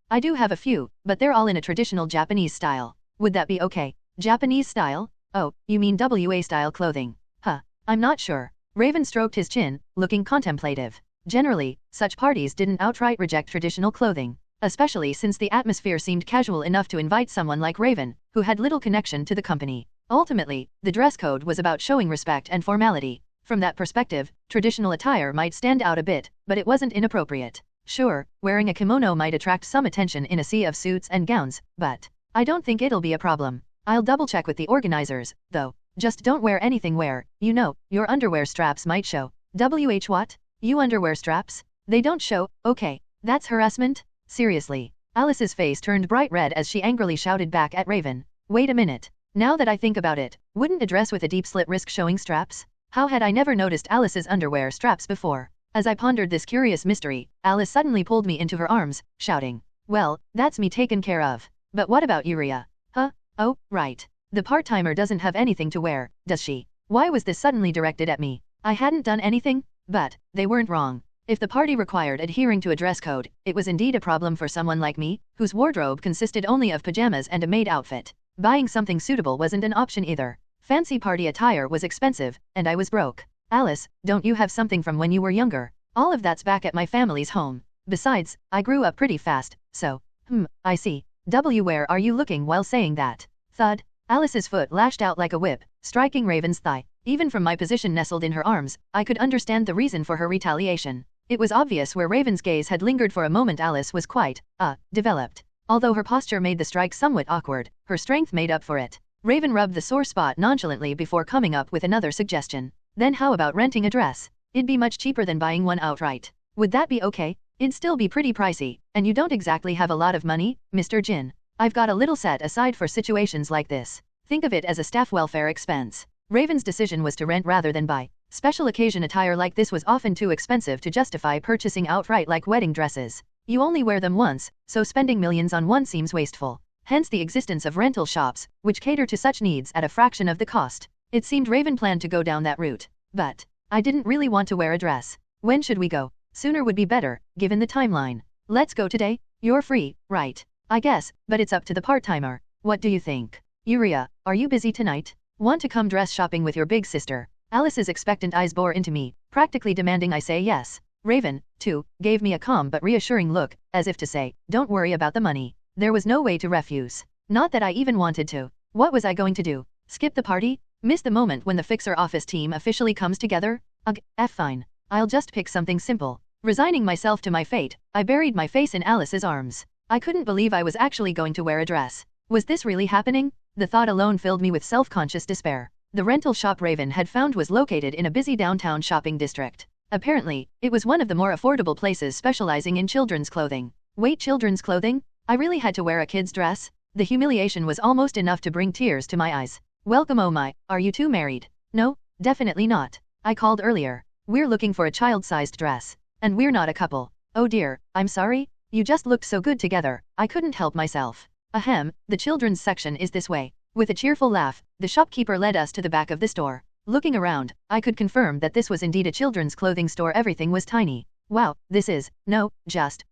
I do have a few, but they're all in a traditional Japanese style. Would that be okay? Japanese style? Oh, you mean WA style clothing? I'm not sure. Raven stroked his chin, looking contemplative. Generally, such parties didn't outright reject traditional clothing, especially since the atmosphere seemed casual enough to invite someone like Raven, who had little connection to the company. Ultimately, the dress code was about showing respect and formality. From that perspective, traditional attire might stand out a bit, but it wasn't inappropriate. Sure, wearing a kimono might attract some attention in a sea of suits and gowns, but I don't think it'll be a problem. I'll double-check with the organizers, though. Just don't wear anything where, you know, your underwear straps might show. What? You underwear straps? They don't show? Okay. That's harassment? Seriously. Alice's face turned bright red as she angrily shouted back at Raven. Wait a minute. Now that I think about it, wouldn't a dress with a deep slit risk showing straps? How had I never noticed Alice's underwear straps before? As I pondered this curious mystery, Alice suddenly pulled me into her arms, shouting, "Well, that's me taken care of. But what about Uria?" "Huh? Oh, right. The part-timer doesn't have anything to wear, does she? Why was this suddenly directed at me? I hadn't done anything, but they weren't wrong. If the party required adhering to a dress code, it was indeed a problem for someone like me, whose wardrobe consisted only of pajamas and a maid outfit. Buying something suitable wasn't an option either. Fancy party attire was expensive, and I was broke. Alice, don't you have something from when you were younger? All of that's back at my family's home. Besides, I grew up pretty fast, so… I see. Where are you looking while saying that? Thud. Alice's foot lashed out like a whip, striking Raven's thigh. Even from my position nestled in her arms, I could understand the reason for her retaliation. It was obvious where Raven's gaze had lingered for a moment. Alice was quite, developed. Although her posture made the strike somewhat awkward, her strength made up for it. Raven rubbed the sore spot nonchalantly before coming up with another suggestion. Then how about renting a dress? It'd be much cheaper than buying one outright. Would that be okay? It'd still be pretty pricey, and you don't exactly have a lot of money, Mr. Jin. I've got a little set aside for situations like this. Think of it as a staff welfare expense. Raven's decision was to rent rather than buy. Special occasion attire like this was often too expensive to justify purchasing outright, like wedding dresses. You only wear them once, so spending millions on one seems wasteful. Hence the existence of rental shops, which cater to such needs at a fraction of the cost. It seemed Raven planned to go down that route. But I didn't really want to wear a dress. When should we go? Sooner would be better, given the timeline. Let's go today? You're free, right? I guess, but it's up to the part-timer. What do you think? Yuria, are you busy tonight? Want to come dress shopping with your big sister? Alice's expectant eyes bore into me, practically demanding I say yes. Raven, too, gave me a calm but reassuring look, as if to say, don't worry about the money. There was no way to refuse. Not that I even wanted to. What was I going to do? Skip the party? Miss the moment when the Fixer office team officially comes together? Ugh, fine. I'll just pick something simple. Resigning myself to my fate, I buried my face in Alice's arms. I couldn't believe I was actually going to wear a dress. Was this really happening? The thought alone filled me with self-conscious despair. The rental shop Raven had found was located in a busy downtown shopping district. Apparently, it was one of the more affordable places specializing in children's clothing. Wait, children's clothing? I really had to wear a kid's dress? The humiliation was almost enough to bring tears to my eyes. Welcome. Oh my, are you two married? No, definitely not. I called earlier. We're looking for a child-sized dress. And we're not a couple. Oh dear, I'm sorry? You just looked so good together, I couldn't help myself. Ahem, the children's section is this way. With a cheerful laugh, the shopkeeper led us to the back of the store. Looking around, I could confirm that this was indeed a children's clothing store. Everything was tiny. Wow,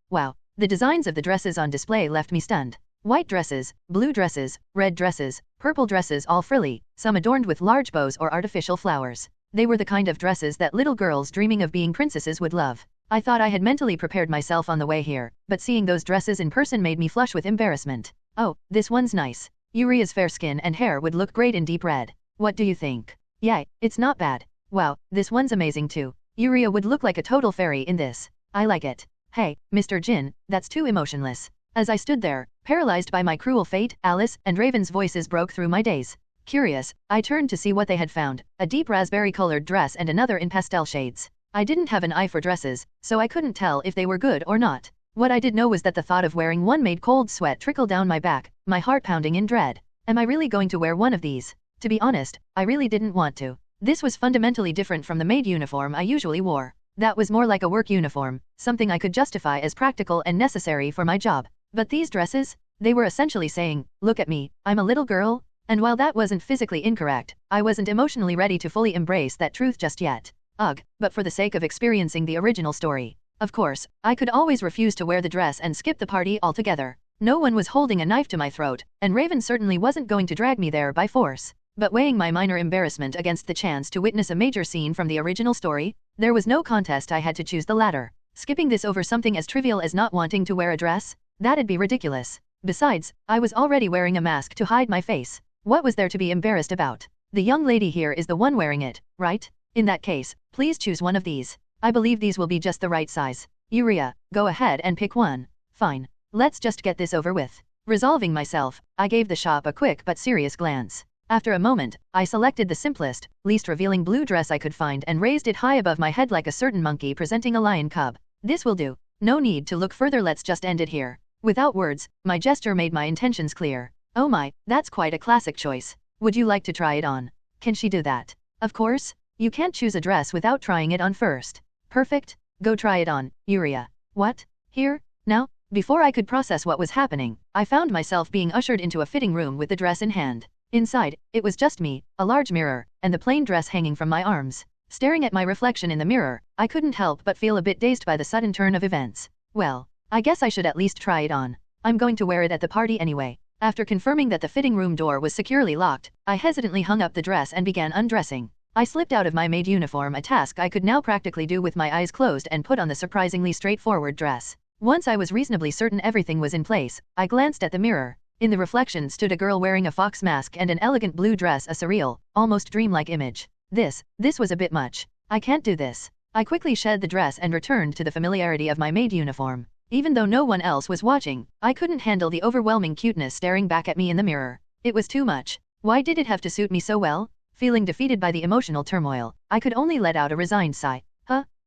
wow. The designs of the dresses on display left me stunned. White dresses, blue dresses, red dresses, purple dresses, all frilly, some adorned with large bows or artificial flowers. They were the kind of dresses that little girls dreaming of being princesses would love. I thought I had mentally prepared myself on the way here, but seeing those dresses in person made me flush with embarrassment. Oh, this one's nice. Yuria's fair skin and hair would look great in deep red. What do you think? Yay, it's not bad. Wow, this one's amazing too. Yuria would look like a total fairy in this. I like it. Hey, Mr. Jin, that's too emotionless. As I stood there, paralyzed by my cruel fate, Alice and Raven's voices broke through my daze. Curious, I turned to see what they had found, a deep raspberry-colored dress and another in pastel shades. I didn't have an eye for dresses, so I couldn't tell if they were good or not. What I did know was that the thought of wearing one made cold sweat trickle down my back, my heart pounding in dread. Am I really going to wear one of these? To be honest, I really didn't want to. This was fundamentally different from the maid uniform I usually wore. That was more like a work uniform, something I could justify as practical and necessary for my job. But these dresses? They were essentially saying, look at me, I'm a little girl? And while that wasn't physically incorrect, I wasn't emotionally ready to fully embrace that truth just yet. Ugh, but for the sake of experiencing the original story. Of course, I could always refuse to wear the dress and skip the party altogether. No one was holding a knife to my throat, and Raven certainly wasn't going to drag me there by force. But weighing my minor embarrassment against the chance to witness a major scene from the original story, there was no contest. I had to choose the latter. Skipping this over something as trivial as not wanting to wear a dress? That'd be ridiculous. Besides, I was already wearing a mask to hide my face. What was there to be embarrassed about? The young lady here is the one wearing it, right? In that case, please choose one of these. I believe these will be just the right size. Yuria, go ahead and pick one. Fine. Let's just get this over with. Resolving myself, I gave the shop a quick but serious glance. After a moment, I selected the simplest, least revealing blue dress I could find and raised it high above my head like a certain monkey presenting a lion cub. This will do. No need to look further, let's just end it here. Without words, my gesture made my intentions clear. Oh my, that's quite a classic choice. Would you like to try it on? Can she do that? Of course. You can't choose a dress without trying it on first. Perfect. Go try it on, Yuria. What? Here? Now? Before I could process what was happening, I found myself being ushered into a fitting room with the dress in hand. Inside, it was just me, a large mirror, and the plain dress hanging from my arms. Staring at my reflection in the mirror, I couldn't help but feel a bit dazed by the sudden turn of events. Well, I guess I should at least try it on. I'm going to wear it at the party anyway. After confirming that the fitting room door was securely locked, I hesitantly hung up the dress and began undressing. I slipped out of my maid uniform, a task I could now practically do with my eyes closed, and put on the surprisingly straightforward dress. Once I was reasonably certain everything was in place, I glanced at the mirror. In the reflection stood a girl wearing a fox mask and an elegant blue dress, a surreal, almost dreamlike image. This was a bit much. I can't do this. I quickly shed the dress and returned to the familiarity of my maid uniform. Even though no one else was watching, I couldn't handle the overwhelming cuteness staring back at me in the mirror. It was too much. Why did it have to suit me so well? Feeling defeated by the emotional turmoil, I could only let out a resigned sigh.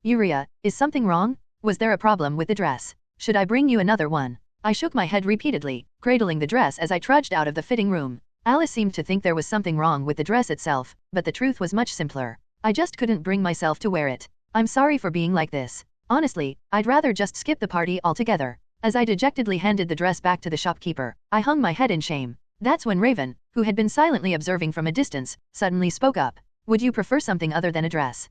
Yuria, is something wrong? Was there a problem with the dress? Should I bring you another one? I shook my head repeatedly, cradling the dress as I trudged out of the fitting room. Alice seemed to think there was something wrong with the dress itself, but the truth was much simpler. I just couldn't bring myself to wear it. I'm sorry for being like this. Honestly, I'd rather just skip the party altogether. As I dejectedly handed the dress back to the shopkeeper, I hung my head in shame. That's when Raven, who had been silently observing from a distance, suddenly spoke up. Would you prefer something other than a dress?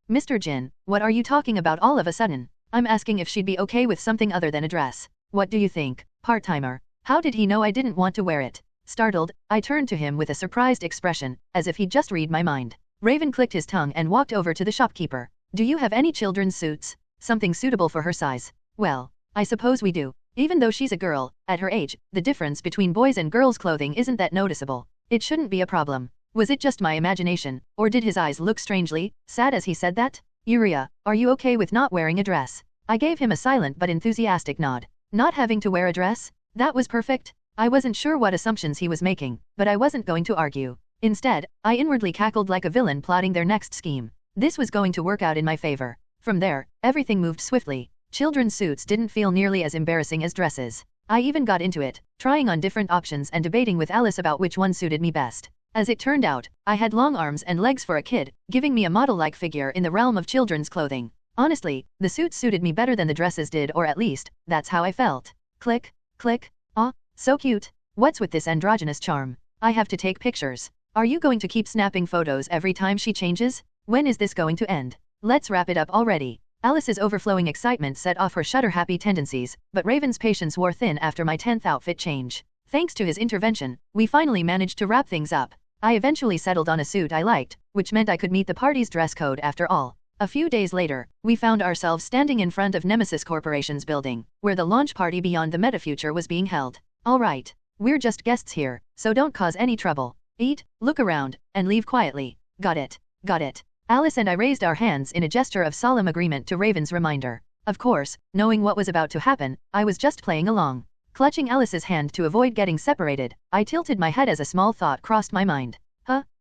Mr. Jin, what are you talking about all of a sudden? I'm asking if she'd be okay with something other than a dress. What do you think, part-timer? How did he know I didn't want to wear it? Startled, I turned to him with a surprised expression, as if he'd just read my mind. Raven clicked his tongue and walked over to the shopkeeper. Do you have any children's suits? Something suitable for her size? Well, I suppose we do. Even though she's a girl, at her age, the difference between boys' and girls' clothing isn't that noticeable. It shouldn't be a problem. Was it just my imagination, or did his eyes look strangely sad as he said that? Yuria, are you okay with not wearing a dress? I gave him a silent but enthusiastic nod. Not having to wear a dress? That was perfect. I wasn't sure what assumptions he was making, but I wasn't going to argue. Instead, I inwardly cackled like a villain plotting their next scheme. This was going to work out in my favor. From there, everything moved swiftly. Children's suits didn't feel nearly as embarrassing as dresses. I even got into it, trying on different options and debating with Alice about which one suited me best. As it turned out, I had long arms and legs for a kid, giving me a model-like figure in the realm of children's clothing. Honestly, the suits suited me better than the dresses did, or at least, that's how I felt. Click, click. Aw, so cute. What's with this androgynous charm? I have to take pictures. Are you going to keep snapping photos every time she changes? When is this going to end? Let's wrap it up already. Alice's overflowing excitement set off her shudder-happy tendencies, but Raven's patience wore thin after my 10th outfit change. Thanks to his intervention, we finally managed to wrap things up. I eventually settled on a suit I liked, which meant I could meet the party's dress code after all. A few days later, we found ourselves standing in front of Nemesis Corporation's building, where the launch party beyond the metafuture was being held. Alright, we're just guests here, so don't cause any trouble. Eat, look around, and leave quietly. Got it. Got it. Alice and I raised our hands in a gesture of solemn agreement to Raven's reminder. Of course, knowing what was about to happen, I was just playing along. Clutching Alice's hand to avoid getting separated, I tilted my head as a small thought crossed my mind.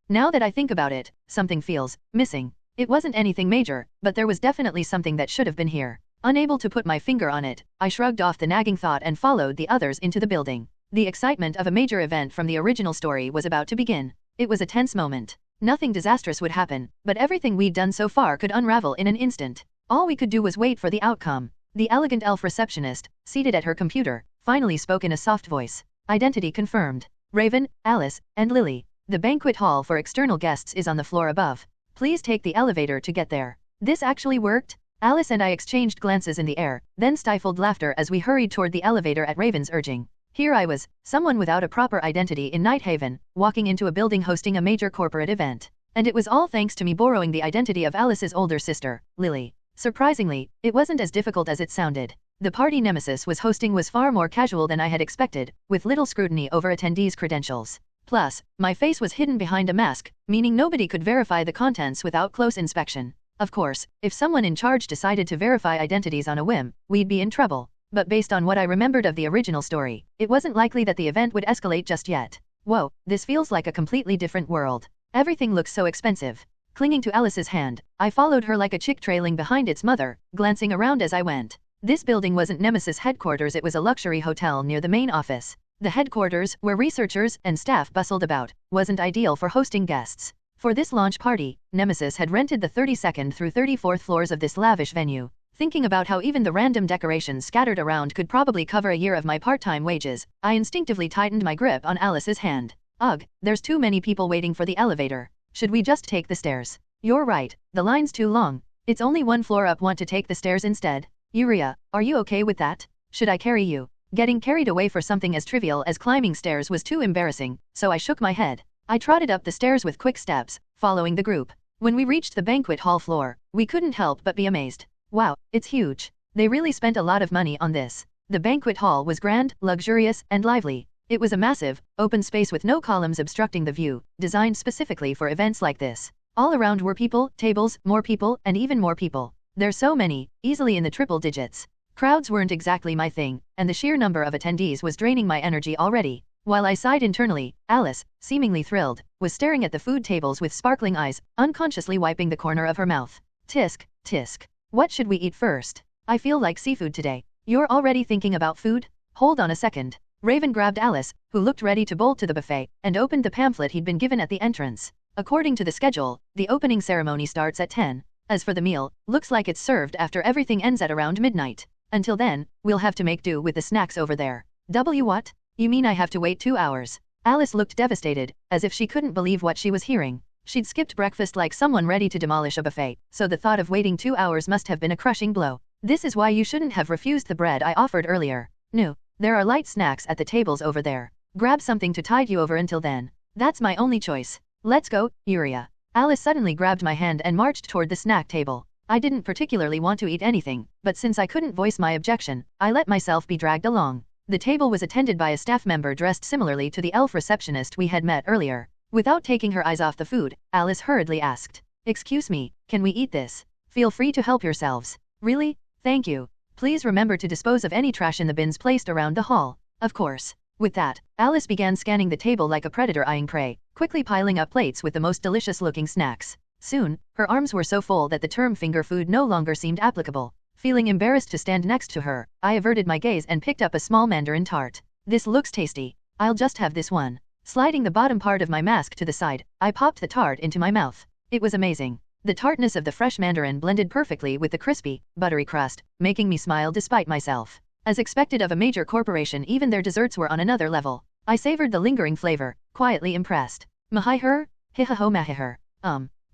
Now that I think about it, something feels missing. It wasn't anything major, but there was definitely something that should have been here. Unable to put my finger on it, I shrugged off the nagging thought and followed the others into the building. The excitement of a major event from the original story was about to begin. It was a tense moment. Nothing disastrous would happen, but everything we'd done so far could unravel in an instant. All we could do was wait for the outcome. The elegant elf receptionist, seated at her computer, finally spoke in a soft voice. Identity confirmed. Raven, Alice, and Lily. The banquet hall for external guests is on the floor above. Please take the elevator to get there. This actually worked? Alice and I exchanged glances in the air, then stifled laughter as we hurried toward the elevator at Raven's urging. Here I was, someone without a proper identity in Night Haven, walking into a building hosting a major corporate event. And it was all thanks to me borrowing the identity of Alice's older sister, Lily. Surprisingly, it wasn't as difficult as it sounded. The party Nemesis was hosting was far more casual than I had expected, with little scrutiny over attendees' credentials. Plus, my face was hidden behind a mask, meaning nobody could verify the contents without close inspection. Of course, if someone in charge decided to verify identities on a whim, we'd be in trouble. But based on what I remembered of the original story, it wasn't likely that the event would escalate just yet. Whoa, this feels like a completely different world. Everything looks so expensive. Clinging to Alice's hand, I followed her like a chick trailing behind its mother, glancing around as I went. This building wasn't Nemesis headquarters, it was a luxury hotel near the main office. The headquarters, where researchers and staff bustled about, wasn't ideal for hosting guests. For this launch party, Nemesis had rented the 32nd through 34th floors of this lavish venue. Thinking about how even the random decorations scattered around could probably cover a year of my part-time wages, I instinctively tightened my grip on Alice's hand. Ugh, there's too many people waiting for the elevator. Should we just take the stairs? You're right, the line's too long. It's only one floor up. Want to take the stairs instead? Yuria, are you okay with that? Should I carry you? Getting carried away for something as trivial as climbing stairs was too embarrassing, so I shook my head. I trotted up the stairs with quick steps, following the group. When we reached the banquet hall floor, we couldn't help but be amazed. Wow, it's huge. They really spent a lot of money on this. The banquet hall was grand, luxurious, and lively. It was a massive, open space with no columns obstructing the view, designed specifically for events like this. All around were people, tables, more people, and even more people. There's so many, easily in the triple digits. Crowds weren't exactly my thing, and the sheer number of attendees was draining my energy already. While I sighed internally, Alice, seemingly thrilled, was staring at the food tables with sparkling eyes, unconsciously wiping the corner of her mouth. Tisk, tisk. What should we eat first? I feel like seafood today. You're already thinking about food? Hold on a second. Raven grabbed Alice, who looked ready to bolt to the buffet, and opened the pamphlet he'd been given at the entrance. According to the schedule, the opening ceremony starts at 10. As for the meal, looks like it's served after everything ends at around midnight. Until then, we'll have to make do with the snacks over there. What? You mean I have to wait 2 hours? Alice looked devastated, as if she couldn't believe what she was hearing. She'd skipped breakfast like someone ready to demolish a buffet, so the thought of waiting 2 hours must have been a crushing blow. This is why you shouldn't have refused the bread I offered earlier. No, there are light snacks at the tables over there. Grab something to tide you over until then. That's my only choice. Let's go, Yuria. Alice suddenly grabbed my hand and marched toward the snack table. I didn't particularly want to eat anything, but since I couldn't voice my objection, I let myself be dragged along. The table was attended by a staff member dressed similarly to the elf receptionist we had met earlier. Without taking her eyes off the food, Alice hurriedly asked, "Excuse me, can we eat this? Feel free to help yourselves." "Really? Thank you. Please remember to dispose of any trash in the bins placed around the hall." "Of course." With that, Alice began scanning the table like a predator eyeing prey, quickly piling up plates with the most delicious-looking snacks. Soon, her arms were so full that the term finger food no longer seemed applicable. Feeling embarrassed to stand next to her, I averted my gaze and picked up a small mandarin tart. "This looks tasty. I'll just have this one." Sliding the bottom part of my mask to the side, I popped the tart into my mouth. It was amazing. The tartness of the fresh mandarin blended perfectly with the crispy, buttery crust, making me smile despite myself. As expected of a major corporation, even their desserts were on another level. I savored the lingering flavor, quietly impressed. "Mahai-her? Hiha-ho mahi-her.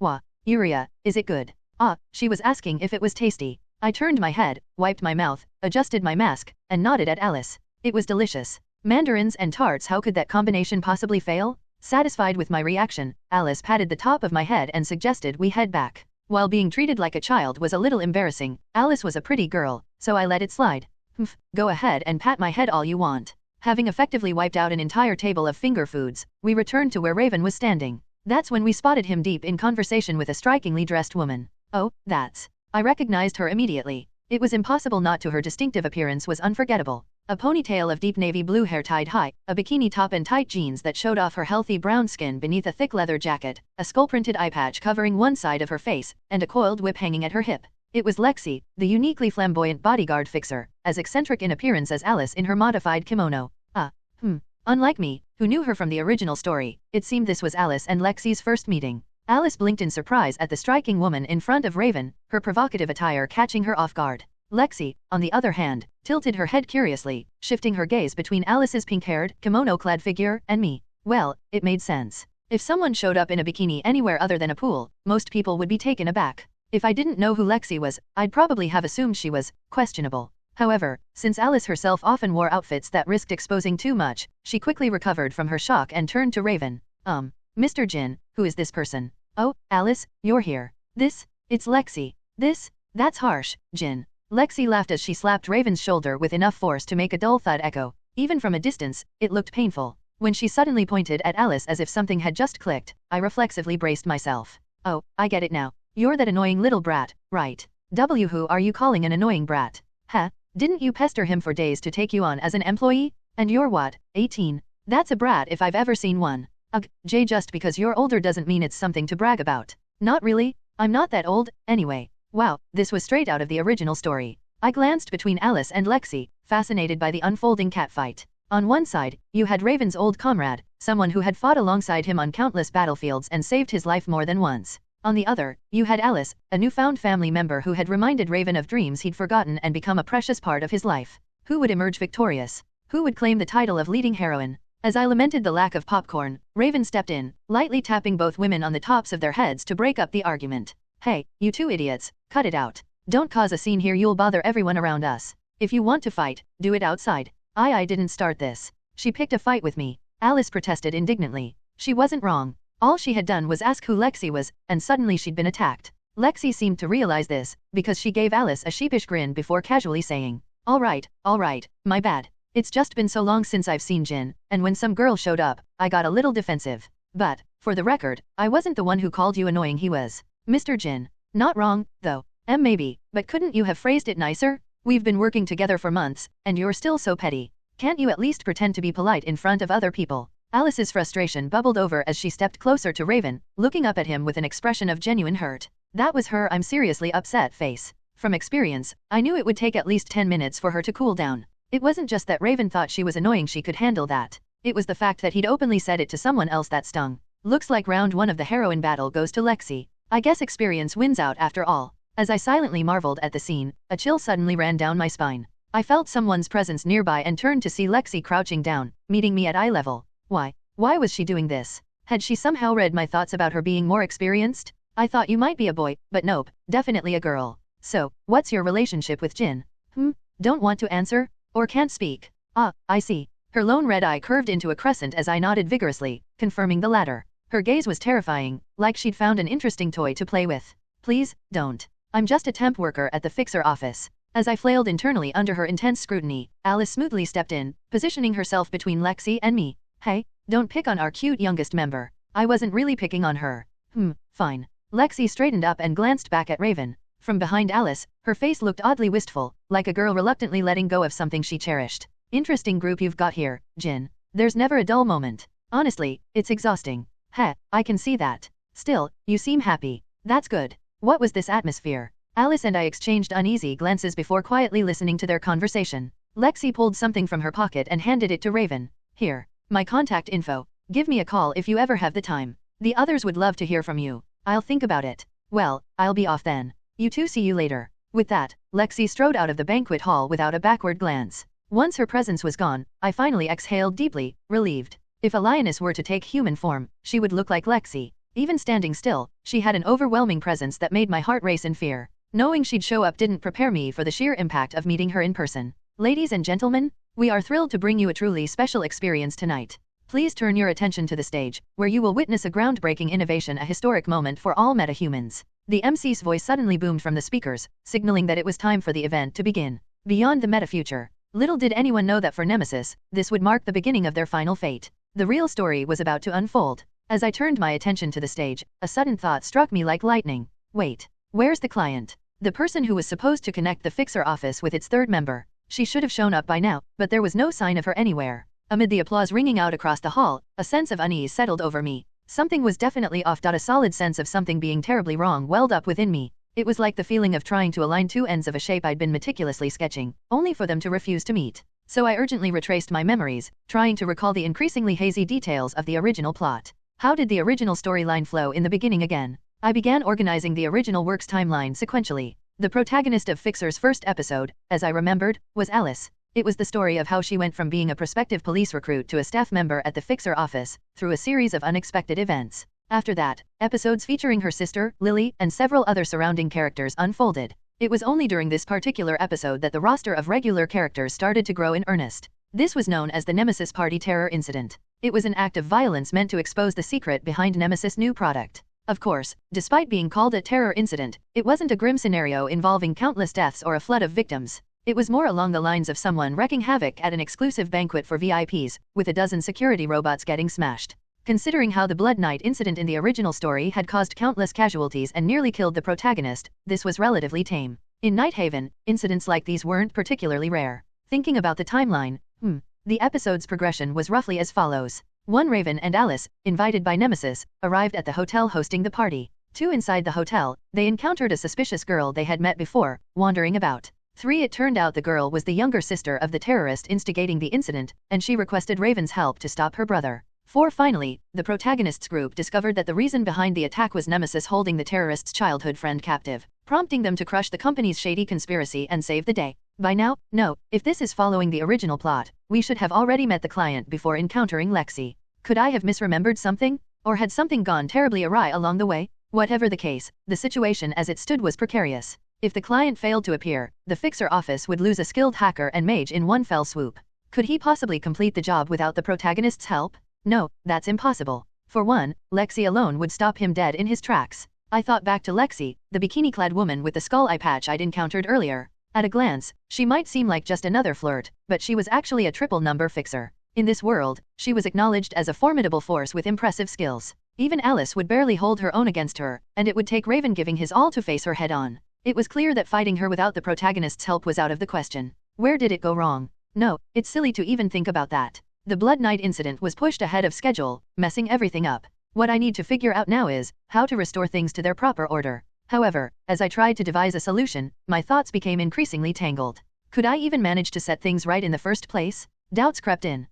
Wah. Yuria, is it good?" She was asking if it was tasty. I turned my head, wiped my mouth, adjusted my mask, and nodded at Alice. It was delicious. Mandarins and tarts, how could that combination possibly fail? Satisfied with my reaction, Alice patted the top of my head and suggested we head back. While being treated like a child was a little embarrassing, Alice was a pretty girl, so I let it slide. Go ahead and pat my head all you want." Having effectively wiped out an entire table of finger foods, we returned to where Raven was standing. That's when we spotted him deep in conversation with a strikingly dressed woman. Oh, that's. I recognized her immediately. It was impossible not to. Her distinctive appearance was unforgettable. A ponytail of deep navy blue hair tied high, a bikini top and tight jeans that showed off her healthy brown skin beneath a thick leather jacket, a skull-printed eye patch covering one side of her face, and a coiled whip hanging at her hip. It was Lexi, the uniquely flamboyant bodyguard fixer, as eccentric in appearance as Alice in her modified kimono. Unlike me, who knew her from the original story, it seemed this was Alice and Lexi's first meeting. Alice blinked in surprise at the striking woman in front of Raven, her provocative attire catching her off guard. Lexi, on the other hand, tilted her head curiously, shifting her gaze between Alice's pink-haired, kimono-clad figure and me. Well, it made sense. If someone showed up in a bikini anywhere other than a pool, most people would be taken aback. If I didn't know who Lexi was, I'd probably have assumed she was questionable. However, since Alice herself often wore outfits that risked exposing too much, she quickly recovered from her shock and turned to Raven. Mr. Jin, who is this person?" "Oh, Alice, you're here. It's Lexi. That's harsh, Jin." Lexi laughed as she slapped Raven's shoulder with enough force to make a dull thud echo. Even from a distance, it looked painful. When she suddenly pointed at Alice as if something had just clicked, I reflexively braced myself. "Oh, I get it now. You're that annoying little brat, right? Who are you calling an annoying brat? Huh? Didn't you pester him for days to take you on as an employee? And you're what, 18? That's a brat if I've ever seen one." "Ugh, Jay, just because you're older doesn't mean it's something to brag about." "Not really. I'm not that old, anyway." Wow, this was straight out of the original story. I glanced between Alice and Lexi, fascinated by the unfolding catfight. On one side, you had Raven's old comrade, someone who had fought alongside him on countless battlefields and saved his life more than once. On the other, you had Alice, a newfound family member who had reminded Raven of dreams he'd forgotten and become a precious part of his life. Who would emerge victorious? Who would claim the title of leading heroine? As I lamented the lack of popcorn, Raven stepped in, lightly tapping both women on the tops of their heads to break up the argument. Hey, you two idiots, cut it out. Don't cause a scene here, you'll bother everyone around us. If you want to fight, do it outside. I didn't start this. She picked a fight with me. Alice protested indignantly. She wasn't wrong. All she had done was ask who Lexi was, and suddenly she'd been attacked. Lexi seemed to realize this, because she gave Alice a sheepish grin before casually saying, all right, my bad. It's just been so long since I've seen Jin, and when some girl showed up, I got a little defensive. But, for the record, I wasn't the one who called you annoying, he was. Mr. Jin. Not wrong, though. Maybe, but couldn't you have phrased it nicer? We've been working together for months, and you're still so petty. Can't you at least pretend to be polite in front of other people? Alice's frustration bubbled over as she stepped closer to Raven, looking up at him with an expression of genuine hurt. That was her I'm seriously upset face. From experience, I knew it would take at least 10 minutes for her to cool down. It wasn't just that Raven thought she was annoying, she could handle that. It was the fact that he'd openly said it to someone else that stung. Looks like round 1 of the heroine battle goes to Lexi. I guess experience wins out after all. As I silently marveled at the scene, a chill suddenly ran down my spine. I felt someone's presence nearby and turned to see Lexi crouching down, meeting me at eye level. Why? Why was she doing this? Had she somehow read my thoughts about her being more experienced? I thought you might be a boy, but nope, definitely a girl. So, what's your relationship with Jin? Don't want to answer? Or can't speak? Ah, I see. Her lone red eye curved into a crescent as I nodded vigorously, confirming the latter. Her gaze was terrifying, like she'd found an interesting toy to play with. Please, don't. I'm just a temp worker at the fixer office. As I flailed internally under her intense scrutiny, Alice smoothly stepped in, positioning herself between Lexi and me. Hey, don't pick on our cute youngest member. I wasn't really picking on her. Fine. Lexi straightened up and glanced back at Raven. From behind Alice, her face looked oddly wistful, like a girl reluctantly letting go of something she cherished. Interesting group you've got here, Jin. There's never a dull moment. Honestly, it's exhausting. I can see that. Still, you seem happy. That's good. What was this atmosphere? Alice and I exchanged uneasy glances before quietly listening to their conversation. Lexi pulled something from her pocket and handed it to Raven. Here, my contact info. Give me a call if you ever have the time. The others would love to hear from you. I'll think about it. Well, I'll be off then. You two, see you later. With that, Lexi strode out of the banquet hall without a backward glance. Once her presence was gone, I finally exhaled deeply, relieved. If a lioness were to take human form, she would look like Lexi. Even standing still, she had an overwhelming presence that made my heart race in fear. Knowing she'd show up didn't prepare me for the sheer impact of meeting her in person. Ladies and gentlemen, we are thrilled to bring you a truly special experience tonight. Please turn your attention to the stage, where you will witness a groundbreaking innovation, a historic moment for all metahumans. The MC's voice suddenly boomed from the speakers, signaling that it was time for the event to begin. Beyond the meta future, little did anyone know that for Nemesis, this would mark the beginning of their final fate. The real story was about to unfold. As I turned my attention to the stage, a sudden thought struck me like lightning. Wait, where's the client? The person who was supposed to connect the fixer office with its third member. She should have shown up by now, but there was no sign of her anywhere. Amid the applause ringing out across the hall, a sense of unease settled over me. Something was definitely off. A solid sense of something being terribly wrong welled up within me. It was like the feeling of trying to align two ends of a shape I'd been meticulously sketching, only for them to refuse to meet. So I urgently retraced my memories, trying to recall the increasingly hazy details of the original plot. How did the original storyline flow in the beginning again? I began organizing the original work's timeline sequentially. The protagonist of Fixer's first episode, as I remembered, was Alice. It was the story of how she went from being a prospective police recruit to a staff member at the Fixer office, through a series of unexpected events. After that, episodes featuring her sister, Lily, and several other surrounding characters unfolded. It was only during this particular episode that the roster of regular characters started to grow in earnest. This was known as the Nemesis Party Terror Incident. It was an act of violence meant to expose the secret behind Nemesis' new product. Of course, despite being called a terror incident, it wasn't a grim scenario involving countless deaths or a flood of victims. It was more along the lines of someone wreaking havoc at an exclusive banquet for VIPs, with a dozen security robots getting smashed. Considering how the Blood Night incident in the original story had caused countless casualties and nearly killed the protagonist, this was relatively tame. In Nighthaven, incidents like these weren't particularly rare. Thinking about the timeline, the episode's progression was roughly as follows. 1. Raven and Alice, invited by Nemesis, arrived at the hotel hosting the party. 2. Inside the hotel, they encountered a suspicious girl they had met before, wandering about. 3. It turned out the girl was the younger sister of the terrorist instigating the incident, and she requested Raven's help to stop her brother. 4. Finally, the protagonist's group discovered that the reason behind the attack was Nemesis holding the terrorist's childhood friend captive, prompting them to crush the company's shady conspiracy and save the day. By now? No, if this is following the original plot, we should have already met the client before encountering Lexi. Could I have misremembered something? Or had something gone terribly awry along the way? Whatever the case, the situation as it stood was precarious. If the client failed to appear, the fixer office would lose a skilled hacker and mage in one fell swoop. Could he possibly complete the job without the protagonist's help? No, that's impossible. For one, Lexi alone would stop him dead in his tracks. I thought back to Lexi, the bikini-clad woman with the skull eye patch I'd encountered earlier. At a glance, she might seem like just another flirt, but she was actually a triple number fixer. In this world, she was acknowledged as a formidable force with impressive skills. Even Alice would barely hold her own against her, and it would take Raven giving his all to face her head-on. It was clear that fighting her without the protagonist's help was out of the question. Where did it go wrong? No, it's silly to even think about that. The Blood Knight incident was pushed ahead of schedule, messing everything up. What I need to figure out now is how to restore things to their proper order. However, as I tried to devise a solution, my thoughts became increasingly tangled. Could I even manage to set things right in the first place? Doubts crept in.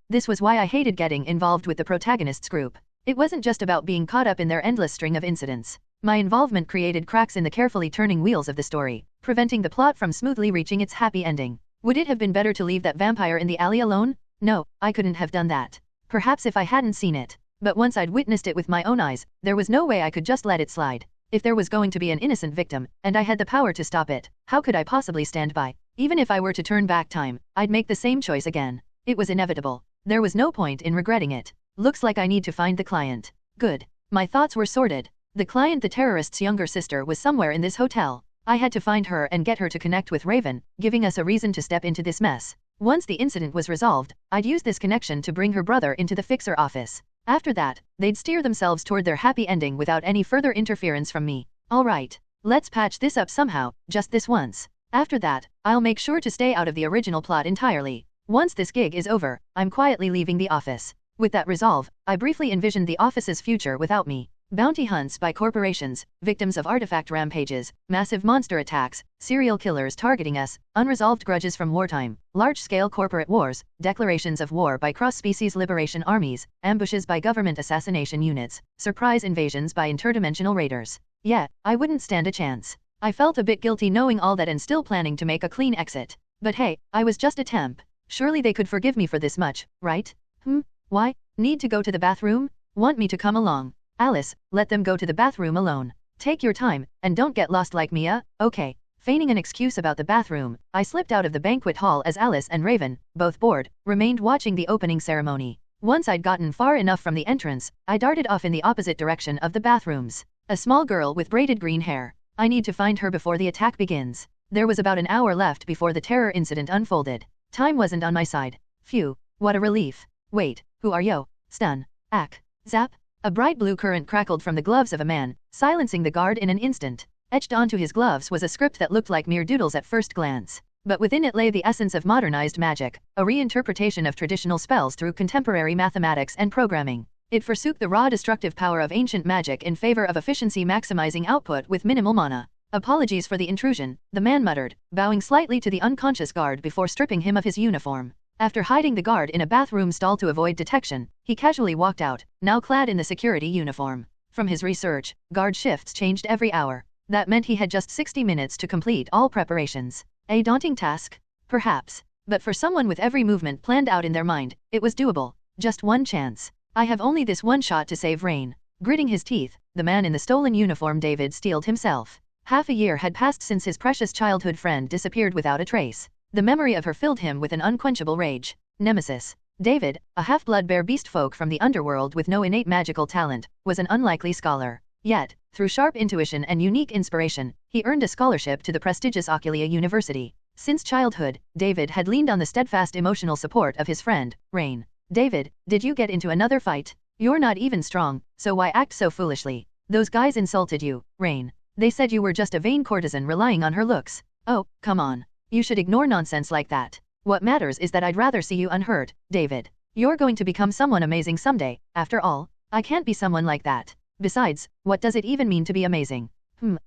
This was why I hated getting involved with the protagonist's group. It wasn't just about being caught up in their endless string of incidents. My involvement created cracks in the carefully turning wheels of the story, preventing the plot from smoothly reaching its happy ending. Would it have been better to leave that vampire in the alley alone? No, I couldn't have done that. Perhaps if I hadn't seen it. But once I'd witnessed it with my own eyes, there was no way I could just let it slide. If there was going to be an innocent victim, and I had the power to stop it, how could I possibly stand by? Even if I were to turn back time, I'd make the same choice again. It was inevitable. There was no point in regretting it. Looks like I need to find the client. Good. My thoughts were sorted. The client, the terrorist's younger sister, was somewhere in this hotel. I had to find her and get her to connect with Raven, giving us a reason to step into this mess. Once the incident was resolved, I'd use this connection to bring her brother into the fixer office. After that, they'd steer themselves toward their happy ending without any further interference from me. Alright, let's patch this up somehow, just this once. After that, I'll make sure to stay out of the original plot entirely. Once this gig is over, I'm quietly leaving the office. With that resolve, I briefly envisioned the office's future without me. Bounty hunts by corporations, victims of artifact rampages, massive monster attacks, serial killers targeting us, unresolved grudges from wartime, large-scale corporate wars, declarations of war by cross-species liberation armies, ambushes by government assassination units, surprise invasions by interdimensional raiders. Yeah, I wouldn't stand a chance. I felt a bit guilty knowing all that and still planning to make a clean exit. But hey, I was just a temp. Surely they could forgive me for this much, right? Why? Need to go to the bathroom? Want me to come along? Alice, let them go to the bathroom alone. Take your time, and don't get lost like Mia, okay. Feigning an excuse about the bathroom, I slipped out of the banquet hall as Alice and Raven, both bored, remained watching the opening ceremony. Once I'd gotten far enough from the entrance, I darted off in the opposite direction of the bathrooms. A small girl with braided green hair. I need to find her before the attack begins. There was about an hour left before the terror incident unfolded. Time wasn't on my side. Phew, what a relief. Wait, who are you? Stun. Ack. Zap. A bright blue current crackled from the gloves of a man, silencing the guard in an instant. Etched onto his gloves was a script that looked like mere doodles at first glance. But within it lay the essence of modernized magic, a reinterpretation of traditional spells through contemporary mathematics and programming. It forsook the raw destructive power of ancient magic in favor of efficiency maximizing output with minimal mana. Apologies for the intrusion, the man muttered, bowing slightly to the unconscious guard before stripping him of his uniform. After hiding the guard in a bathroom stall to avoid detection, he casually walked out, now clad in the security uniform. From his research, guard shifts changed every hour. That meant he had just 60 minutes to complete all preparations. A daunting task? Perhaps. But for someone with every movement planned out in their mind, it was doable. Just one chance. I have only this one shot to save Rain. Gritting his teeth, the man in the stolen uniform David steeled himself. Half a year had passed since his precious childhood friend disappeared without a trace. The memory of her filled him with an unquenchable rage. Nemesis. David, a half-blood bear beast folk from the underworld with no innate magical talent, was an unlikely scholar. Yet, through sharp intuition and unique inspiration, he earned a scholarship to the prestigious Oculia University. Since childhood, David had leaned on the steadfast emotional support of his friend, Rain. David, did you get into another fight? You're not even strong, so why act so foolishly? Those guys insulted you, Rain. They said you were just a vain courtesan relying on her looks. Oh, come on. You should ignore nonsense like that. What matters is that I'd rather see you unhurt, David. You're going to become someone amazing someday, after all. I can't be someone like that. Besides, what does it even mean to be amazing?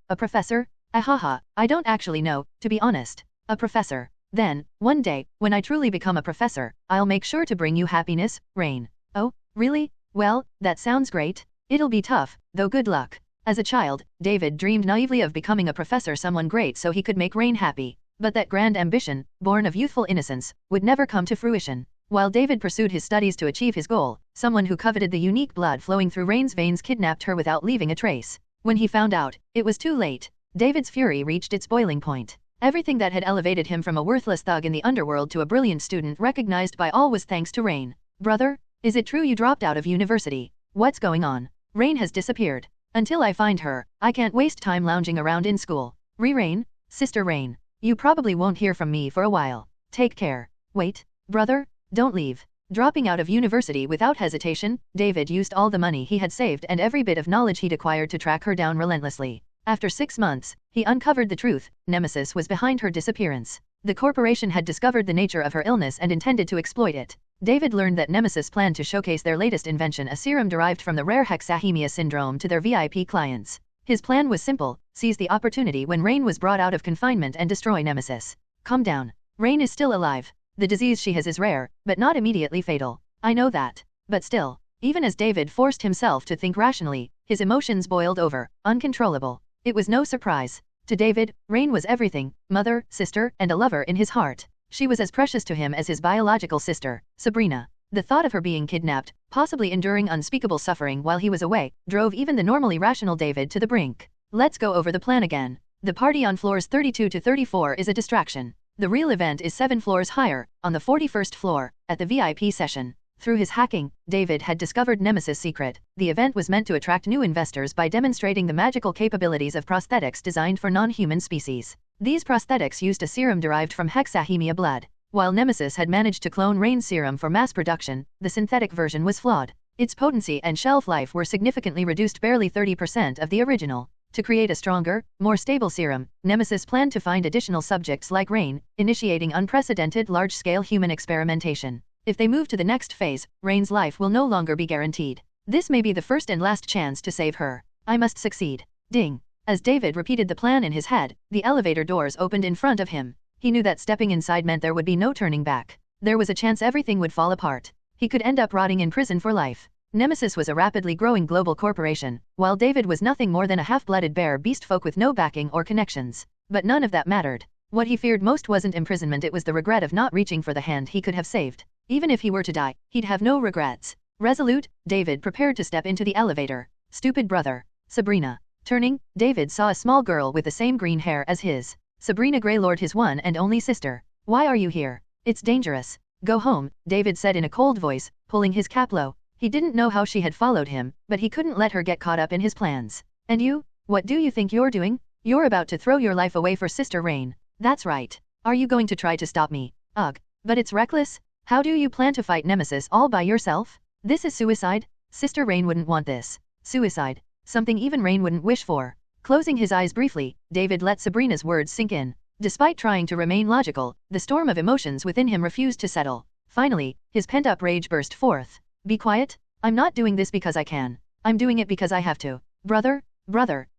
A professor? Ahaha, I don't actually know, to be honest. A professor. Then, one day, when I truly become a professor, I'll make sure to bring you happiness, Rain. Oh, really? Well, that sounds great. It'll be tough, though good luck. As a child, David dreamed naively of becoming a professor, someone great so he could make Rain happy. But that grand ambition, born of youthful innocence, would never come to fruition. While David pursued his studies to achieve his goal, someone who coveted the unique blood flowing through Rain's veins kidnapped her without leaving a trace. When he found out, it was too late. David's fury reached its boiling point. Everything that had elevated him from a worthless thug in the underworld to a brilliant student recognized by all was thanks to Rain. Brother, is it true you dropped out of university? What's going on? Rain has disappeared. Until I find her, I can't waste time lounging around in school. Rain? Sister Rain. You probably won't hear from me for a while. Take care. Wait, brother, don't leave. Dropping out of university without hesitation, David used all the money he had saved and every bit of knowledge he'd acquired to track her down relentlessly. After 6 months, he uncovered the truth. Nemesis was behind her disappearance. The corporation had discovered the nature of her illness and intended to exploit it. David learned that Nemesis planned to showcase their latest invention, a serum derived from the rare hexahemia syndrome, to their VIP clients. His plan was simple: seize the opportunity when Rain was brought out of confinement and destroy Nemesis. Calm down. Rain is still alive. The disease she has is rare, but not immediately fatal. I know that. But still, even as David forced himself to think rationally, his emotions boiled over, uncontrollable. It was no surprise. To David, Rain was everything: mother, sister, and a lover in his heart. She was as precious to him as his biological sister, Sabrina. The thought of her being kidnapped, possibly enduring unspeakable suffering while he was away, drove even the normally rational David to the brink. Let's go over the plan again. The party on floors 32 to 34 is a distraction. The real event is 7 floors higher, on the 41st floor, at the VIP session. Through his hacking, David had discovered Nemesis' secret. The event was meant to attract new investors by demonstrating the magical capabilities of prosthetics designed for non-human species. These prosthetics used a serum derived from hexahemia blood. While Nemesis had managed to clone Rain's serum for mass production, the synthetic version was flawed. Its potency and shelf life were significantly reduced, barely 30% of the original. To create a stronger, more stable serum, Nemesis planned to find additional subjects like Rain, initiating unprecedented large-scale human experimentation. If they move to the next phase, Rain's life will no longer be guaranteed. This may be the first and last chance to save her. I must succeed. Ding. As David repeated the plan in his head, the elevator doors opened in front of him. He knew that stepping inside meant there would be no turning back. There was a chance everything would fall apart. He could end up rotting in prison for life. Nemesis was a rapidly growing global corporation, while David was nothing more than a half-blooded bare beast folk with no backing or connections. But none of that mattered. What he feared most wasn't imprisonment, it was the regret of not reaching for the hand he could have saved. Even if he were to die, he'd have no regrets. Resolute, David prepared to step into the elevator. Stupid brother. Sabrina. Turning, David saw a small girl with the same green hair as his. Sabrina Greylord, his one and only sister. Why are you here? It's dangerous. Go home, David said in a cold voice, pulling his cap low. He didn't know how she had followed him, but he couldn't let her get caught up in his plans. And you? What do you think you're doing? You're about to throw your life away for Sister Rain. That's right. Are you going to try to stop me? Ugh. But it's reckless. How do you plan to fight Nemesis all by yourself? This is suicide. Sister Rain wouldn't want this. Suicide. Something even Rain wouldn't wish for. Closing his eyes briefly, David let Sabrina's words sink in. Despite trying to remain logical, the storm of emotions within him refused to settle. Finally, his pent-up rage burst forth. Be quiet. I'm not doing this because I can. I'm doing it because I have to. Brother,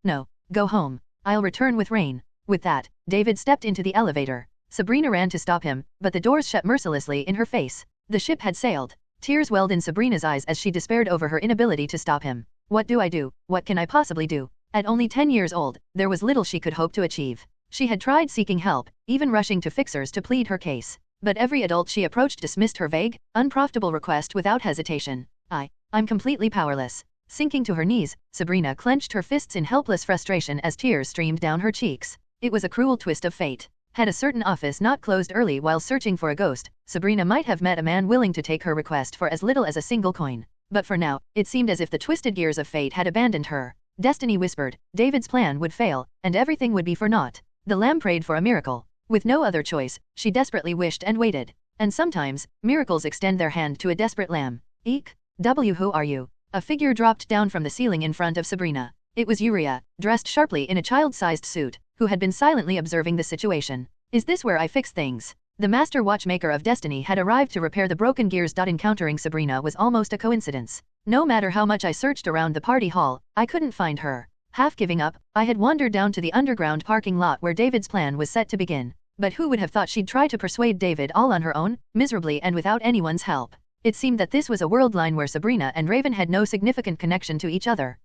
no. Go home. I'll return with Rain. With that, David stepped into the elevator. Sabrina ran to stop him, but the doors shut mercilessly in her face. The ship had sailed. Tears welled in Sabrina's eyes as she despaired over her inability to stop him. What do I do? What can I possibly do? At only 10 years old, there was little she could hope to achieve. She had tried seeking help, even rushing to fixers to plead her case. But every adult she approached dismissed her vague, unprofitable request without hesitation. I'm completely powerless. Sinking to her knees, Sabrina clenched her fists in helpless frustration as tears streamed down her cheeks. It was a cruel twist of fate. Had a certain office not closed early while searching for a ghost, Sabrina might have met a man willing to take her request for as little as a single coin. But for now, it seemed as if the twisted gears of fate had abandoned her. Destiny whispered, David's plan would fail, and everything would be for naught. The lamb prayed for a miracle. With no other choice, she desperately wished and waited. And sometimes, miracles extend their hand to a desperate lamb. Eek. Who are you? A figure dropped down from the ceiling in front of Sabrina. It was Uriah, dressed sharply in a child-sized suit, who had been silently observing the situation. Is this where I fix things? The master watchmaker of destiny had arrived to repair the broken gears. Encountering Sabrina was almost a coincidence. No matter how much I searched around the party hall, I couldn't find her. Half giving up, I had wandered down to the underground parking lot where David's plan was set to begin. But who would have thought she'd try to persuade David all on her own, miserably and without anyone's help? It seemed that this was a world line where Sabrina and Raven had no significant connection to each other.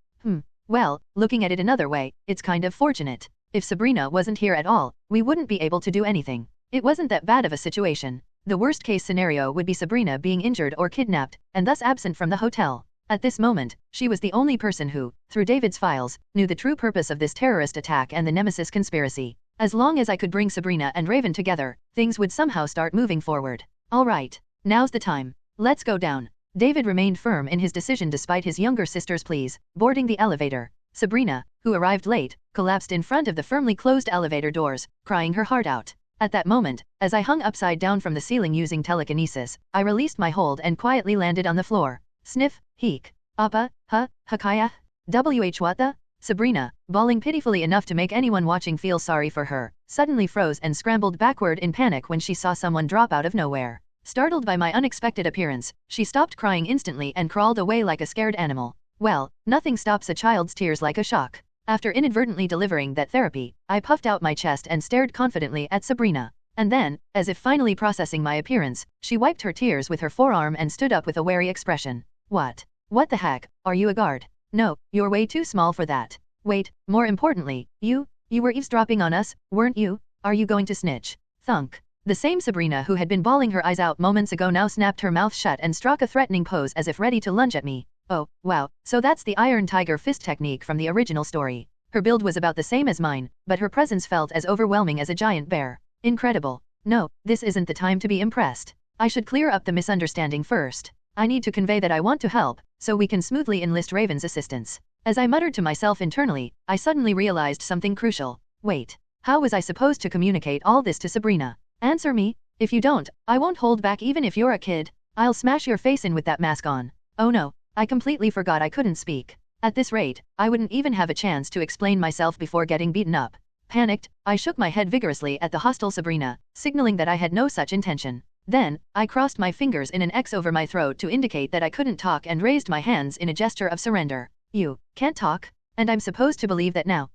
Well, looking at it another way, it's kind of fortunate. If Sabrina wasn't here at all, we wouldn't be able to do anything. It wasn't that bad of a situation. The worst case scenario would be Sabrina being injured or kidnapped, and thus absent from the hotel. At this moment, she was the only person who, through David's files, knew the true purpose of this terrorist attack and the Nemesis conspiracy. As long as I could bring Sabrina and Raven together, things would somehow start moving forward. Alright, now's the time. Let's go down. David remained firm in his decision despite his younger sister's pleas, boarding the elevator. Sabrina, who arrived late, collapsed in front of the firmly closed elevator doors, crying her heart out. At that moment, as I hung upside down from the ceiling using telekinesis, I released my hold and quietly landed on the floor. Sniff, heek, appa, hakaya, wh what the? Sabrina, bawling pitifully enough to make anyone watching feel sorry for her, suddenly froze and scrambled backward in panic when she saw someone drop out of nowhere. Startled by my unexpected appearance, she stopped crying instantly and crawled away like a scared animal. Well, nothing stops a child's tears like a shock. After inadvertently delivering that therapy, I puffed out my chest and stared confidently at Sabrina. And then, as if finally processing my appearance, she wiped her tears with her forearm and stood up with a wary expression. What? What the heck? Are you a guard? No, you're way too small for that. Wait, more importantly, you were eavesdropping on us, weren't you? Are you going to snitch? Thunk. The same Sabrina who had been bawling her eyes out moments ago now snapped her mouth shut and struck a threatening pose as if ready to lunge at me. Oh, wow, so that's the Iron Tiger fist technique from the original story. Her build was about the same as mine, but her presence felt as overwhelming as a giant bear. Incredible. No, this isn't the time to be impressed. I should clear up the misunderstanding first. I need to convey that I want to help, so we can smoothly enlist Raven's assistance. As I muttered to myself internally, I suddenly realized something crucial. Wait, how was I supposed to communicate all this to Sabrina? Answer me. If you don't, I won't hold back even if you're a kid. I'll smash your face in with that mask on. Oh no. I completely forgot I couldn't speak. At this rate, I wouldn't even have a chance to explain myself before getting beaten up. Panicked, I shook my head vigorously at the hostile Sabrina, signaling that I had no such intention. Then, I crossed my fingers in an X over my throat to indicate that I couldn't talk and raised my hands in a gesture of surrender. You can't talk? And I'm supposed to believe that now?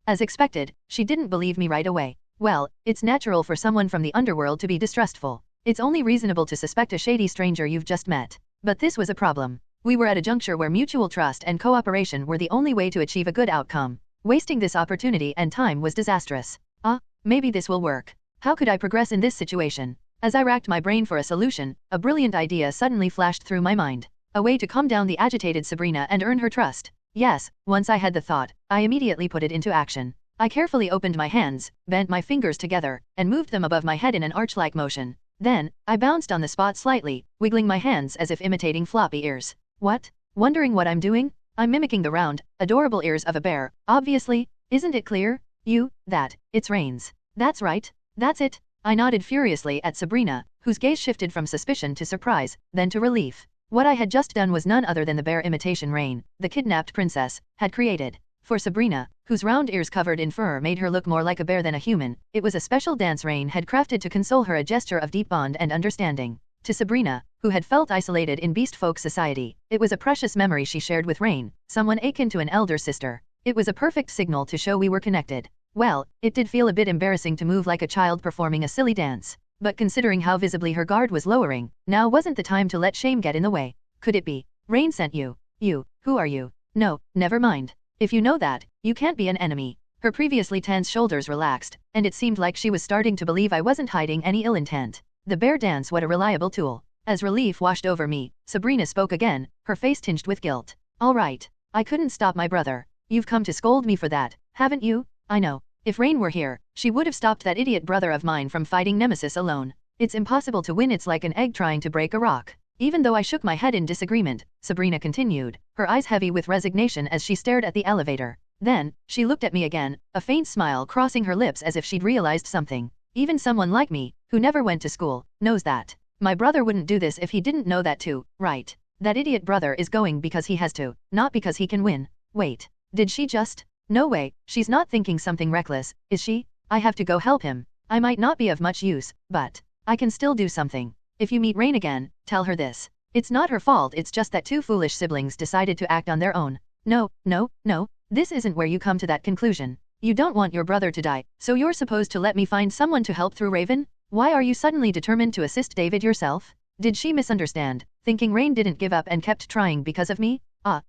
As expected, she didn't believe me right away. Well, it's natural for someone from the underworld to be distrustful. It's only reasonable to suspect a shady stranger you've just met. But this was a problem. We were at a juncture where mutual trust and cooperation were the only way to achieve a good outcome. Wasting this opportunity and time was disastrous. Maybe this will work. How could I progress in this situation? As I racked my brain for a solution, a brilliant idea suddenly flashed through my mind. A way to calm down the agitated Sabrina and earn her trust. Yes, once I had the thought, I immediately put it into action. I carefully opened my hands, bent my fingers together, and moved them above my head in an arch-like motion. Then, I bounced on the spot slightly, wiggling my hands as if imitating floppy ears. What? Wondering what I'm doing? I'm mimicking the round, adorable ears of a bear, obviously. Isn't it clear? It's Rain's. That's right. That's it. I nodded furiously at Sabrina, whose gaze shifted from suspicion to surprise, then to relief. What I had just done was none other than the bear imitation Rain, the kidnapped princess, had created. For Sabrina, whose round ears covered in fur made her look more like a bear than a human, it was a special dance Rain had crafted to console her, a gesture of deep bond and understanding. To Sabrina, who had felt isolated in beast folk society, it was a precious memory she shared with Rain, someone akin to an elder sister. It was a perfect signal to show we were connected. Well, it did feel a bit embarrassing to move like a child performing a silly dance. But considering how visibly her guard was lowering, now wasn't the time to let shame get in the way. Could it be? Rain sent you. You, who are you? No, never mind. If you know that, you can't be an enemy. Her previously tense shoulders relaxed, and it seemed like she was starting to believe I wasn't hiding any ill intent. The bear dance, what a reliable tool. As relief washed over me, Sabrina spoke again, her face tinged with guilt. All right. I couldn't stop my brother. You've come to scold me for that, haven't you? I know. If Rain were here, she would have stopped that idiot brother of mine from fighting Nemesis alone. It's impossible to win, it's like an egg trying to break a rock. Even though I shook my head in disagreement, Sabrina continued, her eyes heavy with resignation as she stared at the elevator. Then, she looked at me again, a faint smile crossing her lips as if she'd realized something. Even someone like me, who never went to school, knows that. My brother wouldn't do this if he didn't know that too, right? That idiot brother is going because he has to, not because he can win. Wait, did she just? No way, she's not thinking something reckless, is she? I have to go help him. I might not be of much use, but I can still do something. If you meet Rain again, tell her this. It's not her fault, it's just that two foolish siblings decided to act on their own. No, this isn't where you come to that conclusion. You don't want your brother to die, so you're supposed to let me find someone to help through Raven? Why are you suddenly determined to assist David yourself? Did she misunderstand, thinking Rain didn't give up and kept trying because of me?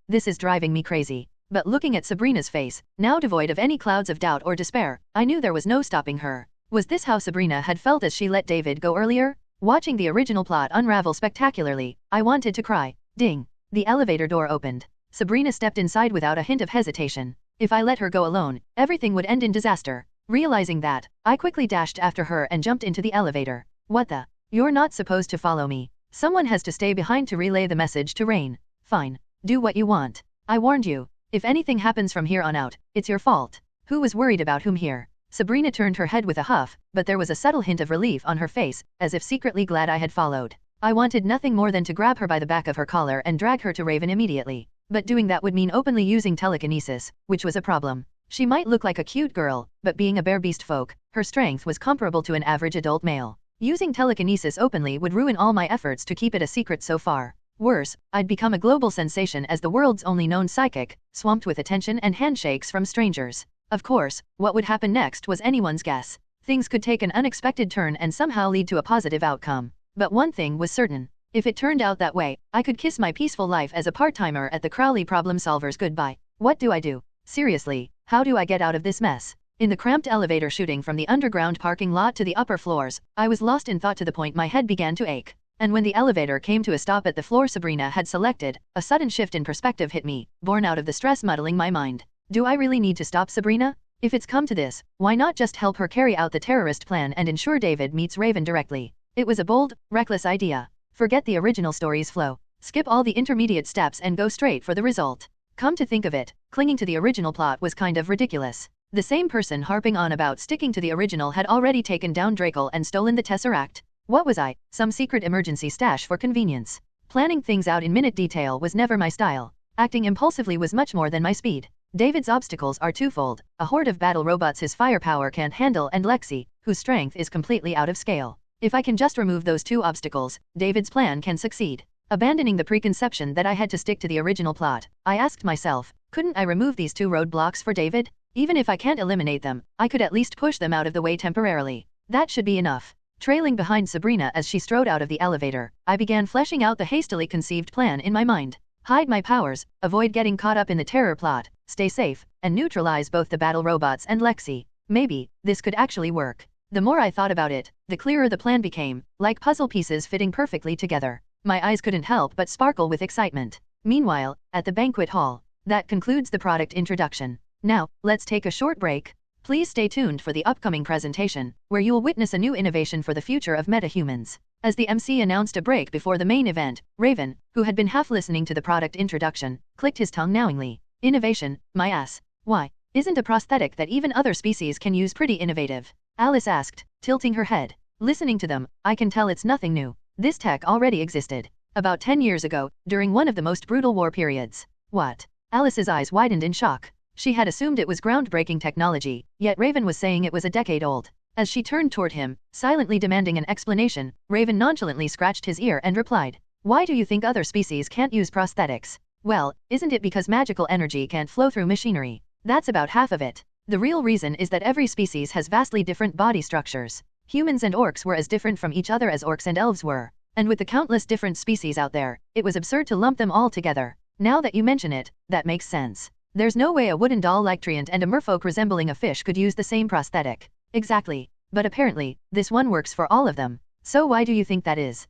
This is driving me crazy. But looking at Sabrina's face, now devoid of any clouds of doubt or despair, I knew there was no stopping her. Was this how Sabrina had felt as she let David go earlier? Watching the original plot unravel spectacularly, I wanted to cry. Ding! The elevator door opened. Sabrina stepped inside without a hint of hesitation. If I let her go alone, everything would end in disaster. Realizing that, I quickly dashed after her and jumped into the elevator. What the? You're not supposed to follow me. Someone has to stay behind to relay the message to Rain. Fine. Do what you want. I warned you. If anything happens from here on out, it's your fault. Who was worried about whom here? Sabrina turned her head with a huff, but there was a subtle hint of relief on her face, as if secretly glad I had followed. I wanted nothing more than to grab her by the back of her collar and drag her to Raven immediately. But doing that would mean openly using telekinesis, which was a problem. She might look like a cute girl, but being a bare beast folk, her strength was comparable to an average adult male. Using telekinesis openly would ruin all my efforts to keep it a secret so far. Worse, I'd become a global sensation as the world's only known psychic, swamped with attention and handshakes from strangers. Of course, what would happen next was anyone's guess. Things could take an unexpected turn and somehow lead to a positive outcome. But one thing was certain. If it turned out that way, I could kiss my peaceful life as a part-timer at the Crowley Problem Solvers goodbye. What do I do? Seriously, how do I get out of this mess? In the cramped elevator shooting from the underground parking lot to the upper floors, I was lost in thought to the point my head began to ache. And when the elevator came to a stop at the floor Sabrina had selected, a sudden shift in perspective hit me, born out of the stress muddling my mind. Do I really need to stop Sabrina? If it's come to this, why not just help her carry out the terrorist plan and ensure David meets Raven directly? It was a bold, reckless idea. Forget the original story's flow. Skip all the intermediate steps and go straight for the result. Come to think of it, clinging to the original plot was kind of ridiculous. The same person harping on about sticking to the original had already taken down Drakel and stolen the Tesseract. What was I, some secret emergency stash for convenience? Planning things out in minute detail was never my style. Acting impulsively was much more than my speed. David's obstacles are twofold, a horde of battle robots his firepower can't handle and Lexi, whose strength is completely out of scale. If I can just remove those two obstacles, David's plan can succeed. Abandoning the preconception that I had to stick to the original plot, I asked myself, couldn't I remove these two roadblocks for David? Even if I can't eliminate them, I could at least push them out of the way temporarily. That should be enough. Trailing behind Sabrina as she strode out of the elevator, I began fleshing out the hastily conceived plan in my mind. Hide my powers, avoid getting caught up in the terror plot, stay safe, and neutralize both the battle robots and Lexi. Maybe, this could actually work. The more I thought about it, the clearer the plan became, like puzzle pieces fitting perfectly together. My eyes couldn't help but sparkle with excitement. Meanwhile, at the banquet hall, that concludes the product introduction. Now, let's take a short break. Please stay tuned for the upcoming presentation, where you'll witness a new innovation for the future of metahumans. As the MC announced a break before the main event, Raven, who had been half listening to the product introduction, clicked his tongue knowingly. Innovation, my ass. Why, isn't a prosthetic that even other species can use pretty innovative? Alice asked, tilting her head. Listening to them, I can tell it's nothing new. This tech already existed. About 10 years ago, during one of the most brutal war periods. What? Alice's eyes widened in shock. She had assumed it was groundbreaking technology, yet Raven was saying it was a decade old. As she turned toward him, silently demanding an explanation, Raven nonchalantly scratched his ear and replied, "Why do you think other species can't use prosthetics? Well, isn't it because magical energy can't flow through machinery? That's about half of it. The real reason is that every species has vastly different body structures. Humans and orcs were as different from each other as orcs and elves were. And with the countless different species out there, it was absurd to lump them all together. Now that you mention it, that makes sense. There's no way a wooden doll like Treant and a merfolk resembling a fish could use the same prosthetic. Exactly. But apparently, this one works for all of them. So why do you think that is?"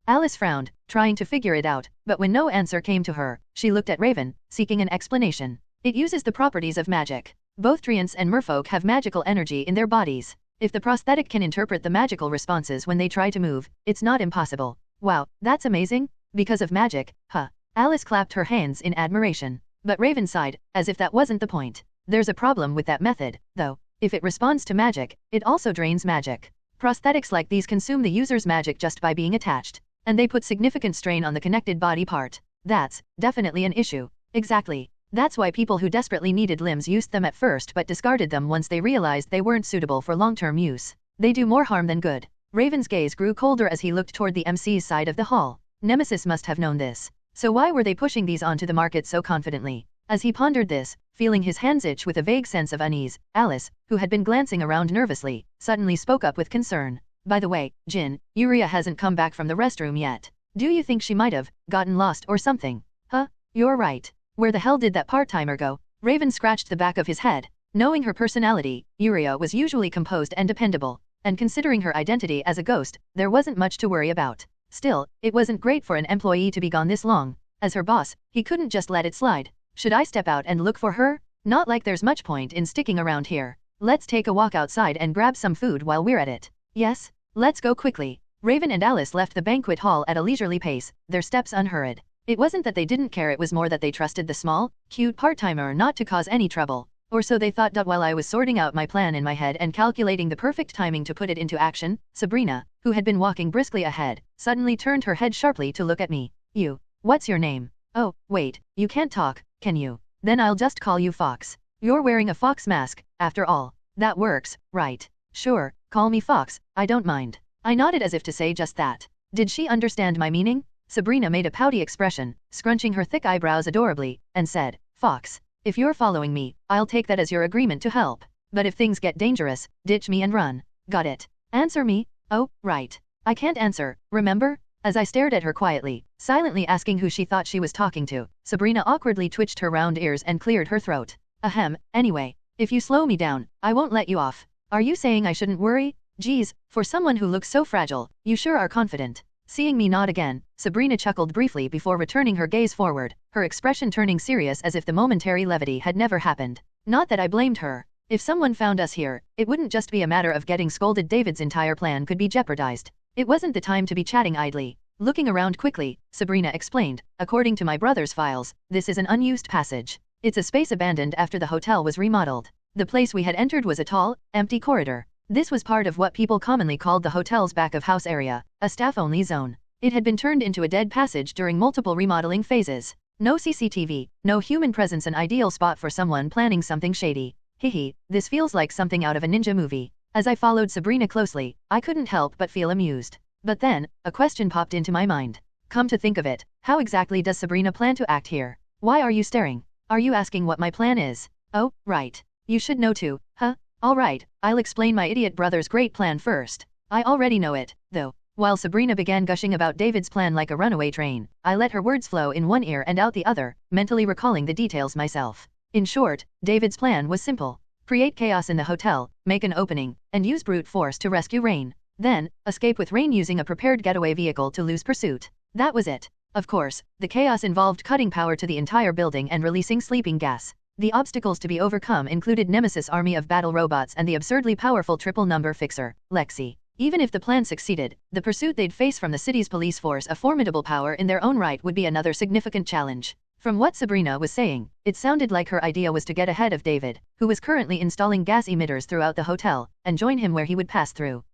Alice frowned, trying to figure it out, but when no answer came to her, she looked at Raven, seeking an explanation. "It uses the properties of magic. Both Treants and merfolk have magical energy in their bodies. If the prosthetic can interpret the magical responses when they try to move, it's not impossible." "Wow, that's amazing. Because of magic, huh?" Alice clapped her hands in admiration. But Raven sighed, as if that wasn't the point. "There's a problem with that method, though. If it responds to magic, it also drains magic. Prosthetics like these consume the user's magic just by being attached, and they put significant strain on the connected body part. That's definitely an issue." "Exactly. That's why people who desperately needed limbs used them at first but discarded them once they realized they weren't suitable for long-term use. They do more harm than good." Raven's gaze grew colder as he looked toward the MC's side of the hall. Nemesis must have known this. So why were they pushing these onto the market so confidently? As he pondered this, feeling his hands itch with a vague sense of unease, Alice, who had been glancing around nervously, suddenly spoke up with concern. "By the way, Jin, Yuria hasn't come back from the restroom yet. Do you think she might have gotten lost or something?" "Huh? You're right. Where the hell did that part-timer go? Raven scratched the back of his head. Knowing her personality, Uriah was usually composed and dependable, and considering her identity as a ghost, there wasn't much to worry about. Still, it wasn't great for an employee to be gone this long. As her boss, he couldn't just let it slide. Should I step out and look for her? Not like there's much point in sticking around here. Let's take a walk outside and grab some food while we're at it. Yes? Let's go quickly. Raven and Alice left the banquet hall at a leisurely pace, their steps unhurried. It wasn't that they didn't care, it was more that they trusted the small, cute part-timer not to cause any trouble. Or so they thought. While I was sorting out my plan in my head and calculating the perfect timing to put it into action, Sabrina, who had been walking briskly ahead, suddenly turned her head sharply to look at me. You. What's your name? Oh, wait, you can't talk, can you? Then I'll just call you Fox. You're wearing a fox mask, after all. That works, right? Sure, call me Fox, I don't mind. I nodded as if to say just that. Did she understand my meaning? Sabrina made a pouty expression, scrunching her thick eyebrows adorably, and said, Fox. If you're following me, I'll take that as your agreement to help. But if things get dangerous, ditch me and run. Got it? Answer me? Oh, right. I can't answer, remember? As I stared at her quietly, silently asking who she thought she was talking to, Sabrina awkwardly twitched her round ears and cleared her throat. Ahem, anyway, if you slow me down, I won't let you off. Are you saying I shouldn't worry? Geez, for someone who looks so fragile, you sure are confident. Seeing me nod again, Sabrina chuckled briefly before returning her gaze forward, her expression turning serious as if the momentary levity had never happened. Not that I blamed her. If someone found us here, it wouldn't just be a matter of getting scolded. David's entire plan could be jeopardized. It wasn't the time to be chatting idly. Looking around quickly, Sabrina explained, according to my brother's files, this is an unused passage. It's a space abandoned after the hotel was remodeled. The place we had entered was a tall, empty corridor. This was part of what people commonly called the hotel's back-of-house area, a staff-only zone. It had been turned into a dead passage during multiple remodeling phases. No CCTV, no human presence, an ideal spot for someone planning something shady. Hihi, this feels like something out of a ninja movie. As I followed Sabrina closely, I couldn't help but feel amused. But then, a question popped into my mind. Come to think of it, how exactly does Sabrina plan to act here? Why are you staring? Are you asking what my plan is? Oh, right. You should know too, huh? Alright, I'll explain my idiot brother's great plan first. I already know it, though. While Sabrina began gushing about David's plan like a runaway train, I let her words flow in one ear and out the other, mentally recalling the details myself. In short, David's plan was simple. Create chaos in the hotel, make an opening, and use brute force to rescue Rain. Then, escape with Rain using a prepared getaway vehicle to lose pursuit. That was it. Of course, the chaos involved cutting power to the entire building and releasing sleeping gas. The obstacles to be overcome included Nemesis' army of battle robots and the absurdly powerful triple number fixer, Lexi. Even if the plan succeeded, the pursuit they'd face from the city's police force, a formidable power in their own right, would be another significant challenge. From what Sabrina was saying, it sounded like her idea was to get ahead of David, who was currently installing gas emitters throughout the hotel, and join him where he would pass through.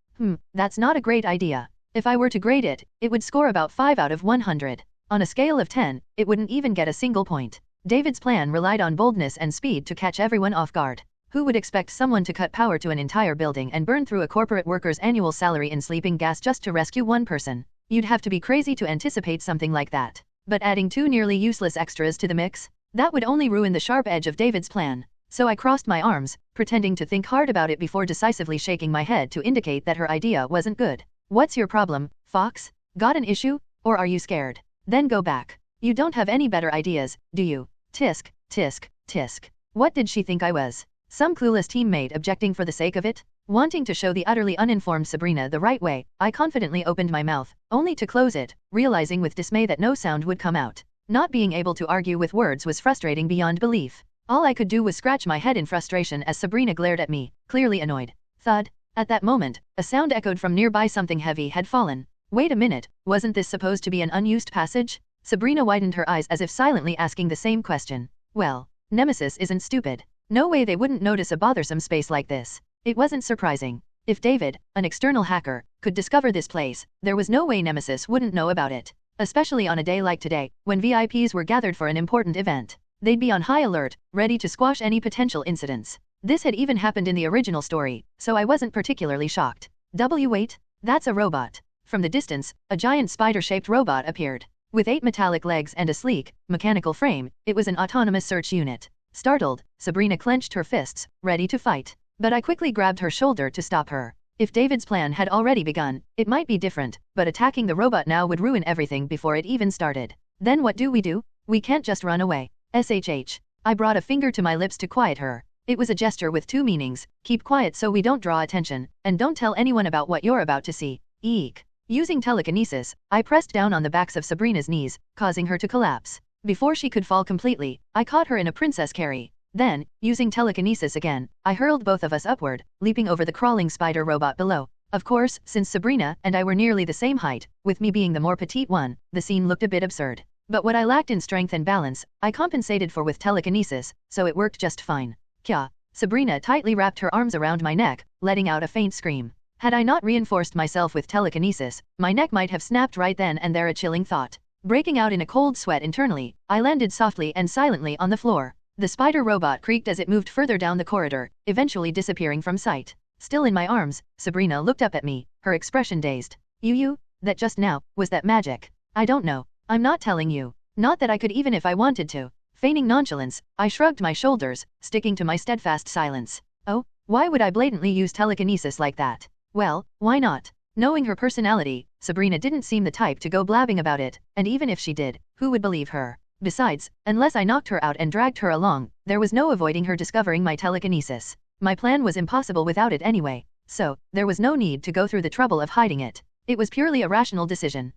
That's not a great idea. If I were to grade it, it would score about 5 out of 100. On a scale of 10, it wouldn't even get a single point. David's plan relied on boldness and speed to catch everyone off guard. Who would expect someone to cut power to an entire building and burn through a corporate worker's annual salary in sleeping gas just to rescue one person? You'd have to be crazy to anticipate something like that. But adding 2 nearly useless extras to the mix? That would only ruin the sharp edge of David's plan. So I crossed my arms, pretending to think hard about it before decisively shaking my head to indicate that her idea wasn't good. What's your problem, Fox? Got an issue? Or are you scared? Then go back. You don't have any better ideas, do you? Tisk, tisk, tisk. What did she think I was? Some clueless teammate objecting for the sake of it? Wanting to show the utterly uninformed Sabrina the right way, I confidently opened my mouth, only to close it, realizing with dismay that no sound would come out. Not being able to argue with words was frustrating beyond belief. All I could do was scratch my head in frustration as Sabrina glared at me, clearly annoyed. Thud. At that moment, a sound echoed from nearby. Something heavy had fallen. Wait a minute, wasn't this supposed to be an unused passage? Sabrina widened her eyes as if silently asking the same question. Well, Nemesis isn't stupid. No way they wouldn't notice a bothersome space like this. It wasn't surprising. If David, an external hacker, could discover this place, there was no way Nemesis wouldn't know about it. Especially on a day like today, when VIPs were gathered for an important event. They'd be on high alert, ready to squash any potential incidents. This had even happened in the original story, so I wasn't particularly shocked. Wait, that's a robot. From the distance, a giant spider-shaped robot appeared. With 8 metallic legs and a sleek, mechanical frame, it was an autonomous search unit. Startled, Sabrina clenched her fists, ready to fight. But I quickly grabbed her shoulder to stop her. If David's plan had already begun, it might be different, but attacking the robot now would ruin everything before it even started. Then what do? We can't just run away. SHH. I brought a finger to my lips to quiet her. It was a gesture with two meanings: keep quiet so we don't draw attention, and don't tell anyone about what you're about to see. Eek. Using telekinesis, I pressed down on the backs of Sabrina's knees, causing her to collapse. Before she could fall completely, I caught her in a princess carry. Then, using telekinesis again, I hurled both of us upward, leaping over the crawling spider robot below. Of course, since Sabrina and I were nearly the same height, with me being the more petite one, the scene looked a bit absurd. But what I lacked in strength and balance, I compensated for with telekinesis, so it worked just fine. Kya. Sabrina tightly wrapped her arms around my neck, letting out a faint scream. Had I not reinforced myself with telekinesis, my neck might have snapped right then and there, a chilling thought. Breaking out in a cold sweat internally, I landed softly and silently on the floor. The spider robot creaked as it moved further down the corridor, eventually disappearing from sight. Still in my arms, Sabrina looked up at me, her expression dazed. You, that just now, was that magic? I don't know. I'm not telling you. Not that I could even if I wanted to. Feigning nonchalance, I shrugged my shoulders, sticking to my steadfast silence. Oh, why would I blatantly use telekinesis like that? Well, why not? Knowing her personality, Sabrina didn't seem the type to go blabbing about it, and even if she did, who would believe her? Besides, unless I knocked her out and dragged her along, there was no avoiding her discovering my telekinesis. My plan was impossible without it anyway, so there was no need to go through the trouble of hiding it. It was purely a rational decision.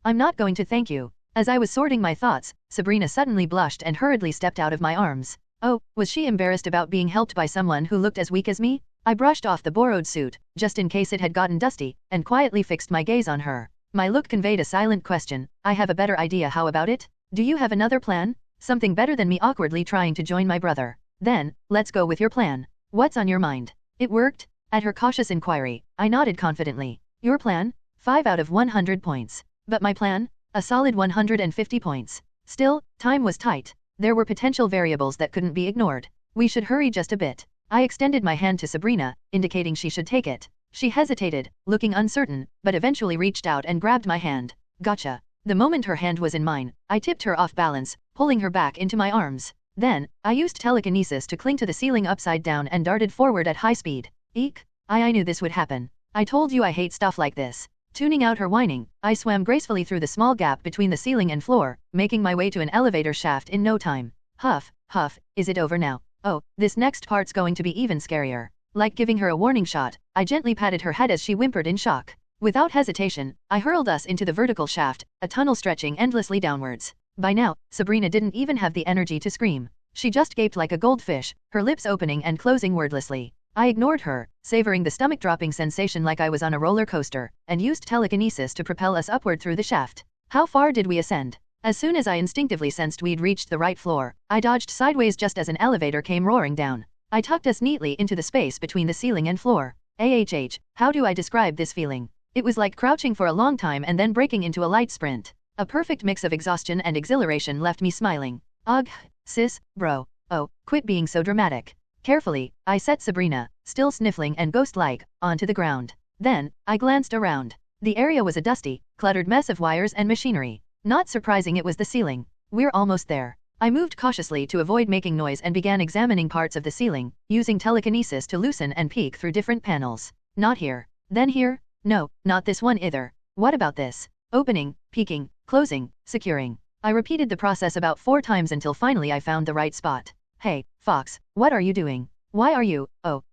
I'm not going to thank you. As I was sorting my thoughts, Sabrina suddenly blushed and hurriedly stepped out of my arms. Oh, was she embarrassed about being helped by someone who looked as weak as me? I brushed off the borrowed suit, just in case it had gotten dusty, and quietly fixed my gaze on her. My look conveyed a silent question. I have a better idea. How about it? Do you have another plan? Something better than me awkwardly trying to join my brother. Then, let's go with your plan. What's on your mind? It worked? At her cautious inquiry, I nodded confidently. Your plan? 5 out of 100 points. But my plan? A solid 150 points. Still, time was tight. There were potential variables that couldn't be ignored. We should hurry just a bit. I extended my hand to Sabrina, indicating she should take it. She hesitated, looking uncertain, but eventually reached out and grabbed my hand. Gotcha. The moment her hand was in mine, I tipped her off balance, pulling her back into my arms. Then, I used telekinesis to cling to the ceiling upside down and darted forward at high speed. Eek! I knew this would happen. I told you I hate stuff like this. Tuning out her whining, I swam gracefully through the small gap between the ceiling and floor, making my way to an elevator shaft in no time. Huff, huff, is it over now? Oh, this next part's going to be even scarier. Like giving her a warning shot, I gently patted her head as she whimpered in shock. Without hesitation, I hurled us into the vertical shaft, a tunnel stretching endlessly downwards. By now, Sabrina didn't even have the energy to scream. She just gaped like a goldfish, her lips opening and closing wordlessly. I ignored her, savoring the stomach-dropping sensation like I was on a roller coaster, and used telekinesis to propel us upward through the shaft. How far did we ascend? As soon as I instinctively sensed we'd reached the right floor, I dodged sideways just as an elevator came roaring down. I tucked us neatly into the space between the ceiling and floor. How do I describe this feeling? It was like crouching for a long time and then breaking into a light sprint. A perfect mix of exhaustion and exhilaration left me smiling. Ugh, sis, bro. Oh, quit being so dramatic. Carefully, I set Sabrina, still sniffling and ghost-like, onto the ground. Then, I glanced around. The area was a dusty, cluttered mess of wires and machinery. Not surprising it was the ceiling. We're almost there. I moved cautiously to avoid making noise and began examining parts of the ceiling, using telekinesis to loosen and peek through different panels. Not here. Then here? No, not this one either. What about this? Opening, peeking, closing, securing. I repeated the process about 4 times until finally I found the right spot. Hey, Fox, what are you doing? Why are you,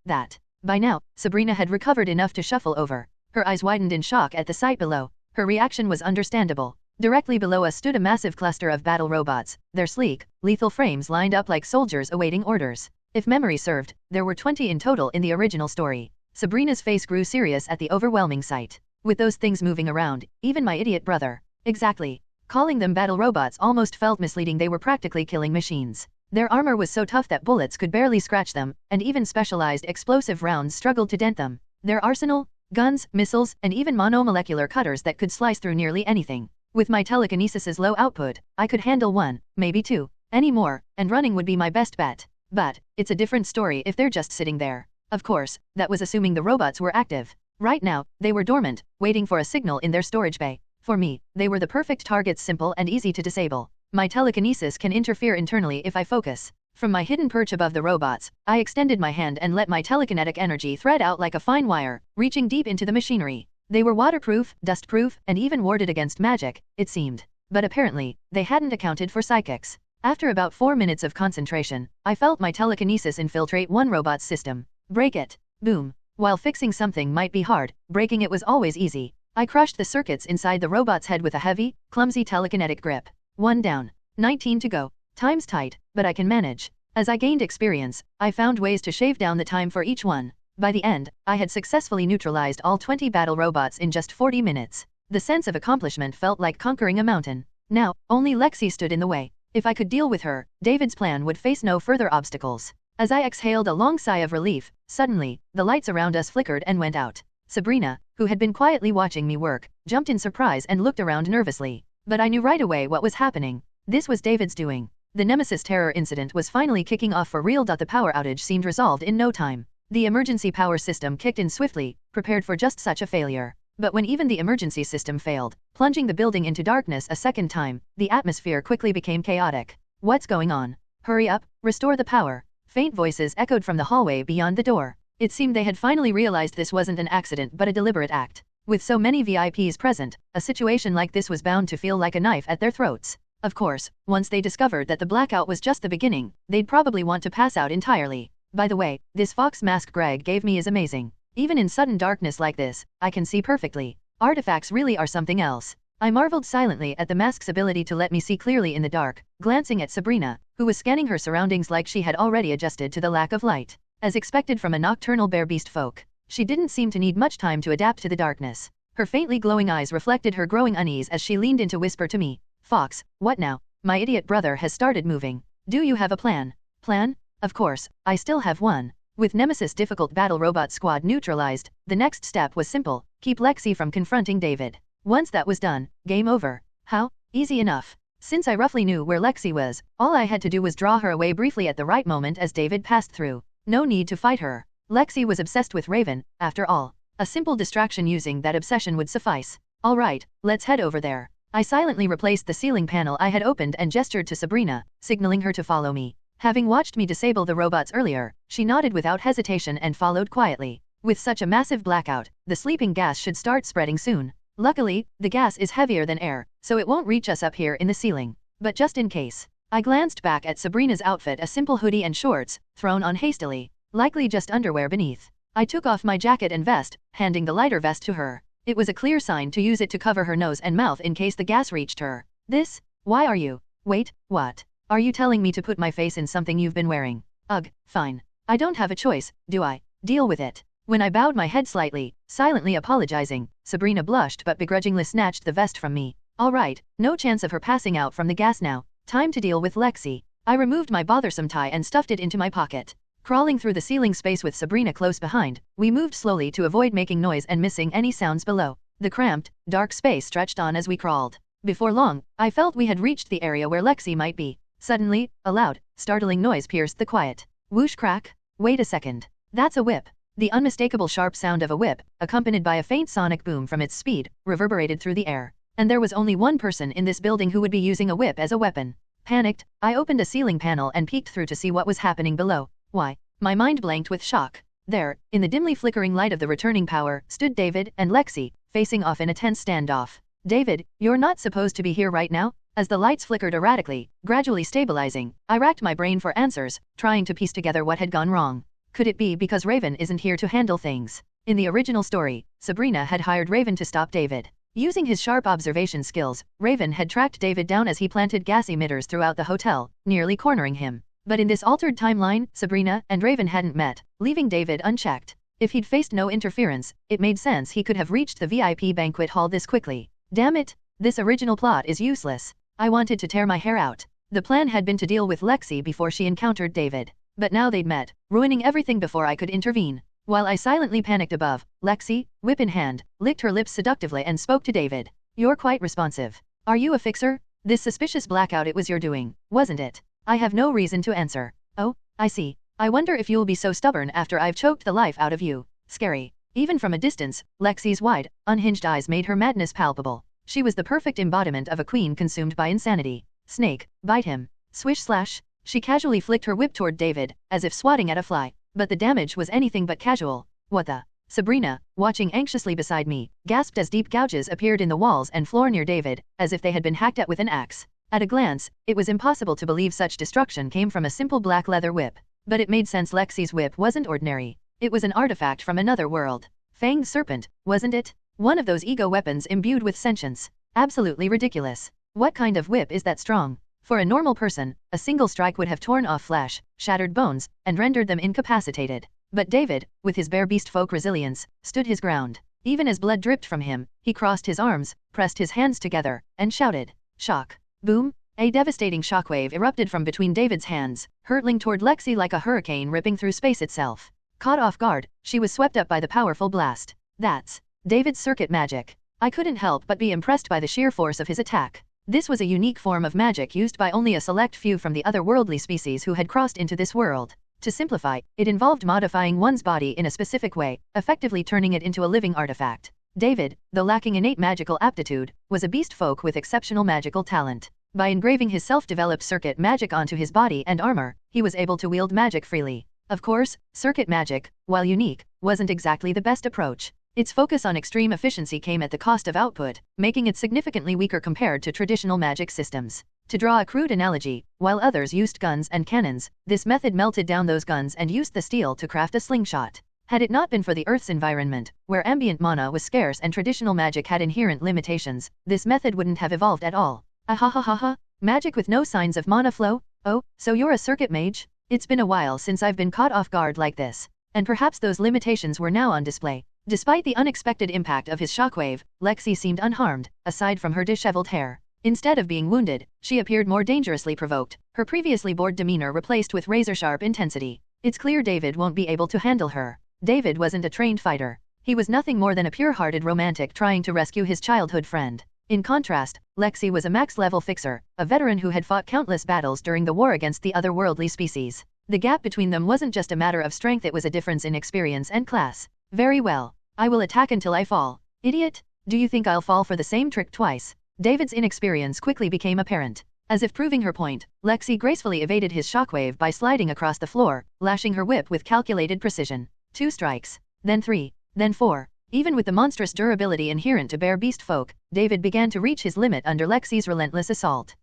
that? By now, Sabrina had recovered enough to shuffle over. Her eyes widened in shock at the sight below. Her reaction was understandable. Directly below us stood a massive cluster of battle robots, their sleek, lethal frames lined up like soldiers awaiting orders. If memory served, there were 20 in total in the original story. Sabrina's face grew serious at the overwhelming sight. With those things moving around, even my idiot brother. Exactly. Calling them battle robots almost felt misleading. They were practically killing machines. Their armor was so tough that bullets could barely scratch them, and even specialized explosive rounds struggled to dent them. Their arsenal? Guns, missiles, and even monomolecular cutters that could slice through nearly anything. With my telekinesis's low output, I could handle 1, maybe 2. Any more, and running would be my best bet. But, it's a different story if they're just sitting there. Of course, that was assuming the robots were active. Right now, they were dormant, waiting for a signal in their storage bay. For me, they were the perfect targets, simple and easy to disable. My telekinesis can interfere internally if I focus. From my hidden perch above the robots, I extended my hand and let my telekinetic energy thread out like a fine wire, reaching deep into the machinery. They were waterproof, dustproof, and even warded against magic, it seemed. But apparently, they hadn't accounted for psychics. After about 4 minutes of concentration, I felt my telekinesis infiltrate one robot's system. Break it. Boom. While fixing something might be hard, breaking it was always easy. I crushed the circuits inside the robot's head with a heavy, clumsy telekinetic grip. 1 down. 19 to go. Time's tight, but I can manage. As I gained experience, I found ways to shave down the time for each one. By the end, I had successfully neutralized all 20 battle robots in just 40 minutes. The sense of accomplishment felt like conquering a mountain. Now, only Lexi stood in the way. If I could deal with her, David's plan would face no further obstacles. As I exhaled a long sigh of relief, suddenly, the lights around us flickered and went out. Sabrina, who had been quietly watching me work, jumped in surprise and looked around nervously. But I knew right away what was happening. This was David's doing. The Nemesis terror incident was finally kicking off for real. The power outage seemed resolved in no time. The emergency power system kicked in swiftly, prepared for just such a failure. But when even the emergency system failed, plunging the building into darkness a second time, the atmosphere quickly became chaotic. What's going on? Hurry up, restore the power. Faint voices echoed from the hallway beyond the door. It seemed they had finally realized this wasn't an accident but a deliberate act. With so many VIPs present, a situation like this was bound to feel like a knife at their throats. Of course, once they discovered that the blackout was just the beginning, they'd probably want to pass out entirely. By the way, this fox mask Greg gave me is amazing. Even in sudden darkness like this, I can see perfectly. Artifacts really are something else. I marveled silently at the mask's ability to let me see clearly in the dark, glancing at Sabrina, who was scanning her surroundings like she had already adjusted to the lack of light. As expected from a nocturnal bear-beast folk, she didn't seem to need much time to adapt to the darkness. Her faintly glowing eyes reflected her growing unease as she leaned in to whisper to me, "Fox, what now? My idiot brother has started moving. Do you have a plan?" Plan? Of course, I still have one. With Nemesis difficult battle robot squad neutralized, the next step was simple, keep Lexi from confronting David. Once that was done, game over. How? Easy enough. Since I roughly knew where Lexi was, all I had to do was draw her away briefly at the right moment as David passed through. No need to fight her. Lexi was obsessed with Raven, after all. A simple distraction using that obsession would suffice. Alright, let's head over there. I silently replaced the ceiling panel I had opened and gestured to Sabrina, signaling her to follow me. Having watched me disable the robots earlier, she nodded without hesitation and followed quietly. With such a massive blackout, the sleeping gas should start spreading soon. Luckily, the gas is heavier than air, so it won't reach us up here in the ceiling. But just in case. I glanced back at Sabrina's outfit, a simple hoodie and shorts, thrown on hastily, likely just underwear beneath. I took off my jacket and vest, handing the lighter vest to her. It was a clear sign to use it to cover her nose and mouth in case the gas reached her. This? Why are you? Wait, what? Are you telling me to put my face in something you've been wearing? Ugh, fine. I don't have a choice, do I? Deal with it. When I bowed my head slightly, silently apologizing, Sabrina blushed but begrudgingly snatched the vest from me. Alright, no chance of her passing out from the gas now. Time to deal with Lexi. I removed my bothersome tie and stuffed it into my pocket. Crawling through the ceiling space with Sabrina close behind, we moved slowly to avoid making noise and missing any sounds below. The cramped, dark space stretched on as we crawled. Before long, I felt we had reached the area where Lexi might be. Suddenly, a loud, startling noise pierced the quiet. Whoosh crack. Wait a second. That's a whip. The unmistakable sharp sound of a whip, accompanied by a faint sonic boom from its speed, reverberated through the air. And there was only one person in this building who would be using a whip as a weapon. Panicked, I opened a ceiling panel and peeked through to see what was happening below. Why? My mind blanked with shock. There, in the dimly flickering light of the returning power, stood David and Lexi, facing off in a tense standoff. David, you're not supposed to be here right now? As the lights flickered erratically, gradually stabilizing, I racked my brain for answers, trying to piece together what had gone wrong. Could it be because Raven isn't here to handle things? In the original story, Sabrina had hired Raven to stop David. Using his sharp observation skills, Raven had tracked David down as he planted gas emitters throughout the hotel, nearly cornering him. But in this altered timeline, Sabrina and Raven hadn't met, leaving David unchecked. If he'd faced no interference, it made sense he could have reached the VIP banquet hall this quickly. Damn it! This original plot is useless. I wanted to tear my hair out. The plan had been to deal with Lexi before she encountered David. But now they'd met, ruining everything before I could intervene. While I silently panicked above, Lexi, whip in hand, licked her lips seductively and spoke to David. You're quite responsive. Are you a fixer? This suspicious blackout, it was your doing, wasn't it? I have no reason to answer. Oh, I see. I wonder if you'll be so stubborn after I've choked the life out of you. Scary. Even from a distance, Lexi's wide, unhinged eyes made her madness palpable. She was the perfect embodiment of a queen consumed by insanity. Snake, bite him. Swish slash. She casually flicked her whip toward David, as if swatting at a fly, but the damage was anything but casual. What the? Sabrina, watching anxiously beside me, gasped as deep gouges appeared in the walls and floor near David, as if they had been hacked at with an axe. At a glance, it was impossible to believe such destruction came from a simple black leather whip. But it made sense. Lexi's whip wasn't ordinary. It was an artifact from another world. Fanged serpent, wasn't it? One of those ego weapons imbued with sentience. Absolutely ridiculous. What kind of whip is that strong? For a normal person, a single strike would have torn off flesh, shattered bones, and rendered them incapacitated. But David, with his bare beast folk resilience, stood his ground. Even as blood dripped from him, he crossed his arms, pressed his hands together, and shouted, "Shock!" Boom! A devastating shockwave erupted from between David's hands, hurtling toward Lexi like a hurricane ripping through space itself. Caught off guard, she was swept up by the powerful blast. That's David's circuit magic. I couldn't help but be impressed by the sheer force of his attack. This was a unique form of magic used by only a select few from the otherworldly species who had crossed into this world. To simplify, it involved modifying one's body in a specific way, effectively turning it into a living artifact. David, though lacking innate magical aptitude, was a beast folk with exceptional magical talent. By engraving his self-developed circuit magic onto his body and armor, he was able to wield magic freely. Of course, circuit magic, while unique, wasn't exactly the best approach. Its focus on extreme efficiency came at the cost of output, making it significantly weaker compared to traditional magic systems. To draw a crude analogy, while others used guns and cannons, this method melted down those guns and used the steel to craft a slingshot. Had it not been for the Earth's environment, where ambient mana was scarce and traditional magic had inherent limitations, this method wouldn't have evolved at all. Ahahaha, magic with no signs of mana flow? Oh, so you're a circuit mage? It's been a while since I've been caught off guard like this. And perhaps those limitations were now on display. Despite the unexpected impact of his shockwave, Lexi seemed unharmed, aside from her disheveled hair. Instead of being wounded, she appeared more dangerously provoked, her previously bored demeanor replaced with razor-sharp intensity. It's clear David won't be able to handle her. David wasn't a trained fighter. He was nothing more than a pure-hearted romantic trying to rescue his childhood friend. In contrast, Lexi was a max-level fixer, a veteran who had fought countless battles during the war against the otherworldly species. The gap between them wasn't just a matter of strength, it was a difference in experience and class. Very well. I will attack until I fall. Idiot! Do you think I'll fall for the same trick twice? David's inexperience quickly became apparent. As if proving her point, Lexi gracefully evaded his shockwave by sliding across the floor, lashing her whip with calculated precision. 2 strikes. Then 3. Then 4. Even with the monstrous durability inherent to bare beast folk, David began to reach his limit under Lexi's relentless assault.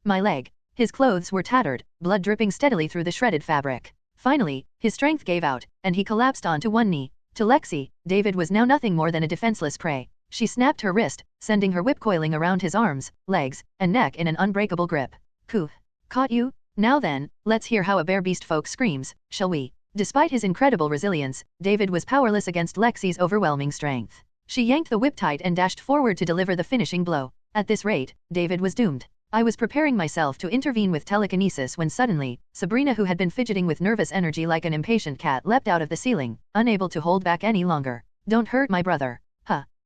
My leg. His clothes were tattered, blood dripping steadily through the shredded fabric. Finally, his strength gave out, and he collapsed onto one knee. To Lexi, David was now nothing more than a defenseless prey. She snapped her wrist, sending her whip coiling around his arms, legs, and neck in an unbreakable grip. Caught you? Now then, let's hear how a bare beast folk screams, shall we? Despite his incredible resilience, David was powerless against Lexi's overwhelming strength. She yanked the whip tight and dashed forward to deliver the finishing blow. At this rate, David was doomed. I was preparing myself to intervene with telekinesis when suddenly, Sabrina, who had been fidgeting with nervous energy like an impatient cat, leapt out of the ceiling, unable to hold back any longer. Don't hurt my brother.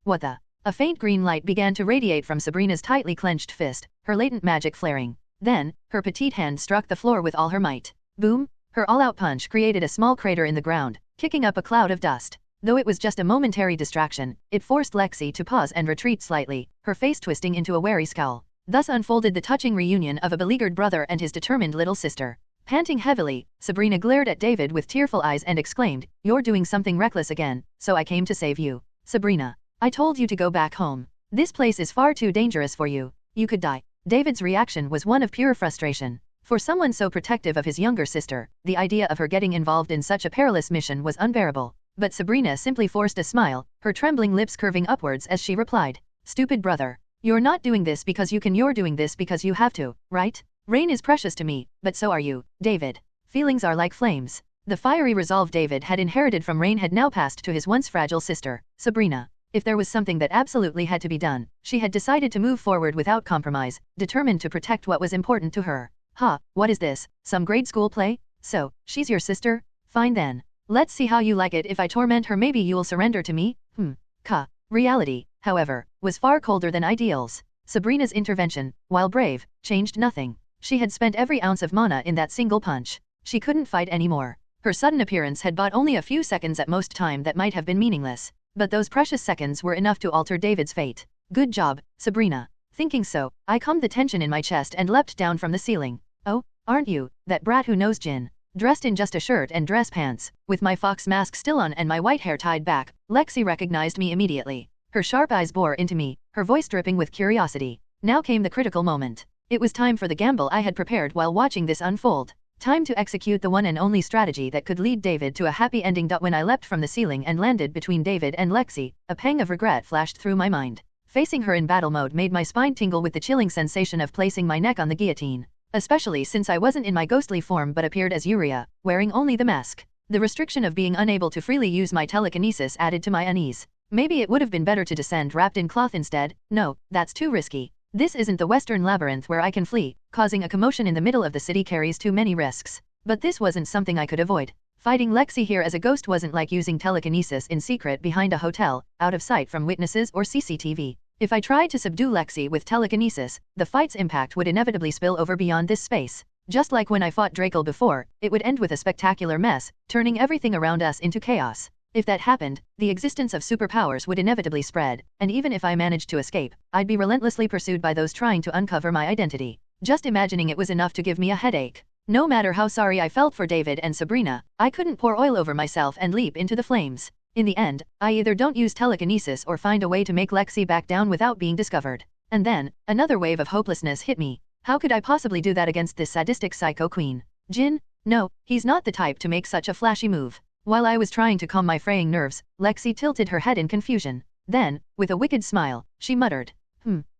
What the? A faint green light began to radiate from Sabrina's tightly clenched fist, her latent magic flaring. Then, her petite hand struck the floor with all her might. Boom! Her all-out punch created a small crater in the ground, kicking up a cloud of dust. Though it was just a momentary distraction, it forced Lexi to pause and retreat slightly, her face twisting into a wary scowl. Thus unfolded the touching reunion of a beleaguered brother and his determined little sister. Panting heavily, Sabrina glared at David with tearful eyes and exclaimed, "You're doing something reckless again, so I came to save you. Sabrina, I told you to go back home. This place is far too dangerous for you. You could die." David's reaction was one of pure frustration. For someone so protective of his younger sister, the idea of her getting involved in such a perilous mission was unbearable. But Sabrina simply forced a smile, her trembling lips curving upwards as she replied, "Stupid brother. You're not doing this because you can, you're doing this because you have to, right? Rain is precious to me, but so are you, David. Feelings are like flames." The fiery resolve David had inherited from Rain had now passed to his once fragile sister, Sabrina. If there was something that absolutely had to be done, she had decided to move forward without compromise, determined to protect what was important to her. What is this, some grade school play? So, she's your sister? Fine then. Let's see how you like it if I torment her. Maybe you'll surrender to me? Reality, however, was far colder than ideals. Sabrina's intervention, while brave, changed nothing. She had spent every ounce of mana in that single punch. She couldn't fight anymore. Her sudden appearance had bought only a few seconds at most time that might have been meaningless. But those precious seconds were enough to alter David's fate. Good job, Sabrina. Thinking so, I calmed the tension in my chest and leapt down from the ceiling. Oh, aren't you, that brat who knows gin? Dressed in just a shirt and dress pants, with my fox mask still on and my white hair tied back, Lexi recognized me immediately. Her sharp eyes bore into me, her voice dripping with curiosity. Now came the critical moment. It was time for the gamble I had prepared while watching this unfold. Time to execute the one and only strategy that could lead David to a happy ending. When I leapt from the ceiling and landed between David and Lexi, a pang of regret flashed through my mind. Facing her in battle mode made my spine tingle with the chilling sensation of placing my neck on the guillotine. Especially since I wasn't in my ghostly form but appeared as Uriah, wearing only the mask. The restriction of being unable to freely use my telekinesis added to my unease. Maybe it would have been better to descend wrapped in cloth instead. No, that's too risky. This isn't the Western labyrinth where I can flee. Causing a commotion in the middle of the city carries too many risks. But this wasn't something I could avoid. Fighting Lexi here as a ghost wasn't like using telekinesis in secret behind a hotel, out of sight from witnesses or CCTV. If I tried to subdue Lexi with telekinesis, the fight's impact would inevitably spill over beyond this space. Just like when I fought Drakel before, it would end with a spectacular mess, turning everything around us into chaos. If that happened, the existence of superpowers would inevitably spread, and even if I managed to escape, I'd be relentlessly pursued by those trying to uncover my identity. Just imagining it was enough to give me a headache. No matter how sorry I felt for David and Sabrina, I couldn't pour oil over myself and leap into the flames. In the end, I either don't use telekinesis or find a way to make Lexi back down without being discovered. And then, another wave of hopelessness hit me. How could I possibly do that against this sadistic psycho queen? Jin? No, he's not the type to make such a flashy move. While I was trying to calm my fraying nerves, Lexi tilted her head in confusion. Then, with a wicked smile, she muttered,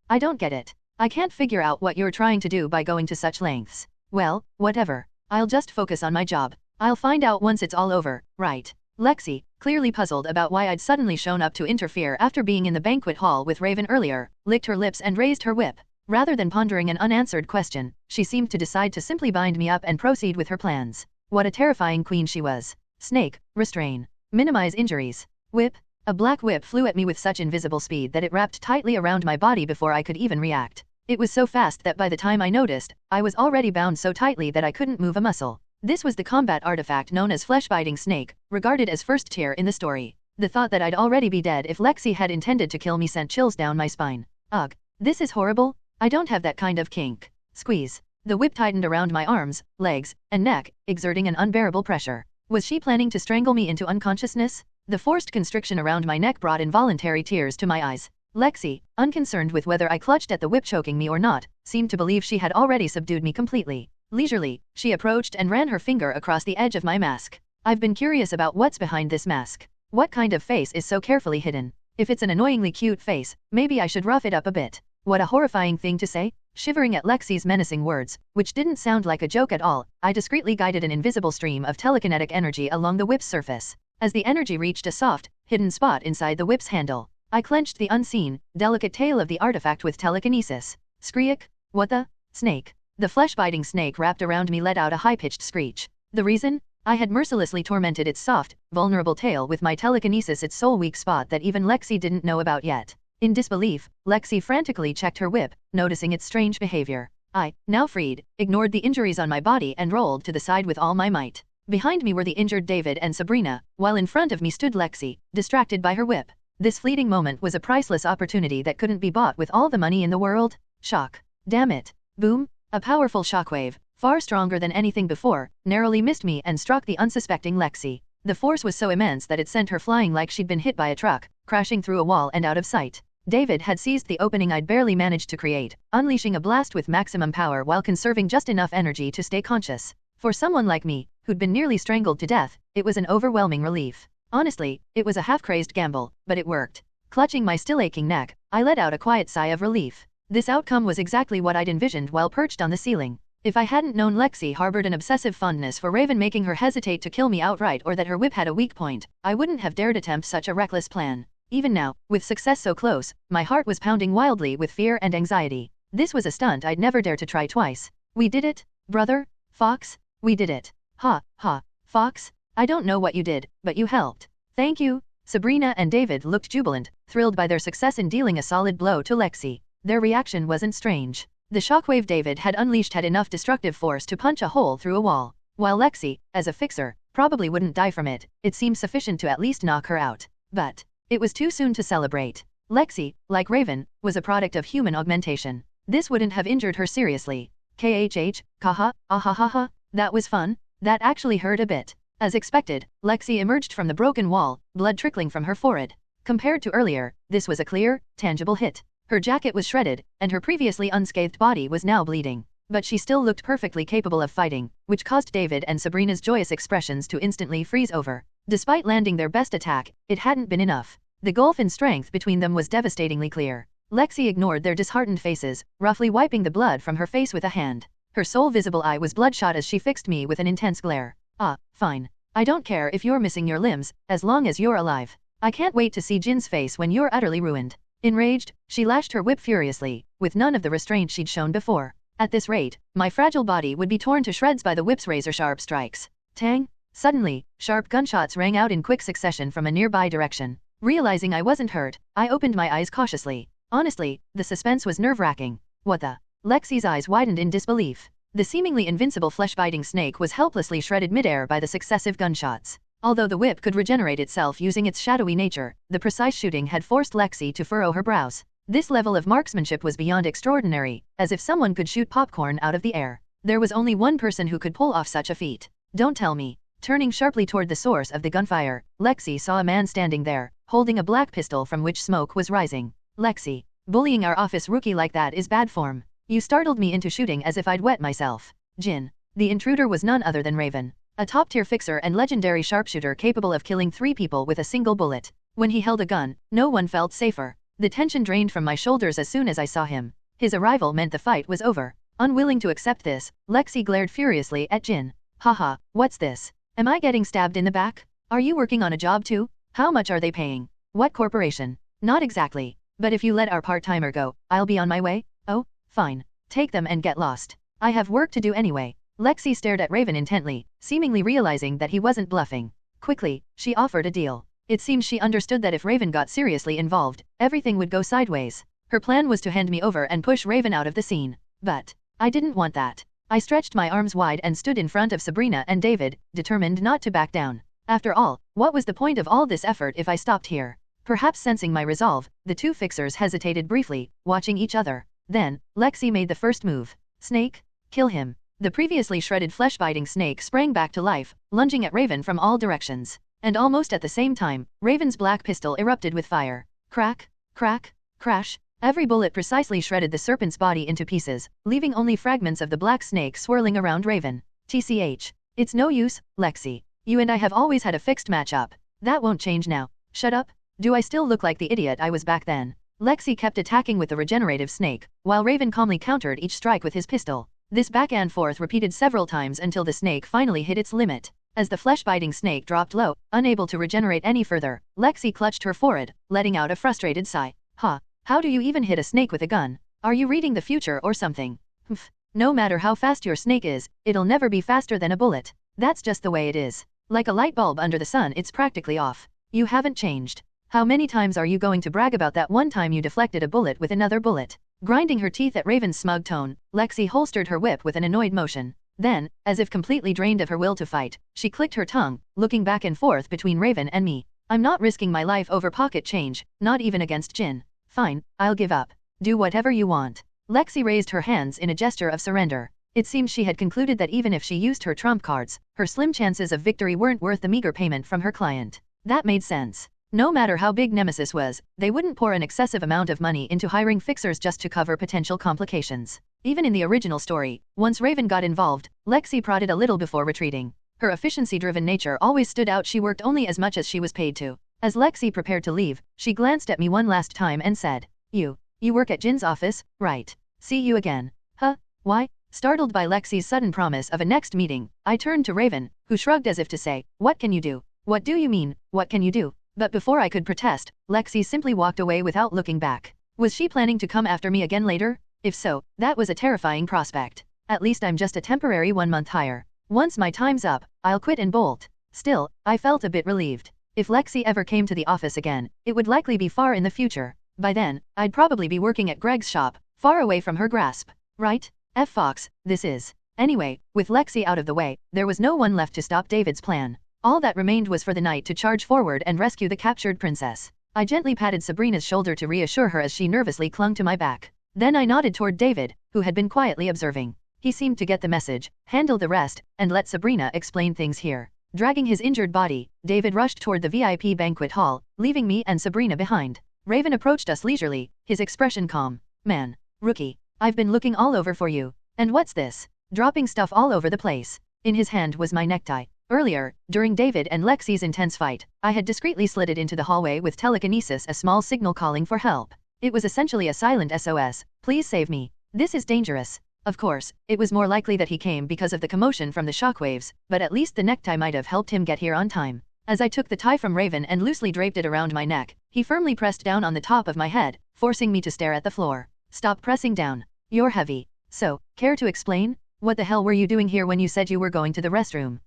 I don't get it. I can't figure out what you're trying to do by going to such lengths. Well, whatever. I'll just focus on my job. I'll find out once it's all over, right? Lexi, clearly puzzled about why I'd suddenly shown up to interfere after being in the banquet hall with Raven earlier, licked her lips and raised her whip. Rather than pondering an unanswered question, she seemed to decide to simply bind me up and proceed with her plans. What a terrifying queen she was. Snake, restrain. Minimize injuries. Whip. A black whip flew at me with such invisible speed that it wrapped tightly around my body before I could even react. It was so fast that by the time I noticed, I was already bound so tightly that I couldn't move a muscle. This was the combat artifact known as flesh-biting snake, regarded as first tier in the story. The thought that I'd already be dead if Lexi had intended to kill me sent chills down my spine. Ugh. This is horrible. I don't have that kind of kink. Squeeze. The whip tightened around my arms, legs, and neck, exerting an unbearable pressure. Was she planning to strangle me into unconsciousness? The forced constriction around my neck brought involuntary tears to my eyes. Lexi, unconcerned with whether I clutched at the whip choking me or not, seemed to believe she had already subdued me completely. Leisurely, she approached and ran her finger across the edge of my mask. I've been curious about what's behind this mask. What kind of face is so carefully hidden? If it's an annoyingly cute face, maybe I should rough it up a bit. What a horrifying thing to say. Shivering at Lexi's menacing words, which didn't sound like a joke at all, I discreetly guided an invisible stream of telekinetic energy along the whip's surface. As the energy reached a soft, hidden spot inside the whip's handle, I clenched the unseen, delicate tail of the artifact with telekinesis. Screek. What the? Snake. The flesh-biting snake wrapped around me let out a high-pitched screech. The reason? I had mercilessly tormented its soft, vulnerable tail with my telekinesis, its sole weak spot that even Lexi didn't know about yet. In disbelief, Lexi frantically checked her whip, noticing its strange behavior. I, now freed, ignored the injuries on my body and rolled to the side with all my might. Behind me were the injured David and Sabrina, while in front of me stood Lexi, distracted by her whip. This fleeting moment was a priceless opportunity that couldn't be bought with all the money in the world. Shock. Damn it. Boom. A powerful shockwave, far stronger than anything before, narrowly missed me and struck the unsuspecting Lexi. The force was so immense that it sent her flying like she'd been hit by a truck, crashing through a wall and out of sight. David had seized the opening I'd barely managed to create, unleashing a blast with maximum power while conserving just enough energy to stay conscious. For someone like me, who'd been nearly strangled to death, it was an overwhelming relief. Honestly, it was a half-crazed gamble, but it worked. Clutching my still aching neck, I let out a quiet sigh of relief. This outcome was exactly what I'd envisioned while perched on the ceiling. If I hadn't known Lexi harbored an obsessive fondness for Raven, making her hesitate to kill me outright, or that her whip had a weak point, I wouldn't have dared attempt such a reckless plan. Even now, with success so close, my heart was pounding wildly with fear and anxiety. This was a stunt I'd never dare to try twice. We did it, brother, Fox. We did it. Ha, ha, Fox. I don't know what you did, but you helped. Thank you. Sabrina and David looked jubilant, thrilled by their success in dealing a solid blow to Lexi. Their reaction wasn't strange. The shockwave David had unleashed had enough destructive force to punch a hole through a wall. While Lexi, as a fixer, probably wouldn't die from it, it seemed sufficient to at least knock her out. But it was too soon to celebrate. Lexi, like Raven, was a product of human augmentation. This wouldn't have injured her seriously. KHH, kaha, ahahaha, that was fun. That actually hurt a bit. As expected, Lexi emerged from the broken wall, blood trickling from her forehead. Compared to earlier, this was a clear, tangible hit. Her jacket was shredded, and her previously unscathed body was now bleeding. But she still looked perfectly capable of fighting, which caused David and Sabrina's joyous expressions to instantly freeze over. Despite landing their best attack, it hadn't been enough. The gulf in strength between them was devastatingly clear. Lexi ignored their disheartened faces, roughly wiping the blood from her face with a hand. Her sole visible eye was bloodshot as she fixed me with an intense glare. Ah, fine. I don't care if you're missing your limbs, as long as you're alive. I can't wait to see Jin's face when you're utterly ruined. Enraged, she lashed her whip furiously, with none of the restraint she'd shown before. At this rate, my fragile body would be torn to shreds by the whip's razor-sharp strikes. Tang! Suddenly, sharp gunshots rang out in quick succession from a nearby direction. Realizing I wasn't hurt, I opened my eyes cautiously. Honestly, the suspense was nerve-wracking. What the? Lexi's eyes widened in disbelief. The seemingly invincible flesh-biting snake was helplessly shredded midair by the successive gunshots. Although the whip could regenerate itself using its shadowy nature, the precise shooting had forced Lexi to furrow her brows. This level of marksmanship was beyond extraordinary, as if someone could shoot popcorn out of the air. There was only one person who could pull off such a feat. Don't tell me. Turning sharply toward the source of the gunfire, Lexi saw a man standing there, holding a black pistol from which smoke was rising. Lexi, bullying our office rookie like that is bad form. You startled me into shooting as if I'd wet myself. Jin. The intruder was none other than Raven, a top-tier fixer and legendary sharpshooter capable of killing 3 people with a single bullet. When he held a gun, no one felt safer. The tension drained from my shoulders as soon as I saw him. His arrival meant the fight was over. Unwilling to accept this, Lexi glared furiously at Jin. Haha, what's this? Am I getting stabbed in the back? Are you working on a job too? How much are they paying? What corporation? Not exactly. But if you let our part-timer go, I'll be on my way? Oh, fine. Take them and get lost. I have work to do anyway. Lexi stared at Raven intently, seemingly realizing that he wasn't bluffing. Quickly, she offered a deal. It seems she understood that if Raven got seriously involved, everything would go sideways. Her plan was to hand me over and push Raven out of the scene. But I didn't want that. I stretched my arms wide and stood in front of Sabrina and David, determined not to back down. After all, what was the point of all this effort if I stopped here? Perhaps sensing my resolve, the two fixers hesitated briefly, watching each other. Then, Lexi made the first move. Snake? Kill him. The previously shredded flesh-biting snake sprang back to life, lunging at Raven from all directions. And almost at the same time, Raven's black pistol erupted with fire. Crack, crack, crash. Every bullet precisely shredded the serpent's body into pieces, leaving only fragments of the black snake swirling around Raven. TCH. It's no use, Lexi. You and I have always had a fixed matchup. That won't change now. Shut up. Do I still look like the idiot I was back then? Lexi kept attacking with the regenerative snake, while Raven calmly countered each strike with his pistol. This back and forth repeated several times until the snake finally hit its limit. As the flesh-biting snake dropped low, unable to regenerate any further, Lexi clutched her forehead, letting out a frustrated sigh. Ha! How do you even hit a snake with a gun? Are you reading the future or something? Humph. No matter how fast your snake is, it'll never be faster than a bullet. That's just the way it is. Like a light bulb under the sun, it's practically off. You haven't changed. How many times are you going to brag about that one time you deflected a bullet with another bullet? Grinding her teeth at Raven's smug tone, Lexi holstered her whip with an annoyed motion. Then, as if completely drained of her will to fight, she clicked her tongue, looking back and forth between Raven and me. I'm not risking my life over pocket change, not even against Jin. Fine, I'll give up. Do whatever you want. Lexi raised her hands in a gesture of surrender. It seems she had concluded that even if she used her trump cards, her slim chances of victory weren't worth the meager payment from her client. That made sense. No matter how big Nemesis was, they wouldn't pour an excessive amount of money into hiring fixers just to cover potential complications. Even in the original story, once Raven got involved, Lexi prodded a little before retreating. Her efficiency-driven nature always stood out. She worked only as much as she was paid to. As Lexi prepared to leave, she glanced at me one last time and said, You work at Jin's office, right? See you again. Huh? Why? Startled by Lexi's sudden promise of a next meeting, I turned to Raven, who shrugged as if to say, What can you do? What do you mean, what can you do? But before I could protest, Lexi simply walked away without looking back. Was she planning to come after me again later? If so, that was a terrifying prospect. At least I'm just a temporary 1-month hire. Once my time's up, I'll quit and bolt. Still, I felt a bit relieved. If Lexi ever came to the office again, it would likely be far in the future. By then, I'd probably be working at Greg's shop, far away from her grasp. Right? F Fox, this is. Anyway, with Lexi out of the way, there was no one left to stop David's plan. All that remained was for the knight to charge forward and rescue the captured princess. I gently patted Sabrina's shoulder to reassure her as she nervously clung to my back. Then I nodded toward David, who had been quietly observing. He seemed to get the message, handle the rest, and let Sabrina explain things here. Dragging his injured body, David rushed toward the VIP banquet hall, leaving me and Sabrina behind. Raven approached us leisurely, his expression calm. Man. Rookie. I've been looking all over for you. And what's this? Dropping stuff all over the place. In his hand was my necktie. Earlier, during David and Lexi's intense fight, I had discreetly slid it into the hallway with telekinesis, a small signal calling for help. It was essentially a silent SOS, please save me. This is dangerous. Of course, it was more likely that he came because of the commotion from the shockwaves, but at least the necktie might have helped him get here on time. As I took the tie from Raven and loosely draped it around my neck, he firmly pressed down on the top of my head, forcing me to stare at the floor. Stop pressing down. You're heavy. So, care to explain? What the hell were you doing here when you said you were going to the restroom?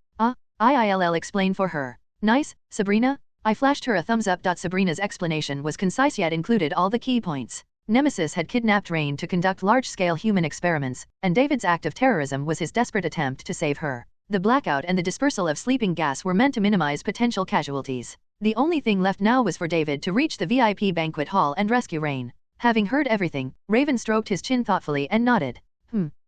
I'll explain for her. Nice, Sabrina? I flashed her a thumbs up. Sabrina's explanation was concise yet included all the key points. Nemesis had kidnapped Rain to conduct large-scale human experiments, and David's act of terrorism was his desperate attempt to save her. The blackout and the dispersal of sleeping gas were meant to minimize potential casualties. The only thing left now was for David to reach the VIP banquet hall and rescue Rain. Having heard everything, Raven stroked his chin thoughtfully and nodded.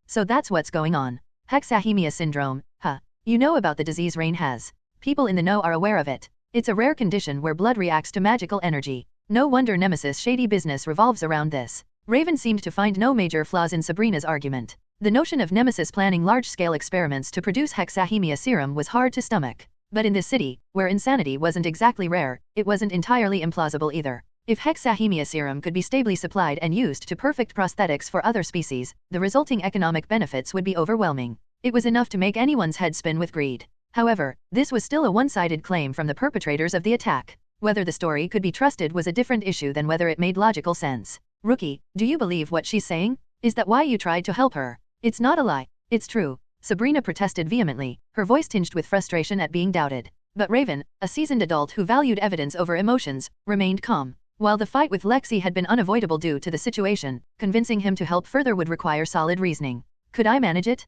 So that's what's going on. Hexahemia syndrome, huh? You know about the disease Rain has. People in the know are aware of it. It's a rare condition where blood reacts to magical energy. No wonder Nemesis' shady business revolves around this. Raven seemed to find no major flaws in Sabrina's argument. The notion of Nemesis planning large-scale experiments to produce hexahemia serum was hard to stomach. But in this city, where insanity wasn't exactly rare, it wasn't entirely implausible either. If hexahemia serum could be stably supplied and used to perfect prosthetics for other species, the resulting economic benefits would be overwhelming. It was enough to make anyone's head spin with greed. However, this was still a one-sided claim from the perpetrators of the attack. Whether the story could be trusted was a different issue than whether it made logical sense. Rookie, do you believe what she's saying? Is that why you tried to help her? It's not a lie. It's true. Sabrina protested vehemently, her voice tinged with frustration at being doubted. But Raven, a seasoned adult who valued evidence over emotions, remained calm. While the fight with Lexi had been unavoidable due to the situation, convincing him to help further would require solid reasoning. Could I manage it?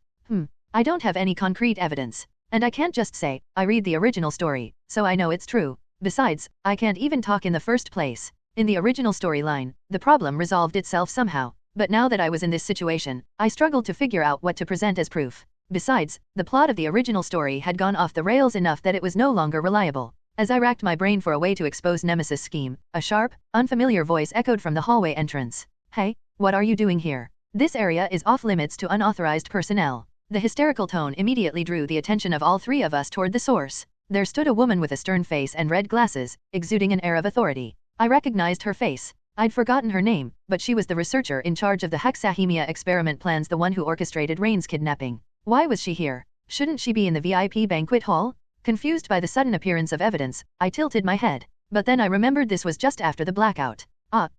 I don't have any concrete evidence. And I can't just say, I read the original story, so I know it's true. Besides, I can't even talk in the first place. In the original storyline, the problem resolved itself somehow. But now that I was in this situation, I struggled to figure out what to present as proof. Besides, the plot of the original story had gone off the rails enough that it was no longer reliable. As I racked my brain for a way to expose Nemesis' scheme, a sharp, unfamiliar voice echoed from the hallway entrance. Hey, what are you doing here? This area is off limits to unauthorized personnel. The hysterical tone immediately drew the attention of all three of us toward the source. There stood a woman with a stern face and red glasses, exuding an air of authority. I recognized her face. I'd forgotten her name, but she was the researcher in charge of the hexahemia experiment plans, the one who orchestrated Rain's kidnapping. Why was she here? Shouldn't she be in the VIP banquet hall? Confused by the sudden appearance of evidence, I tilted my head. But then I remembered this was just after the blackout.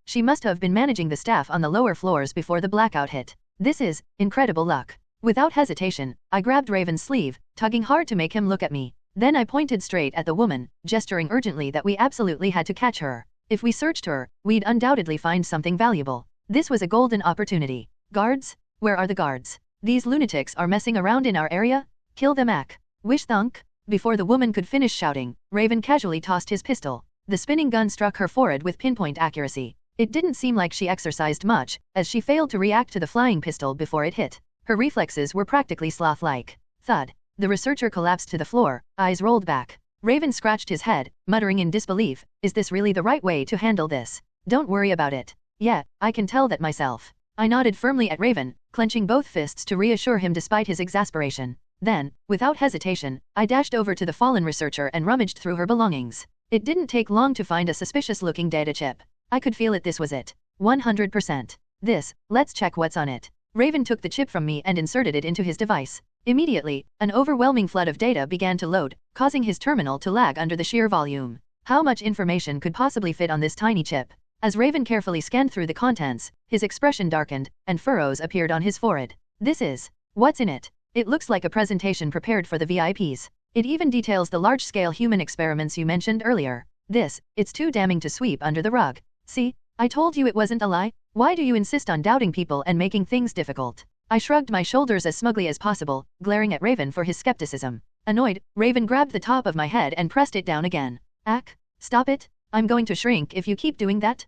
She must have been managing the staff on the lower floors before the blackout hit. This is incredible luck. Without hesitation, I grabbed Raven's sleeve, tugging hard to make him look at me. Then I pointed straight at the woman, gesturing urgently that we absolutely had to catch her. If we searched her, we'd undoubtedly find something valuable. This was a golden opportunity. Guards? Where are the guards? These lunatics are messing around in our area? Kill them, Ak. Wish thunk. Before the woman could finish shouting, Raven casually tossed his pistol. The spinning gun struck her forehead with pinpoint accuracy. It didn't seem like she exercised much, as she failed to react to the flying pistol before it hit. Her reflexes were practically sloth-like. Thud. The researcher collapsed to the floor, eyes rolled back. Raven scratched his head, muttering in disbelief, is this really the right way to handle this? Don't worry about it. Yeah, I can tell that myself. I nodded firmly at Raven, clenching both fists to reassure him despite his exasperation. Then, without hesitation, I dashed over to the fallen researcher and rummaged through her belongings. It didn't take long to find a suspicious-looking data chip. I could feel it, this was it. 100%. Let's check what's on it. Raven took the chip from me and inserted it into his device. Immediately, an overwhelming flood of data began to load, causing his terminal to lag under the sheer volume. How much information could possibly fit on this tiny chip? As Raven carefully scanned through the contents, his expression darkened, and furrows appeared on his forehead. What's in it? It looks like a presentation prepared for the VIPs. It even details the large-scale human experiments you mentioned earlier. It's too damning to sweep under the rug. See? I told you it wasn't a lie. Why do you insist on doubting people and making things difficult? I shrugged my shoulders as smugly as possible, glaring at Raven for his skepticism. Annoyed, Raven grabbed the top of my head and pressed it down again. Ak, stop it. I'm going to shrink if you keep doing that.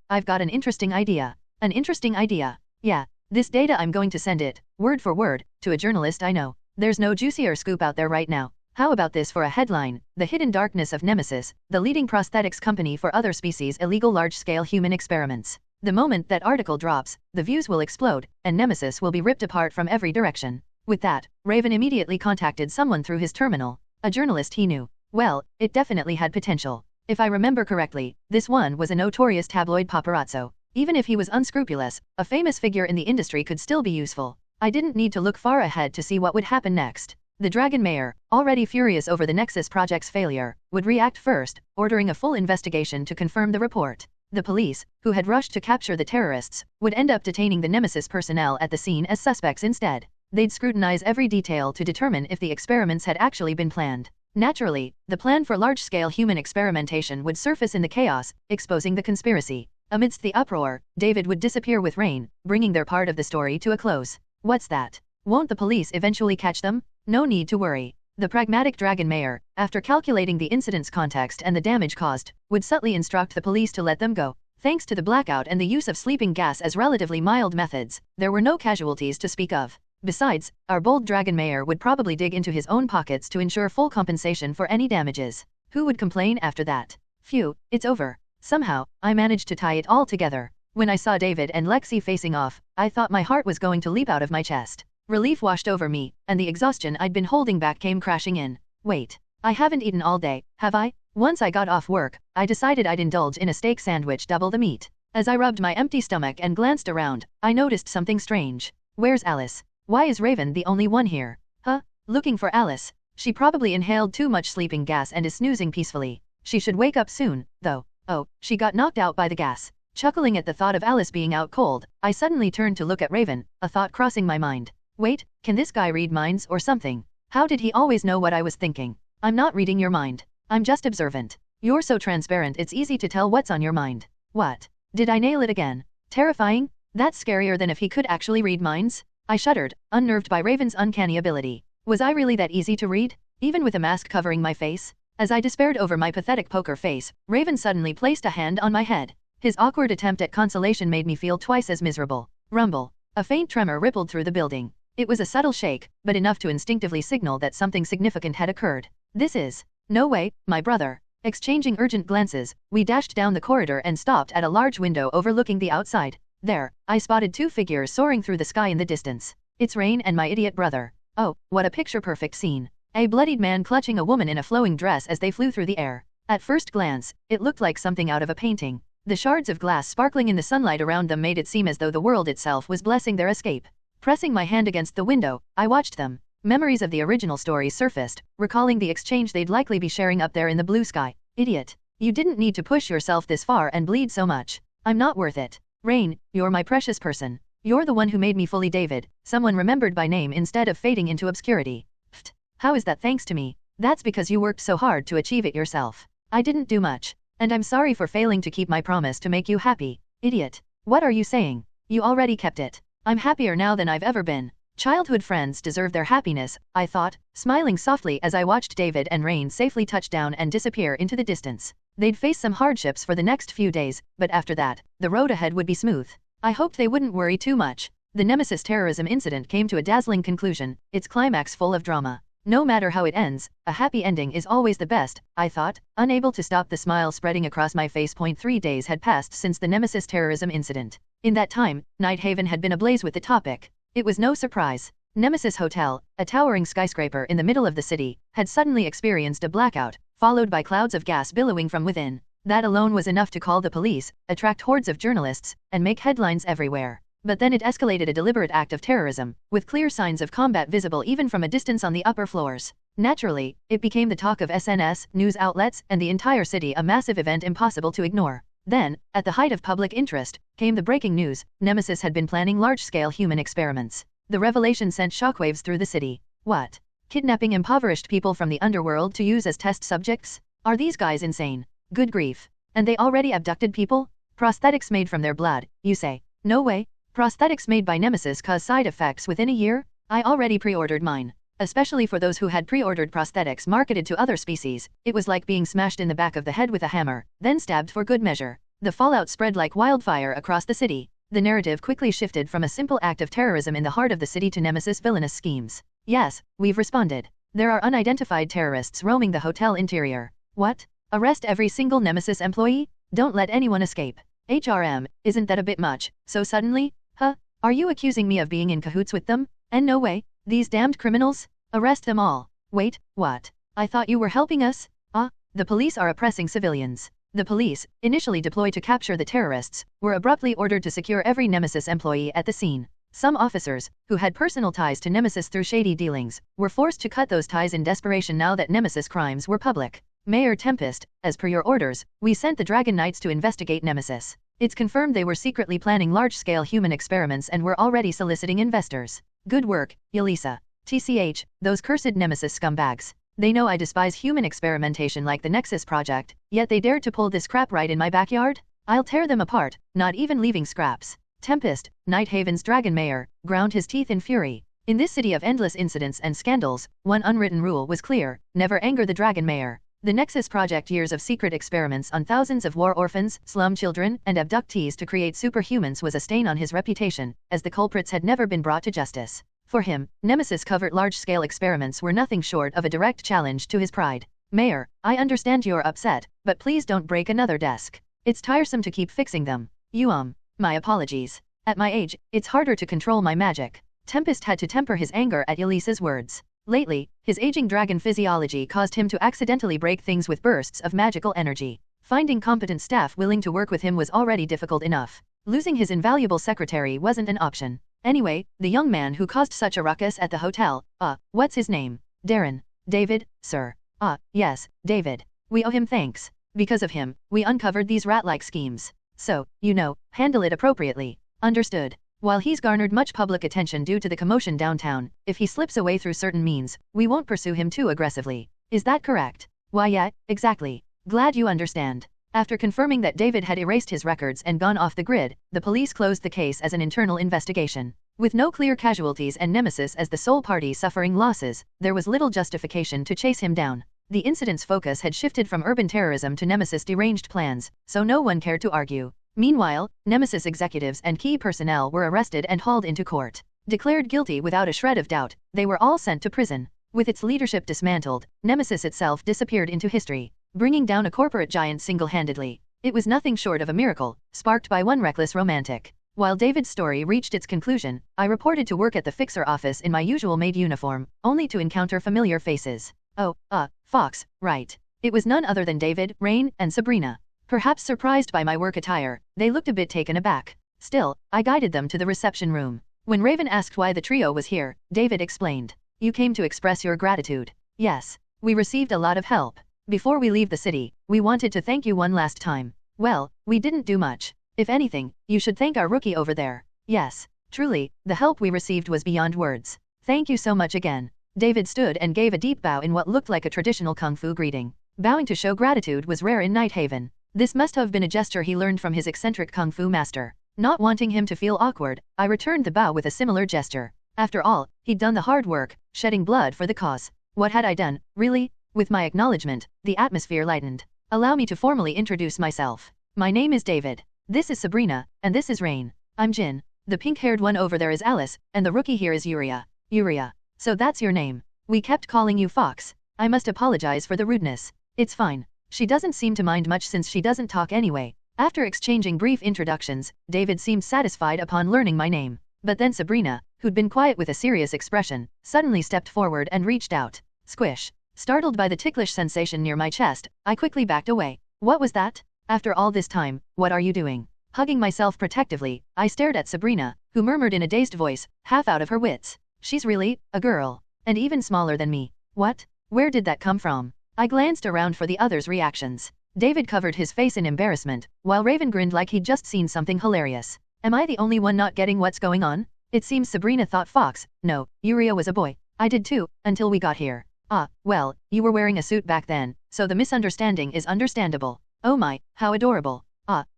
I've got an interesting idea. An interesting idea. Yeah, this data I'm going to send it, word for word, to a journalist I know. There's no juicier scoop out there right now. How about this for a headline? The Hidden Darkness of Nemesis, the leading prosthetics company for other species' illegal large-scale human experiments. The moment that article drops, the views will explode, and Nemesis will be ripped apart from every direction. With that, Raven immediately contacted someone through his terminal, a journalist he knew. Well, it definitely had potential. If I remember correctly, this one was a notorious tabloid paparazzo. Even if he was unscrupulous, a famous figure in the industry could still be useful. I didn't need to look far ahead to see what would happen next. The Dragon Mayor, already furious over the Nexus project's failure, would react first, ordering a full investigation to confirm the report. The police, who had rushed to capture the terrorists, would end up detaining the Nemesis personnel at the scene as suspects instead. They'd scrutinize every detail to determine if the experiments had actually been planned. Naturally, the plan for large-scale human experimentation would surface in the chaos, exposing the conspiracy. Amidst the uproar, David would disappear with Rain, bringing their part of the story to a close. What's that? Won't the police eventually catch them? No need to worry. The pragmatic Dragon Mayor, after calculating the incident's context and the damage caused, would subtly instruct the police to let them go. Thanks to the blackout and the use of sleeping gas as relatively mild methods, there were no casualties to speak of. Besides, our bold Dragon Mayor would probably dig into his own pockets to ensure full compensation for any damages. Who would complain after that? Phew, it's over. Somehow, I managed to tie it all together. When I saw David and Lexi facing off, I thought my heart was going to leap out of my chest. Relief washed over me, and the exhaustion I'd been holding back came crashing in. Wait, I haven't eaten all day, have I? Once I got off work, I decided I'd indulge in a steak sandwich double the meat. As I rubbed my empty stomach and glanced around, I noticed something strange. Where's Alice? Why is Raven the only one here? Huh? Looking for Alice. She probably inhaled too much sleeping gas and is snoozing peacefully. She should wake up soon, though. Oh, she got knocked out by the gas. Chuckling at the thought of Alice being out cold, I suddenly turned to look at Raven, a thought crossing my mind. Wait, can this guy read minds or something? How did he always know what I was thinking? I'm not reading your mind. I'm just observant. You're so transparent it's easy to tell what's on your mind. What? Did I nail it again? Terrifying? That's scarier than if he could actually read minds? I shuddered, unnerved by Raven's uncanny ability. Was I really that easy to read? Even with a mask covering my face? As I despaired over my pathetic poker face, Raven suddenly placed a hand on my head. His awkward attempt at consolation made me feel twice as miserable. Rumble. A faint tremor rippled through the building. It was a subtle shake, but enough to instinctively signal that something significant had occurred. This is... No way, my brother. Exchanging urgent glances, we dashed down the corridor and stopped at a large window overlooking the outside. There, I spotted two figures soaring through the sky in the distance. It's Rain and my idiot brother. Oh, what a picture-perfect scene. A bloodied man clutching a woman in a flowing dress as they flew through the air. At first glance, it looked like something out of a painting. The shards of glass sparkling in the sunlight around them made it seem as though the world itself was blessing their escape. Pressing my hand against the window, I watched them. Memories of the original story surfaced, recalling the exchange they'd likely be sharing up there in the blue sky. Idiot. You didn't need to push yourself this far and bleed so much. I'm not worth it. Rain, you're my precious person. You're the one who made me fully David, someone remembered by name instead of fading into obscurity. Pfft. How is that thanks to me? That's because you worked so hard to achieve it yourself. I didn't do much. And I'm sorry for failing to keep my promise to make you happy. Idiot. What are you saying? You already kept it. I'm happier now than I've ever been. Childhood friends deserve their happiness, I thought, smiling softly as I watched David and Rain safely touch down and disappear into the distance. They'd face some hardships for the next few days, but after that, the road ahead would be smooth. I hoped they wouldn't worry too much. The Nemesis terrorism incident came to a dazzling conclusion, its climax full of drama. No matter how it ends, a happy ending is always the best, I thought, unable to stop the smile spreading across my face. 3 days had passed since the Nemesis terrorism incident. In that time, Nighthaven had been ablaze with the topic. It was no surprise. Nemesis Hotel, a towering skyscraper in the middle of the city, had suddenly experienced a blackout, followed by clouds of gas billowing from within. That alone was enough to call the police, attract hordes of journalists, and make headlines everywhere. But then it escalated a deliberate act of terrorism, with clear signs of combat visible even from a distance on the upper floors. Naturally, it became the talk of SNS, news outlets, and the entire city, a massive event impossible to ignore. Then, at the height of public interest, came the breaking news: Nemesis had been planning large-scale human experiments. The revelation sent shockwaves through the city. What? Kidnapping impoverished people from the underworld to use as test subjects? Are these guys insane? Good grief. And they already abducted people? Prosthetics made from their blood, you say? No way. Prosthetics made by Nemesis cause side effects within a year? I already pre-ordered mine. Especially for those who had pre-ordered prosthetics marketed to other species, it was like being smashed in the back of the head with a hammer, then stabbed for good measure. The fallout spread like wildfire across the city. The narrative quickly shifted from a simple act of terrorism in the heart of the city to Nemesis' villainous schemes. Yes, we've responded. There are unidentified terrorists roaming the hotel interior. What? Arrest every single Nemesis employee? Don't let anyone escape. HRM, isn't that a bit much, so suddenly? Huh? Are you accusing me of being in cahoots with them? And no way. These damned criminals? Arrest them all. Wait, what? I thought you were helping us? The police are oppressing civilians. The police, initially deployed to capture the terrorists, were abruptly ordered to secure every Nemesis employee at the scene. Some officers, who had personal ties to Nemesis through shady dealings, were forced to cut those ties in desperation now that Nemesis crimes were public. Mayor Tempest, as per your orders, we sent the Dragon Knights to investigate Nemesis. It's confirmed they were secretly planning large-scale human experiments and were already soliciting investors. Good work, Elisa. TCH, those cursed Nemesis scumbags. They know I despise human experimentation like the Nexus Project, yet they dared to pull this crap right in my backyard? I'll tear them apart, not even leaving scraps. Tempest, Nighthaven's Dragon Mayor, ground his teeth in fury. In this city of endless incidents and scandals, one unwritten rule was clear: never anger the Dragon Mayor. The Nexus Project, years of secret experiments on thousands of war orphans, slum children, and abductees to create superhumans, was a stain on his reputation, as the culprits had never been brought to justice. For him, Nemesis covert large-scale experiments were nothing short of a direct challenge to his pride. Mayor, I understand you're upset, but please don't break another desk. It's tiresome to keep fixing them. My apologies. At my age, it's harder to control my magic. Tempest had to temper his anger at Elisa's words. Lately, his aging dragon physiology caused him to accidentally break things with bursts of magical energy. Finding competent staff willing to work with him was already difficult enough. Losing his invaluable secretary wasn't an option. Anyway, the young man who caused such a ruckus at the hotel, what's his name? Darren. David, sir. Yes, David. We owe him thanks. Because of him, we uncovered these rat-like schemes. So, handle it appropriately. Understood. While he's garnered much public attention due to the commotion downtown, if he slips away through certain means, we won't pursue him too aggressively. Is that correct? Why yeah, exactly. Glad you understand. After confirming that David had erased his records and gone off the grid, the police closed the case as an internal investigation. With no clear casualties and Nemesis as the sole party suffering losses, there was little justification to chase him down. The incident's focus had shifted from urban terrorism to Nemesis deranged plans, so no one cared to argue. Meanwhile, Nemesis executives and key personnel were arrested and hauled into court. Declared guilty without a shred of doubt, they were all sent to prison. With its leadership dismantled, Nemesis itself disappeared into history, bringing down a corporate giant single-handedly. It was nothing short of a miracle, sparked by one reckless romantic. While David's story reached its conclusion, I reported to work at the fixer office in my usual maid uniform, only to encounter familiar faces. Fox, right. It was none other than David, Rain, and Sabrina. Perhaps surprised by my work attire, they looked a bit taken aback. Still, I guided them to the reception room. When Raven asked why the trio was here, David explained. You came to express your gratitude. Yes. We received a lot of help. Before we leave the city, we wanted to thank you one last time. Well, we didn't do much. If anything, you should thank our rookie over there. Yes, truly, the help we received was beyond words. Thank you so much again. David stood and gave a deep bow in what looked like a traditional kung fu greeting. Bowing to show gratitude was rare in Nighthaven. This must have been a gesture he learned from his eccentric kung fu master. Not wanting him to feel awkward, I returned the bow with a similar gesture. After all, he'd done the hard work, shedding blood for the cause. What had I done, really? With my acknowledgement, the atmosphere lightened. Allow me to formally introduce myself. My name is David. This is Sabrina, and this is Rain. I'm Jin. The pink-haired one over there is Alice, and the rookie here is Yuria. So that's your name. We kept calling you Fox. I must apologize for the rudeness. It's fine. She doesn't seem to mind much since she doesn't talk anyway. After exchanging brief introductions, David seemed satisfied upon learning my name. But then Sabrina, who'd been quiet with a serious expression, suddenly stepped forward and reached out. Squish. Startled by the ticklish sensation near my chest, I quickly backed away. What was that? After all this time, what are you doing? Hugging myself protectively, I stared at Sabrina, who murmured in a dazed voice, half out of her wits. She's really a girl. And even smaller than me. What? Where did that come from? I glanced around for the others' reactions. David covered his face in embarrassment, while Raven grinned like he'd just seen something hilarious. Am I the only one not getting what's going on? It seems Sabrina thought Fox, no, Yuria was a boy. I did too, until we got here. Well, you were wearing a suit back then, so the misunderstanding is understandable. Oh my, how adorable.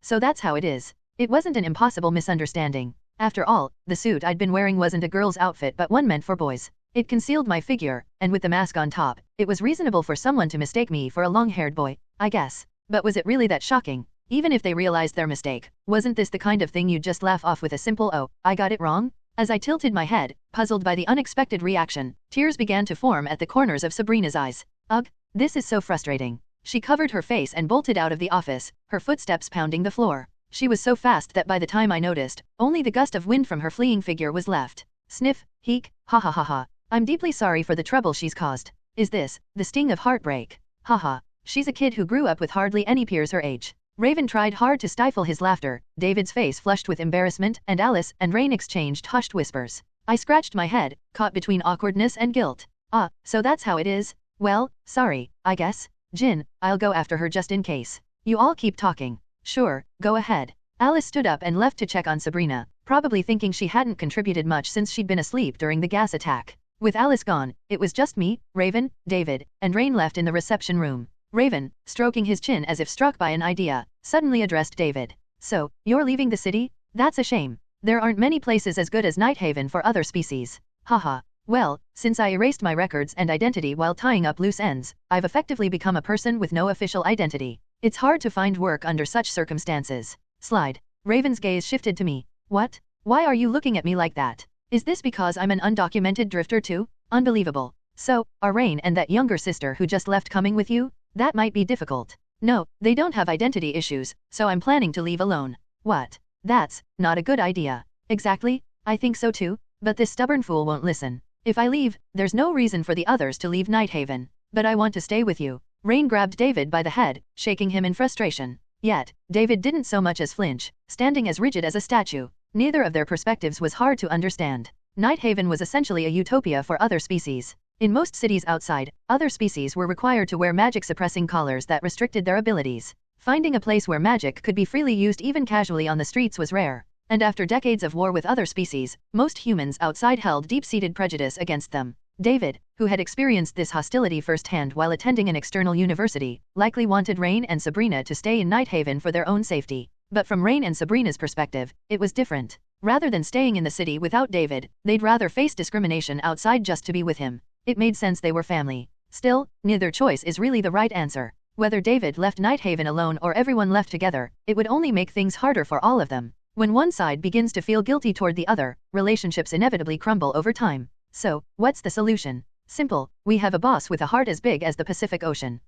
So that's how it is. It wasn't an impossible misunderstanding. After all, the suit I'd been wearing wasn't a girl's outfit but one meant for boys. It concealed my figure, and with the mask on top, it was reasonable for someone to mistake me for a long-haired boy, I guess. But was it really that shocking? Even if they realized their mistake, wasn't this the kind of thing you'd just laugh off with a simple "oh, I got it wrong"? As I tilted my head, puzzled by the unexpected reaction, tears began to form at the corners of Sabrina's eyes. Ugh, this is so frustrating. She covered her face and bolted out of the office, her footsteps pounding the floor. She was so fast that by the time I noticed, only the gust of wind from her fleeing figure was left. Sniff, heek, ha ha ha ha. I'm deeply sorry for the trouble she's caused. Is this the sting of heartbreak? Ha ha. She's a kid who grew up with hardly any peers her age. Raven tried hard to stifle his laughter, David's face flushed with embarrassment, and Alice and Rain exchanged hushed whispers. I scratched my head, caught between awkwardness and guilt. Ah, so that's how it is? Well, sorry, I guess. Jin, I'll go after her just in case. You all keep talking. Sure, go ahead. Alice stood up and left to check on Sabrina, probably thinking she hadn't contributed much since she'd been asleep during the gas attack. With Alice gone, it was just me, Raven, David, and Rain left in the reception room. Raven, stroking his chin as if struck by an idea, suddenly addressed David. So, you're leaving the city? That's a shame. There aren't many places as good as Nighthaven for other species. Haha. Well, since I erased my records and identity while tying up loose ends, I've effectively become a person with no official identity. It's hard to find work under such circumstances. Slide. Raven's gaze shifted to me. What? Why are you looking at me like that? Is this because I'm an undocumented drifter too? Unbelievable. So, are Rain and that younger sister who just left coming with you? That might be difficult. No, they don't have identity issues, so I'm planning to leave alone. What? That's not a good idea. Exactly, I think so too, but this stubborn fool won't listen. If I leave, there's no reason for the others to leave Nighthaven. But I want to stay with you. Rain grabbed David by the head, shaking him in frustration. Yet, David didn't so much as flinch, standing as rigid as a statue. Neither of their perspectives was hard to understand. Nighthaven was essentially a utopia for other species. In most cities outside, other species were required to wear magic-suppressing collars that restricted their abilities. Finding a place where magic could be freely used even casually on the streets was rare. And after decades of war with other species, most humans outside held deep-seated prejudice against them. David, who had experienced this hostility firsthand while attending an external university, likely wanted Rain and Sabrina to stay in Nighthaven for their own safety. But from Rain and Sabrina's perspective, it was different. Rather than staying in the city without David, they'd rather face discrimination outside just to be with him. It made sense they were family. Still, neither choice is really the right answer. Whether David left Nighthaven alone or everyone left together, it would only make things harder for all of them. When one side begins to feel guilty toward the other, relationships inevitably crumble over time. So, what's the solution? Simple, we have a boss with a heart as big as the Pacific Ocean.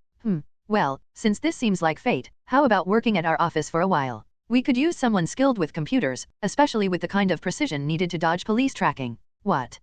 Well, since this seems like fate, how about working at our office for a while? We could use someone skilled with computers, especially with the kind of precision needed to dodge police tracking. What?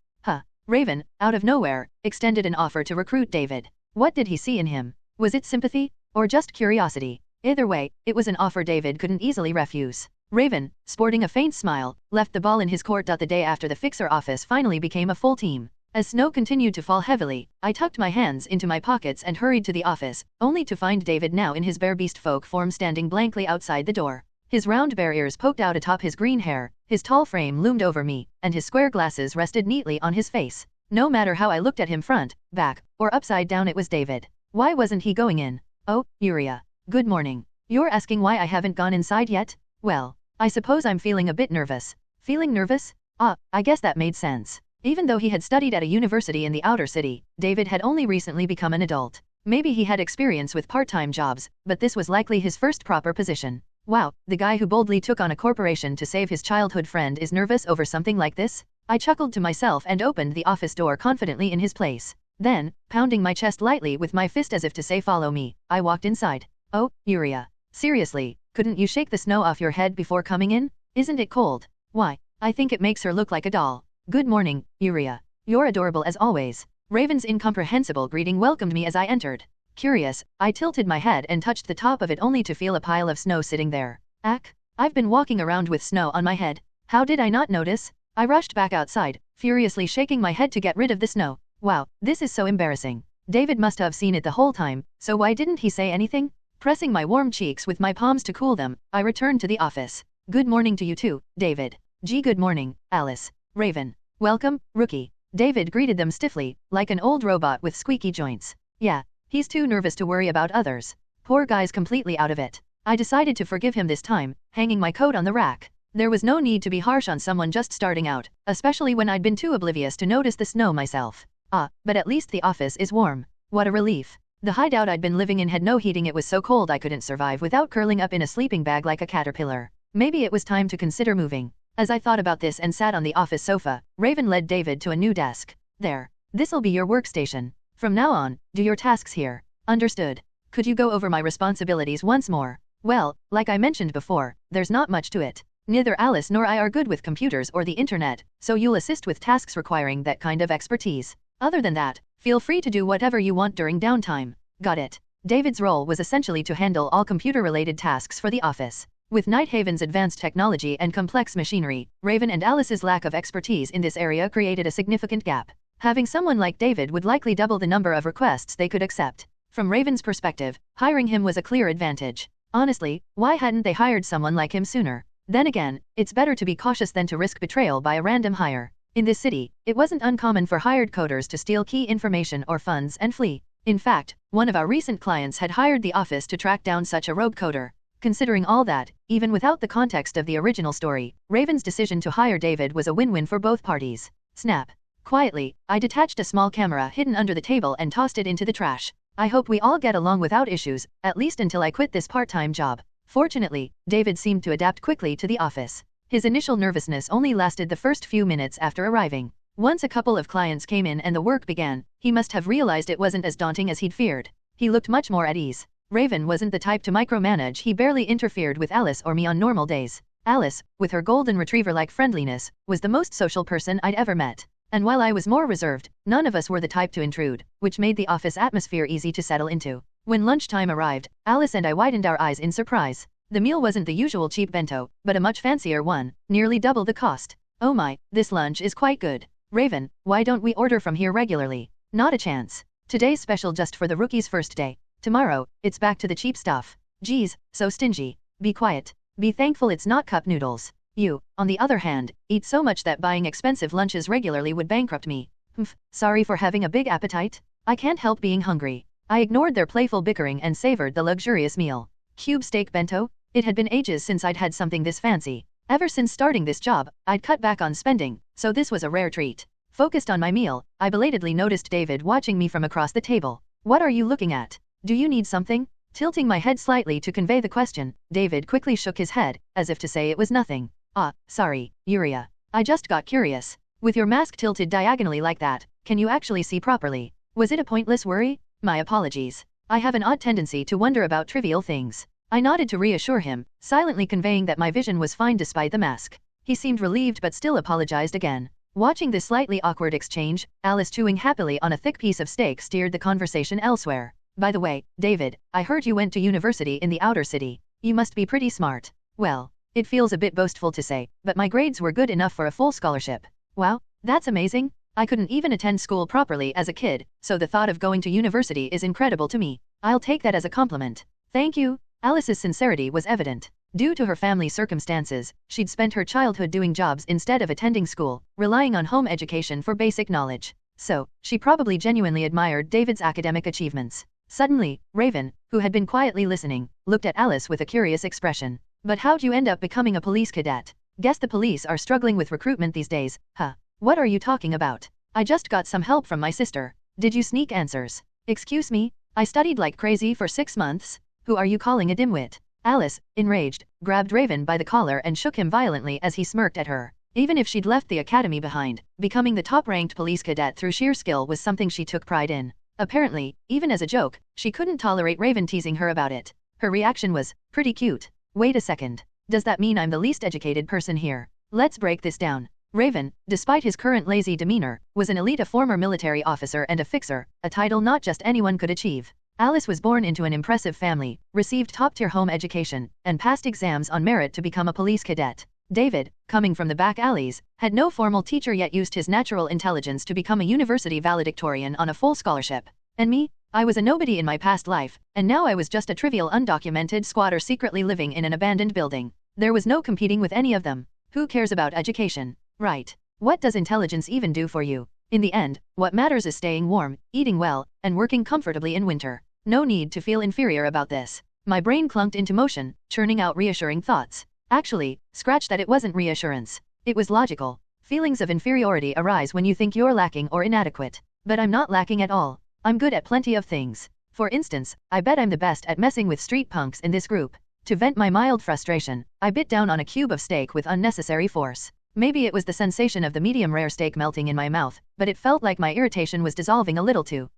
Raven, out of nowhere, extended an offer to recruit David. What did he see in him? Was it sympathy? Or just curiosity? Either way, it was an offer David couldn't easily refuse. Raven, sporting a faint smile, left the ball in his court. The day after the Fixer office finally became a full team. As snow continued to fall heavily, I tucked my hands into my pockets and hurried to the office, only to find David now in his bare beast folk form standing blankly outside the door. His round bare ears poked out atop his green hair, his tall frame loomed over me, and his square glasses rested neatly on his face. No matter how I looked at him front, back, or upside down, it was David. Why wasn't he going in? Oh, Uriah. Good morning. You're asking why I haven't gone inside yet? Well, I suppose I'm feeling a bit nervous. Feeling nervous? I guess that made sense. Even though he had studied at a university in the outer city, David had only recently become an adult. Maybe he had experience with part-time jobs, but this was likely his first proper position. Wow, the guy who boldly took on a corporation to save his childhood friend is nervous over something like this? I chuckled to myself and opened the office door confidently in his place. Then, pounding my chest lightly with my fist as if to say follow me, I walked inside. Oh, Uriah. Seriously, couldn't you shake the snow off your head before coming in? Isn't it cold? Why, I think it makes her look like a doll. Good morning, Uriah. You're adorable as always. Raven's incomprehensible greeting welcomed me as I entered. Curious, I tilted my head and touched the top of it only to feel a pile of snow sitting there. I've been walking around with snow on my head. How did I not notice? I rushed back outside, furiously shaking my head to get rid of the snow. Wow, this is so embarrassing. David must have seen it the whole time, so why didn't he say anything? Pressing my warm cheeks with my palms to cool them, I returned to the office. Good morning to you too, David. Good morning, Alice. Raven. Welcome, rookie. David greeted them stiffly, like an old robot with squeaky joints. Yeah. He's too nervous to worry about others. Poor guy's completely out of it. I decided to forgive him this time, hanging my coat on the rack. There was no need to be harsh on someone just starting out, especially when I'd been too oblivious to notice the snow myself. But at least the office is warm. What a relief. The hideout I'd been living in had no heating. It was so cold I couldn't survive without curling up in a sleeping bag like a caterpillar. Maybe it was time to consider moving. As I thought about this and sat on the office sofa, Raven led David to a new desk. There. This'll be your workstation. From now on, do your tasks here. Understood. Could you go over my responsibilities once more? Well, like I mentioned before, there's not much to it. Neither Alice nor I are good with computers or the internet, so you'll assist with tasks requiring that kind of expertise. Other than that, feel free to do whatever you want during downtime. Got it. David's role was essentially to handle all computer-related tasks for the office. With Nighthaven's advanced technology and complex machinery, Raven and Alice's lack of expertise in this area created a significant gap. Having someone like David would likely double the number of requests they could accept. From Raven's perspective, hiring him was a clear advantage. Honestly, why hadn't they hired someone like him sooner? Then again, it's better to be cautious than to risk betrayal by a random hire. In this city, it wasn't uncommon for hired coders to steal key information or funds and flee. In fact, one of our recent clients had hired the office to track down such a rogue coder. Considering all that, even without the context of the original story, Raven's decision to hire David was a win-win for both parties. Snap. Quietly, I detached a small camera hidden under the table and tossed it into the trash. I hope we all get along without issues, at least until I quit this part-time job. Fortunately, David seemed to adapt quickly to the office. His initial nervousness only lasted the first few minutes after arriving. Once a couple of clients came in and the work began, he must have realized it wasn't as daunting as he'd feared. He looked much more at ease. Raven wasn't the type to micromanage. He barely interfered with Alice or me on normal days. Alice, with her golden retriever-like friendliness, was the most social person I'd ever met. And while I was more reserved, none of us were the type to intrude, which made the office atmosphere easy to settle into. When lunchtime arrived, Alice and I widened our eyes in surprise. The meal wasn't the usual cheap bento, but a much fancier one, nearly double the cost. Oh my, this lunch is quite good. Raven, why don't we order from here regularly? Not a chance. Today's special just for the rookie's first day. Tomorrow, it's back to the cheap stuff. Geez, so stingy. Be quiet. Be thankful it's not cup noodles. You, on the other hand, eat so much that buying expensive lunches regularly would bankrupt me. Humph, sorry for having a big appetite. I can't help being hungry. I ignored their playful bickering and savored the luxurious meal. Cube steak bento? It had been ages since I'd had something this fancy. Ever since starting this job, I'd cut back on spending, so this was a rare treat. Focused on my meal, I belatedly noticed David watching me from across the table. What are you looking at? Do you need something? Tilting my head slightly to convey the question, David quickly shook his head, as if to say it was nothing. Ah, sorry, Yuria. I just got curious. With your mask tilted diagonally like that, can you actually see properly? Was it a pointless worry? My apologies. I have an odd tendency to wonder about trivial things. I nodded to reassure him, silently conveying that my vision was fine despite the mask. He seemed relieved but still apologized again. Watching this slightly awkward exchange, Alice chewing happily on a thick piece of steak steered the conversation elsewhere. By the way, David, I heard you went to university in the outer city. You must be pretty smart. Well, it feels a bit boastful to say, but my grades were good enough for a full scholarship. Wow, that's amazing. I couldn't even attend school properly as a kid, so the thought of going to university is incredible to me. I'll take that as a compliment. Thank you. Alice's sincerity was evident. Due to her family circumstances, she'd spent her childhood doing jobs instead of attending school, relying on home education for basic knowledge. So, she probably genuinely admired David's academic achievements. Suddenly, Raven, who had been quietly listening, looked at Alice with a curious expression. But how'd you end up becoming a police cadet? Guess the police are struggling with recruitment these days, huh? What are you talking about? I just got some help from my sister. Did you sneak answers? Excuse me? I studied like crazy for 6 months. Who are you calling a dimwit? Alice, enraged, grabbed Raven by the collar and shook him violently as he smirked at her. Even if she'd left the academy behind, becoming the top-ranked police cadet through sheer skill was something she took pride in. Apparently, even as a joke, she couldn't tolerate Raven teasing her about it. Her reaction was, pretty cute. Wait a second. Does that mean I'm the least educated person here? Let's break this down. Raven, despite his current lazy demeanor, was an elite, a former military officer and a fixer, a title not just anyone could achieve. Alice was born into an impressive family, received top-tier home education, and passed exams on merit to become a police cadet. David, coming from the back alleys, had no formal teacher yet used his natural intelligence to become a university valedictorian on a full scholarship. And me? I was a nobody in my past life, and now I was just a trivial undocumented squatter secretly living in an abandoned building. There was no competing with any of them. Who cares about education? Right. What does intelligence even do for you? In the end, what matters is staying warm, eating well, and working comfortably in winter. No need to feel inferior about this. My brain clunked into motion, churning out reassuring thoughts. Actually, scratch that, it wasn't reassurance. It was logical. Feelings of inferiority arise when you think you're lacking or inadequate. But I'm not lacking at all. I'm good at plenty of things. For instance, I bet I'm the best at messing with street punks in this group. To vent my mild frustration, I bit down on a cube of steak with unnecessary force. Maybe it was the sensation of the medium-rare steak melting in my mouth, but it felt like my irritation was dissolving a little too.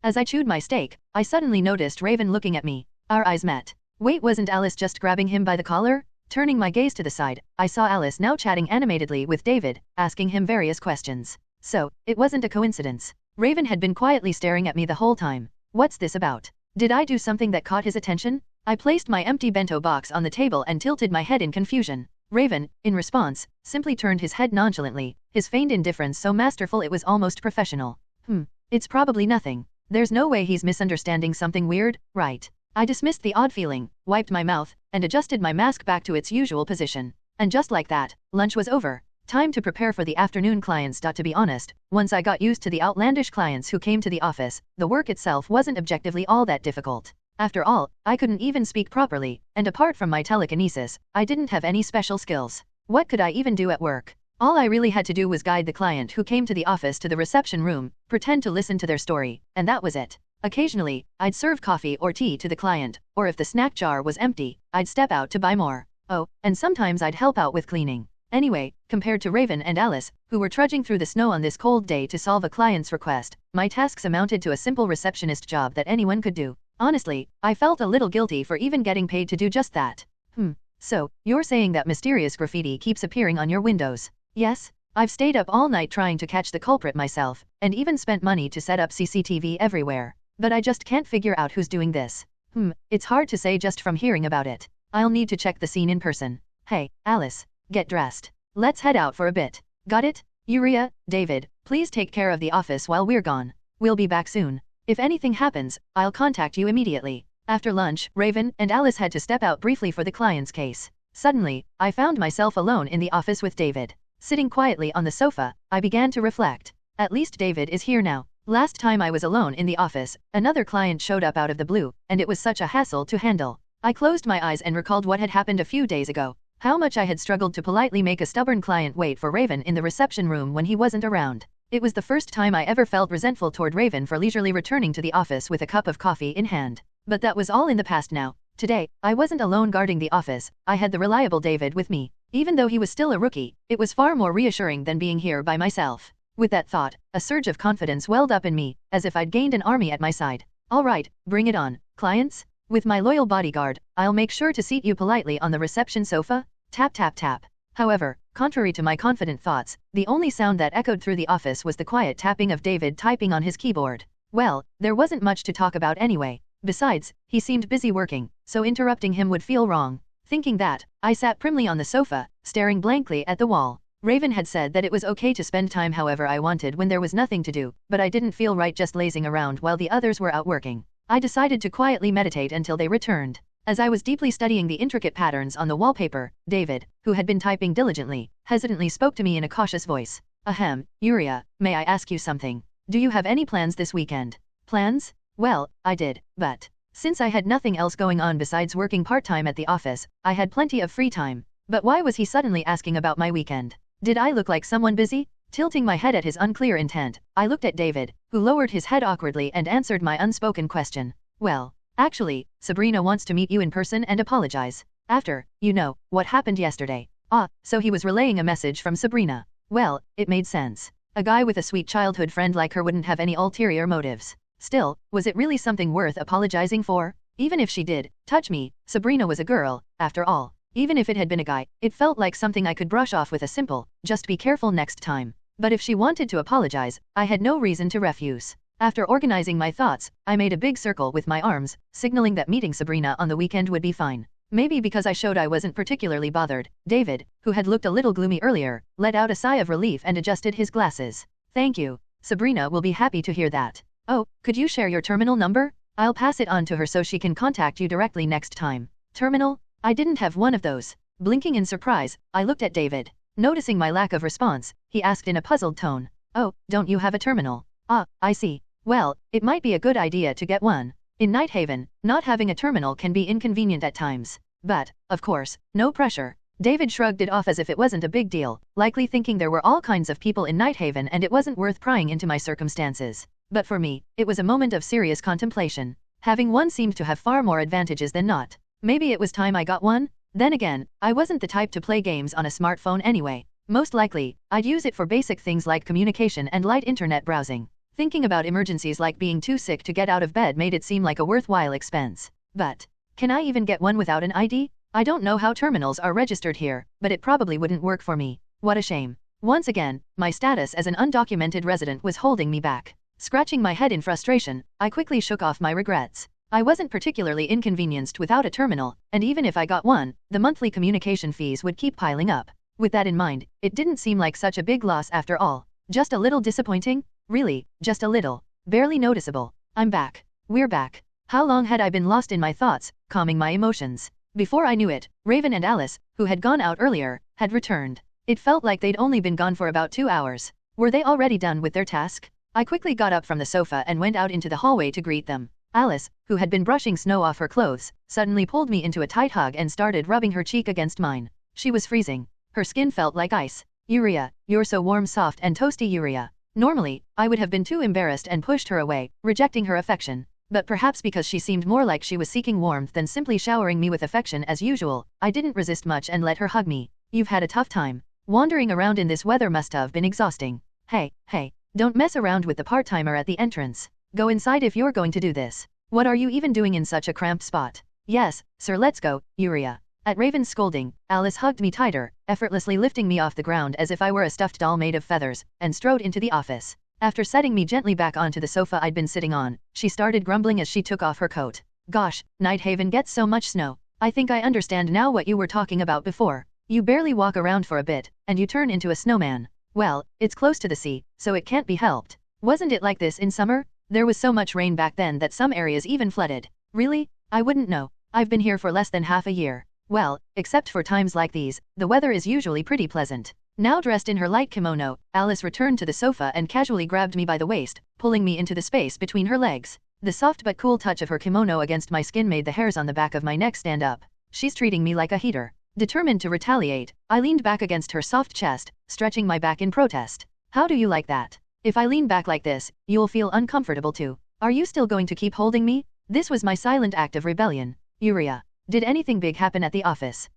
As I chewed my steak, I suddenly noticed Raven looking at me. Our eyes met. Wait, wasn't Alice just grabbing him by the collar? Turning my gaze to the side, I saw Alice now chatting animatedly with David, asking him various questions. So, it wasn't a coincidence. Raven had been quietly staring at me the whole time. What's this about? Did I do something that caught his attention? I placed my empty bento box on the table and tilted my head in confusion. Raven, in response, simply turned his head nonchalantly, his feigned indifference so masterful it was almost professional. It's probably nothing. There's no way he's misunderstanding something weird, right? I dismissed the odd feeling, wiped my mouth, and adjusted my mask back to its usual position. And just like that, lunch was over. Time to prepare for the afternoon clients. To be honest, once I got used to the outlandish clients who came to the office, the work itself wasn't objectively all that difficult. After all, I couldn't even speak properly, and apart from my telekinesis, I didn't have any special skills. What could I even do at work? All I really had to do was guide the client who came to the office to the reception room, pretend to listen to their story, and that was it. Occasionally, I'd serve coffee or tea to the client, or if the snack jar was empty, I'd step out to buy more. Oh, and sometimes I'd help out with cleaning. Anyway, compared to Raven and Alice, who were trudging through the snow on this cold day to solve a client's request, my tasks amounted to a simple receptionist job that anyone could do. Honestly, I felt a little guilty for even getting paid to do just that. So, you're saying that mysterious graffiti keeps appearing on your windows? Yes, I've stayed up all night trying to catch the culprit myself, and even spent money to set up CCTV everywhere. But I just can't figure out who's doing this. It's hard to say just from hearing about it. I'll need to check the scene in person. Hey, Alice, get dressed. Let's head out for a bit. Got it? Uriah, David, please take care of the office while we're gone. We'll be back soon. If anything happens, I'll contact you immediately. After lunch, Raven and Alice had to step out briefly for the client's case. Suddenly, I found myself alone in the office with David. Sitting quietly on the sofa, I began to reflect. At least David is here now. Last time I was alone in the office, another client showed up out of the blue, and it was such a hassle to handle. I closed my eyes and recalled what had happened a few days ago. How much I had struggled to politely make a stubborn client wait for Raven in the reception room when he wasn't around. It was the first time I ever felt resentful toward Raven for leisurely returning to the office with a cup of coffee in hand. But that was all in the past now. Today, I wasn't alone guarding the office, I had the reliable David with me. Even though he was still a rookie, it was far more reassuring than being here by myself. With that thought, a surge of confidence welled up in me, as if I'd gained an army at my side. All right, bring it on, clients. With my loyal bodyguard, I'll make sure to seat you politely on the reception sofa. Tap tap tap. However, contrary to my confident thoughts, the only sound that echoed through the office was the quiet tapping of David typing on his keyboard. Well, there wasn't much to talk about anyway. Besides, he seemed busy working, so interrupting him would feel wrong. Thinking that, I sat primly on the sofa, staring blankly at the wall. Raven had said that it was okay to spend time however I wanted when there was nothing to do, but I didn't feel right just lazing around while the others were out working. I decided to quietly meditate until they returned. As I was deeply studying the intricate patterns on the wallpaper, David, who had been typing diligently, hesitantly spoke to me in a cautious voice. Ahem, Uriah, may I ask you something? Do you have any plans this weekend? Plans? Well, I did, but since I had nothing else going on besides working part-time at the office, I had plenty of free time. But why was he suddenly asking about my weekend? Did I look like someone busy? Tilting my head at his unclear intent, I looked at David, who lowered his head awkwardly and answered my unspoken question. Well, actually, Sabrina wants to meet you in person and apologize. After, you know, what happened yesterday. Ah, so he was relaying a message from Sabrina. Well, it made sense. A guy with a sweet childhood friend like her wouldn't have any ulterior motives. Still, was it really something worth apologizing for? Even if she did touch me, Sabrina was a girl, after all. Even if it had been a guy, it felt like something I could brush off with a simple, just be careful next time. But if she wanted to apologize, I had no reason to refuse. After organizing my thoughts, I made a big circle with my arms, signaling that meeting Sabrina on the weekend would be fine. Maybe because I showed I wasn't particularly bothered, David, who had looked a little gloomy earlier, let out a sigh of relief and adjusted his glasses. Thank you. Sabrina will be happy to hear that. Oh, could you share your terminal number? I'll pass it on to her so she can contact you directly next time. Terminal? I didn't have one of those. Blinking in surprise, I looked at David. Noticing my lack of response, he asked in a puzzled tone. Oh, don't you have a terminal? Ah, I see. Well, it might be a good idea to get one. In Nighthaven, not having a terminal can be inconvenient at times. But, of course, no pressure. David shrugged it off as if it wasn't a big deal, likely thinking there were all kinds of people in Nighthaven and it wasn't worth prying into my circumstances. But for me, it was a moment of serious contemplation. Having one seemed to have far more advantages than not. Maybe it was time I got one? Then again, I wasn't the type to play games on a smartphone anyway. Most likely, I'd use it for basic things like communication and light internet browsing. Thinking about emergencies like being too sick to get out of bed made it seem like a worthwhile expense. But, can I even get one without an ID? I don't know how terminals are registered here, but it probably wouldn't work for me. What a shame. Once again, my status as an undocumented resident was holding me back. Scratching my head in frustration, I quickly shook off my regrets. I wasn't particularly inconvenienced without a terminal, and even if I got one, the monthly communication fees would keep piling up. With that in mind, it didn't seem like such a big loss after all. Just a little disappointing? Really, just a little. Barely noticeable. I'm back. We're back. How long had I been lost in my thoughts, calming my emotions? Before I knew it, Raven and Alice, who had gone out earlier, had returned. It felt like they'd only been gone for about 2 hours. Were they already done with their task? I quickly got up from the sofa and went out into the hallway to greet them. Alice, who had been brushing snow off her clothes, suddenly pulled me into a tight hug and started rubbing her cheek against mine. She was freezing. Her skin felt like ice. Yuria, you're so warm, soft and toasty, Yuria. Normally, I would have been too embarrassed and pushed her away, rejecting her affection. But perhaps because she seemed more like she was seeking warmth than simply showering me with affection as usual, I didn't resist much and let her hug me. You've had a tough time. Wandering around in this weather must have been exhausting. Hey, don't mess around with the part-timer at the entrance. Go inside if you're going to do this. What are you even doing in such a cramped spot? Yes, sir, let's go, Yuria. At Raven's scolding, Alice hugged me tighter, effortlessly lifting me off the ground as if I were a stuffed doll made of feathers, and strode into the office. After setting me gently back onto the sofa I'd been sitting on, she started grumbling as she took off her coat. Gosh, Nighthaven gets so much snow. I think I understand now what you were talking about before. You barely walk around for a bit, and you turn into a snowman. Well, it's close to the sea, so it can't be helped. Wasn't it like this in summer? There was so much rain back then that some areas even flooded. Really? I wouldn't know. I've been here for less than half a year. Well, except for times like these, the weather is usually pretty pleasant. Now dressed in her light kimono, Alice returned to the sofa and casually grabbed me by the waist, pulling me into the space between her legs. The soft but cool touch of her kimono against my skin made the hairs on the back of my neck stand up. She's treating me like a heater. Determined to retaliate, I leaned back against her soft chest, stretching my back in protest. How do you like that? If I lean back like this, you'll feel uncomfortable too. Are you still going to keep holding me? This was my silent act of rebellion. Yuria. Did anything big happen at the office?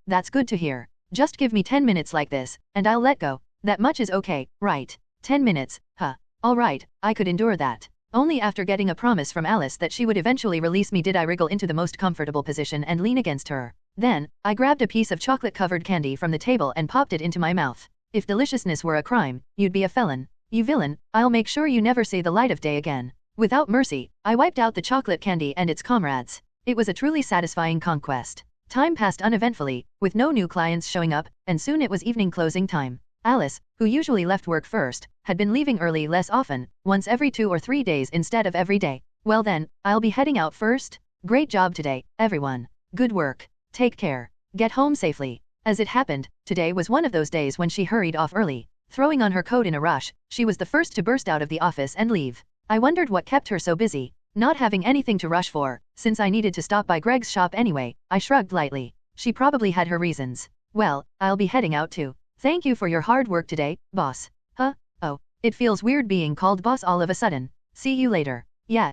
That's good to hear. Just give me 10 minutes like this, and I'll let go. That much is okay, right? 10 minutes, huh? Alright, I could endure that. Only after getting a promise from Alice that she would eventually release me did I wriggle into the most comfortable position and lean against her. Then, I grabbed a piece of chocolate-covered candy from the table and popped it into my mouth. If deliciousness were a crime, you'd be a felon. You villain, I'll make sure you never see the light of day again. Without mercy, I wiped out the chocolate candy and its comrades. It was a truly satisfying conquest. Time passed uneventfully, with no new clients showing up, and soon it was evening closing time. Alice, who usually left work first, had been leaving early less often, once every 2 or 3 days instead of every day. Well then, I'll be heading out first. Great job today, everyone. Good work. Take care. Get home safely. As it happened, today was one of those days when she hurried off early. Throwing on her coat in a rush, she was the first to burst out of the office and leave. I wondered what kept her so busy. Not having anything to rush for, since I needed to stop by Greg's shop anyway, I shrugged lightly. She probably had her reasons. Well, I'll be heading out too. Thank you for your hard work today, boss. Huh? Oh, it feels weird being called boss all of a sudden. See you later. Yeah.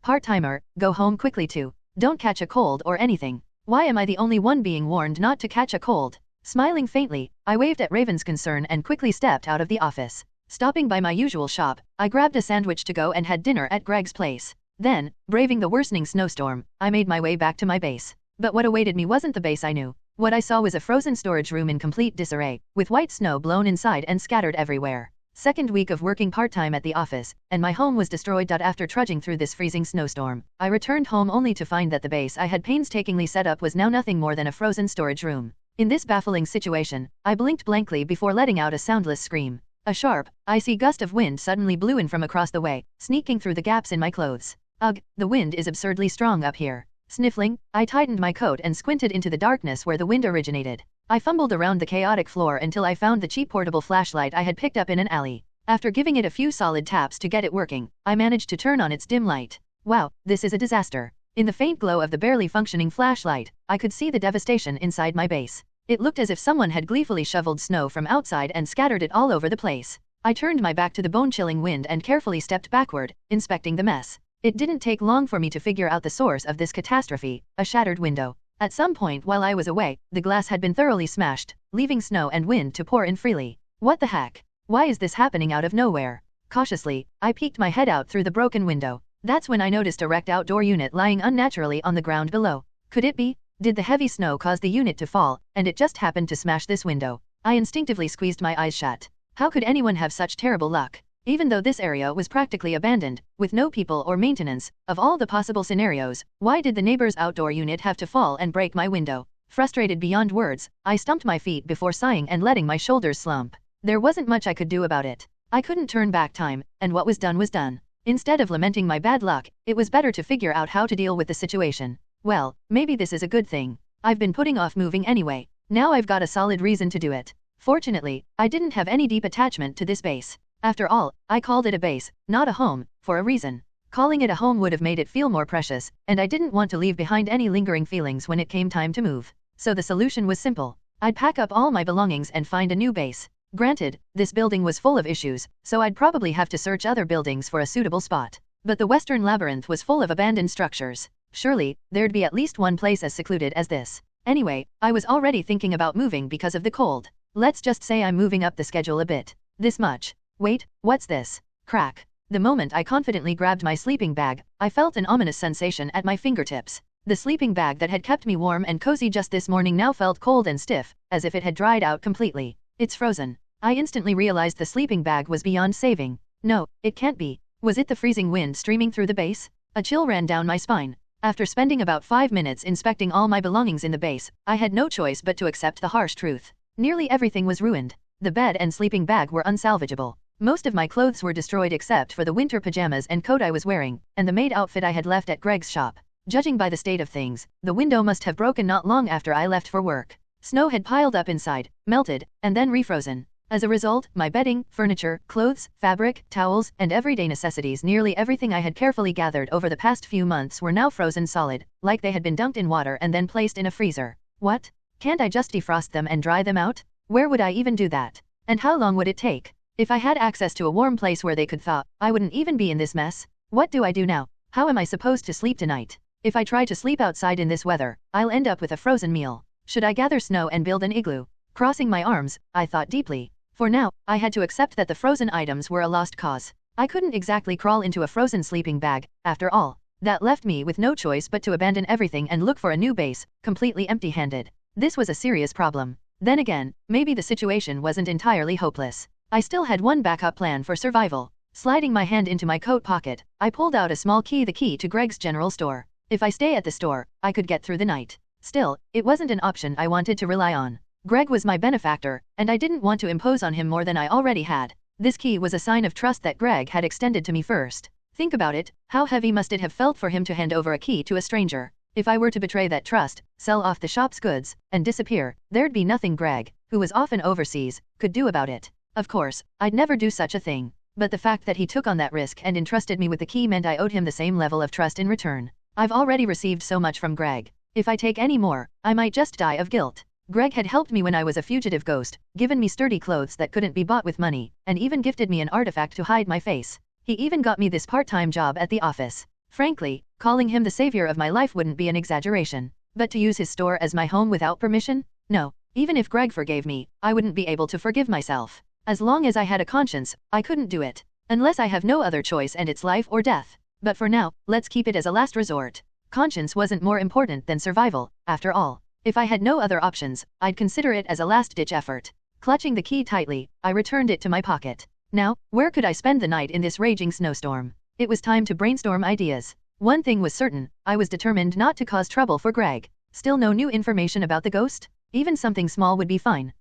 Part-timer, go home quickly too. Don't catch a cold or anything. Why am I the only one being warned not to catch a cold? Smiling faintly, I waved at Raven's concern and quickly stepped out of the office. Stopping by my usual shop, I grabbed a sandwich to go and had dinner at Greg's place. Then, braving the worsening snowstorm, I made my way back to my base. But what awaited me wasn't the base I knew. What I saw was a frozen storage room in complete disarray, with white snow blown inside and scattered everywhere. Second week of working part-time at the office, and my home was destroyed. After trudging through this freezing snowstorm, I returned home only to find that the base I had painstakingly set up was now nothing more than a frozen storage room. In this baffling situation, I blinked blankly before letting out a soundless scream. A sharp, icy gust of wind suddenly blew in from across the way, sneaking through the gaps in my clothes. Ugh, the wind is absurdly strong up here. Sniffling, I tightened my coat and squinted into the darkness where the wind originated. I fumbled around the chaotic floor until I found the cheap portable flashlight I had picked up in an alley. After giving it a few solid taps to get it working, I managed to turn on its dim light. Wow, this is a disaster. In the faint glow of the barely functioning flashlight, I could see the devastation inside my base. It looked as if someone had gleefully shoveled snow from outside and scattered it all over the place. I turned my back to the bone-chilling wind and carefully stepped backward, inspecting the mess. It didn't take long for me to figure out the source of this catastrophe, a shattered window. At some point while I was away, the glass had been thoroughly smashed, leaving snow and wind to pour in freely. What the heck? Why is this happening out of nowhere? Cautiously, I peeked my head out through the broken window. That's when I noticed a wrecked outdoor unit lying unnaturally on the ground below. Could it be? Did the heavy snow cause the unit to fall, and it just happened to smash this window? I instinctively squeezed my eyes shut. How could anyone have such terrible luck? Even though this area was practically abandoned, with no people or maintenance, of all the possible scenarios, why did the neighbor's outdoor unit have to fall and break my window? Frustrated beyond words, I stumped my feet before sighing and letting my shoulders slump. There wasn't much I could do about it. I couldn't turn back time, and what was done was done. Instead of lamenting my bad luck, it was better to figure out how to deal with the situation. Well, maybe this is a good thing. I've been putting off moving anyway. Now I've got a solid reason to do it. Fortunately, I didn't have any deep attachment to this base. After all, I called it a base, not a home, for a reason. Calling it a home would have made it feel more precious, and I didn't want to leave behind any lingering feelings when it came time to move. So the solution was simple. I'd pack up all my belongings and find a new base. Granted, this building was full of issues, so I'd probably have to search other buildings for a suitable spot. But the Western Labyrinth was full of abandoned structures. Surely, there'd be at least one place as secluded as this. Anyway, I was already thinking about moving because of the cold. Let's just say I'm moving up the schedule a bit. This much. Wait, what's this? Crack. The moment I confidently grabbed my sleeping bag, I felt an ominous sensation at my fingertips. The sleeping bag that had kept me warm and cozy just this morning now felt cold and stiff, as if it had dried out completely. It's frozen. I instantly realized the sleeping bag was beyond saving. No, it can't be. Was it the freezing wind streaming through the base? A chill ran down my spine. After spending about 5 minutes inspecting all my belongings in the base, I had no choice but to accept the harsh truth. Nearly everything was ruined. The bed and sleeping bag were unsalvageable. Most of my clothes were destroyed except for the winter pajamas and coat I was wearing, and the maid outfit I had left at Greg's shop. Judging by the state of things, the window must have broken not long after I left for work. Snow had piled up inside, melted, and then refrozen. As a result, my bedding, furniture, clothes, fabric, towels, and everyday necessities, nearly everything I had carefully gathered over the past few months, were now frozen solid, like they had been dunked in water and then placed in a freezer. What? Can't I just defrost them and dry them out? Where would I even do that? And how long would it take? If I had access to a warm place where they could thaw, I wouldn't even be in this mess. What do I do now? How am I supposed to sleep tonight? If I try to sleep outside in this weather, I'll end up with a frozen meal. Should I gather snow and build an igloo? Crossing my arms, I thought deeply. For now, I had to accept that the frozen items were a lost cause. I couldn't exactly crawl into a frozen sleeping bag, after all. That left me with no choice but to abandon everything and look for a new base, completely empty-handed. This was a serious problem. Then again, maybe the situation wasn't entirely hopeless. I still had one backup plan for survival. Sliding my hand into my coat pocket, I pulled out a small key, the key to Greg's general store. If I stay at the store, I could get through the night. Still, it wasn't an option I wanted to rely on. Greg was my benefactor, and I didn't want to impose on him more than I already had. This key was a sign of trust that Greg had extended to me first. Think about it, how heavy must it have felt for him to hand over a key to a stranger? If I were to betray that trust, sell off the shop's goods, and disappear, there'd be nothing Greg, who was often overseas, could do about it. Of course, I'd never do such a thing. But the fact that he took on that risk and entrusted me with the key meant I owed him the same level of trust in return. I've already received so much from Greg. If I take any more, I might just die of guilt. Greg had helped me when I was a fugitive ghost, given me sturdy clothes that couldn't be bought with money, and even gifted me an artifact to hide my face. He even got me this part-time job at the office. Frankly, calling him the savior of my life wouldn't be an exaggeration. But to use his store as my home without permission? No. Even if Greg forgave me, I wouldn't be able to forgive myself. As long as I had a conscience, I couldn't do it. Unless I have no other choice and it's life or death. But for now, let's keep it as a last resort. Conscience wasn't more important than survival, after all. If I had no other options, I'd consider it as a last-ditch effort. Clutching the key tightly, I returned it to my pocket. Now, where could I spend the night in this raging snowstorm? It was time to brainstorm ideas. One thing was certain, I was determined not to cause trouble for Greg. Still no new information about the ghost? Even something small would be fine.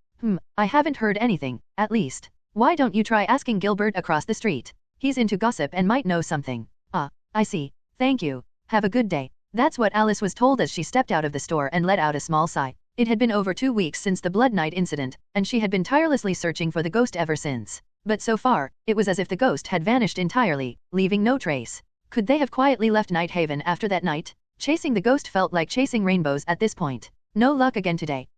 I haven't heard anything, at least. Why don't you try asking Gilbert across the street? He's into gossip and might know something. Ah, I see. Thank you. Have a good day. That's what Alice was told as she stepped out of the store and let out a small sigh. It had been over 2 weeks since the Blood Night incident, and she had been tirelessly searching for the ghost ever since. But so far, it was as if the ghost had vanished entirely, leaving no trace. Could they have quietly left Night Haven after that night? Chasing the ghost felt like chasing rainbows at this point. No luck again today.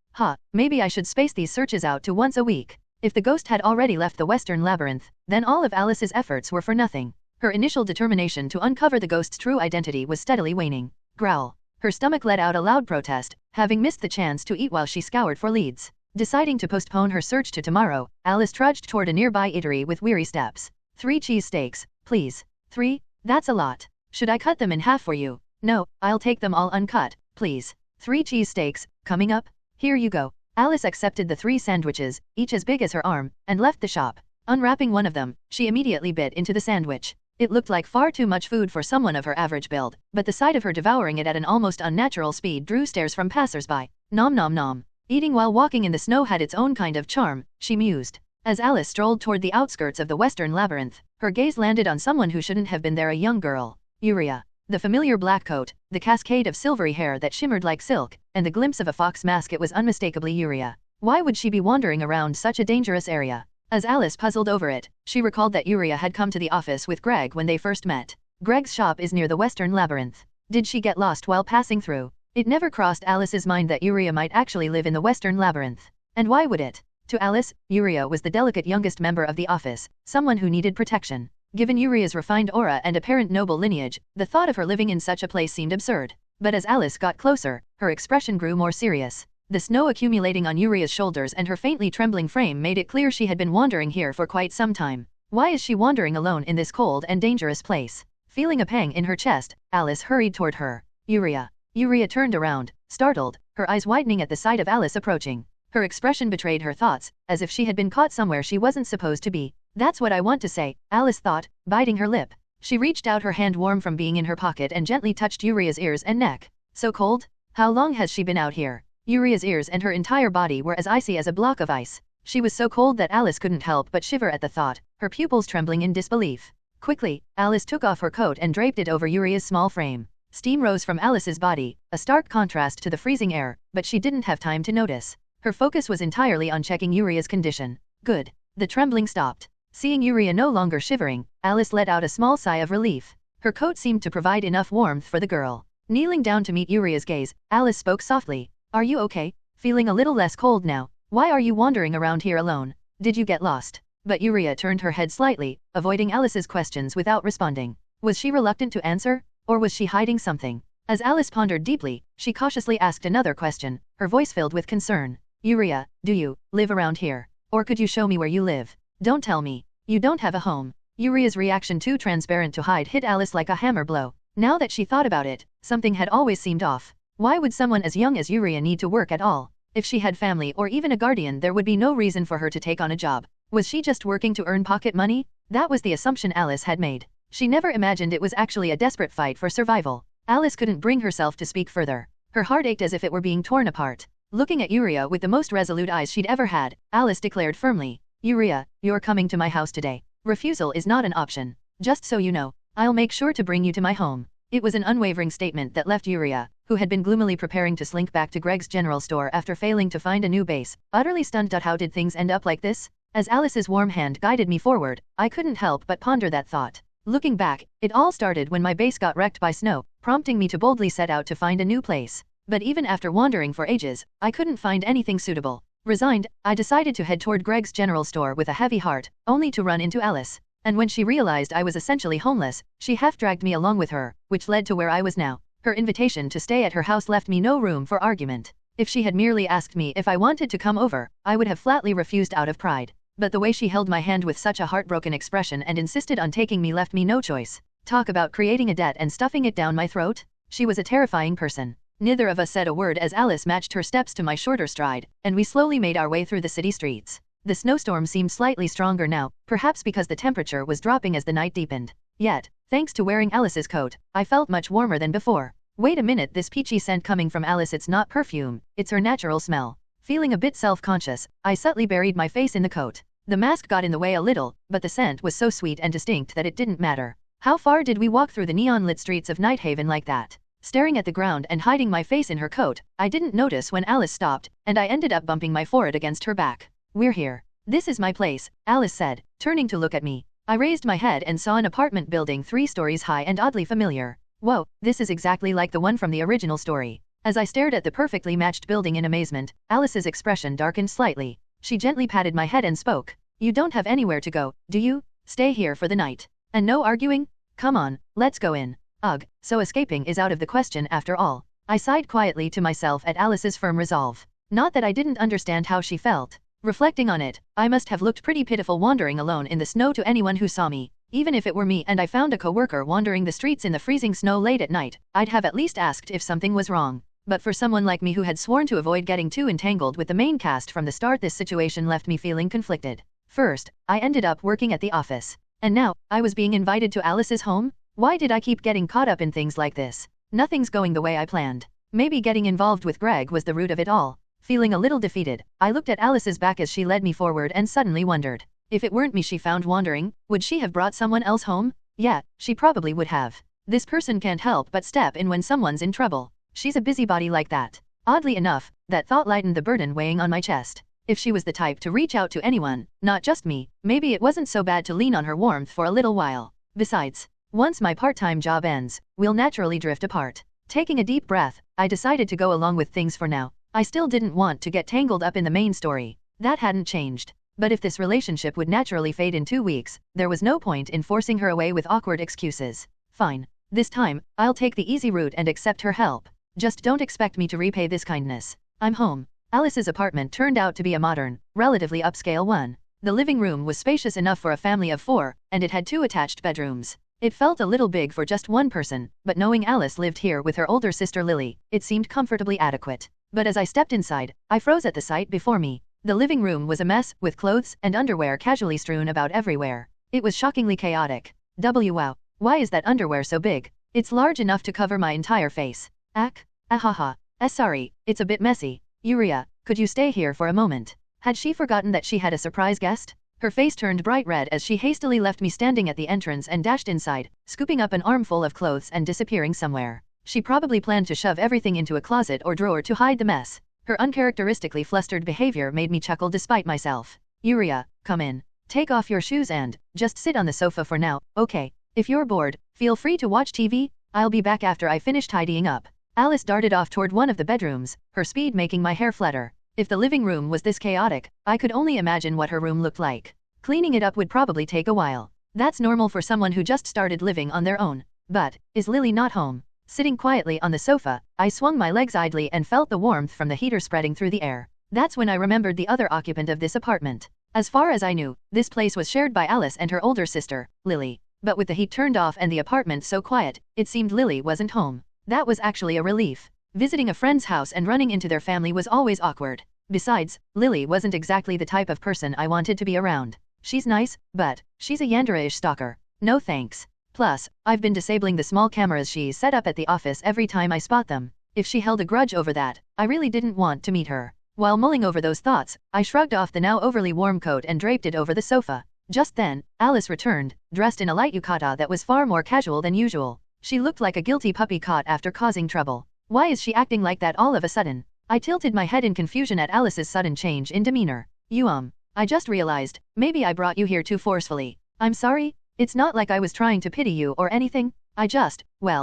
Maybe I should space these searches out to once a week. If the ghost had already left the Western Labyrinth, then all of Alice's efforts were for nothing. Her initial determination to uncover the ghost's true identity was steadily waning. Growl. Her stomach let out a loud protest, having missed the chance to eat while she scoured for leads. Deciding to postpone her search to tomorrow, Alice trudged toward a nearby eatery with weary steps. 3 cheesesteaks, please. 3? That's a lot. Should I cut them in half for you? No, I'll take them all uncut, please. 3 cheesesteaks, coming up? Here you go. Alice accepted the 3 sandwiches, each as big as her arm, and left the shop. Unwrapping one of them, she immediately bit into the sandwich. It looked like far too much food for someone of her average build, but the sight of her devouring it at an almost unnatural speed drew stares from passers-by. Nom nom nom. Eating while walking in the snow had its own kind of charm, she mused. As Alice strolled toward the outskirts of the western labyrinth, her gaze landed on someone who shouldn't have been there, a young girl. Uriah. The familiar black coat, the cascade of silvery hair that shimmered like silk, and the glimpse of a fox mask, it was unmistakably Uriah. Why would she be wandering around such a dangerous area? As Alice puzzled over it, she recalled that Uriah had come to the office with Greg when they first met. Greg's shop is near the western labyrinth. Did she get lost while passing through? It never crossed Alice's mind that Uriah might actually live in the western labyrinth. And why would it? To Alice, Uriah was the delicate youngest member of the office, someone who needed protection. Given Uriah's refined aura and apparent noble lineage, the thought of her living in such a place seemed absurd. But as Alice got closer, her expression grew more serious. The snow accumulating on Uriah's shoulders and her faintly trembling frame made it clear she had been wandering here for quite some time. Why is she wandering alone in this cold and dangerous place? Feeling a pang in her chest, Alice hurried toward her. Uriah. Uriah turned around, startled, her eyes widening at the sight of Alice approaching. Her expression betrayed her thoughts, as if she had been caught somewhere she wasn't supposed to be. That's what I want to say, Alice thought, biting her lip. She reached out, her hand warm from being in her pocket, and gently touched Uriah's ears and neck. So cold? How long has she been out here? Uriah's ears and her entire body were as icy as a block of ice. She was so cold that Alice couldn't help but shiver at the thought, her pupils trembling in disbelief. Quickly, Alice took off her coat and draped it over Uriah's small frame. Steam rose from Alice's body, a stark contrast to the freezing air, but she didn't have time to notice. Her focus was entirely on checking Uriah's condition. Good. The trembling stopped. Seeing Uriah no longer shivering, Alice let out a small sigh of relief. Her coat seemed to provide enough warmth for the girl. Kneeling down to meet Uriah's gaze, Alice spoke softly. Are you okay? Feeling a little less cold now? Why are you wandering around here alone? Did you get lost? But Uriah turned her head slightly, avoiding Alice's questions without responding. Was she reluctant to answer? Or was she hiding something? As Alice pondered deeply, she cautiously asked another question, her voice filled with concern. Uriah, do you live around here? Or could you show me where you live? Don't tell me you don't have a home. Uriah's reaction, too transparent to hide, hit Alice like a hammer blow. Now that she thought about it, something had always seemed off. Why would someone as young as Uriah need to work at all? If she had family or even a guardian, there would be no reason for her to take on a job. Was she just working to earn pocket money? That was the assumption Alice had made. She never imagined it was actually a desperate fight for survival. Alice couldn't bring herself to speak further. Her heart ached as if it were being torn apart. Looking at Uriah with the most resolute eyes she'd ever had, Alice declared firmly, Uriah, you're coming to my house today. Refusal is not an option. Just so you know, I'll make sure to bring you to my home. It was an unwavering statement that left Uriah, who had been gloomily preparing to slink back to Greg's general store after failing to find a new base, utterly stunned. How did things end up like this? As Alice's warm hand guided me forward, I couldn't help but ponder that thought. Looking back, it all started when my base got wrecked by snow, prompting me to boldly set out to find a new place. But even after wandering for ages, I couldn't find anything suitable. Resigned, I decided to head toward Greg's general store with a heavy heart, only to run into Alice. And when she realized I was essentially homeless, she half dragged me along with her, which led to where I was now. Her invitation to stay at her house left me no room for argument. If she had merely asked me if I wanted to come over, I would have flatly refused out of pride. But the way she held my hand with such a heartbroken expression and insisted on taking me left me no choice. Talk about creating a debt and stuffing it down my throat. She was a terrifying person. Neither of us said a word as Alice matched her steps to my shorter stride, and we slowly made our way through the city streets. The snowstorm seemed slightly stronger now, perhaps because the temperature was dropping as the night deepened. Yet, thanks to wearing Alice's coat, I felt much warmer than before. Wait a minute, this peachy scent coming from Alice, it's not perfume, it's her natural smell. Feeling a bit self-conscious, I subtly buried my face in the coat. The mask got in the way a little, but the scent was so sweet and distinct that it didn't matter. How far did we walk through the neon-lit streets of Nighthaven like that? Staring at the ground and hiding my face in her coat, I didn't notice when Alice stopped, and I ended up bumping my forehead against her back. We're here. This is my place, Alice said, turning to look at me. I raised my head and saw an apartment building 3 stories high and oddly familiar. Whoa, this is exactly like the one from the original story. As I stared at the perfectly matched building in amazement, Alice's expression darkened slightly. She gently patted my head and spoke. You don't have anywhere to go, do you? Stay here for the night. And no arguing? Come on, let's go in. Ugh, so escaping is out of the question after all. I sighed quietly to myself at Alice's firm resolve. Not that I didn't understand how she felt. Reflecting on it, I must have looked pretty pitiful wandering alone in the snow to anyone who saw me. Even if it were me and I found a co-worker wandering the streets in the freezing snow late at night, I'd have at least asked if something was wrong. But for someone like me who had sworn to avoid getting too entangled with the main cast from the start, this situation left me feeling conflicted. First, I ended up working at the office. And now, I was being invited to Alice's home? Why did I keep getting caught up in things like this? Nothing's going the way I planned. Maybe getting involved with Greg was the root of it all. Feeling a little defeated, I looked at Alice's back as she led me forward and suddenly wondered. If it weren't me she found wandering, would she have brought someone else home? Yeah, she probably would have. This person can't help but step in when someone's in trouble. She's a busybody like that. Oddly enough, that thought lightened the burden weighing on my chest. If she was the type to reach out to anyone, not just me, maybe it wasn't so bad to lean on her warmth for a little while. Besides, once my part-time job ends, we'll naturally drift apart. Taking a deep breath, I decided to go along with things for now. I still didn't want to get tangled up in the main story. That hadn't changed. But if this relationship would naturally fade in 2 weeks, there was no point in forcing her away with awkward excuses. Fine. This time, I'll take the easy route and accept her help. Just don't expect me to repay this kindness. I'm home. Alice's apartment turned out to be a modern, relatively upscale one. The living room was spacious enough for a family of 4, and it had 2 attached bedrooms. It felt a little big for just one person, but knowing Alice lived here with her older sister Lily, it seemed comfortably adequate. But as I stepped inside, I froze at the sight before me. The living room was a mess, with clothes and underwear casually strewn about everywhere. It was shockingly chaotic. Wow. Why is that underwear so big? It's large enough to cover my entire face. Ahaha. Sorry, it's a bit messy. Yuria, could you stay here for a moment? Had she forgotten that she had a surprise guest? Her face turned bright red as she hastily left me standing at the entrance and dashed inside, scooping up an armful of clothes and disappearing somewhere. She probably planned to shove everything into a closet or drawer to hide the mess. Her uncharacteristically flustered behavior made me chuckle despite myself. Yuria, come in. Take off your shoes and just sit on the sofa for now, okay? If you're bored, feel free to watch TV. I'll be back after I finish tidying up. Alice darted off toward one of the bedrooms, her speed making my hair flutter. If the living room was this chaotic, I could only imagine what her room looked like. Cleaning it up would probably take a while. That's normal for someone who just started living on their own. But, is Lily not home? Sitting quietly on the sofa, I swung my legs idly and felt the warmth from the heater spreading through the air. That's when I remembered the other occupant of this apartment. As far as I knew, this place was shared by Alice and her older sister, Lily. But with the heat turned off and the apartment so quiet, it seemed Lily wasn't home. That was actually a relief. Visiting a friend's house and running into their family was always awkward. Besides, Lily wasn't exactly the type of person I wanted to be around. She's nice, but she's a Yandere-ish stalker. No thanks. Plus, I've been disabling the small cameras she's set up at the office every time I spot them. If she held a grudge over that, I really didn't want to meet her. While mulling over those thoughts, I shrugged off the now overly warm coat and draped it over the sofa. Just then, Alice returned, dressed in a light yukata that was far more casual than usual. She looked like a guilty puppy caught after causing trouble. Why is she acting like that all of a sudden? I tilted my head in confusion at Alice's sudden change in demeanor. I just realized, maybe I brought you here too forcefully. I'm sorry? It's not like I was trying to pity you or anything. So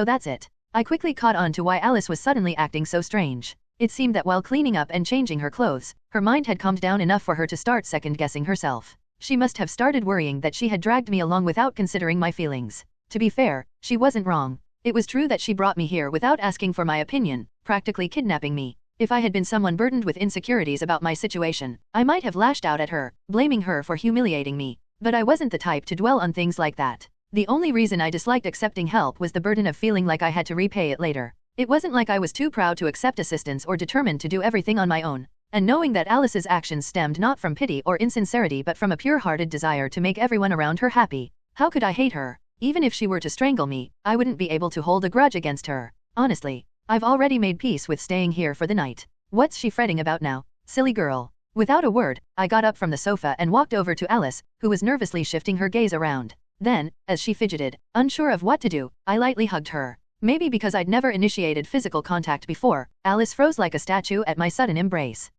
that's it. I quickly caught on to why Alice was suddenly acting so strange. It seemed that while cleaning up and changing her clothes, her mind had calmed down enough for her to start second-guessing herself. She must have started worrying that she had dragged me along without considering my feelings. To be fair, she wasn't wrong. It was true that she brought me here without asking for my opinion, practically kidnapping me. If I had been someone burdened with insecurities about my situation, I might have lashed out at her, blaming her for humiliating me. But I wasn't the type to dwell on things like that. The only reason I disliked accepting help was the burden of feeling like I had to repay it later. It wasn't like I was too proud to accept assistance or determined to do everything on my own. And knowing that Alice's actions stemmed not from pity or insincerity but from a pure-hearted desire to make everyone around her happy, how could I hate her? Even if she were to strangle me, I wouldn't be able to hold a grudge against her. Honestly, I've already made peace with staying here for the night. What's she fretting about now? Silly girl. Without a word, I got up from the sofa and walked over to Alice, who was nervously shifting her gaze around. Then, as she fidgeted, unsure of what to do, I lightly hugged her. Maybe because I'd never initiated physical contact before, Alice froze like a statue at my sudden embrace.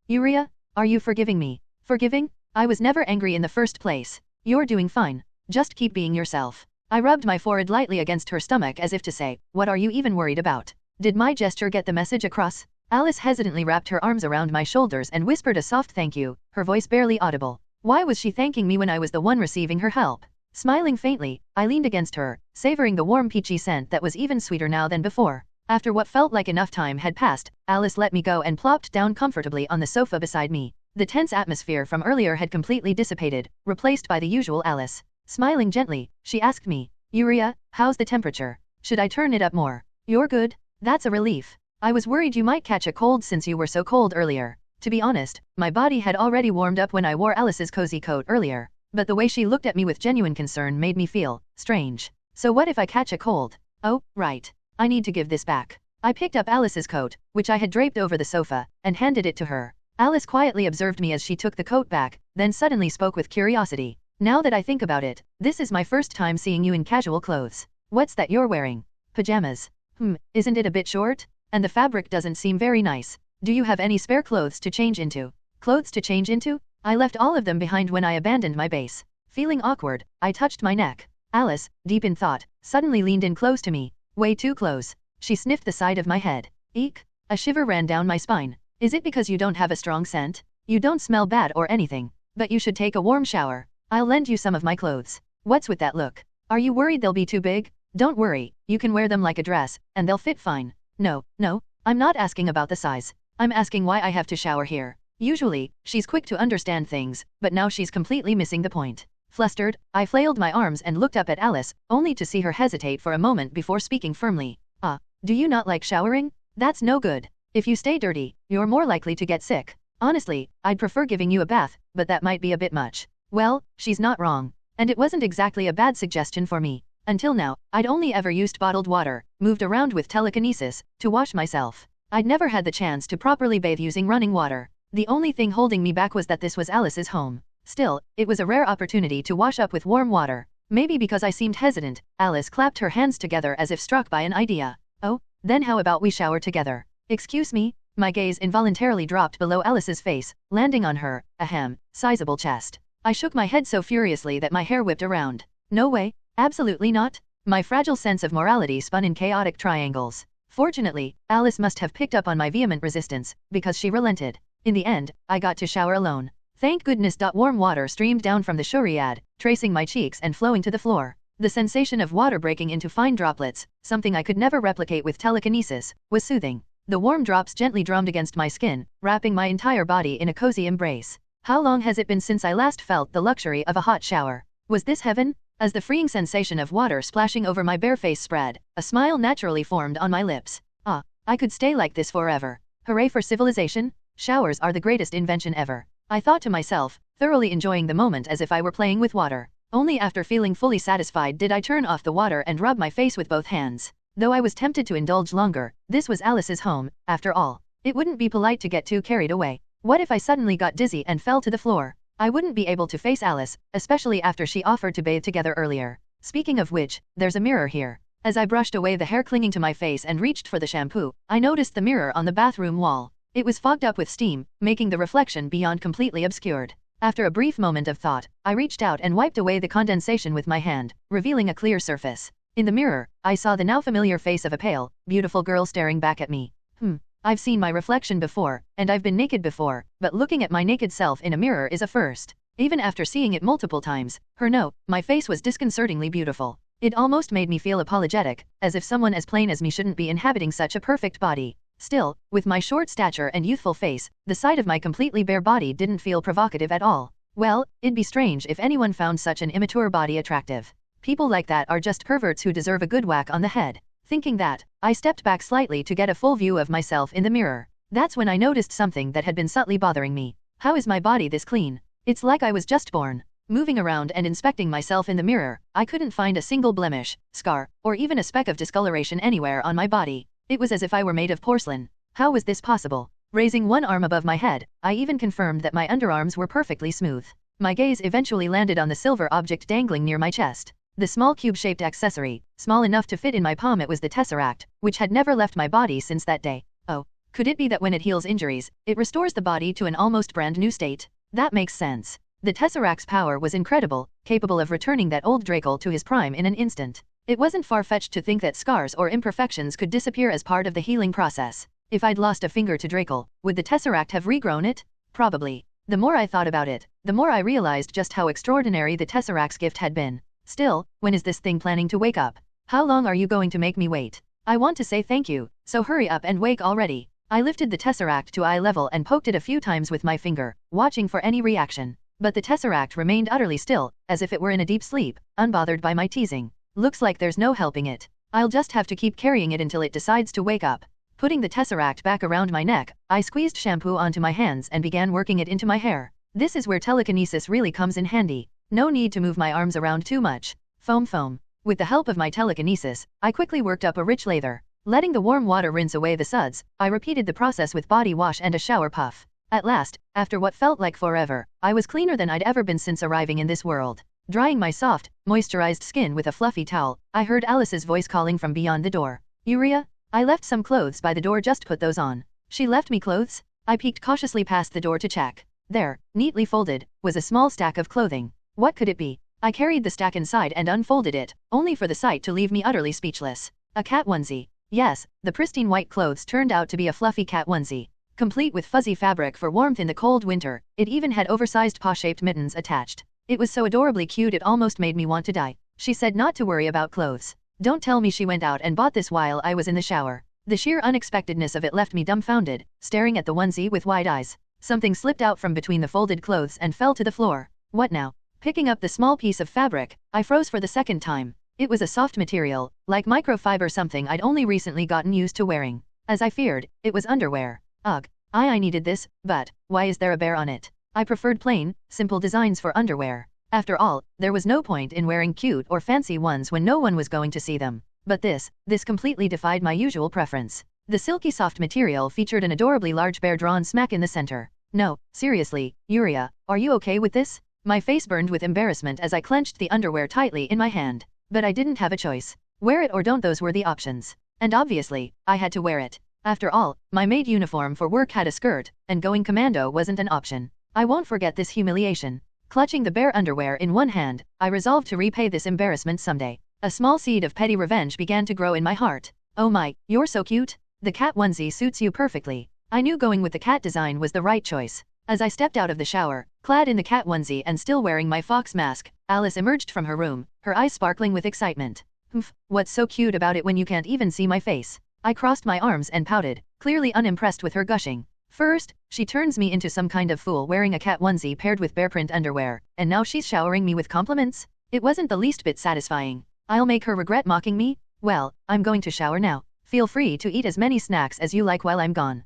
Yuria, are you forgiving me? Forgiving? I was never angry in the first place. You're doing fine. Just keep being yourself. I rubbed my forehead lightly against her stomach as if to say, what are you even worried about? Did my gesture get the message across? Alice hesitantly wrapped her arms around my shoulders and whispered a soft thank you, her voice barely audible. Why was she thanking me when I was the one receiving her help? Smiling faintly, I leaned against her, savoring the warm peachy scent that was even sweeter now than before. After what felt like enough time had passed, Alice let me go and plopped down comfortably on the sofa beside me. The tense atmosphere from earlier had completely dissipated, replaced by the usual Alice. Smiling gently, she asked me, "Yuria, how's the temperature? Should I turn it up more?" "You're good." "That's a relief. I was worried you might catch a cold since you were so cold earlier." To be honest, my body had already warmed up when I wore Alice's cozy coat earlier, but the way she looked at me with genuine concern made me feel strange. "So what if I catch a cold?" "Oh, right. I need to give this back." I picked up Alice's coat, which I had draped over the sofa, and handed it to her. Alice quietly observed me as she took the coat back, then suddenly spoke with curiosity. "Now that I think about it, this is my first time seeing you in casual clothes. What's that you're wearing?" "Pajamas." Isn't it a bit short? And the fabric doesn't seem very nice. Do you have any spare clothes to change into?" "Clothes to change into? I left all of them behind when I abandoned my base." Feeling awkward, I touched my neck. Alice, deep in thought, suddenly leaned in close to me. "Way too close." She sniffed the side of my head. "Eek." A shiver ran down my spine. "Is it because you don't have a strong scent? You don't smell bad or anything, but you should take a warm shower. I'll lend you some of my clothes." "What's with that look? Are you worried they'll be too big?" "Don't worry, you can wear them like a dress, and they'll fit fine." No, I'm not asking about the size. I'm asking why I have to shower here." Usually, she's quick to understand things, but now she's completely missing the point. Flustered, I flailed my arms and looked up at Alice, only to see her hesitate for a moment before speaking firmly. Do you not like showering? That's no good. If you stay dirty, you're more likely to get sick. Honestly, I'd prefer giving you a bath, but that might be a bit much." Well, she's not wrong. And it wasn't exactly a bad suggestion for me. Until now, I'd only ever used bottled water, moved around with telekinesis, to wash myself. I'd never had the chance to properly bathe using running water. The only thing holding me back was that this was Alice's home. Still, it was a rare opportunity to wash up with warm water. Maybe because I seemed hesitant, Alice clapped her hands together as if struck by an idea. "Oh, then how about we shower together?" "Excuse me?" My gaze involuntarily dropped below Alice's face, landing on her, sizable chest. I shook my head so furiously that my hair whipped around. "No way, absolutely not." My fragile sense of morality spun in chaotic triangles. Fortunately, Alice must have picked up on my vehement resistance, because she relented. In the end, I got to shower alone. Thank goodness. Warm water streamed down from the shuriad, tracing my cheeks and flowing to the floor. The sensation of water breaking into fine droplets, something I could never replicate with telekinesis, was soothing. The warm drops gently drummed against my skin, wrapping my entire body in a cozy embrace. How long has it been since I last felt the luxury of a hot shower? Was this heaven? As the freeing sensation of water splashing over my bare face spread, a smile naturally formed on my lips. I could stay like this forever. Hooray for civilization! Showers are the greatest invention ever. I thought to myself, thoroughly enjoying the moment as if I were playing with water. Only after feeling fully satisfied did I turn off the water and rub my face with both hands. Though I was tempted to indulge longer, this was Alice's home, after all. It wouldn't be polite to get too carried away. What if I suddenly got dizzy and fell to the floor? I wouldn't be able to face Alice, especially after she offered to bathe together earlier. Speaking of which, there's a mirror here. As I brushed away the hair clinging to my face and reached for the shampoo, I noticed the mirror on the bathroom wall. It was fogged up with steam, making the reflection beyond completely obscured. After a brief moment of thought, I reached out and wiped away the condensation with my hand, revealing a clear surface. In the mirror, I saw the now familiar face of a pale, beautiful girl staring back at me. I've seen my reflection before, and I've been naked before, but looking at my naked self in a mirror is a first. Even after seeing it multiple times, my face was disconcertingly beautiful. It almost made me feel apologetic, as if someone as plain as me shouldn't be inhabiting such a perfect body. Still, with my short stature and youthful face, the sight of my completely bare body didn't feel provocative at all. Well, it'd be strange if anyone found such an immature body attractive. People like that are just perverts who deserve a good whack on the head. Thinking that, I stepped back slightly to get a full view of myself in the mirror. That's when I noticed something that had been subtly bothering me. How is my body this clean? It's like I was just born. Moving around and inspecting myself in the mirror, I couldn't find a single blemish, scar, or even a speck of discoloration anywhere on my body. It was as if I were made of porcelain. How was this possible? Raising one arm above my head, I even confirmed that my underarms were perfectly smooth. My gaze eventually landed on the silver object dangling near my chest. The small cube-shaped accessory, small enough to fit in my palm, it was the tesseract, which had never left my body since that day. Oh, could it be that when it heals injuries, it restores the body to an almost brand new state? That makes sense. The tesseract's power was incredible, capable of returning that old Drakel to his prime in an instant. It wasn't far-fetched to think that scars or imperfections could disappear as part of the healing process. If I'd lost a finger to Drakel, would the tesseract have regrown it? Probably. The more I thought about it, the more I realized just how extraordinary the Tesseract's gift had been. Still, when is this thing planning to wake up? How long are you going to make me wait? I want to say thank you, so hurry up and wake already. I lifted the Tesseract to eye level and poked it a few times with my finger, watching for any reaction. But the Tesseract remained utterly still, as if it were in a deep sleep, unbothered by my teasing. Looks like there's no helping it. I'll just have to keep carrying it until it decides to wake up. Putting the Tesseract back around my neck, I squeezed shampoo onto my hands and began working it into my hair. This is where telekinesis really comes in handy. No need to move my arms around too much. Foam. With the help of my telekinesis, I quickly worked up a rich lather. Letting the warm water rinse away the suds, I repeated the process with body wash and a shower puff. At last, after what felt like forever, I was cleaner than I'd ever been since arriving in this world. Drying my soft, moisturized skin with a fluffy towel, I heard Alice's voice calling from beyond the door. Yuria? I left some clothes by the door, just put those on. She left me clothes? I peeked cautiously past the door to check. There, neatly folded, was a small stack of clothing. What could it be? I carried the stack inside and unfolded it, only for the sight to leave me utterly speechless. A cat onesie. Yes, the pristine white clothes turned out to be a fluffy cat onesie. Complete with fuzzy fabric for warmth in the cold winter, it even had oversized paw-shaped mittens attached. It was so adorably cute it almost made me want to die. She said not to worry about clothes. Don't tell me she went out and bought this while I was in the shower. The sheer unexpectedness of it left me dumbfounded, staring at the onesie with wide eyes. Something slipped out from between the folded clothes and fell to the floor. What now? Picking up the small piece of fabric, I froze for the second time. It was a soft material, like microfiber, something I'd only recently gotten used to wearing. As I feared, it was underwear. Ugh, I needed this, but why is there a bear on it? I preferred plain, simple designs for underwear. After all, there was no point in wearing cute or fancy ones when no one was going to see them. But this completely defied my usual preference. The silky soft material featured an adorably large bear drawn smack in the center. No, seriously, Yuria, are you okay with this? My face burned with embarrassment as I clenched the underwear tightly in my hand. But I didn't have a choice. Wear it or don't, those were the options. And obviously, I had to wear it. After all, my maid uniform for work had a skirt, and going commando wasn't an option. I won't forget this humiliation. Clutching the bare underwear in one hand, I resolved to repay this embarrassment someday. A small seed of petty revenge began to grow in my heart. Oh my, you're so cute. The cat onesie suits you perfectly. I knew going with the cat design was the right choice. As I stepped out of the shower, clad in the cat onesie and still wearing my fox mask, Alice emerged from her room, her eyes sparkling with excitement. Humph, what's so cute about it when you can't even see my face? I crossed my arms and pouted, clearly unimpressed with her gushing. First, she turns me into some kind of fool wearing a cat onesie paired with bear print underwear, and now she's showering me with compliments? It wasn't the least bit satisfying. I'll make her regret mocking me? Well, I'm going to shower now. Feel free to eat as many snacks as you like while I'm gone.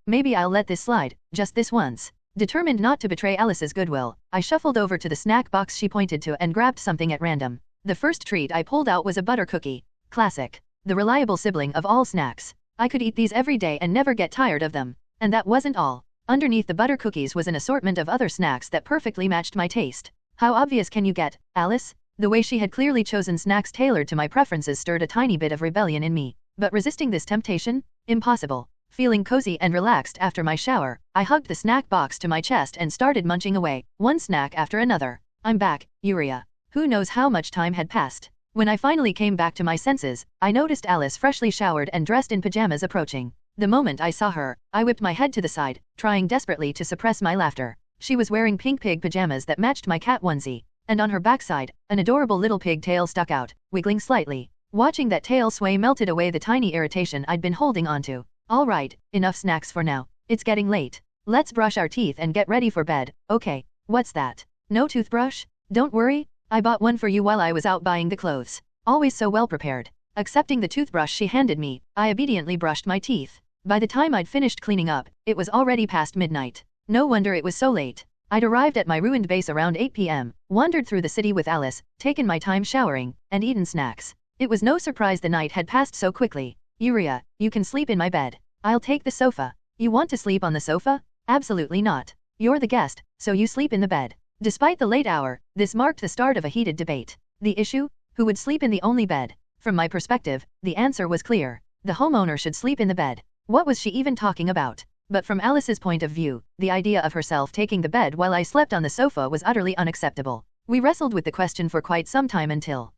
Maybe I'll let this slide, just this once. Determined not to betray Alice's goodwill, I shuffled over to the snack box she pointed to and grabbed something at random. The first treat I pulled out was a butter cookie. Classic. The reliable sibling of all snacks. I could eat these every day and never get tired of them. And that wasn't all. Underneath the butter cookies was an assortment of other snacks that perfectly matched my taste. How obvious can you get, Alice? The way she had clearly chosen snacks tailored to my preferences stirred a tiny bit of rebellion in me. But resisting this temptation? Impossible. Feeling cozy and relaxed after my shower, I hugged the snack box to my chest and started munching away, one snack after another. I'm back, Yuria. Who knows how much time had passed? When I finally came back to my senses, I noticed Alice freshly showered and dressed in pajamas approaching. The moment I saw her, I whipped my head to the side, trying desperately to suppress my laughter. She was wearing pink pig pajamas that matched my cat onesie, and on her backside, an adorable little pig tail stuck out, wiggling slightly. Watching that tail sway melted away the tiny irritation I'd been holding onto. All right, enough snacks for now. It's getting late. Let's brush our teeth and get ready for bed. Okay, what's that? No toothbrush? Don't worry, I bought one for you while I was out buying the clothes. Always so well prepared. Accepting the toothbrush she handed me, I obediently brushed my teeth. By the time I'd finished cleaning up, it was already past midnight. No wonder it was so late. I'd arrived at my ruined base around 8 p.m., wandered through the city with Alice, taken my time showering, and eaten snacks. It was no surprise the night had passed so quickly. Yuria, you can sleep in my bed. I'll take the sofa. You want to sleep on the sofa? Absolutely not. You're the guest, so you sleep in the bed. Despite the late hour, this marked the start of a heated debate. The issue? Who would sleep in the only bed? From my perspective, the answer was clear. The homeowner should sleep in the bed. What was she even talking about? But from Alice's point of view, the idea of herself taking the bed while I slept on the sofa was utterly unacceptable. We wrestled with the question for quite some time until,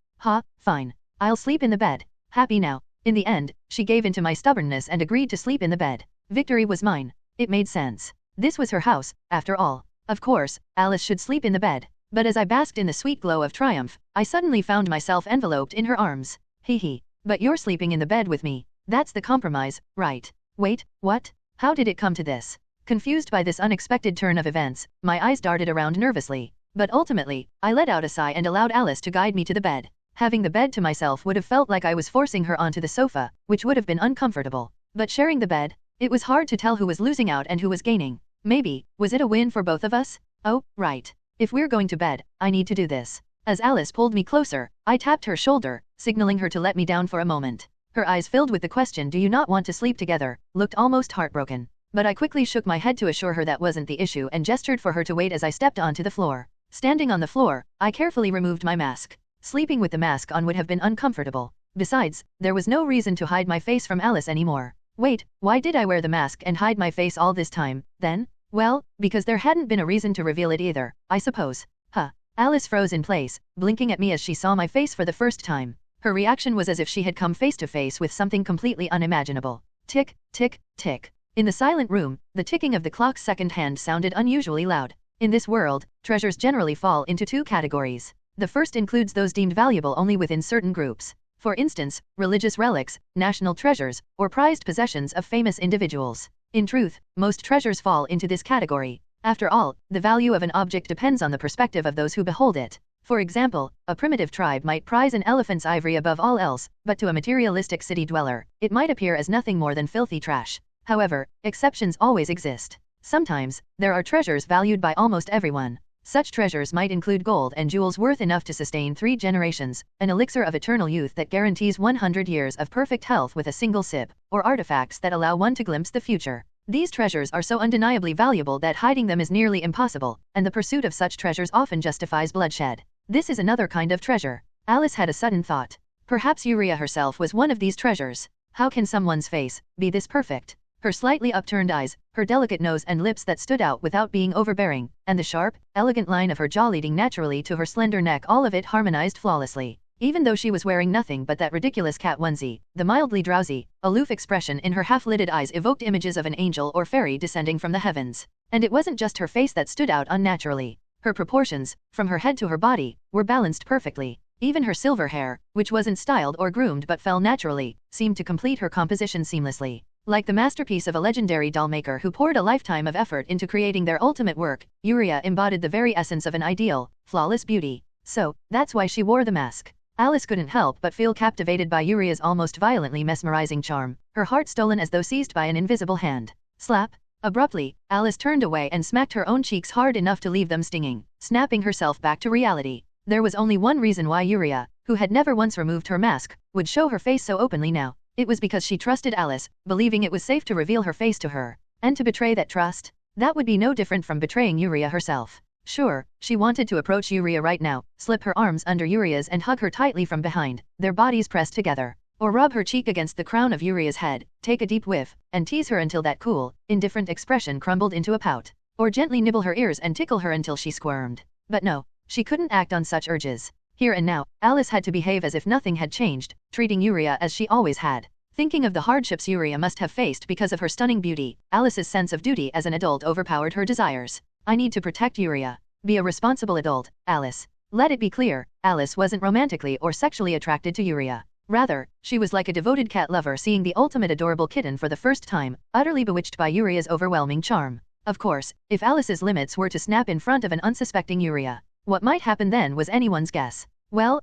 fine. I'll sleep in the bed. Happy now. In the end, she gave in to my stubbornness and agreed to sleep in the bed. Victory was mine. It made sense. This was her house, after all. Of course, Alice should sleep in the bed. But as I basked in the sweet glow of triumph, I suddenly found myself enveloped in her arms. Hee hee. But you're sleeping in the bed with me. That's the compromise, right? Wait, what? How did it come to this? Confused by this unexpected turn of events, my eyes darted around nervously. But ultimately, I let out a sigh and allowed Alice to guide me to the bed. Having the bed to myself would have felt like I was forcing her onto the sofa, which would have been uncomfortable. But sharing the bed, it was hard to tell who was losing out and who was gaining. Maybe, was it a win for both of us? Oh, right. If we're going to bed, I need to do this. As Alice pulled me closer, I tapped her shoulder, signaling her to let me down for a moment. Her eyes filled with the question, "Do you not want to sleep together?" looked almost heartbroken. But I quickly shook my head to assure her that wasn't the issue and gestured for her to wait as I stepped onto the floor. Standing on the floor, I carefully removed my mask. Sleeping with the mask on would have been uncomfortable. Besides, there was no reason to hide my face from Alice anymore. Wait, why did I wear the mask and hide my face all this time, then? Well, because there hadn't been a reason to reveal it either, I suppose. Huh. Alice froze in place, blinking at me as she saw my face for the first time. Her reaction was as if she had come face to face with something completely unimaginable. Tick, tick, tick. In the silent room, the ticking of the clock's second hand sounded unusually loud. In this world, treasures generally fall into two categories. The first includes those deemed valuable only within certain groups. For instance, religious relics, national treasures, or prized possessions of famous individuals. In truth, most treasures fall into this category. After all, the value of an object depends on the perspective of those who behold it. For example, a primitive tribe might prize an elephant's ivory above all else, but to a materialistic city dweller, it might appear as nothing more than filthy trash. However, exceptions always exist. Sometimes, there are treasures valued by almost everyone. Such treasures might include gold and jewels worth enough to sustain 3 generations, an elixir of eternal youth that guarantees 100 years of perfect health with a single sip, or artifacts that allow one to glimpse the future. These treasures are so undeniably valuable that hiding them is nearly impossible, and the pursuit of such treasures often justifies bloodshed. This is another kind of treasure. Alice had a sudden thought. Perhaps Uriah herself was one of these treasures. How can someone's face be this perfect? Her slightly upturned eyes, her delicate nose and lips that stood out without being overbearing, and the sharp, elegant line of her jaw leading naturally to her slender neck, all of it harmonized flawlessly. Even though she was wearing nothing but that ridiculous cat onesie, the mildly drowsy, aloof expression in her half-lidded eyes evoked images of an angel or fairy descending from the heavens. And it wasn't just her face that stood out unnaturally. Her proportions, from her head to her body, were balanced perfectly. Even her silver hair, which wasn't styled or groomed but fell naturally, seemed to complete her composition seamlessly. Like the masterpiece of a legendary dollmaker who poured a lifetime of effort into creating their ultimate work, Uriah embodied the very essence of an ideal, flawless beauty. So, that's why she wore the mask. Alice couldn't help but feel captivated by Uriah's almost violently mesmerizing charm, her heart stolen as though seized by an invisible hand. Slap! Abruptly, Alice turned away and smacked her own cheeks hard enough to leave them stinging, snapping herself back to reality. There was only one reason why Uriah, who had never once removed her mask, would show her face so openly now. It was because she trusted Alice, believing it was safe to reveal her face to her. And to betray that trust? That would be no different from betraying Uriah herself. Sure, she wanted to approach Uriah right now, slip her arms under Uriah's and hug her tightly from behind, their bodies pressed together. Or rub her cheek against the crown of Uriah's head, take a deep whiff, and tease her until that cool, indifferent expression crumbled into a pout. Or gently nibble her ears and tickle her until she squirmed. But no, she couldn't act on such urges. Here and now, Alice had to behave as if nothing had changed, treating Uriah as she always had. Thinking of the hardships Uriah must have faced because of her stunning beauty, Alice's sense of duty as an adult overpowered her desires. I need to protect Uriah. Be a responsible adult, Alice. Let it be clear, Alice wasn't romantically or sexually attracted to Uriah. Rather, she was like a devoted cat lover seeing the ultimate adorable kitten for the first time, utterly bewitched by Uriah's overwhelming charm. Of course, if Alice's limits were to snap in front of an unsuspecting Uriah, what might happen then was anyone's guess. Well,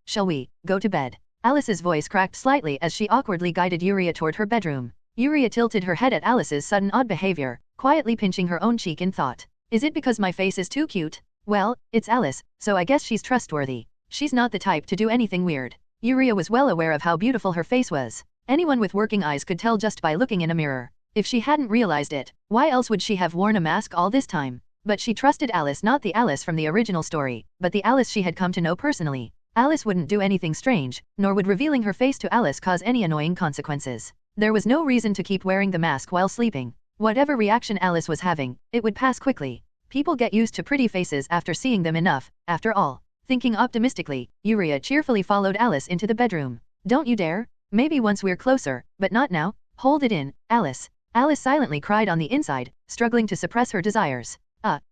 shall we go to bed? Alice's voice cracked slightly as she awkwardly guided Uriah toward her bedroom. Uriah tilted her head at Alice's sudden odd behavior, quietly pinching her own cheek in thought. Is it because my face is too cute? Well, it's Alice, so I guess she's trustworthy. She's not the type to do anything weird. Uriah was well aware of how beautiful her face was. Anyone with working eyes could tell just by looking in a mirror. If she hadn't realized it, why else would she have worn a mask all this time? But she trusted Alice, not the Alice from the original story, but the Alice she had come to know personally. Alice wouldn't do anything strange, nor would revealing her face to Alice cause any annoying consequences. There was no reason to keep wearing the mask while sleeping. Whatever reaction Alice was having, it would pass quickly. People get used to pretty faces after seeing them enough, after all. Thinking optimistically, Uriah cheerfully followed Alice into the bedroom. Don't you dare? Maybe once we're closer, but not now. Hold it in, Alice. Alice silently cried on the inside, struggling to suppress her desires.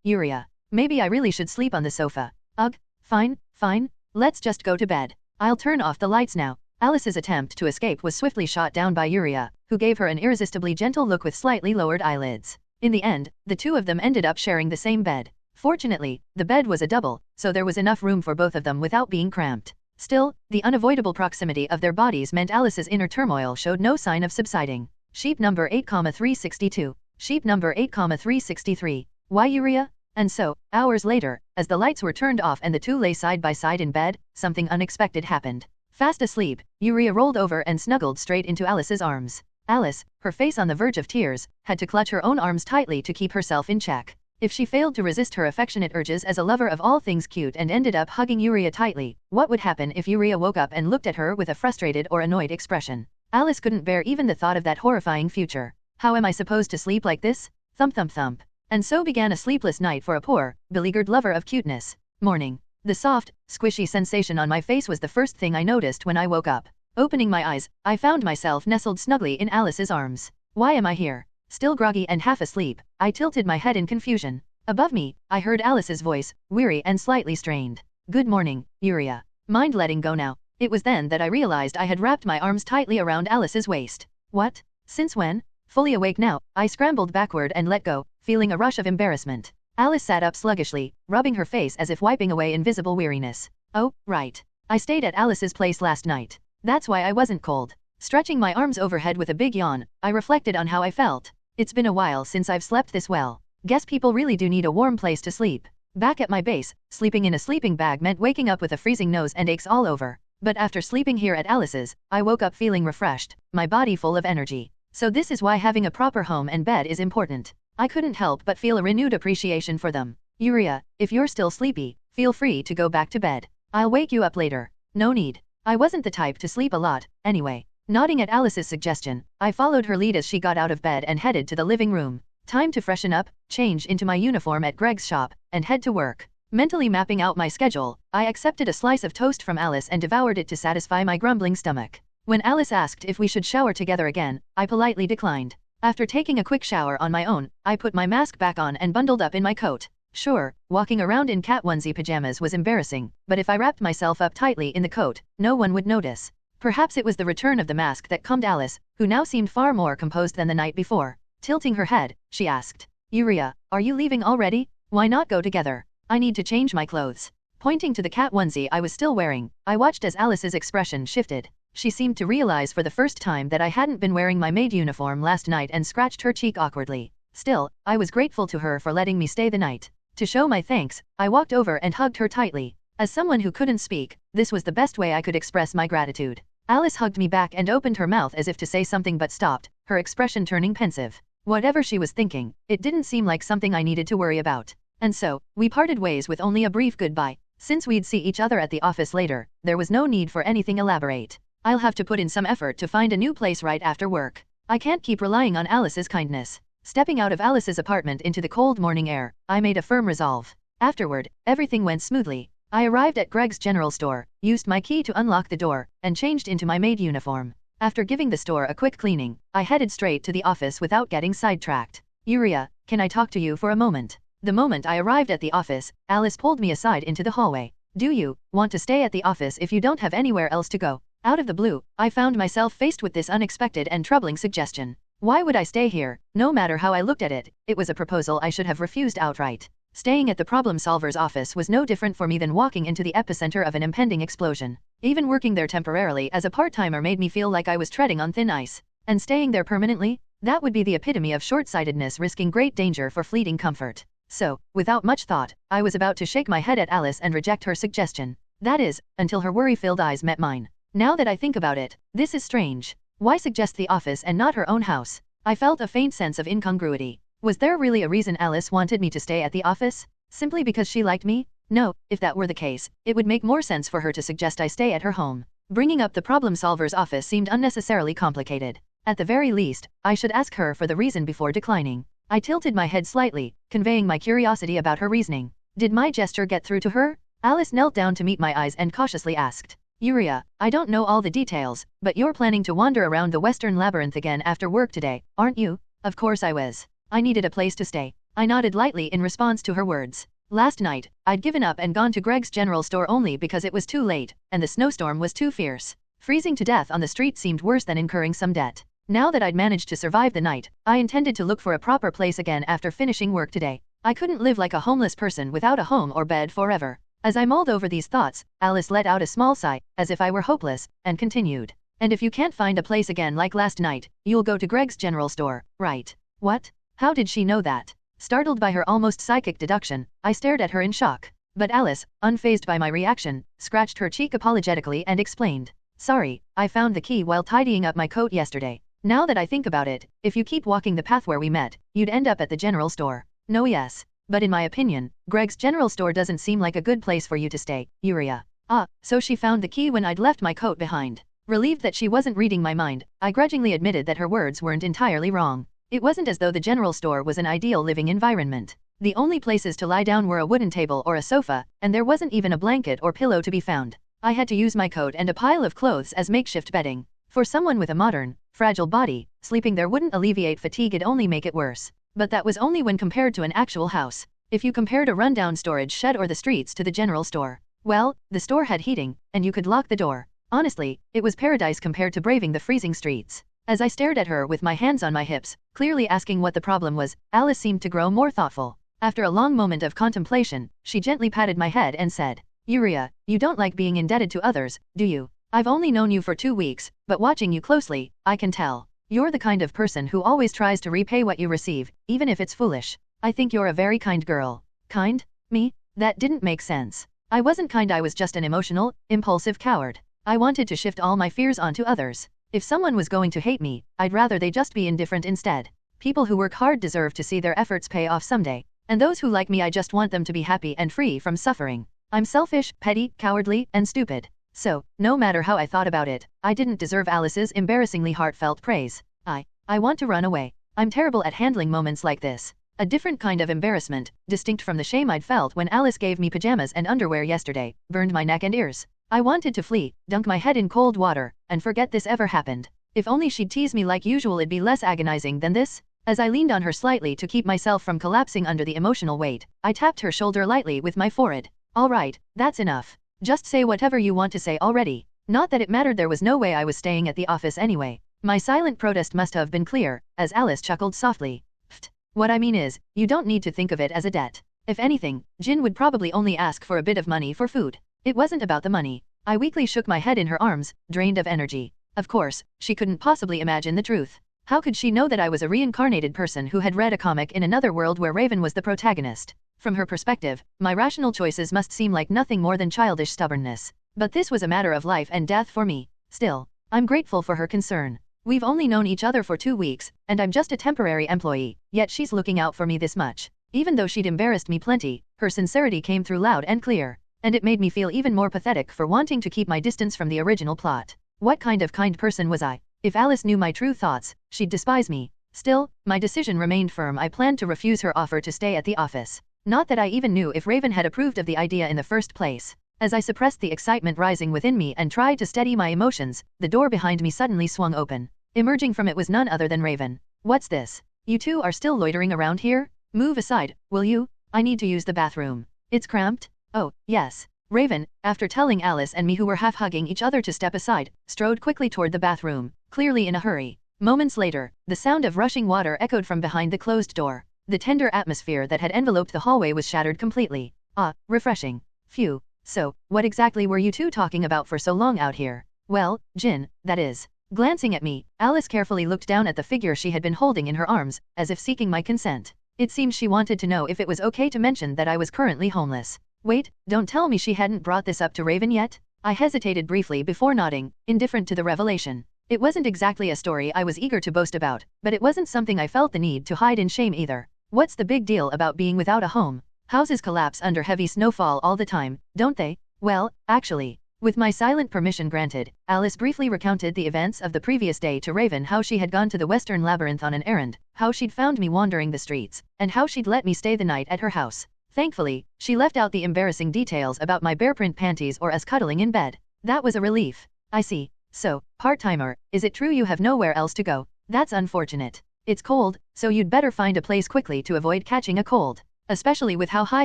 Yuria. Maybe I really should sleep on the sofa. Ugh, fine, let's just go to bed. I'll turn off the lights now. Alice's attempt to escape was swiftly shot down by Yuria, who gave her an irresistibly gentle look with slightly lowered eyelids. In the end, the two of them ended up sharing the same bed. Fortunately, the bed was a double, so there was enough room for both of them without being cramped. Still, the unavoidable proximity of their bodies meant Alice's inner turmoil showed no sign of subsiding. Sheep number 8,362. Sheep number 8,363. Why Yuria? And so, hours later, as the lights were turned off and the two lay side by side in bed, something unexpected happened. Fast asleep, Yuria rolled over and snuggled straight into Alice's arms. Alice, her face on the verge of tears, had to clutch her own arms tightly to keep herself in check. If she failed to resist her affectionate urges as a lover of all things cute and ended up hugging Yuria tightly, what would happen if Yuria woke up and looked at her with a frustrated or annoyed expression? Alice couldn't bear even the thought of that horrifying future. How am I supposed to sleep like this? Thump thump thump. And so began a sleepless night for a poor, beleaguered lover of cuteness. Morning. The soft, squishy sensation on my face was the first thing I noticed when I woke up. Opening my eyes, I found myself nestled snugly in Alice's arms. Why am I here? Still groggy and half asleep, I tilted my head in confusion. Above me, I heard Alice's voice, weary and slightly strained. Good morning, Yuria. Mind letting go now. It was then that I realized I had wrapped my arms tightly around Alice's waist. What? Since when? Fully awake now, I scrambled backward and let go, feeling a rush of embarrassment. Alice sat up sluggishly, rubbing her face as if wiping away invisible weariness. Oh, right. I stayed at Alice's place last night. That's why I wasn't cold. Stretching my arms overhead with a big yawn, I reflected on how I felt. It's been a while since I've slept this well. Guess people really do need a warm place to sleep. Back at my base, sleeping in a sleeping bag meant waking up with a freezing nose and aches all over. But after sleeping here at Alice's, I woke up feeling refreshed, my body full of energy. So this is why having a proper home and bed is important. I couldn't help but feel a renewed appreciation for them. Yuria, if you're still sleepy, feel free to go back to bed. I'll wake you up later. No need. I wasn't the type to sleep a lot, anyway. Nodding at Alice's suggestion, I followed her lead as she got out of bed and headed to the living room. Time to freshen up, change into my uniform at Greg's shop, and head to work. Mentally mapping out my schedule, I accepted a slice of toast from Alice and devoured it to satisfy my grumbling stomach. When Alice asked if we should shower together again, I politely declined. After taking a quick shower on my own, I put my mask back on and bundled up in my coat. Sure, walking around in cat onesie pajamas was embarrassing, but if I wrapped myself up tightly in the coat, no one would notice. Perhaps it was the return of the mask that calmed Alice, who now seemed far more composed than the night before. Tilting her head, she asked, Yuria, are you leaving already? Why not go together? I need to change my clothes. Pointing to the cat onesie I was still wearing, I watched as Alice's expression shifted. She seemed to realize for the first time that I hadn't been wearing my maid uniform last night and scratched her cheek awkwardly. Still, I was grateful to her for letting me stay the night. To show my thanks, I walked over and hugged her tightly. As someone who couldn't speak, this was the best way I could express my gratitude. Alice hugged me back and opened her mouth as if to say something but stopped, her expression turning pensive. Whatever she was thinking, it didn't seem like something I needed to worry about. And so, we parted ways with only a brief goodbye. Since we'd see each other at the office later, there was no need for anything elaborate. I'll have to put in some effort to find a new place right after work. I can't keep relying on Alice's kindness. Stepping out of Alice's apartment into the cold morning air, I made a firm resolve. Afterward, everything went smoothly. I arrived at Greg's general store, used my key to unlock the door, and changed into my maid uniform. After giving the store a quick cleaning, I headed straight to the office without getting sidetracked. Yuria, can I talk to you for a moment? The moment I arrived at the office, Alice pulled me aside into the hallway. Do you want to stay at the office if you don't have anywhere else to go? Out of the blue, I found myself faced with this unexpected and troubling suggestion. Why would I stay here? No matter how I looked at it, it was a proposal I should have refused outright. Staying at the problem solver's office was no different for me than walking into the epicenter of an impending explosion. Even working there temporarily as a part-timer made me feel like I was treading on thin ice. And staying there permanently? That would be the epitome of short-sightedness, risking great danger for fleeting comfort. So, without much thought, I was about to shake my head at Alice and reject her suggestion. That is, until her worry-filled eyes met mine. Now that I think about it, this is strange. Why suggest the office and not her own house? I felt a faint sense of incongruity. Was there really a reason Alice wanted me to stay at the office? Simply because she liked me? No, if that were the case, it would make more sense for her to suggest I stay at her home. Bringing up the problem solver's office seemed unnecessarily complicated. At the very least, I should ask her for the reason before declining. I tilted my head slightly, conveying my curiosity about her reasoning. Did my gesture get through to her? Alice knelt down to meet my eyes and cautiously asked, Yuria, I don't know all the details, but you're planning to wander around the Western Labyrinth again after work today, aren't you? Of course I was. I needed a place to stay. I nodded lightly in response to her words. Last night, I'd given up and gone to Greg's general store only because it was too late, and the snowstorm was too fierce. Freezing to death on the street seemed worse than incurring some debt. Now that I'd managed to survive the night, I intended to look for a proper place again after finishing work today. I couldn't live like a homeless person without a home or bed forever. As I mulled over these thoughts, Alice let out a small sigh, as if I were hopeless, and continued. And if you can't find a place again like last night, you'll go to Greg's general store, right? What? How did she know that? Startled by her almost psychic deduction, I stared at her in shock. But Alice, unfazed by my reaction, scratched her cheek apologetically and explained. Sorry, I found the key while tidying up my coat yesterday. Now that I think about it, if you keep walking the path where we met, you'd end up at the general store. No, yes. But in my opinion, Greg's general store doesn't seem like a good place for you to stay, Yuria. Ah, so she found the key when I'd left my coat behind. Relieved that she wasn't reading my mind, I grudgingly admitted that her words weren't entirely wrong. It wasn't as though the general store was an ideal living environment. The only places to lie down were a wooden table or a sofa, and there wasn't even a blanket or pillow to be found. I had to use my coat and a pile of clothes as makeshift bedding. For someone with a modern, fragile body, sleeping there wouldn't alleviate fatigue, it'd only make it worse. But that was only when compared to an actual house. If you compared a rundown storage shed or the streets to the general store, well, the store had heating, and you could lock the door. Honestly, it was paradise compared to braving the freezing streets. As I stared at her with my hands on my hips, clearly asking what the problem was, Alice seemed to grow more thoughtful. After a long moment of contemplation, she gently patted my head and said, Yuria, you don't like being indebted to others, do you? I've only known you for 2 weeks, but watching you closely, I can tell. You're the kind of person who always tries to repay what you receive, even if it's foolish. I think you're a very kind girl. Kind? Me? That didn't make sense. I wasn't kind, I was just an emotional, impulsive coward. I wanted to shift all my fears onto others. If someone was going to hate me, I'd rather they just be indifferent instead. People who work hard deserve to see their efforts pay off someday. And those who like me, I just want them to be happy and free from suffering. I'm selfish, petty, cowardly, and stupid. So, no matter how I thought about it, I didn't deserve Alice's embarrassingly heartfelt praise. I want to run away. I'm terrible at handling moments like this. A different kind of embarrassment, distinct from the shame I'd felt when Alice gave me pajamas and underwear yesterday, burned my neck and ears. I wanted to flee, dunk my head in cold water, and forget this ever happened. If only she'd tease me like usual, it'd be less agonizing than this. As I leaned on her slightly to keep myself from collapsing under the emotional weight, I tapped her shoulder lightly with my forehead. All right, that's enough. Just say whatever you want to say already. Not that it mattered, there was no way I was staying at the office anyway. My silent protest must have been clear, as Alice chuckled softly. Pfft. What I mean is, you don't need to think of it as a debt. If anything, Jin would probably only ask for a bit of money for food. It wasn't about the money. I weakly shook my head in her arms, drained of energy. Of course, she couldn't possibly imagine the truth. How could she know that I was a reincarnated person who had read a comic in another world where Raven was the protagonist? From her perspective, my rational choices must seem like nothing more than childish stubbornness. But this was a matter of life and death for me. Still, I'm grateful for her concern. We've only known each other for 2 weeks, and I'm just a temporary employee, yet she's looking out for me this much. Even though she'd embarrassed me plenty, her sincerity came through loud and clear. And it made me feel even more pathetic for wanting to keep my distance from the original plot. What kind of kind person was I? If Alice knew my true thoughts, she'd despise me. Still, my decision remained firm. I planned to refuse her offer to stay at the office. Not that I even knew if Raven had approved of the idea in the first place. As I suppressed the excitement rising within me and tried to steady my emotions, the door behind me suddenly swung open. Emerging from it was none other than Raven. What's this? You two are still loitering around here? Move aside, will you? I need to use the bathroom. It's cramped? Oh, yes. Raven, after telling Alice and me, who were half hugging each other to step aside, strode quickly toward the bathroom, clearly in a hurry. Moments later, the sound of rushing water echoed from behind the closed door. The tender atmosphere that had enveloped the hallway was shattered completely. Ah, refreshing. Phew. So, what exactly were you two talking about for so long out here? Well, Jin, that is. Glancing at me, Alice carefully looked down at the figure she had been holding in her arms, as if seeking my consent. It seemed she wanted to know if it was okay to mention that I was currently homeless. Wait, don't tell me she hadn't brought this up to Raven yet? I hesitated briefly before nodding, indifferent to the revelation. It wasn't exactly a story I was eager to boast about, but it wasn't something I felt the need to hide in shame either. What's the big deal about being without a home? Houses collapse under heavy snowfall all the time, don't they? Well, actually. With my silent permission granted, Alice briefly recounted the events of the previous day to Raven, how she had gone to the Western Labyrinth on an errand, how she'd found me wandering the streets, and how she'd let me stay the night at her house. Thankfully, she left out the embarrassing details about my bare-print panties or us cuddling in bed. That was a relief. I see. So, part-timer, is it true you have nowhere else to go? That's unfortunate. It's cold, so you'd better find a place quickly to avoid catching a cold. Especially with how high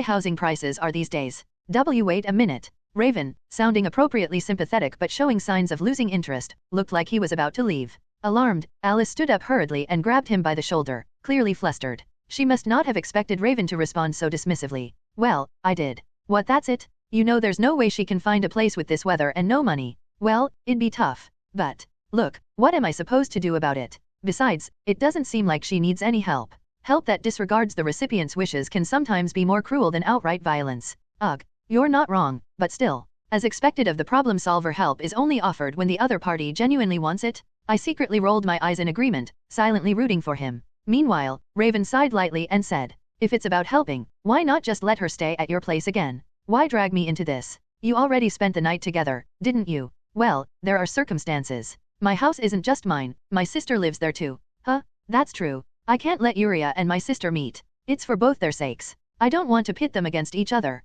housing prices are these days. Wait a minute. Raven, sounding appropriately sympathetic but showing signs of losing interest, looked like he was about to leave. Alarmed, Alice stood up hurriedly and grabbed him by the shoulder, clearly flustered. She must not have expected Raven to respond so dismissively. Well, I did. What, that's it? You know there's no way she can find a place with this weather and no money. Well, it'd be tough. But, look, what am I supposed to do about it? Besides, it doesn't seem like she needs any help. Help that disregards the recipient's wishes can sometimes be more cruel than outright violence. Ugh, you're not wrong, but still. As expected of the problem solver, help is only offered when the other party genuinely wants it. I secretly rolled my eyes in agreement, silently rooting for him. Meanwhile, Raven sighed lightly and said, if it's about helping, why not just let her stay at your place again? Why drag me into this? You already spent the night together, didn't you? Well, there are circumstances. My house isn't just mine, my sister lives there too. Huh? That's true. I can't let Yuria and my sister meet. It's for both their sakes. I don't want to pit them against each other.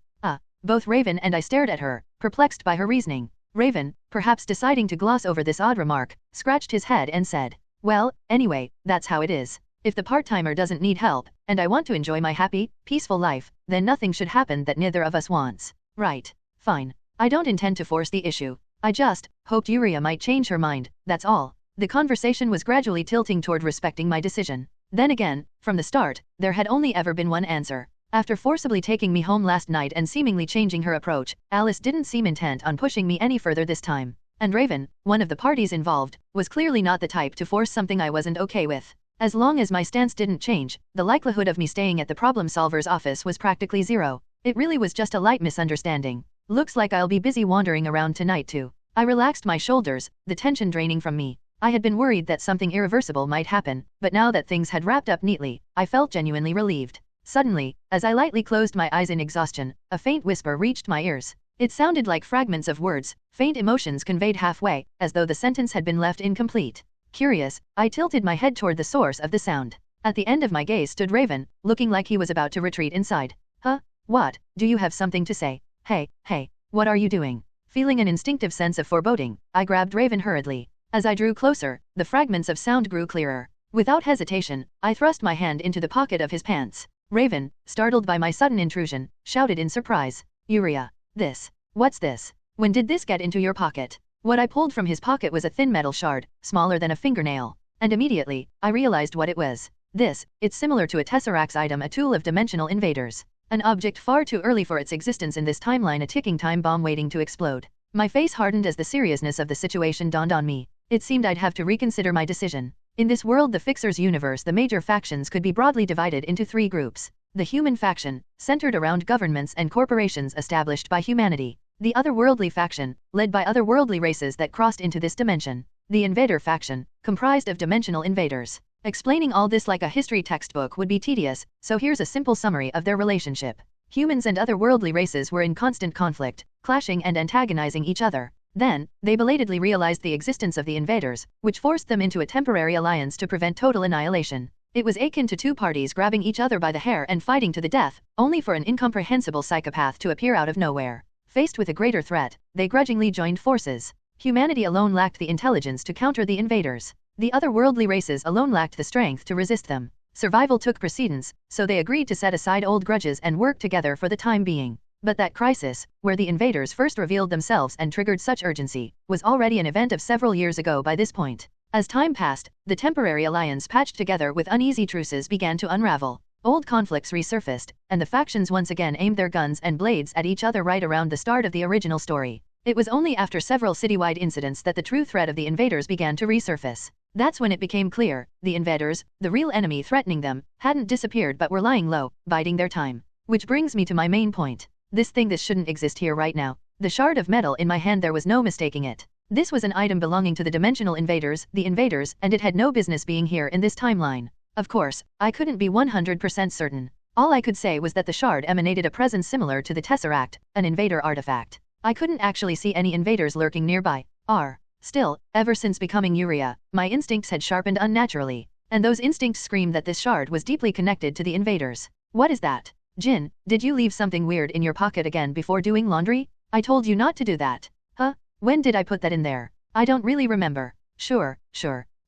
Both Raven and I stared at her, perplexed by her reasoning. Raven, perhaps deciding to gloss over this odd remark, scratched his head and said, well, anyway, that's how it is. If the part-timer doesn't need help, and I want to enjoy my happy, peaceful life, then nothing should happen that neither of us wants. Right. Fine. I don't intend to force the issue. I just hoped Yuria might change her mind, that's all. The conversation was gradually tilting toward respecting my decision. Then again, from the start, there had only ever been one answer. After forcibly taking me home last night and seemingly changing her approach, Alice didn't seem intent on pushing me any further this time. And Raven, one of the parties involved, was clearly not the type to force something I wasn't okay with. As long as my stance didn't change, the likelihood of me staying at the problem solver's office was practically zero. It really was just a light misunderstanding. Looks like I'll be busy wandering around tonight too. I relaxed my shoulders, the tension draining from me. I had been worried that something irreversible might happen, but now that things had wrapped up neatly, I felt genuinely relieved. Suddenly, as I lightly closed my eyes in exhaustion, a faint whisper reached my ears. It sounded like fragments of words, faint emotions conveyed halfway, as though the sentence had been left incomplete. Curious, I tilted my head toward the source of the sound. At the end of my gaze stood Raven, looking like he was about to retreat inside. Huh? What? Do you have something to say? Hey, what are you doing? Feeling an instinctive sense of foreboding, I grabbed Raven hurriedly. As I drew closer, the fragments of sound grew clearer. Without hesitation, I thrust my hand into the pocket of his pants. Raven, startled by my sudden intrusion, shouted in surprise. Yuria. What's this? When did this get into your pocket? What I pulled from his pocket was a thin metal shard, smaller than a fingernail. And immediately, I realized what it was. It's similar to a tesseract's item, a tool of dimensional invaders. An object far too early for its existence in this timeline, a ticking time bomb waiting to explode. My face hardened as the seriousness of the situation dawned on me. It seemed I'd have to reconsider my decision. In this world, the Fixer's universe, the major factions could be broadly divided into three groups. The human faction, centered around governments and corporations established by humanity. The otherworldly faction, led by otherworldly races that crossed into this dimension. The invader faction, comprised of dimensional invaders. Explaining all this like a history textbook would be tedious, so here's a simple summary of their relationship. Humans and otherworldly races were in constant conflict, clashing and antagonizing each other. Then, they belatedly realized the existence of the invaders, which forced them into a temporary alliance to prevent total annihilation. It was akin to two parties grabbing each other by the hair and fighting to the death, only for an incomprehensible psychopath to appear out of nowhere. Faced with a greater threat, they grudgingly joined forces. Humanity alone lacked the intelligence to counter the invaders. The otherworldly races alone lacked the strength to resist them. Survival took precedence, so they agreed to set aside old grudges and work together for the time being. But that crisis, where the invaders first revealed themselves and triggered such urgency, was already an event of several years ago by this point. As time passed, the temporary alliance patched together with uneasy truces began to unravel. Old conflicts resurfaced, and the factions once again aimed their guns and blades at each other right around the start of the original story. It was only after several citywide incidents that the true threat of the invaders began to resurface. That's when it became clear, the invaders, the real enemy threatening them, hadn't disappeared but were lying low, biding their time. Which brings me to my main point. This shouldn't exist here right now. The shard of metal in my hand, there was no mistaking it. This was an item belonging to the dimensional invaders, and it had no business being here in this timeline. Of course, I couldn't be 100% certain. All I could say was that the shard emanated a presence similar to the Tesseract, an invader artifact. I couldn't actually see any invaders lurking nearby. Still, ever since becoming Yuria, my instincts had sharpened unnaturally. And those instincts screamed that this shard was deeply connected to the invaders. What is that? Jin, did you leave something weird in your pocket again before doing laundry? I told you not to do that. Huh? When did I put that in there? I don't really remember. Sure.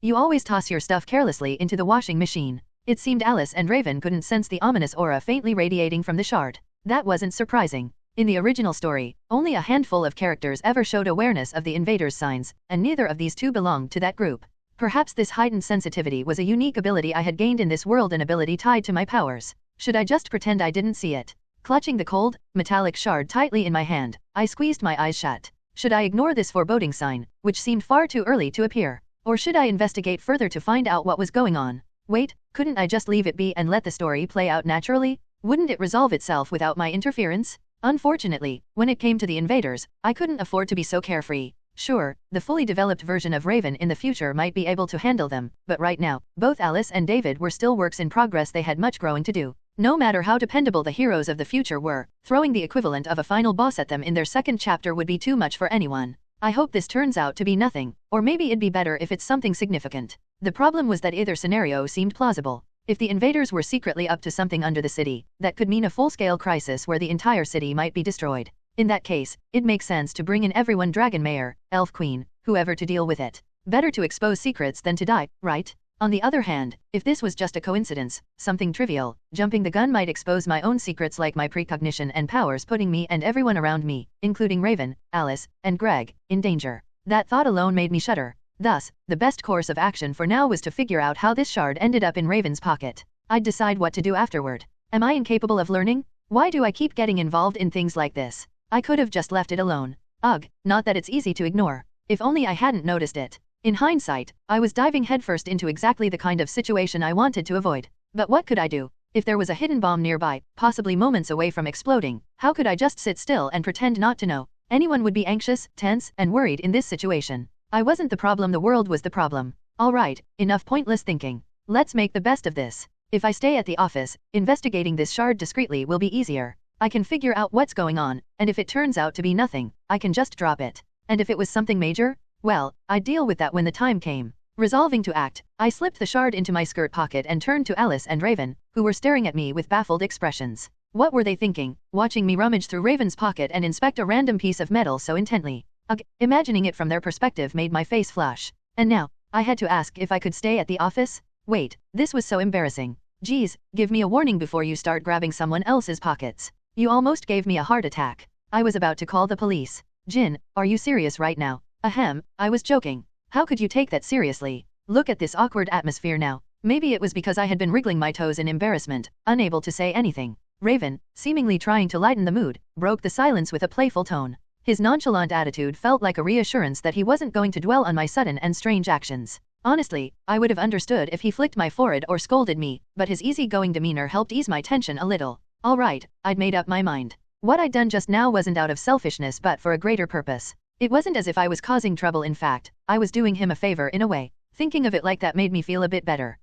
You always toss your stuff carelessly into the washing machine. It seemed Alice and Raven couldn't sense the ominous aura faintly radiating from the shard. That wasn't surprising. In the original story, only a handful of characters ever showed awareness of the invaders' signs, and neither of these two belonged to that group. Perhaps this heightened sensitivity was a unique ability I had gained in this world, an ability tied to my powers. Should I just pretend I didn't see it? Clutching the cold, metallic shard tightly in my hand, I squeezed my eyes shut. Should I ignore this foreboding sign, which seemed far too early to appear? Or should I investigate further to find out what was going on? Wait, couldn't I just leave it be and let the story play out naturally? Wouldn't it resolve itself without my interference? Unfortunately, when it came to the invaders, I couldn't afford to be so carefree. Sure, the fully developed version of Raven in the future might be able to handle them, but right now, both Alice and David were still works in progress. They had much growing to do. No matter how dependable the heroes of the future were, throwing the equivalent of a final boss at them in their second chapter would be too much for anyone. I hope this turns out to be nothing, or maybe it'd be better if it's something significant. The problem was that either scenario seemed plausible. If the invaders were secretly up to something under the city, that could mean a full-scale crisis where the entire city might be destroyed. In that case, it makes sense to bring in everyone, Dragon Mayor, Elf Queen, whoever, to deal with it. Better to expose secrets than to die, right? On the other hand, if this was just a coincidence, something trivial, jumping the gun might expose my own secrets like my precognition and powers, putting me and everyone around me, including Raven, Alice, and Greg, in danger. That thought alone made me shudder. Thus, the best course of action for now was to figure out how this shard ended up in Raven's pocket. I'd decide what to do afterward. Am I incapable of learning? Why do I keep getting involved in things like this? I could have just left it alone. Ugh, not that it's easy to ignore. If only I hadn't noticed it. In hindsight, I was diving headfirst into exactly the kind of situation I wanted to avoid. But what could I do? If there was a hidden bomb nearby, possibly moments away from exploding, how could I just sit still and pretend not to know? Anyone would be anxious, tense, and worried in this situation. I wasn't the problem, the world was the problem. Alright, enough pointless thinking. Let's make the best of this. If I stay at the office, investigating this shard discreetly will be easier. I can figure out what's going on, and if it turns out to be nothing, I can just drop it. And if it was something major? Well, I'd deal with that when the time came. Resolving to act, I slipped the shard into my skirt pocket and turned to Alice and Raven, who were staring at me with baffled expressions. What were they thinking, watching me rummage through Raven's pocket and inspect a random piece of metal so intently? Ugh, imagining it from their perspective made my face flush. And now, I had to ask if I could stay at the office? Wait, this was so embarrassing. Geez, give me a warning before you start grabbing someone else's pockets. You almost gave me a heart attack. I was about to call the police. Jin, are you serious right now? Ahem, I was joking. How could you take that seriously? Look at this awkward atmosphere now. Maybe it was because I had been wriggling my toes in embarrassment, unable to say anything. Raven, seemingly trying to lighten the mood, broke the silence with a playful tone. His nonchalant attitude felt like a reassurance that he wasn't going to dwell on my sudden and strange actions. Honestly, I would have understood if he flicked my forehead or scolded me, but his easygoing demeanor helped ease my tension a little. Alright, I'd made up my mind. What I'd done just now wasn't out of selfishness but for a greater purpose. It wasn't as if I was causing trouble, in fact, I was doing him a favor in a way. Thinking of it like that made me feel a bit better.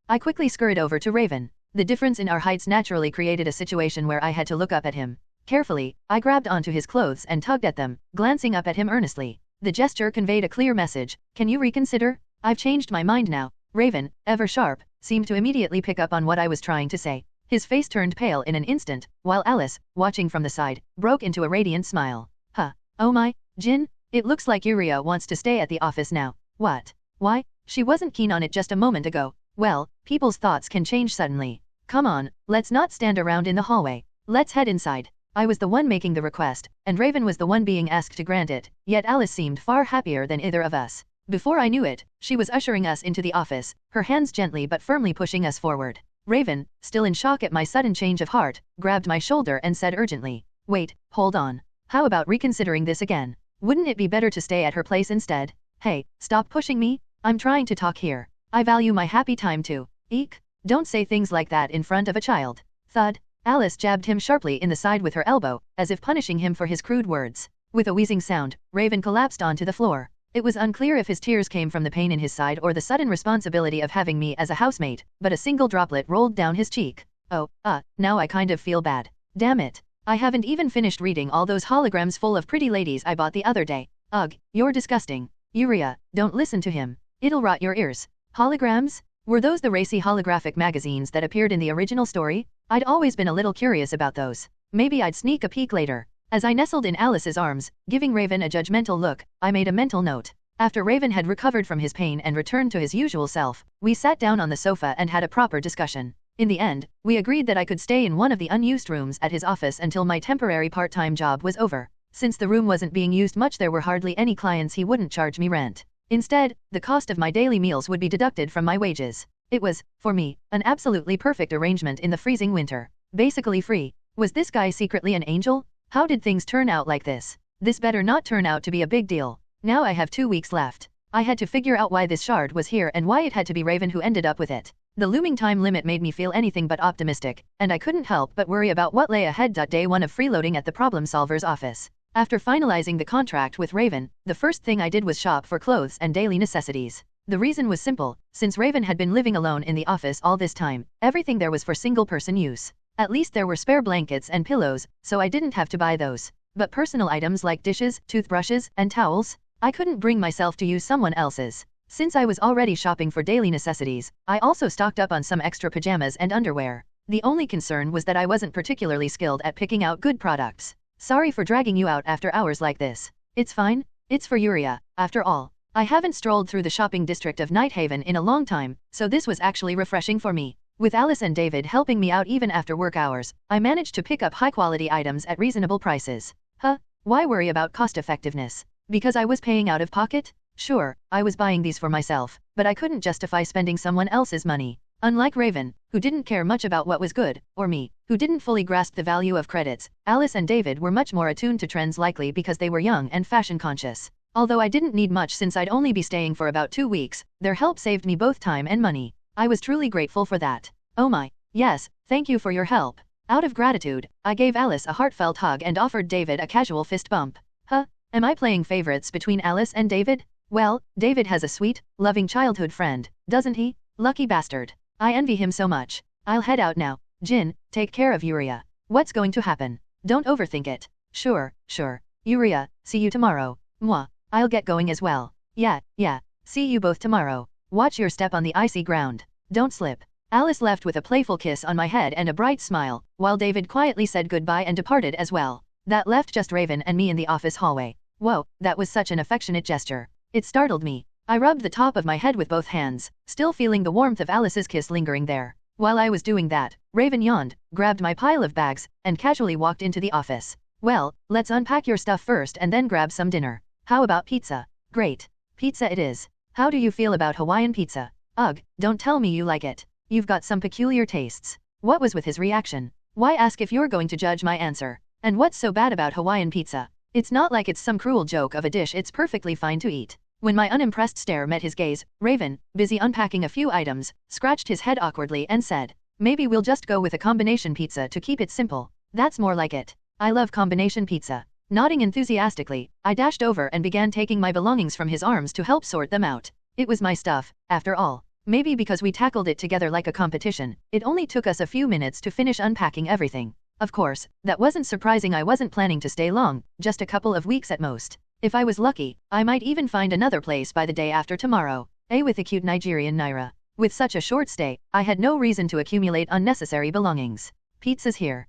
I quickly scurried over to Raven. The difference in our heights naturally created a situation where I had to look up at him. Carefully, I grabbed onto his clothes and tugged at them, glancing up at him earnestly. The gesture conveyed a clear message. Can you reconsider? I've changed my mind now. Raven, ever sharp, seemed to immediately pick up on what I was trying to say. His face turned pale in an instant, while Alice, watching from the side, broke into a radiant smile. Oh my, Jin? It looks like Yuria wants to stay at the office now. What? Why? She wasn't keen on it just a moment ago. Well, people's thoughts can change suddenly. Come on, let's not stand around in the hallway. Let's head inside. I was the one making the request, and Raven was the one being asked to grant it, yet Alice seemed far happier than either of us. Before I knew it, she was ushering us into the office, her hands gently but firmly pushing us forward. Raven, still in shock at my sudden change of heart, grabbed my shoulder and said urgently, "Wait, hold on. How about reconsidering this again? Wouldn't it be better to stay at her place instead? Hey, stop pushing me. I'm trying to talk here. I value my happy time too. Eek. Don't say things like that in front of a child." Thud. Alice jabbed him sharply in the side with her elbow, as if punishing him for his crude words. With a wheezing sound, Raven collapsed onto the floor. It was unclear if his tears came from the pain in his side or the sudden responsibility of having me as a housemate, but a single droplet rolled down his cheek. Oh, now I kind of feel bad. Damn it. I haven't even finished reading all those holograms full of pretty ladies I bought the other day. Ugh, you're disgusting. Yuria, don't listen to him. It'll rot your ears. Holograms? Were those the racy holographic magazines that appeared in the original story? I'd always been a little curious about those. Maybe I'd sneak a peek later. As I nestled in Alice's arms, giving Raven a judgmental look, I made a mental note. After Raven had recovered from his pain and returned to his usual self, we sat down on the sofa and had a proper discussion. In the end, we agreed that I could stay in one of the unused rooms at his office until my temporary part-time job was over. Since the room wasn't being used much, there were hardly any clients, he wouldn't charge me rent. Instead, the cost of my daily meals would be deducted from my wages. It was, for me, an absolutely perfect arrangement in the freezing winter. Basically free. Was this guy secretly an angel? How did things turn out like this? This better not turn out to be a big deal. Now I have 2 weeks left. I had to figure out why this shard was here and why it had to be Raven who ended up with it. The looming time limit made me feel anything but optimistic, and I couldn't help but worry about what lay ahead. Day 1 of freeloading at the problem solver's office. After finalizing the contract with Raven, the first thing I did was shop for clothes and daily necessities. The reason was simple: since Raven had been living alone in the office all this time, everything there was for single-person use. At least there were spare blankets and pillows, so I didn't have to buy those. But personal items like dishes, toothbrushes, and towels, I couldn't bring myself to use someone else's. Since I was already shopping for daily necessities, I also stocked up on some extra pajamas and underwear. The only concern was that I wasn't particularly skilled at picking out good products. Sorry for dragging you out after hours like this. It's fine. It's for Yuria, after all. I haven't strolled through the shopping district of Nighthaven in a long time, so this was actually refreshing for me. With Alice and David helping me out even after work hours, I managed to pick up high-quality items at reasonable prices. Why worry about cost-effectiveness? Because I was paying out of pocket? Sure, I was buying these for myself, but I couldn't justify spending someone else's money. Unlike Raven, who didn't care much about what was good, or me, who didn't fully grasp the value of credits, Alice and David were much more attuned to trends, likely because they were young and fashion-conscious. Although I didn't need much since I'd only be staying for about 2 weeks, their help saved me both time and money. I was truly grateful for that. Oh my, yes, thank you for your help. Out of gratitude, I gave Alice a heartfelt hug and offered David a casual fist bump. Am I playing favorites between Alice and David? Well, David has a sweet, loving childhood friend, doesn't he? Lucky bastard. I envy him so much. I'll head out now. Jin, take care of Yuria. What's going to happen? Don't overthink it. Sure. Yuria, see you tomorrow. Mwah. I'll get going as well. Yeah. See you both tomorrow. Watch your step on the icy ground. Don't slip. Alice left with a playful kiss on my head and a bright smile, while David quietly said goodbye and departed as well. That left just Raven and me in the office hallway. Whoa, that was such an affectionate gesture. It startled me. I rubbed the top of my head with both hands, still feeling the warmth of Alice's kiss lingering there. While I was doing that, Raven yawned, grabbed my pile of bags, and casually walked into the office. Well, let's unpack your stuff first and then grab some dinner. How about pizza? Great. Pizza it is. How do you feel about Hawaiian pizza? Ugh, don't tell me you like it. You've got some peculiar tastes. What was with his reaction? Why ask if you're going to judge my answer? And what's so bad about Hawaiian pizza? It's not like it's some cruel joke of a dish, it's perfectly fine to eat. When my unimpressed stare met his gaze, Raven, busy unpacking a few items, scratched his head awkwardly and said, "Maybe we'll just go with a combination pizza to keep it simple. That's more like it. I love combination pizza." Nodding enthusiastically, I dashed over and began taking my belongings from his arms to help sort them out. It was my stuff, after all. Maybe because we tackled it together like a competition, it only took us a few minutes to finish unpacking everything. Of course, that wasn't surprising. I wasn't planning to stay long, just a couple of weeks at most. If I was lucky, I might even find another place by the day after tomorrow. With a cute Nigerian Naira. With such a short stay, I had no reason to accumulate unnecessary belongings. Pizza's here.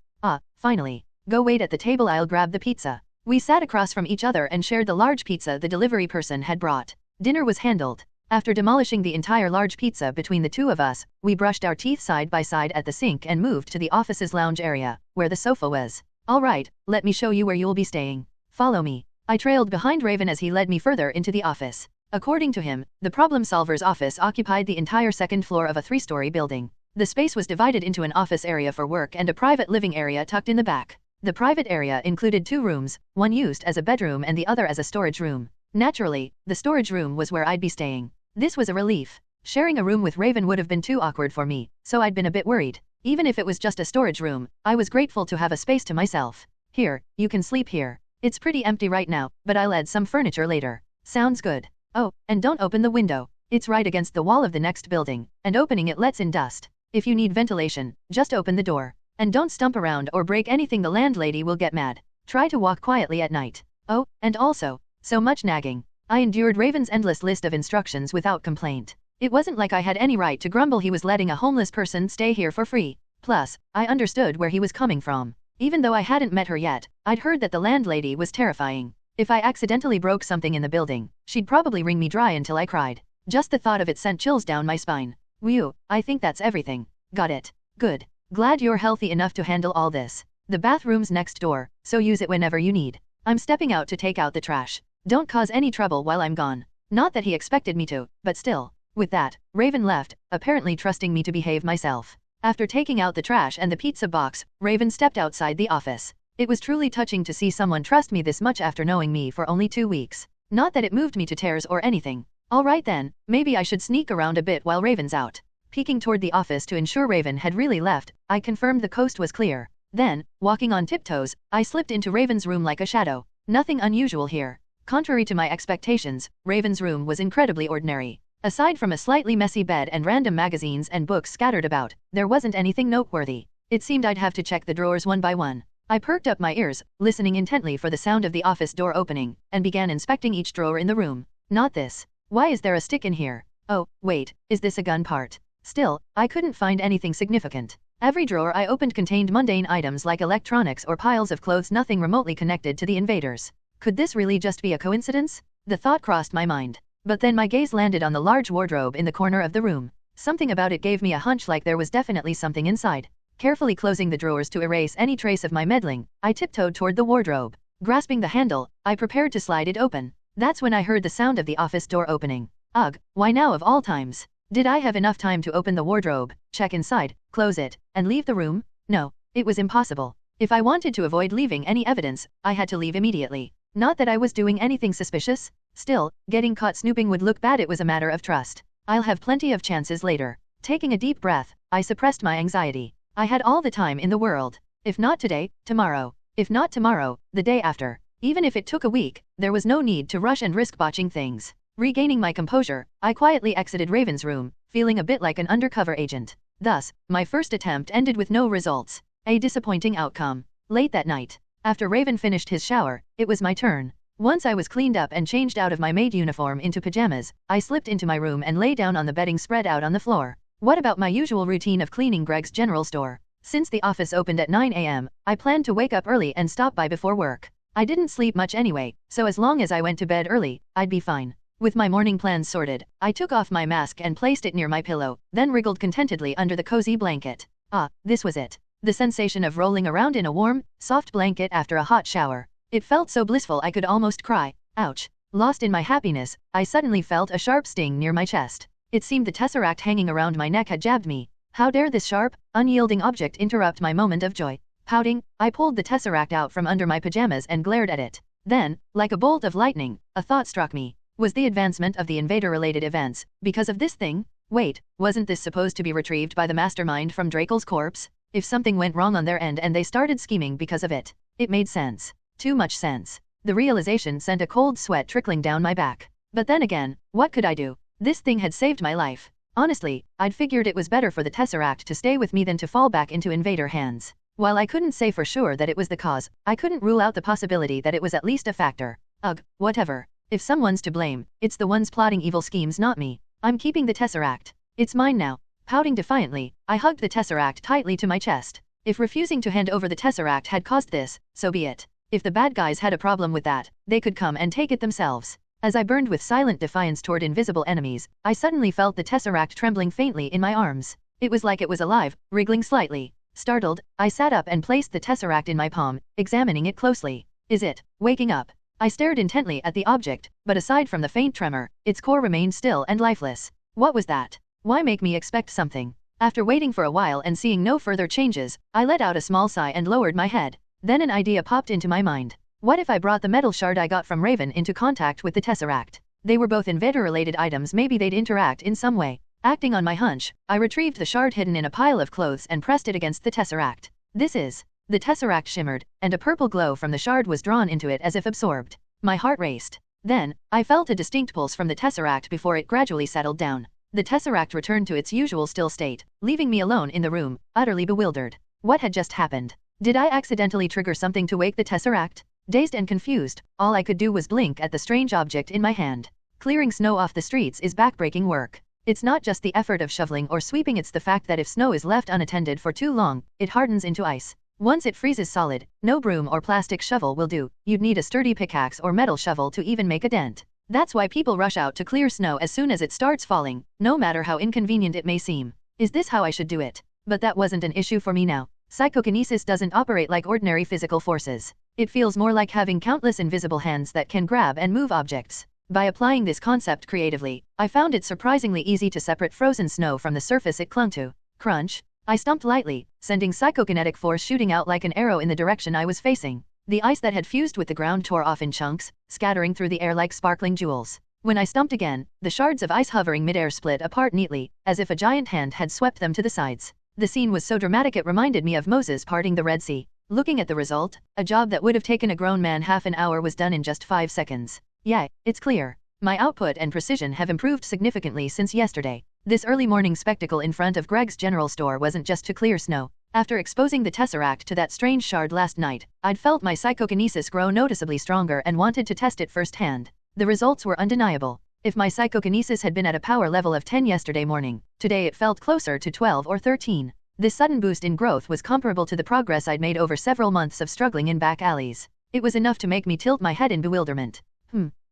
Finally. Go wait at the table, I'll grab the pizza. We sat across from each other and shared the large pizza the delivery person had brought. Dinner was handled. After demolishing the entire large pizza between the two of us, we brushed our teeth side by side at the sink and moved to the office's lounge area, where the sofa was. Alright, let me show you where you'll be staying. Follow me. I trailed behind Raven as he led me further into the office. According to him, the problem solver's office occupied the entire second floor of a 3-story building. The space was divided into an office area for work and a private living area tucked in the back. The private area included 2 rooms, one used as a bedroom and the other as a storage room. Naturally, the storage room was where I'd be staying. This was a relief. Sharing a room with Raven would have been too awkward for me, so I'd been a bit worried. Even if it was just a storage room, I was grateful to have a space to myself. Here, you can sleep here. It's pretty empty right now, but I'll add some furniture later. Sounds good. Oh, and don't open the window. It's right against the wall of the next building, and opening it lets in dust. If you need ventilation, just open the door. And don't stump around or break anything, the landlady will get mad. Try to walk quietly at night. Oh, and also, so much nagging. I endured Raven's endless list of instructions without complaint. It wasn't like I had any right to grumble. He was letting a homeless person stay here for free. Plus, I understood where he was coming from. Even though I hadn't met her yet, I'd heard that the landlady was terrifying. If I accidentally broke something in the building, she'd probably wring me dry until I cried. Just the thought of it sent chills down my spine. Whew, I think that's everything. Got it. Good. Glad you're healthy enough to handle all this. The bathroom's next door, so use it whenever you need. I'm stepping out to take out the trash. Don't cause any trouble while I'm gone. Not that he expected me to, but still. With that, Raven left, apparently trusting me to behave myself. After taking out the trash and the pizza box, Raven stepped outside the office. It was truly touching to see someone trust me this much after knowing me for only 2 weeks. Not that it moved me to tears or anything. Alright then, maybe I should sneak around a bit while Raven's out. Peeking toward the office to ensure Raven had really left, I confirmed the coast was clear. Then, walking on tiptoes, I slipped into Raven's room like a shadow. Nothing unusual here. Contrary to my expectations, Raven's room was incredibly ordinary. Aside from a slightly messy bed and random magazines and books scattered about, there wasn't anything noteworthy. It seemed I'd have to check the drawers one by one. I perked up my ears, listening intently for the sound of the office door opening, and began inspecting each drawer in the room. Not this. Why is there a stick in here? Oh, wait, is this a gun part? Still, I couldn't find anything significant. Every drawer I opened contained mundane items like electronics or piles of clothes, nothing remotely connected to the invaders. Could this really just be a coincidence? The thought crossed my mind. But then my gaze landed on the large wardrobe in the corner of the room. Something about it gave me a hunch like there was definitely something inside. Carefully closing the drawers to erase any trace of my meddling, I tiptoed toward the wardrobe. Grasping the handle, I prepared to slide it open. That's when I heard the sound of the office door opening. Ugh, why now of all times? Did I have enough time to open the wardrobe, check inside, close it, and leave the room? No, it was impossible. If I wanted to avoid leaving any evidence, I had to leave immediately. Not that I was doing anything suspicious. Still, getting caught snooping would look bad. It was a matter of trust. I'll have plenty of chances later. Taking a deep breath, I suppressed my anxiety. I had all the time in the world. If not today, tomorrow. If not tomorrow, the day after. Even if it took a week, there was no need to rush and risk botching things. Regaining my composure, I quietly exited Raven's room, feeling a bit like an undercover agent. Thus, my first attempt ended with no results. A disappointing outcome. Late that night, after Raven finished his shower, it was my turn. Once I was cleaned up and changed out of my maid uniform into pajamas, I slipped into my room and lay down on the bedding spread out on the floor. What about my usual routine of cleaning Greg's general store? Since the office opened at 9 a.m., I planned to wake up early and stop by before work. I didn't sleep much anyway, so as long as I went to bed early, I'd be fine. With my morning plans sorted, I took off my mask and placed it near my pillow, then wriggled contentedly under the cozy blanket. Ah, this was it. The sensation of rolling around in a warm, soft blanket after a hot shower. It felt so blissful I could almost cry. Ouch. Lost in my happiness, I suddenly felt a sharp sting near my chest. It seemed the tesseract hanging around my neck had jabbed me. How dare this sharp, unyielding object interrupt my moment of joy? Pouting, I pulled the tesseract out from under my pajamas and glared at it. Then, like a bolt of lightning, a thought struck me. Was the advancement of the invader-related events because of this thing? Wait, wasn't this supposed to be retrieved by the mastermind from Drakel's corpse? If something went wrong on their end and they started scheming because of it, it made sense. Too much sense. The realization sent a cold sweat trickling down my back. But then again, what could I do? This thing had saved my life. Honestly, I'd figured it was better for the tesseract to stay with me than to fall back into invader hands. While I couldn't say for sure that it was the cause, I couldn't rule out the possibility that it was at least a factor. Ugh, whatever. If someone's to blame, it's the ones plotting evil schemes, not me. I'm keeping the tesseract. It's mine now. Pouting defiantly, I hugged the tesseract tightly to my chest. If refusing to hand over the tesseract had caused this, so be it. If the bad guys had a problem with that, they could come and take it themselves. As I burned with silent defiance toward invisible enemies, I suddenly felt the tesseract trembling faintly in my arms. It was like it was alive, wriggling slightly. Startled, I sat up and placed the tesseract in my palm, examining it closely. Is it waking up? I stared intently at the object, but aside from the faint tremor, its core remained still and lifeless. What was that? Why make me expect something? After waiting for a while and seeing no further changes, I let out a small sigh and lowered my head. Then an idea popped into my mind. What if I brought the metal shard I got from Raven into contact with the tesseract? They were both invader-related items, maybe they'd interact in some way. Acting on my hunch, I retrieved the shard hidden in a pile of clothes and pressed it against the tesseract. This is. The tesseract shimmered, and a purple glow from the shard was drawn into it as if absorbed. My heart raced. Then, I felt a distinct pulse from the tesseract before it gradually settled down. The tesseract returned to its usual still state, leaving me alone in the room, utterly bewildered. What had just happened? Did I accidentally trigger something to wake the tesseract? Dazed and confused, all I could do was blink at the strange object in my hand. Clearing snow off the streets is backbreaking work. It's not just the effort of shoveling or sweeping, it's the fact that if snow is left unattended for too long, it hardens into ice. Once it freezes solid, no broom or plastic shovel will do, you'd need a sturdy pickaxe or metal shovel to even make a dent. That's why people rush out to clear snow as soon as it starts falling, no matter how inconvenient it may seem. Is this how I should do it? But that wasn't an issue for me now. Psychokinesis doesn't operate like ordinary physical forces. It feels more like having countless invisible hands that can grab and move objects. By applying this concept creatively, I found it surprisingly easy to separate frozen snow from the surface it clung to. Crunch. I stumped lightly, sending psychokinetic force shooting out like an arrow in the direction I was facing. The ice that had fused with the ground tore off in chunks, scattering through the air like sparkling jewels. When I stumped again, the shards of ice hovering midair split apart neatly, as if a giant hand had swept them to the sides. The scene was so dramatic it reminded me of Moses parting the Red Sea. Looking at the result, a job that would have taken a grown man half an hour was done in just 5 seconds. Yeah, it's clear. My output and precision have improved significantly since yesterday. This early morning spectacle in front of Greg's general store wasn't just to clear snow. After exposing the tesseract to that strange shard last night, I'd felt my psychokinesis grow noticeably stronger and wanted to test it firsthand. The results were undeniable. If my psychokinesis had been at a power level of 10 yesterday morning, today it felt closer to 12 or 13. This sudden boost in growth was comparable to the progress I'd made over several months of struggling in back alleys. It was enough to make me tilt my head in bewilderment.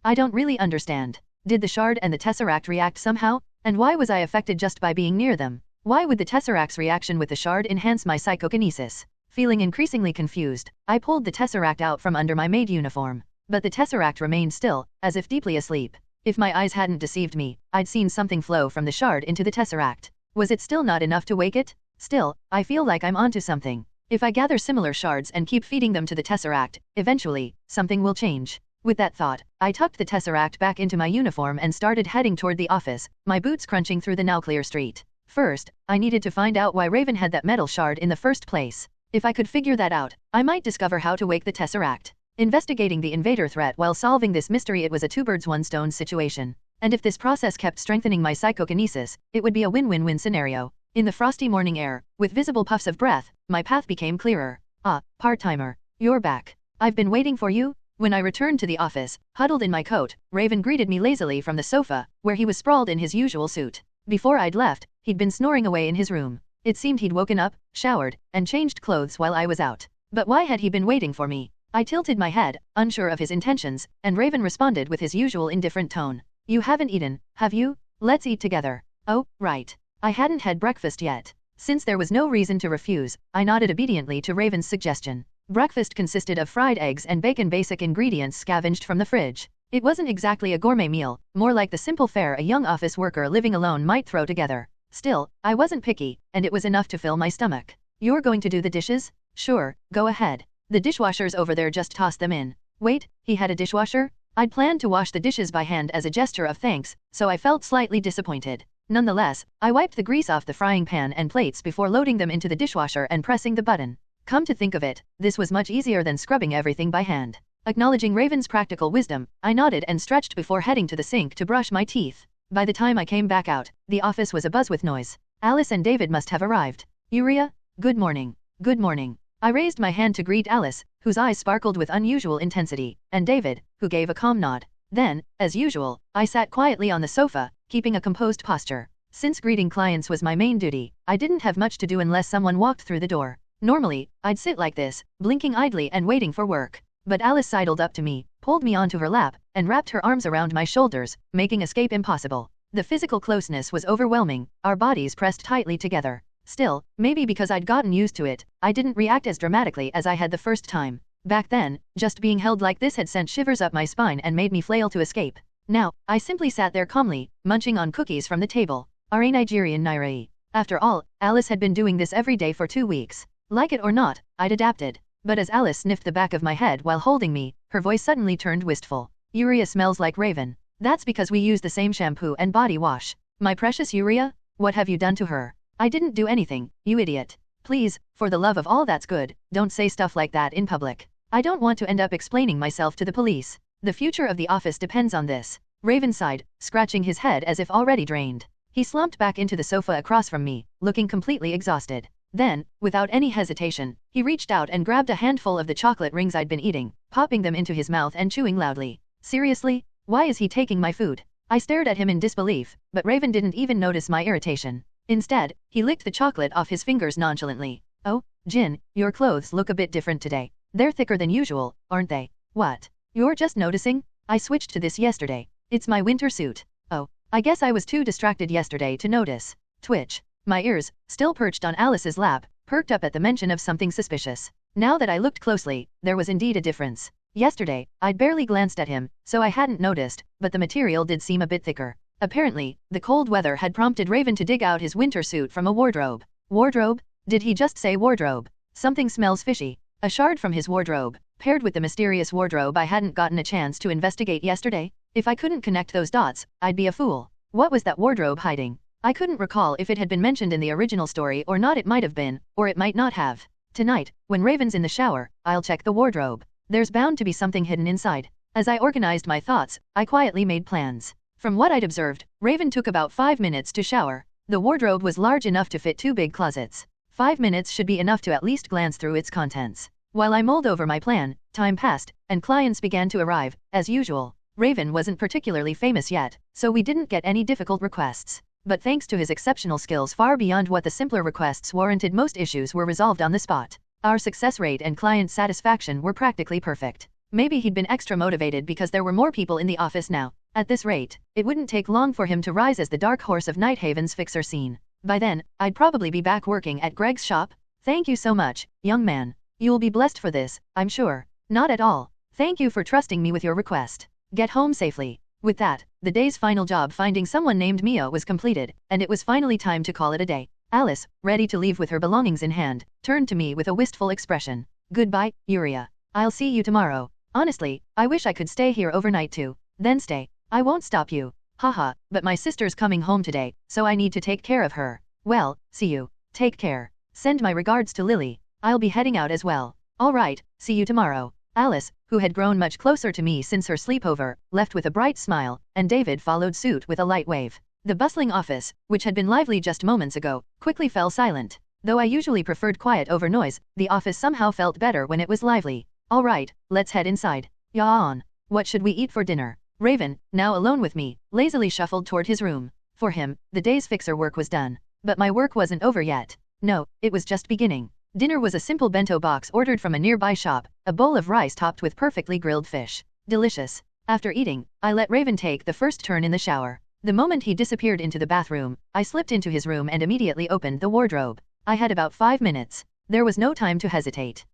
I don't really understand. Did the shard and the tesseract react somehow? And why was I affected just by being near them? Why would the tesseract's reaction with the shard enhance my psychokinesis? Feeling increasingly confused, I pulled the tesseract out from under my maid uniform. But the tesseract remained still, as if deeply asleep. If my eyes hadn't deceived me, I'd seen something flow from the shard into the tesseract. Was it still not enough to wake it? Still, I feel like I'm onto something. If I gather similar shards and keep feeding them to the tesseract, eventually, something will change. With that thought, I tucked the tesseract back into my uniform and started heading toward the office, my boots crunching through the now clear street. First, I needed to find out why Raven had that metal shard in the first place. If I could figure that out, I might discover how to wake the tesseract. Investigating the invader threat while solving this mystery, it was a two-birds-one-stone situation. And if this process kept strengthening my psychokinesis, it would be a win-win-win scenario. In the frosty morning air, with visible puffs of breath, my path became clearer. Ah, part-timer, you're back. I've been waiting for you. When I returned to the office, huddled in my coat, Raven greeted me lazily from the sofa, where he was sprawled in his usual suit. Before I'd left, he'd been snoring away in his room. It seemed he'd woken up, showered, and changed clothes while I was out. But why had he been waiting for me? I tilted my head, unsure of his intentions, and Raven responded with his usual indifferent tone. You haven't eaten, have you? Let's eat together. Oh, right. I hadn't had breakfast yet. Since there was no reason to refuse, I nodded obediently to Raven's suggestion. Breakfast consisted of fried eggs and bacon, basic ingredients scavenged from the fridge. It wasn't exactly a gourmet meal, more like the simple fare a young office worker living alone might throw together. Still, I wasn't picky, and it was enough to fill my stomach. You're going to do the dishes? Sure, go ahead. The dishwasher's over there, just toss them in. Wait, he had a dishwasher? I'd planned to wash the dishes by hand as a gesture of thanks, so I felt slightly disappointed. Nonetheless, I wiped the grease off the frying pan and plates before loading them into the dishwasher and pressing the button. Come to think of it, this was much easier than scrubbing everything by hand. Acknowledging Raven's practical wisdom, I nodded and stretched before heading to the sink to brush my teeth. By the time I came back out, the office was abuzz with noise. Alice and David must have arrived. Uriah? Good morning. Good morning. I raised my hand to greet Alice, whose eyes sparkled with unusual intensity, and David, who gave a calm nod. Then, as usual, I sat quietly on the sofa, keeping a composed posture. Since greeting clients was my main duty, I didn't have much to do unless someone walked through the door. Normally, I'd sit like this, blinking idly and waiting for work. But Alice sidled up to me, pulled me onto her lap, and wrapped her arms around my shoulders, making escape impossible. The physical closeness was overwhelming, our bodies pressed tightly together. Still, maybe because I'd gotten used to it, I didn't react as dramatically as I had the first time. Back then, just being held like this had sent shivers up my spine and made me flail to escape. Now, I simply sat there calmly, munching on cookies from the table. Are a Nigerian Nairai. After all, Alice had been doing this every day for 2 weeks. Like it or not, I'd adapted. But as Alice sniffed the back of my head while holding me, her voice suddenly turned wistful. Uriah smells like Raven. That's because we use the same shampoo and body wash. My precious Uriah, what have you done to her? I didn't do anything, you idiot. Please, for the love of all that's good, don't say stuff like that in public. I don't want to end up explaining myself to the police. The future of the office depends on this. Raven sighed, scratching his head as if already drained. He slumped back into the sofa across from me, looking completely exhausted. Then, without any hesitation, he reached out and grabbed a handful of the chocolate rings I'd been eating, popping them into his mouth and chewing loudly. Seriously? Why is he taking my food? I stared at him in disbelief, but Raven didn't even notice my irritation. Instead, he licked the chocolate off his fingers nonchalantly. Oh, Jin, your clothes look a bit different today. They're thicker than usual, aren't they? What? You're just noticing? I switched to this yesterday. It's my winter suit. Oh, I guess I was too distracted yesterday to notice. Twitch. My ears, still perched on Alice's lap, perked up at the mention of something suspicious. Now that I looked closely, there was indeed a difference. Yesterday, I'd barely glanced at him, so I hadn't noticed, but the material did seem a bit thicker. Apparently, the cold weather had prompted Raven to dig out his winter suit from a wardrobe. Wardrobe? Did he just say wardrobe? Something smells fishy. A shard from his wardrobe, paired with the mysterious wardrobe I hadn't gotten a chance to investigate yesterday? If I couldn't connect those dots, I'd be a fool. What was that wardrobe hiding? I couldn't recall if it had been mentioned in the original story or not. It might have been, or it might not have. Tonight, when Raven's in the shower, I'll check the wardrobe. There's bound to be something hidden inside. As I organized my thoughts, I quietly made plans. From what I'd observed, Raven took about 5 minutes to shower. The wardrobe was large enough to fit 2 big closets. 5 minutes should be enough to at least glance through its contents. While I mulled over my plan, time passed, and clients began to arrive, as usual. Raven wasn't particularly famous yet, so we didn't get any difficult requests. But thanks to his exceptional skills far beyond what the simpler requests warranted, most issues were resolved on the spot. Our success rate and client satisfaction were practically perfect. Maybe he'd been extra motivated because there were more people in the office now. At this rate, it wouldn't take long for him to rise as the dark horse of Nighthaven's fixer scene. By then, I'd probably be back working at Greg's shop. Thank you so much, young man. You'll be blessed for this, I'm sure. Not at all. Thank you for trusting me with your request. Get home safely. With that, the day's final job, finding someone named Mia, was completed, and it was finally time to call it a day. Alice, ready to leave with her belongings in hand, turned to me with a wistful expression. Goodbye, Yuria. I'll see you tomorrow. Honestly, I wish I could stay here overnight too. Then stay. I won't stop you. Haha, but my sister's coming home today, so I need to take care of her. Well, see you. Take care. Send my regards to Lily. I'll be heading out as well. Alright, see you tomorrow. Alice, who had grown much closer to me since her sleepover, left with a bright smile, and David followed suit with a light wave. The bustling office, which had been lively just moments ago, quickly fell silent. Though I usually preferred quiet over noise, the office somehow felt better when it was lively. Alright, let's head inside. Yawn. What should we eat for dinner? Raven, now alone with me, lazily shuffled toward his room. For him, the day's fixer work was done. But my work wasn't over yet. No, it was just beginning. Dinner was a simple bento box ordered from a nearby shop, a bowl of rice topped with perfectly grilled fish. Delicious. After eating, I let Raven take the first turn in the shower. The moment he disappeared into the bathroom, I slipped into his room and immediately opened the wardrobe. I had about 5 minutes. There was no time to hesitate.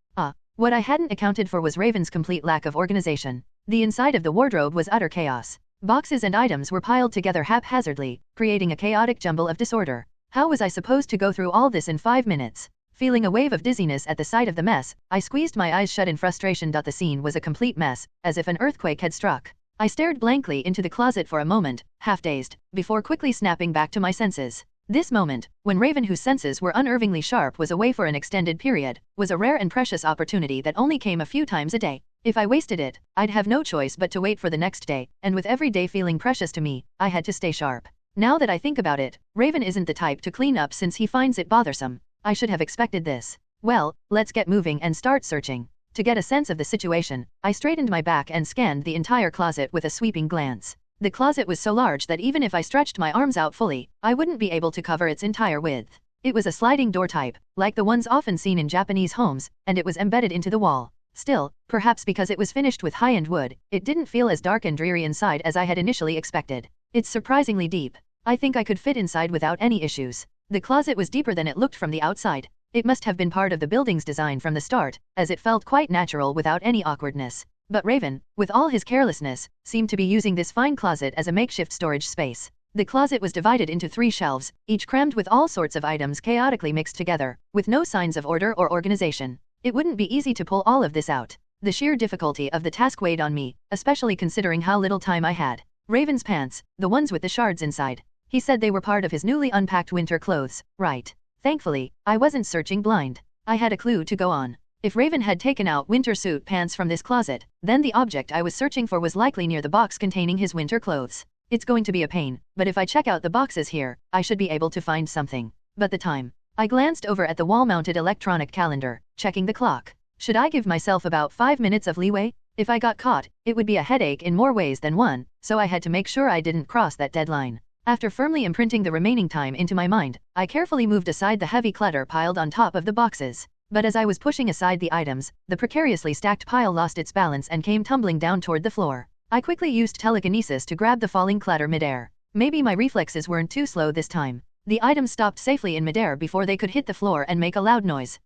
What I hadn't accounted for was Raven's complete lack of organization. The inside of the wardrobe was utter chaos. Boxes and items were piled together haphazardly, creating a chaotic jumble of disorder. How was I supposed to go through all this in 5 minutes? Feeling a wave of dizziness at the sight of the mess, I squeezed my eyes shut in frustration. The scene was a complete mess, as if an earthquake had struck. I stared blankly into the closet for a moment, half-dazed, before quickly snapping back to my senses. This moment, when Raven, whose senses were unervingly sharp, was away for an extended period, was a rare and precious opportunity that only came a few times a day. If I wasted it, I'd have no choice but to wait for the next day, and with every day feeling precious to me, I had to stay sharp. Now that I think about it, Raven isn't the type to clean up since he finds it bothersome. I should have expected this. Well, let's get moving and start searching. To get a sense of the situation, I straightened my back and scanned the entire closet with a sweeping glance. The closet was so large that even if I stretched my arms out fully, I wouldn't be able to cover its entire width. It was a sliding door type, like the ones often seen in Japanese homes, and it was embedded into the wall. Still, perhaps because it was finished with high-end wood, it didn't feel as dark and dreary inside as I had initially expected. It's surprisingly deep. I think I could fit inside without any issues. The closet was deeper than it looked from the outside. It must have been part of the building's design from the start, as it felt quite natural without any awkwardness. But Raven, with all his carelessness, seemed to be using this fine closet as a makeshift storage space. The closet was divided into 3 shelves, each crammed with all sorts of items chaotically mixed together, with no signs of order or organization. It wouldn't be easy to pull all of this out. The sheer difficulty of the task weighed on me, especially considering how little time I had. Raven's pants, the ones with the shards inside. He said they were part of his newly unpacked winter clothes, right? Thankfully, I wasn't searching blind. I had a clue to go on. If Raven had taken out winter suit pants from this closet, then the object I was searching for was likely near the box containing his winter clothes. It's going to be a pain, but if I check out the boxes here, I should be able to find something. But the time. I glanced over at the wall-mounted electronic calendar, checking the clock. Should I give myself about 5 minutes of leeway? If I got caught, it would be a headache in more ways than one, so I had to make sure I didn't cross that deadline. After firmly imprinting the remaining time into my mind, I carefully moved aside the heavy clutter piled on top of the boxes. But as I was pushing aside the items, the precariously stacked pile lost its balance and came tumbling down toward the floor. I quickly used telekinesis to grab the falling clutter midair. Maybe my reflexes weren't too slow this time. The items stopped safely in midair before they could hit the floor and make a loud noise.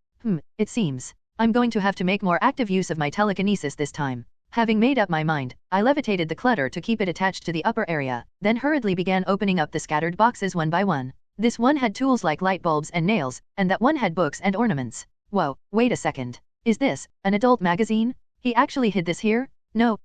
It seems I'm going to have to make more active use of my telekinesis this time. Having made up my mind, I levitated the clutter to keep it attached to the upper area, then hurriedly began opening up the scattered boxes one by one. This one had tools like light bulbs and nails, and that one had books and ornaments. Whoa, wait a second. Is this an adult magazine? He actually hid this here? No,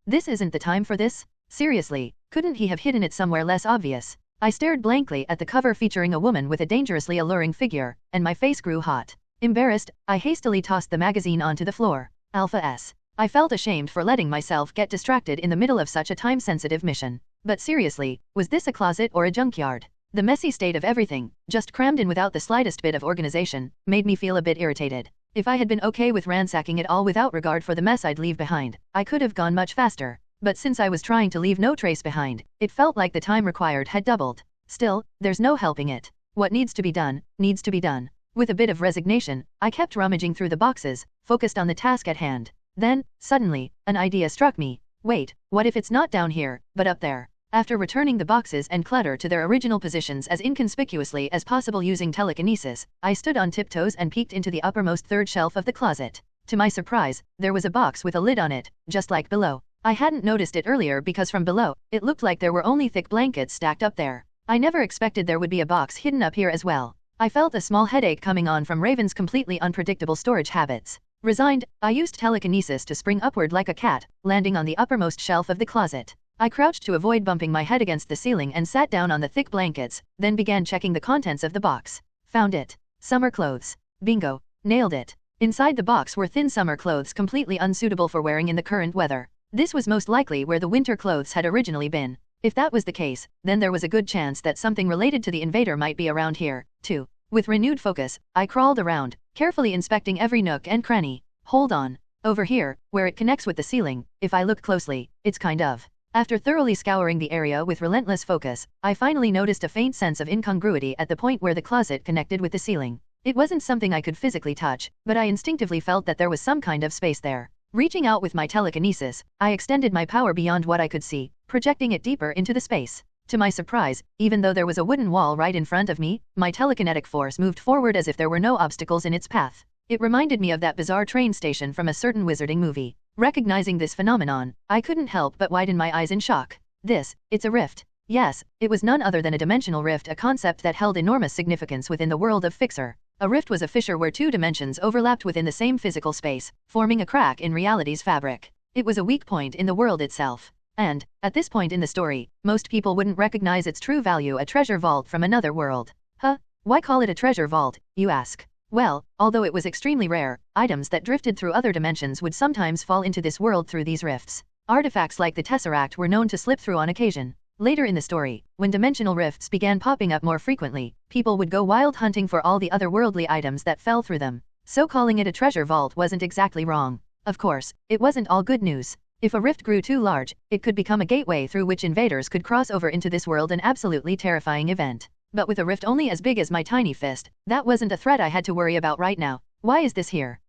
this isn't the time for this. Seriously, couldn't he have hidden it somewhere less obvious? I stared blankly at the cover featuring a woman with a dangerously alluring figure, and my face grew hot. Embarrassed, I hastily tossed the magazine onto the floor. Alpha S. I felt ashamed for letting myself get distracted in the middle of such a time-sensitive mission. But seriously, was this a closet or a junkyard? The messy state of everything, just crammed in without the slightest bit of organization, made me feel a bit irritated. If I had been okay with ransacking it all without regard for the mess I'd leave behind, I could have gone much faster. But since I was trying to leave no trace behind, it felt like the time required had doubled. Still, there's no helping it. What needs to be done, needs to be done. With a bit of resignation, I kept rummaging through the boxes, focused on the task at hand. Then, suddenly, an idea struck me. Wait, what if it's not down here, but up there? After returning the boxes and clutter to their original positions as inconspicuously as possible using telekinesis, I stood on tiptoes and peeked into the uppermost third shelf of the closet. To my surprise, there was a box with a lid on it, just like below. I hadn't noticed it earlier because from below, it looked like there were only thick blankets stacked up there. I never expected there would be a box hidden up here as well. I felt a small headache coming on from Raven's completely unpredictable storage habits. Resigned, I used telekinesis to spring upward like a cat, landing on the uppermost shelf of the closet. I crouched to avoid bumping my head against the ceiling and sat down on the thick blankets, then began checking the contents of the box. Found it. Summer clothes. Bingo. Nailed it. Inside the box were thin summer clothes completely unsuitable for wearing in the current weather. This was most likely where the winter clothes had originally been. If that was the case, then there was a good chance that something related to the invader might be around here, too. With renewed focus, I crawled around, carefully inspecting every nook and cranny. Hold on. Over here, where it connects with the ceiling, if I look closely, it's kind of. After thoroughly scouring the area with relentless focus, I finally noticed a faint sense of incongruity at the point where the closet connected with the ceiling. It wasn't something I could physically touch, but I instinctively felt that there was some kind of space there. Reaching out with my telekinesis, I extended my power beyond what I could see, projecting it deeper into the space. To my surprise, even though there was a wooden wall right in front of me, my telekinetic force moved forward as if there were no obstacles in its path. It reminded me of that bizarre train station from a certain wizarding movie. Recognizing this phenomenon, I couldn't help but widen my eyes in shock. It's a rift. Yes, it was none other than a dimensional rift, a concept that held enormous significance within the world of Fixer. A rift was a fissure where two dimensions overlapped within the same physical space, forming a crack in reality's fabric. It was a weak point in the world itself. And, at this point in the story, most people wouldn't recognize its true value, a treasure vault from another world. Why call it a treasure vault, you ask? Well, although it was extremely rare, items that drifted through other dimensions would sometimes fall into this world through these rifts. Artifacts like the Tesseract were known to slip through on occasion. Later in the story, when dimensional rifts began popping up more frequently, people would go wild hunting for all the otherworldly items that fell through them. So calling it a treasure vault wasn't exactly wrong. Of course, it wasn't all good news. If a rift grew too large, it could become a gateway through which invaders could cross over into this world, an absolutely terrifying event. But with a rift only as big as my tiny fist, that wasn't a threat I had to worry about right now. Why is this here?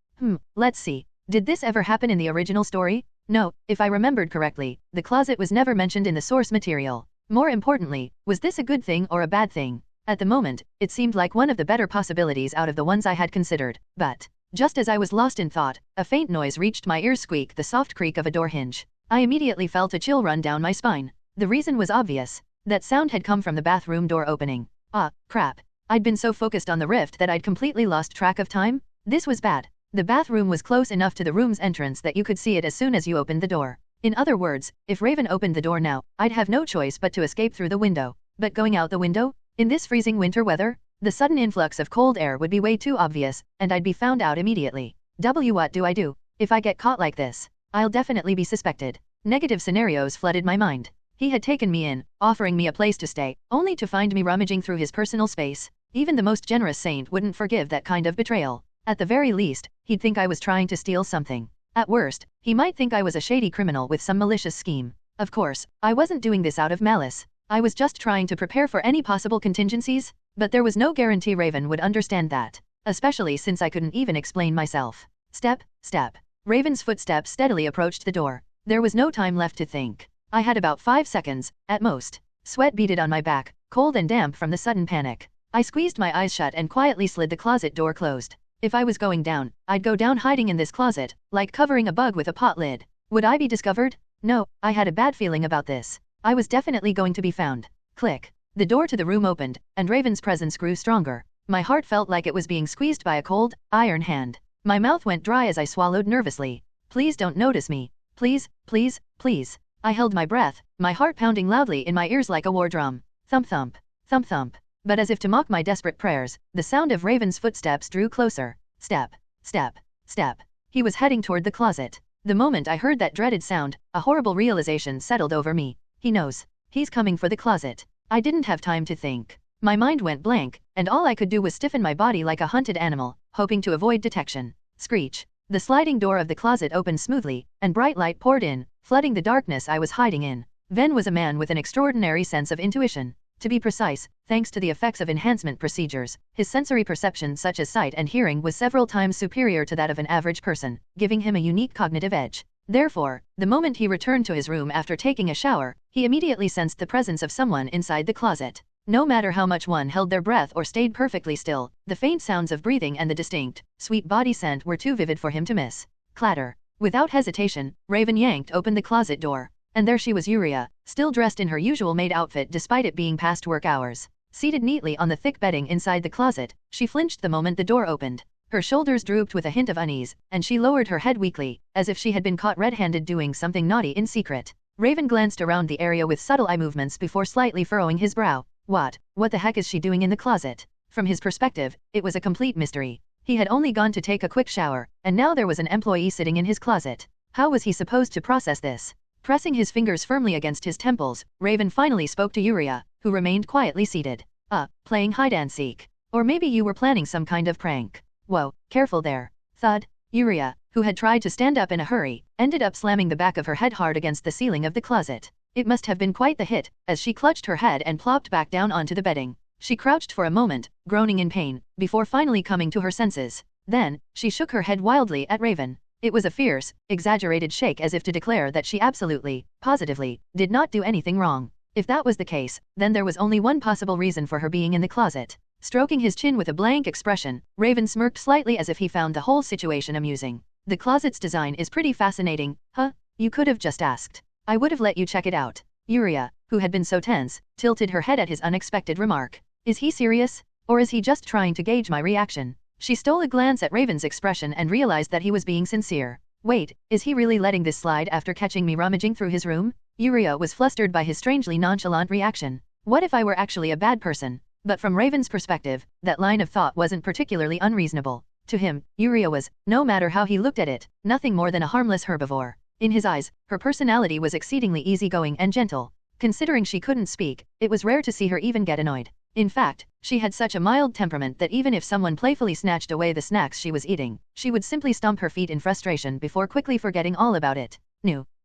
Let's see. Did this ever happen in the original story? No, if I remembered correctly, the closet was never mentioned in the source material. More importantly, was this a good thing or a bad thing? At the moment, it seemed like one of the better possibilities out of the ones I had considered, but just as I was lost in thought, a faint noise reached my ears, squeak, the soft creak of a door hinge. I immediately felt a chill run down my spine. The reason was obvious. That sound had come from the bathroom door opening. Ah, crap. I'd been so focused on the rift that I'd completely lost track of time. This was bad. The bathroom was close enough to the room's entrance that you could see it as soon as you opened the door. In other words, if Raven opened the door now, I'd have no choice but to escape through the window. But going out the window? In this freezing winter weather? The sudden influx of cold air would be way too obvious, and I'd be found out immediately. What do I do? If I get caught like this, I'll definitely be suspected. Negative scenarios flooded my mind. He had taken me in, offering me a place to stay, only to find me rummaging through his personal space. Even the most generous saint wouldn't forgive that kind of betrayal. At the very least, he'd think I was trying to steal something. At worst, he might think I was a shady criminal with some malicious scheme. Of course, I wasn't doing this out of malice. I was just trying to prepare for any possible contingencies, but there was no guarantee Raven would understand that, especially since I couldn't even explain myself. Step, step. Raven's footsteps steadily approached the door. There was no time left to think. I had about 5 seconds, at most. Sweat beaded on my back, cold and damp from the sudden panic. I squeezed my eyes shut and quietly slid the closet door closed. If I was going down, I'd go down hiding in this closet, like covering a bug with a pot lid. Would I be discovered? No, I had a bad feeling about this. I was definitely going to be found. Click. The door to the room opened, and Raven's presence grew stronger. My heart felt like it was being squeezed by a cold, iron hand. My mouth went dry as I swallowed nervously. Please don't notice me. Please, please, please. I held my breath, my heart pounding loudly in my ears like a war drum. Thump thump, thump thump. But as if to mock my desperate prayers, the sound of Raven's footsteps drew closer. Step, step, step. He was heading toward the closet. The moment I heard that dreaded sound, a horrible realization settled over me. He knows. He's coming for the closet. I didn't have time to think. My mind went blank, and all I could do was stiffen my body like a hunted animal, hoping to avoid detection. Screech. The sliding door of the closet opened smoothly, and bright light poured in, flooding the darkness I was hiding in. Ven was a man with an extraordinary sense of intuition. To be precise, thanks to the effects of enhancement procedures, his sensory perception such as sight and hearing was several times superior to that of an average person, giving him a unique cognitive edge. Therefore, the moment he returned to his room after taking a shower, he immediately sensed the presence of someone inside the closet. No matter how much one held their breath or stayed perfectly still, the faint sounds of breathing and the distinct, sweet body scent were too vivid for him to miss. Clatter. Without hesitation, Raven yanked open the closet door. And there she was, Yuria, still dressed in her usual maid outfit despite it being past work hours. Seated neatly on the thick bedding inside the closet, she flinched the moment the door opened. Her shoulders drooped with a hint of unease, and she lowered her head weakly, as if she had been caught red-handed doing something naughty in secret. Raven glanced around the area with subtle eye movements before slightly furrowing his brow. What the heck is she doing in the closet? From his perspective, it was a complete mystery. He had only gone to take a quick shower, and now there was an employee sitting in his closet. How was he supposed to process this? Pressing his fingers firmly against his temples, Raven finally spoke to Yuria, who remained quietly seated. Playing hide-and-seek. Or maybe you were planning some kind of prank. Whoa, careful there. Thud. Yuria, who had tried to stand up in a hurry, ended up slamming the back of her head hard against the ceiling of the closet. It must have been quite the hit, as she clutched her head and plopped back down onto the bedding. She crouched for a moment, groaning in pain, before finally coming to her senses. Then, she shook her head wildly at Raven. It was a fierce, exaggerated shake as if to declare that she absolutely, positively, did not do anything wrong. If that was the case, then there was only one possible reason for her being in the closet. Stroking his chin with a blank expression, Raven smirked slightly as if he found the whole situation amusing. The closet's design is pretty fascinating, huh? You could have just asked. I would have let you check it out. Yuria, who had been so tense, tilted her head at his unexpected remark. Is he serious? Or is he just trying to gauge my reaction? She stole a glance at Raven's expression and realized that he was being sincere. Wait, is he really letting this slide after catching me rummaging through his room? Yuria was flustered by his strangely nonchalant reaction. What if I were actually a bad person? But from Raven's perspective, that line of thought wasn't particularly unreasonable. To him, Yuria was, no matter how he looked at it, nothing more than a harmless herbivore. In his eyes, her personality was exceedingly easygoing and gentle. Considering she couldn't speak, it was rare to see her even get annoyed. In fact, she had such a mild temperament that even if someone playfully snatched away the snacks she was eating, she would simply stomp her feet in frustration before quickly forgetting all about it.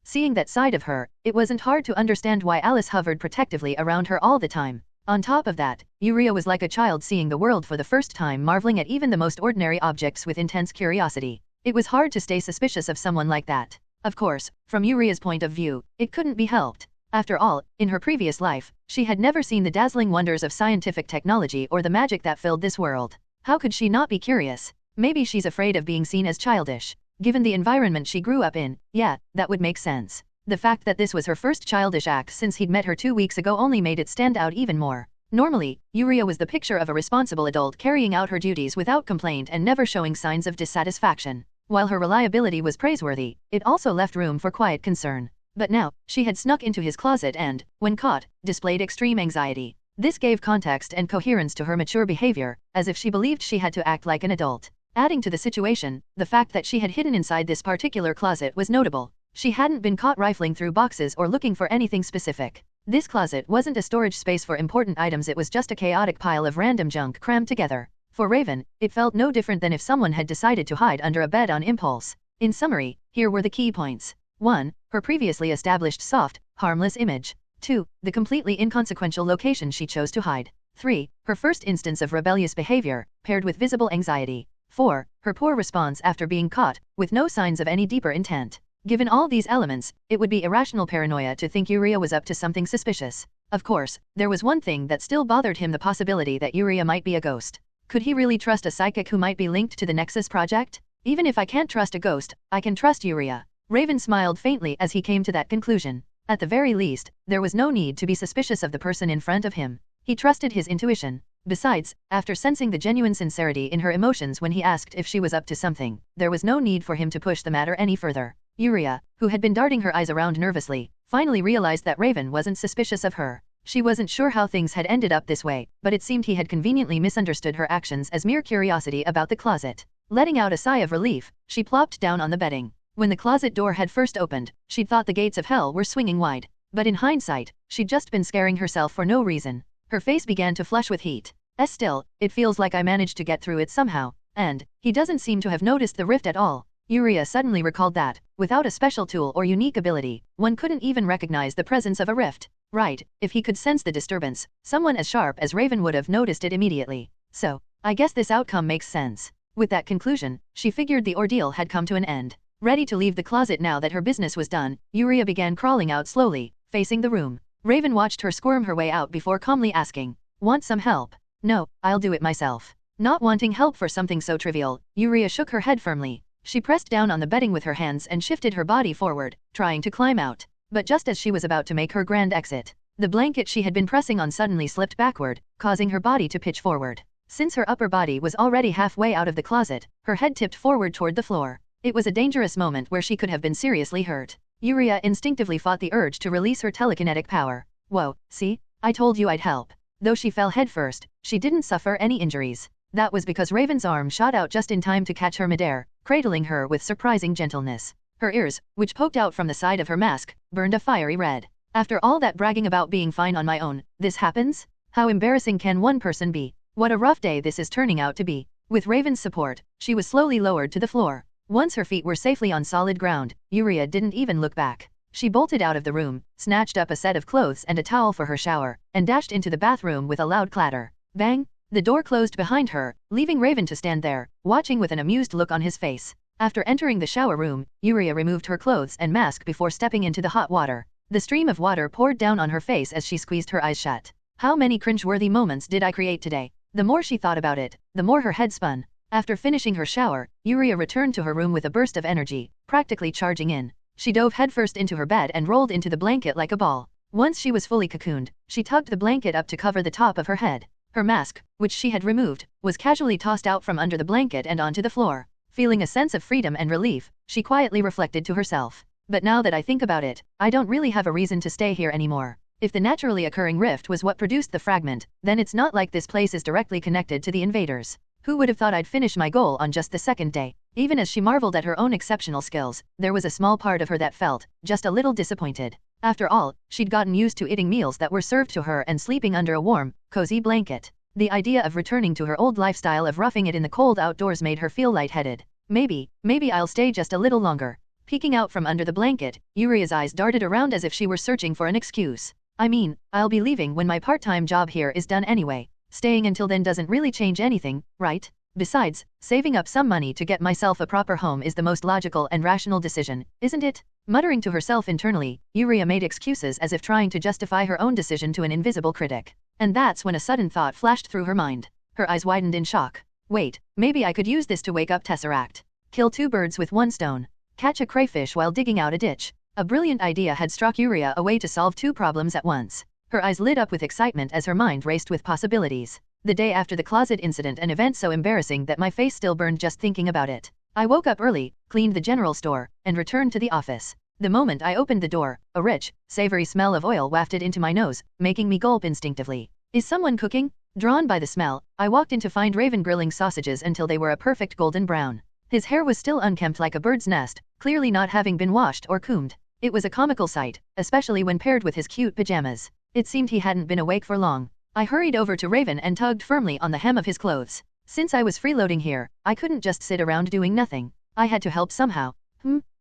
Seeing that side of her, it wasn't hard to understand why Alice hovered protectively around her all the time. On top of that, Yuria was like a child seeing the world for the first time, marveling at even the most ordinary objects with intense curiosity. It was hard to stay suspicious of someone like that. Of course, from Yuria's point of view, it couldn't be helped. After all, in her previous life, she had never seen the dazzling wonders of scientific technology or the magic that filled this world. How could she not be curious? Maybe she's afraid of being seen as childish. Given the environment she grew up in, yeah, that would make sense. The fact that this was her first childish act since he'd met her 2 weeks ago only made it stand out even more. Normally, Yuria was the picture of a responsible adult carrying out her duties without complaint and never showing signs of dissatisfaction. While her reliability was praiseworthy, it also left room for quiet concern. But now, she had snuck into his closet and, when caught, displayed extreme anxiety. This gave context and coherence to her mature behavior, as if she believed she had to act like an adult. Adding to the situation, the fact that she had hidden inside this particular closet was notable. She hadn't been caught rifling through boxes or looking for anything specific. This closet wasn't a storage space for important items, it was just a chaotic pile of random junk crammed together. For Raven, it felt no different than if someone had decided to hide under a bed on impulse. In summary, here were the key points. 1. Her previously established soft, harmless image. 2. The completely inconsequential location she chose to hide. 3. Her first instance of rebellious behavior, paired with visible anxiety. 4. Her poor response after being caught, with no signs of any deeper intent. Given all these elements, it would be irrational paranoia to think Uriah was up to something suspicious. Of course, there was one thing that still bothered him: the possibility that Uriah might be a ghost. Could he really trust a psychic who might be linked to the Nexus project? Even if I can't trust a ghost, I can trust Uriah. Raven smiled faintly as he came to that conclusion. At the very least, there was no need to be suspicious of the person in front of him. He trusted his intuition. Besides, after sensing the genuine sincerity in her emotions when he asked if she was up to something, there was no need for him to push the matter any further. Uriah, who had been darting her eyes around nervously, finally realized that Raven wasn't suspicious of her. She wasn't sure how things had ended up this way, but it seemed he had conveniently misunderstood her actions as mere curiosity about the closet. Letting out a sigh of relief, she plopped down on the bedding. When the closet door had first opened, she'd thought the gates of hell were swinging wide. But in hindsight, she'd just been scaring herself for no reason. Her face began to flush with heat. Still, it feels like I managed to get through it somehow. And he doesn't seem to have noticed the rift at all. Uriah suddenly recalled that, without a special tool or unique ability, one couldn't even recognize the presence of a rift. Right, if he could sense the disturbance, someone as sharp as Raven would have noticed it immediately. So, I guess this outcome makes sense. With that conclusion, she figured the ordeal had come to an end. Ready to leave the closet now that her business was done, Uriah began crawling out slowly, facing the room. Raven watched her squirm her way out before calmly asking, "Want some help?" "No, I'll do it myself." Not wanting help for something so trivial, Uriah shook her head firmly. She pressed down on the bedding with her hands and shifted her body forward, trying to climb out. But just as she was about to make her grand exit, the blanket she had been pressing on suddenly slipped backward, causing her body to pitch forward. Since her upper body was already halfway out of the closet, her head tipped forward toward the floor. It was a dangerous moment where she could have been seriously hurt. Uriah instinctively fought the urge to release her telekinetic power. Whoa, see? I told you I'd help. Though she fell headfirst, she didn't suffer any injuries. That was because Raven's arm shot out just in time to catch her midair, cradling her with surprising gentleness. Her ears, which poked out from the side of her mask, burned a fiery red. After all that bragging about being fine on my own, this happens? How embarrassing can one person be? What a rough day this is turning out to be. With Raven's support, she was slowly lowered to the floor. Once her feet were safely on solid ground, Uriah didn't even look back. She bolted out of the room, snatched up a set of clothes and a towel for her shower, and dashed into the bathroom with a loud clatter. Bang! The door closed behind her, leaving Raven to stand there, watching with an amused look on his face. After entering the shower room, Uriah removed her clothes and mask before stepping into the hot water. The stream of water poured down on her face as she squeezed her eyes shut. How many cringe-worthy moments did I create today? The more she thought about it, the more her head spun. After finishing her shower, Uriah returned to her room with a burst of energy, practically charging in. She dove headfirst into her bed and rolled into the blanket like a ball. Once she was fully cocooned, she tugged the blanket up to cover the top of her head. Her mask, which she had removed, was casually tossed out from under the blanket and onto the floor. Feeling a sense of freedom and relief, she quietly reflected to herself. But now that I think about it, I don't really have a reason to stay here anymore. If the naturally occurring rift was what produced the fragment, then it's not like this place is directly connected to the invaders. Who would have thought I'd finish my goal on just the second day? Even as she marveled at her own exceptional skills, there was a small part of her that felt just a little disappointed. After all, she'd gotten used to eating meals that were served to her and sleeping under a warm, cozy blanket. The idea of returning to her old lifestyle of roughing it in the cold outdoors made her feel lightheaded. Maybe I'll stay just a little longer. Peeking out from under the blanket, Uriah's eyes darted around as if she were searching for an excuse. I mean, I'll be leaving when my part-time job here is done anyway. Staying until then doesn't really change anything, right? Besides, saving up some money to get myself a proper home is the most logical and rational decision, isn't it? Muttering to herself internally, Uriah made excuses as if trying to justify her own decision to an invisible critic. And that's when a sudden thought flashed through her mind. Her eyes widened in shock. Wait, maybe I could use this to wake up Tesseract. Kill two birds with one stone. Catch a crayfish while digging out a ditch. A brilliant idea had struck Uriah, a way to solve two problems at once. Her eyes lit up with excitement as her mind raced with possibilities. The day after the closet incident, an event so embarrassing that my face still burned just thinking about it. I woke up early, cleaned the general store, and returned to the office. The moment I opened the door, a rich, savory smell of oil wafted into my nose, making me gulp instinctively. Is someone cooking? Drawn by the smell, I walked in to find Raven grilling sausages until they were a perfect golden brown. His hair was still unkempt like a bird's nest, clearly not having been washed or combed. It was a comical sight, especially when paired with his cute pajamas. It seemed he hadn't been awake for long. I hurried over to Raven and tugged firmly on the hem of his clothes. Since I was freeloading here, I couldn't just sit around doing nothing. I had to help somehow.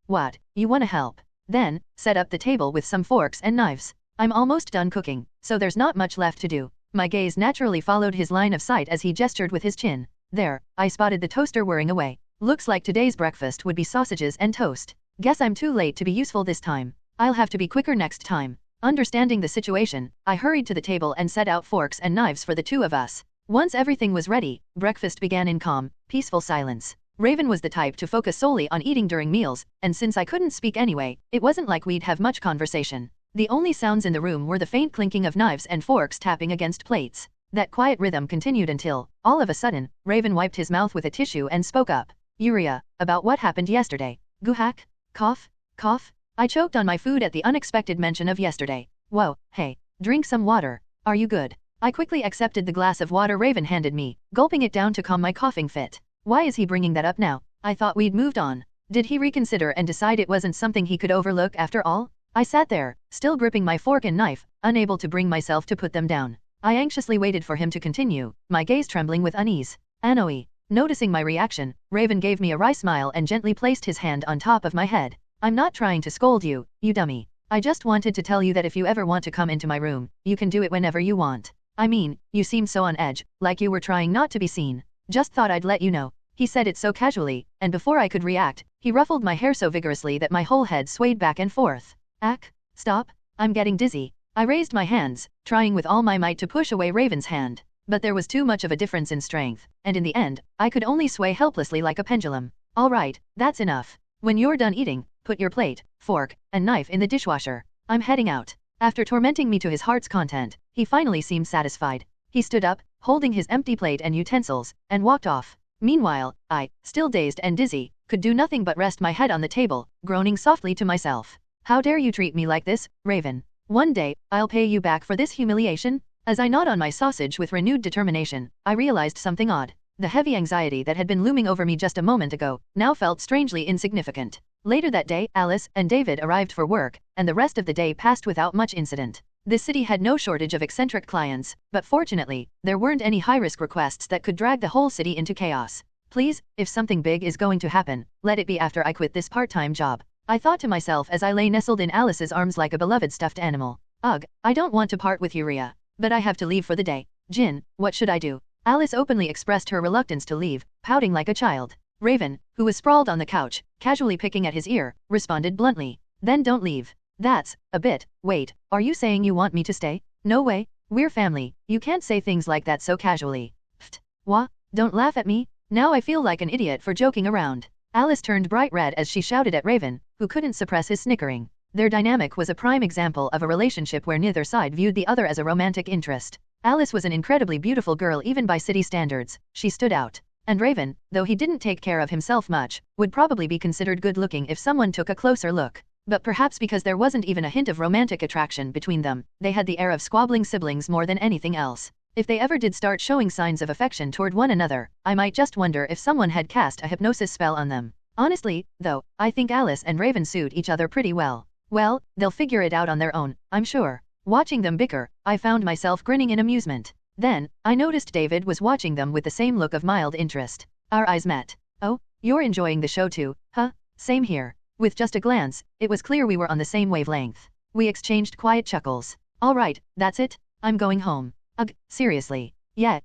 What? You wanna help? Then, set up the table with some forks and knives. I'm almost done cooking, so there's not much left to do. My gaze naturally followed his line of sight as he gestured with his chin. There, I spotted the toaster whirring away. Looks like today's breakfast would be sausages and toast. Guess I'm too late to be useful this time. I'll have to be quicker next time. Understanding the situation, I hurried to the table and set out forks and knives for the two of us. Once everything was ready, breakfast began in calm, peaceful silence. Raven was the type to focus solely on eating during meals, and since I couldn't speak anyway, it wasn't like we'd have much conversation. The only sounds in the room were the faint clinking of knives and forks tapping against plates. That quiet rhythm continued until, all of a sudden, Raven wiped his mouth with a tissue and spoke up. Yuria, about what happened yesterday. Guhak? Cough? Cough? I choked on my food at the unexpected mention of yesterday. Whoa, hey, drink some water. Are you good? I quickly accepted the glass of water Raven handed me, gulping it down to calm my coughing fit. Why is he bringing that up now? I thought we'd moved on. Did he reconsider and decide it wasn't something he could overlook after all? I sat there, still gripping my fork and knife, unable to bring myself to put them down. I anxiously waited for him to continue, my gaze trembling with unease. Anoi. Noticing my reaction, Raven gave me a wry smile and gently placed his hand on top of my head. I'm not trying to scold you, you dummy. I just wanted to tell you that if you ever want to come into my room, you can do it whenever you want. I mean, you seemed so on edge, like you were trying not to be seen. Just thought I'd let you know. He said it so casually, and before I could react, he ruffled my hair so vigorously that my whole head swayed back and forth. Ack, stop, I'm getting dizzy. I raised my hands, trying with all my might to push away Raven's hand. But there was too much of a difference in strength, and in the end, I could only sway helplessly like a pendulum. All right, that's enough. When you're done eating, put your plate, fork, and knife in the dishwasher. I'm heading out. After tormenting me to his heart's content, he finally seemed satisfied. He stood up, holding his empty plate and utensils, and walked off. Meanwhile, I, still dazed and dizzy, could do nothing but rest my head on the table, groaning softly to myself. How dare you treat me like this, Raven? One day, I'll pay you back for this humiliation? As I gnawed on my sausage with renewed determination, I realized something odd. The heavy anxiety that had been looming over me just a moment ago, now felt strangely insignificant. Later that day, Alice and David arrived for work, and the rest of the day passed without much incident. This city had no shortage of eccentric clients, but fortunately, there weren't any high-risk requests that could drag the whole city into chaos. Please, if something big is going to happen, let it be after I quit this part-time job. I thought to myself as I lay nestled in Alice's arms like a beloved stuffed animal. Ugh, I don't want to part with Yuria. But I have to leave for the day. Jin, what should I do? Alice openly expressed her reluctance to leave, pouting like a child. Raven, who was sprawled on the couch, casually picking at his ear, responded bluntly. Then don't leave. That's a bit. Wait, are you saying you want me to stay? No way. We're family. You can't say things like that so casually. Pfft. Wha? Don't laugh at me. Now I feel like an idiot for joking around. Alice turned bright red as she shouted at Raven, who couldn't suppress his snickering. Their dynamic was a prime example of a relationship where neither side viewed the other as a romantic interest. Alice was an incredibly beautiful girl even by city standards. She stood out. And Raven, though he didn't take care of himself much, would probably be considered good-looking if someone took a closer look. But perhaps because there wasn't even a hint of romantic attraction between them, they had the air of squabbling siblings more than anything else. If they ever did start showing signs of affection toward one another, I might just wonder if someone had cast a hypnosis spell on them. Honestly, though, I think Alice and Raven suit each other pretty well. Well, they'll figure it out on their own, I'm sure. Watching them bicker, I found myself grinning in amusement. Then, I noticed David was watching them with the same look of mild interest. Our eyes met. Oh, you're enjoying the show too, huh? Same here. With just a glance, it was clear we were on the same wavelength. We exchanged quiet chuckles. All right, that's it. I'm going home. Ugh, seriously. Yeah,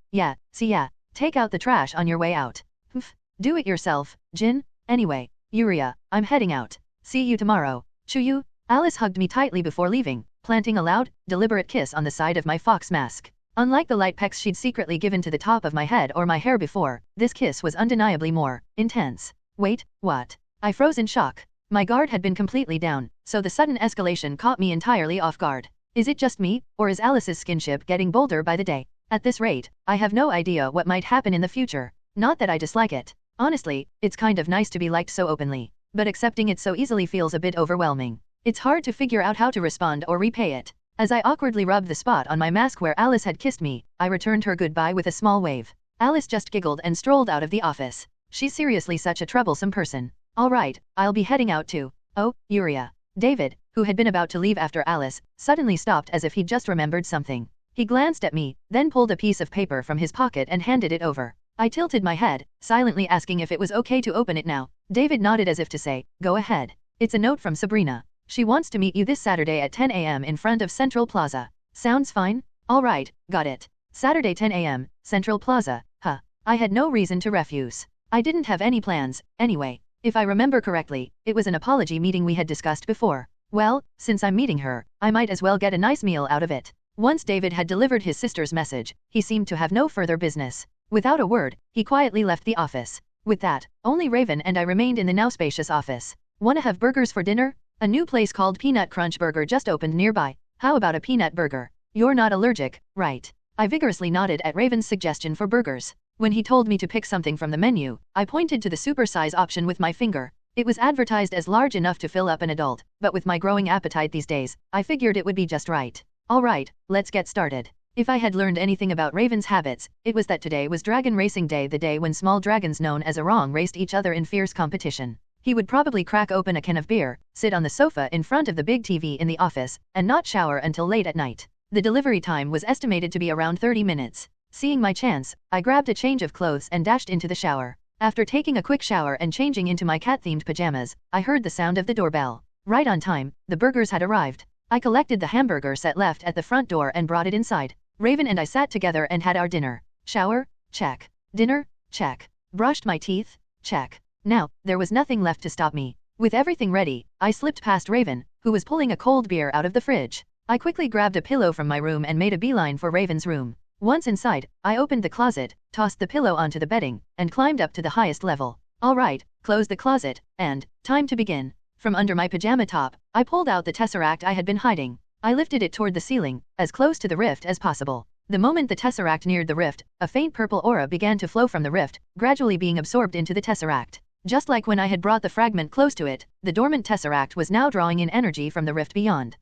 see ya. Take out the trash on your way out. Pff, do it yourself, Jin. Anyway, Yuria, I'm heading out. See you tomorrow. Chuyu. Alice hugged me tightly before leaving, planting a loud, deliberate kiss on the side of my fox mask. Unlike the light pecks she'd secretly given to the top of my head or my hair before, this kiss was undeniably more intense. Wait, what? I froze in shock. My guard had been completely down, so the sudden escalation caught me entirely off guard. Is it just me, or is Alice's skinship getting bolder by the day? At this rate, I have no idea what might happen in the future. Not that I dislike it. Honestly, it's kind of nice to be liked so openly. But accepting it so easily feels a bit overwhelming. It's hard to figure out how to respond or repay it. As I awkwardly rubbed the spot on my mask where Alice had kissed me, I returned her goodbye with a small wave. Alice just giggled and strolled out of the office. She's seriously such a troublesome person. All right, I'll be heading out too. Oh, Yuria. David, who had been about to leave after Alice, suddenly stopped as if he'd just remembered something. He glanced at me, then pulled a piece of paper from his pocket and handed it over. I tilted my head, silently asking if it was okay to open it now. David nodded as if to say, go ahead. It's a note from Sabrina. She wants to meet you this Saturday at 10 a.m. in front of Central Plaza. Sounds fine? Alright, got it. Saturday 10 a.m., Central Plaza, huh. I had no reason to refuse. I didn't have any plans, anyway. If I remember correctly, it was an apology meeting we had discussed before. Well, since I'm meeting her, I might as well get a nice meal out of it. Once David had delivered his sister's message, he seemed to have no further business. Without a word, he quietly left the office. With that, only Raven and I remained in the now spacious office. Wanna have burgers for dinner? A new place called Peanut Crunch Burger just opened nearby. How about a peanut burger? You're not allergic, right? I vigorously nodded at Raven's suggestion for burgers. When he told me to pick something from the menu, I pointed to the super size option with my finger. It was advertised as large enough to fill up an adult, but with my growing appetite these days, I figured it would be just right. Alright, let's get started. If I had learned anything about Raven's habits, it was that today was Dragon Racing Day, the day when small dragons known as Orang raced each other in fierce competition. He would probably crack open a can of beer, sit on the sofa in front of the big TV in the office, and not shower until late at night. The delivery time was estimated to be around 30 minutes. Seeing my chance, I grabbed a change of clothes and dashed into the shower. After taking a quick shower and changing into my cat-themed pajamas, I heard the sound of the doorbell. Right on time, the burgers had arrived. I collected the hamburger set left at the front door and brought it inside. Raven and I sat together and had our dinner. Shower? Check. Dinner? Check. Brushed my teeth? Check. Now, there was nothing left to stop me. With everything ready, I slipped past Raven, who was pulling a cold beer out of the fridge. I quickly grabbed a pillow from my room and made a beeline for Raven's room. Once inside, I opened the closet, tossed the pillow onto the bedding, and climbed up to the highest level. Alright, close the closet, and time to begin. From under my pajama top, I pulled out the tesseract I had been hiding. I lifted it toward the ceiling, as close to the rift as possible. The moment the tesseract neared the rift, a faint purple aura began to flow from the rift, gradually being absorbed into the tesseract. Just like when I had brought the fragment close to it, the dormant tesseract was now drawing in energy from the rift beyond.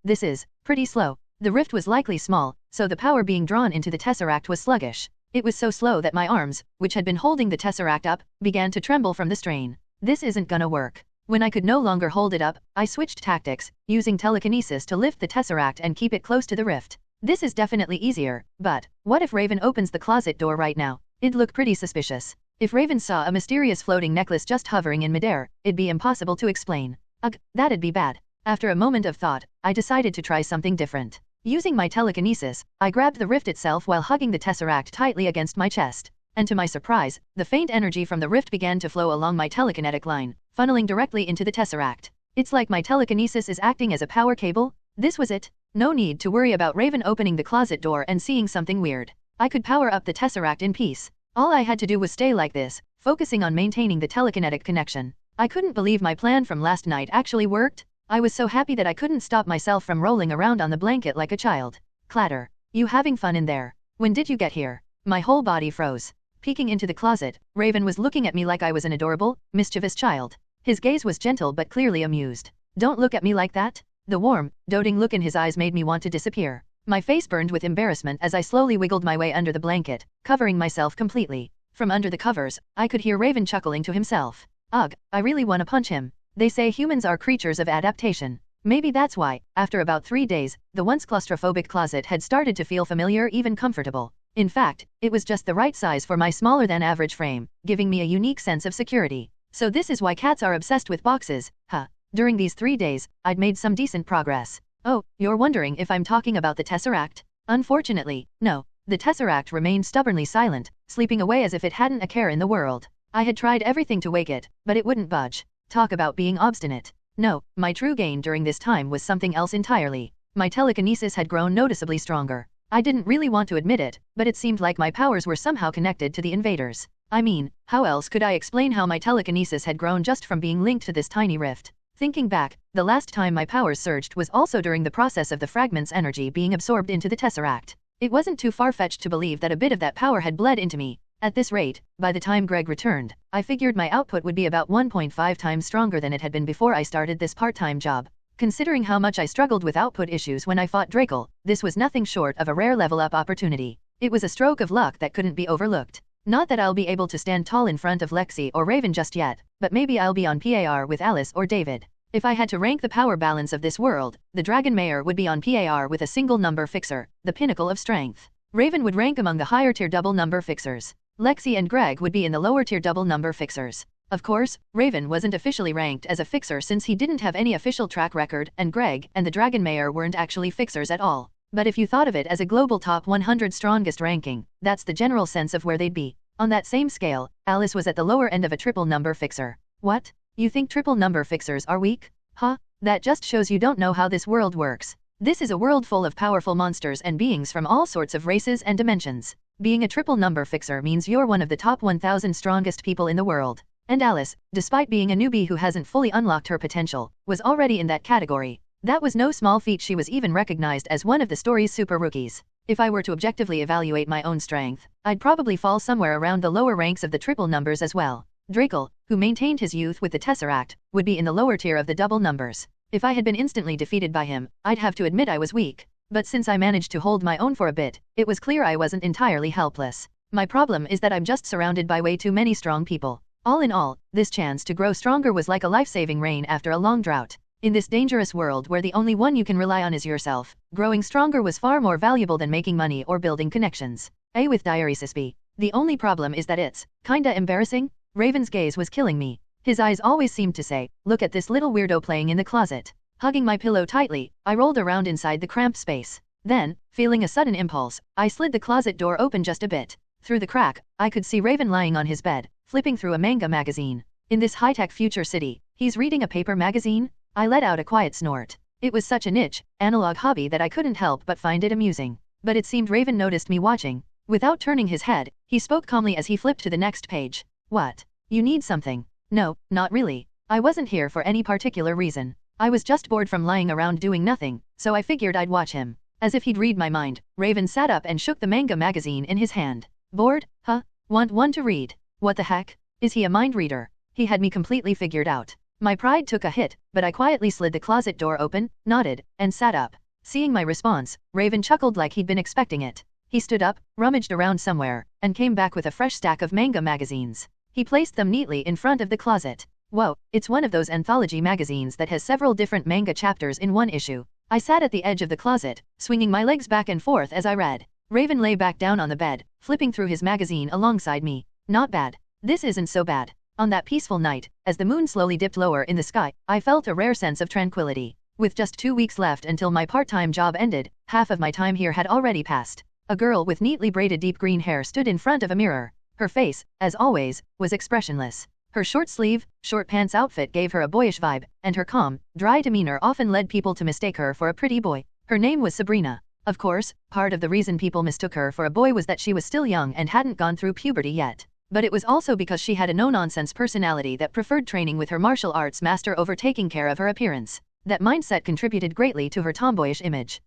This is pretty slow. The rift was likely small, so the power being drawn into the tesseract was sluggish. It was so slow that my arms, which had been holding the tesseract up, began to tremble from the strain. This isn't gonna work. When I could no longer hold it up, I switched tactics, using telekinesis to lift the tesseract and keep it close to the rift. This is definitely easier, but what if Raven opens the closet door right now? It'd look pretty suspicious. If Raven saw a mysterious floating necklace just hovering in midair, it'd be impossible to explain. Ugh, that'd be bad. After a moment of thought, I decided to try something different. Using my telekinesis, I grabbed the rift itself while hugging the tesseract tightly against my chest. And to my surprise, the faint energy from the rift began to flow along my telekinetic line, funneling directly into the tesseract. It's like my telekinesis is acting as a power cable. This was it. No need to worry about Raven opening the closet door and seeing something weird. I could power up the tesseract in peace. All I had to do was stay like this, focusing on maintaining the telekinetic connection. I couldn't believe my plan from last night actually worked. I was so happy that I couldn't stop myself from rolling around on the blanket like a child. Clatter. You having fun in there? When did you get here? My whole body froze. Peeking into the closet, Raven was looking at me like I was an adorable, mischievous child. His gaze was gentle but clearly amused. Don't look at me like that. The warm, doting look in his eyes made me want to disappear. My face burned with embarrassment as I slowly wiggled my way under the blanket, covering myself completely. From under the covers, I could hear Raven chuckling to himself. Ugh, I really want to punch him. They say humans are creatures of adaptation. Maybe that's why, after about 3 days, the once claustrophobic closet had started to feel familiar, even comfortable. In fact, it was just the right size for my smaller than average frame, giving me a unique sense of security. So this is why cats are obsessed with boxes, huh? During these 3 days, I'd made some decent progress. Oh, you're wondering if I'm talking about the tesseract? Unfortunately, no. The tesseract remained stubbornly silent, sleeping away as if it hadn't a care in the world. I had tried everything to wake it, but it wouldn't budge. Talk about being obstinate. No, my true gain during this time was something else entirely. My telekinesis had grown noticeably stronger. I didn't really want to admit it, but it seemed like my powers were somehow connected to the invaders. I mean, how else could I explain how my telekinesis had grown just from being linked to this tiny rift? Thinking back, the last time my powers surged was also during the process of the fragment's energy being absorbed into the tesseract. It wasn't too far-fetched to believe that a bit of that power had bled into me. At this rate, by the time Greg returned, I figured my output would be about 1.5 times stronger than it had been before I started this part-time job. Considering how much I struggled with output issues when I fought Drakel, this was nothing short of a rare level-up opportunity. It was a stroke of luck that couldn't be overlooked. Not that I'll be able to stand tall in front of Lexi or Raven just yet, but maybe I'll be on par with Alice or David. If I had to rank the power balance of this world, the Dragon Mayor would be on par with a single number fixer, the pinnacle of strength. Raven would rank among the higher tier double number fixers. Lexi and Greg would be in the lower tier double number fixers. Of course, Raven wasn't officially ranked as a fixer since he didn't have any official track record, and Greg and the Dragon Mayor weren't actually fixers at all. But if you thought of it as a global top 100 strongest ranking, that's the general sense of where they'd be. On that same scale, Alice was at the lower end of a triple number fixer. What? You think triple number fixers are weak? Huh? That just shows you don't know how this world works. This is a world full of powerful monsters and beings from all sorts of races and dimensions. Being a triple number fixer means you're one of the top 1,000 strongest people in the world. And Alice, despite being a newbie who hasn't fully unlocked her potential, was already in that category. That was no small feat. She was even recognized as one of the story's super rookies. If I were to objectively evaluate my own strength, I'd probably fall somewhere around the lower ranks of the triple numbers as well. Drakel, who maintained his youth with the Tesseract, would be in the lower tier of the double numbers. If I had been instantly defeated by him, I'd have to admit I was weak. But since I managed to hold my own for a bit, it was clear I wasn't entirely helpless. My problem is that I'm just surrounded by way too many strong people. All in all, this chance to grow stronger was like a life-saving rain after a long drought. In this dangerous world where the only one you can rely on is yourself, growing stronger was far more valuable than making money or building connections. With diuresis B. The only problem is that it's kinda embarrassing. Raven's gaze was killing me. His eyes always seemed to say, look at this little weirdo playing in the closet. Hugging my pillow tightly, I rolled around inside the cramped space. Then, feeling a sudden impulse, I slid the closet door open just a bit. Through the crack, I could see Raven lying on his bed, flipping through a manga magazine. In this high-tech future city, he's reading a paper magazine? I let out a quiet snort. It was such a niche, analog hobby that I couldn't help but find it amusing. But it seemed Raven noticed me watching. Without turning his head, he spoke calmly as he flipped to the next page. What? You need something? No, not really. I wasn't here for any particular reason. I was just bored from lying around doing nothing, so I figured I'd watch him. As if he'd read my mind, Raven sat up and shook the manga magazine in his hand. Bored? Huh? Want one to read? What the heck? Is he a mind reader? He had me completely figured out. My pride took a hit, but I quietly slid the closet door open, nodded, and sat up. Seeing my response, Raven chuckled like he'd been expecting it. He stood up, rummaged around somewhere, and came back with a fresh stack of manga magazines. He placed them neatly in front of the closet. Whoa, it's one of those anthology magazines that has several different manga chapters in one issue. I sat at the edge of the closet, swinging my legs back and forth as I read. Raven lay back down on the bed, flipping through his magazine alongside me. Not bad. This isn't so bad. On that peaceful night, as the moon slowly dipped lower in the sky, I felt a rare sense of tranquility. With just 2 weeks left until my part-time job ended, half of my time here had already passed. A girl with neatly braided deep green hair stood in front of a mirror. Her face, as always, was expressionless. Her short-sleeve, short-pants outfit gave her a boyish vibe, and her calm, dry demeanor often led people to mistake her for a pretty boy. Her name was Sabrina. Of course, part of the reason people mistook her for a boy was that she was still young and hadn't gone through puberty yet. But it was also because she had a no-nonsense personality that preferred training with her martial arts master over taking care of her appearance. That mindset contributed greatly to her tomboyish image.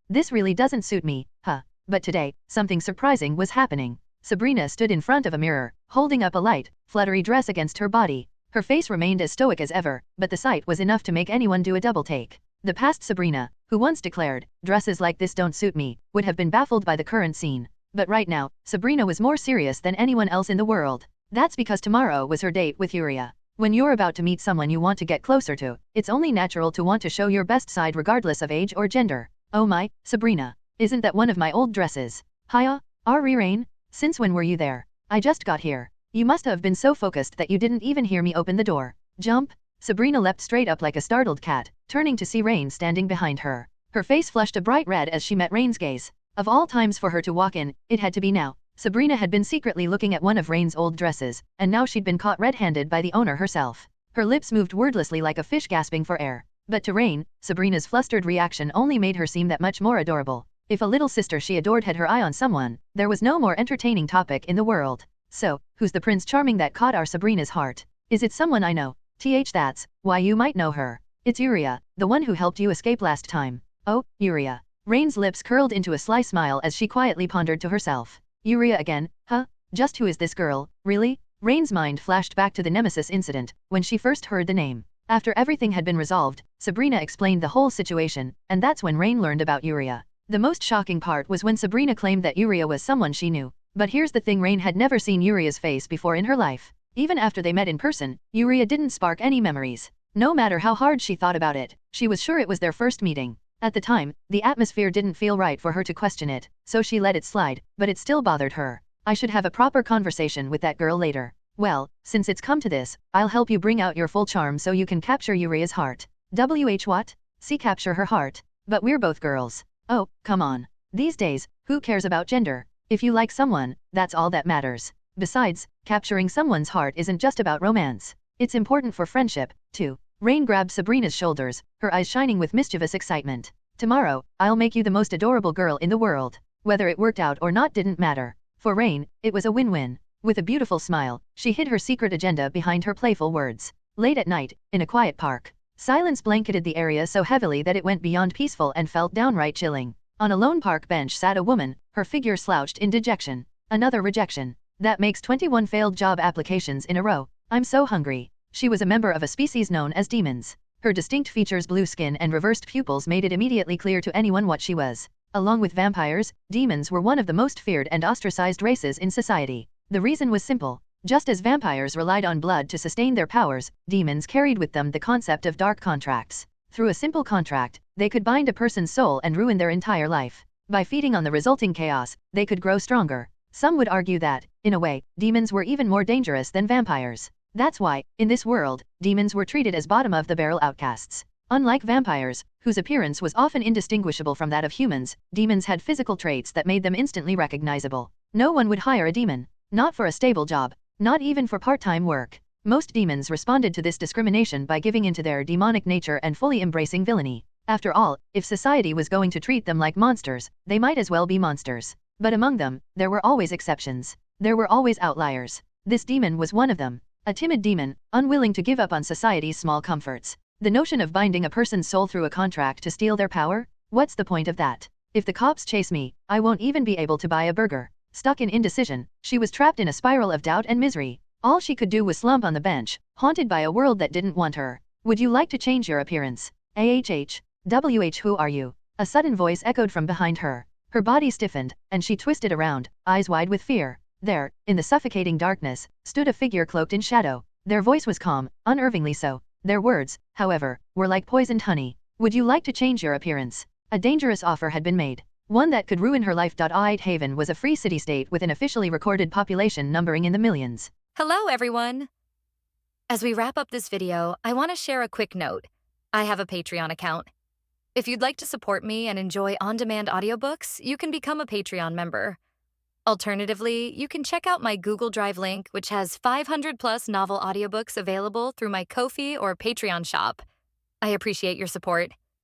This really doesn't suit me, huh? But today, something surprising was happening. Sabrina stood in front of a mirror, holding up a light, fluttery dress against her body. Her face remained as stoic as ever, but the sight was enough to make anyone do a double take. The past Sabrina, who once declared, "Dresses like this don't suit me," would have been baffled by the current scene. But right now, Sabrina was more serious than anyone else in the world. That's because tomorrow was her date with Uriah. When you're about to meet someone you want to get closer to, it's only natural to want to show your best side regardless of age or gender. Oh my, Sabrina, isn't that one of my old dresses? Hiya, Rain? Since when were you there? I just got here. You must have been so focused that you didn't even hear me open the door. Jump! Sabrina leapt straight up like a startled cat, turning to see Rain standing behind her. Her face flushed a bright red as she met Rain's gaze. Of all times for her to walk in, it had to be now. Sabrina had been secretly looking at one of Rain's old dresses, and now she'd been caught red-handed by the owner herself. Her lips moved wordlessly like a fish gasping for air. But to Rain, Sabrina's flustered reaction only made her seem that much more adorable. If a little sister she adored had her eye on someone, there was no more entertaining topic in the world. So, who's the Prince Charming that caught our Sabrina's heart? Is it someone I know? That's why you might know her. It's Uriah, the one who helped you escape last time. Oh, Uriah. Rain's lips curled into a sly smile as she quietly pondered to herself. Uriah again, huh? Just who is this girl, really? Rain's mind flashed back to the Nemesis incident, when she first heard the name. After everything had been resolved, Sabrina explained the whole situation, and that's when Rain learned about Uriah. The most shocking part was when Sabrina claimed that Uriah was someone she knew. But here's the thing, Rain had never seen Uriah's face before in her life. Even after they met in person, Uriah didn't spark any memories. No matter how hard she thought about it, she was sure it was their first meeting. At the time, the atmosphere didn't feel right for her to question it, so she let it slide, but it still bothered her. I should have a proper conversation with that girl later. Well, since it's come to this, I'll help you bring out your full charm so you can capture Uriah's heart. What? See, capture her heart. But we're both girls. Oh, come on. These days, who cares about gender? If you like someone, that's all that matters. Besides, capturing someone's heart isn't just about romance. It's important for friendship, too. Rain grabbed Sabrina's shoulders, her eyes shining with mischievous excitement. Tomorrow, I'll make you the most adorable girl in the world. Whether it worked out or not didn't matter. For Rain, it was a win-win. With a beautiful smile, she hid her secret agenda behind her playful words. Late at night, in a quiet park, silence blanketed the area so heavily that it went beyond peaceful and felt downright chilling. On a lone park bench sat a woman, her figure slouched in dejection. Another rejection. That makes 21 failed job applications in a row. I'm so hungry. She was a member of a species known as demons. Her distinct features, blue skin and reversed pupils, made it immediately clear to anyone what she was. Along with vampires, demons were one of the most feared and ostracized races in society. The reason was simple. Just as vampires relied on blood to sustain their powers, demons carried with them the concept of dark contracts. Through a simple contract, they could bind a person's soul and ruin their entire life. By feeding on the resulting chaos, they could grow stronger. Some would argue that, in a way, demons were even more dangerous than vampires. That's why, in this world, demons were treated as bottom-of-the-barrel outcasts. Unlike vampires, whose appearance was often indistinguishable from that of humans, demons had physical traits that made them instantly recognizable. No one would hire a demon. Not for a stable job. Not even for part-time work. Most demons responded to this discrimination by giving into their demonic nature and fully embracing villainy. After all, if society was going to treat them like monsters, they might as well be monsters. But among them, there were always exceptions. There were always outliers. This demon was one of them. A timid demon, unwilling to give up on society's small comforts. The notion of binding a person's soul through a contract to steal their power? What's the point of that? If the cops chase me, I won't even be able to buy a burger. Stuck in indecision, she was trapped in a spiral of doubt and misery. All she could do was slump on the bench, haunted by a world that didn't want her. Would you like to change your appearance? Who are you? A sudden voice echoed from behind her. Her body stiffened, and she twisted around, eyes wide with fear. There, in the suffocating darkness, stood a figure cloaked in shadow. Their voice was calm, unnervingly so. Their words, however, were like poisoned honey. Would you like to change your appearance? A dangerous offer had been made. One that could ruin her life. Haven was a free city-state with an officially recorded population numbering in the millions. Hello, everyone! As we wrap up this video, I want to share a quick note. I have a Patreon account. If you'd like to support me and enjoy on-demand audiobooks, you can become a Patreon member. Alternatively, you can check out my Google Drive link, which has 500-plus novel audiobooks available through my Ko-fi or Patreon shop. I appreciate your support.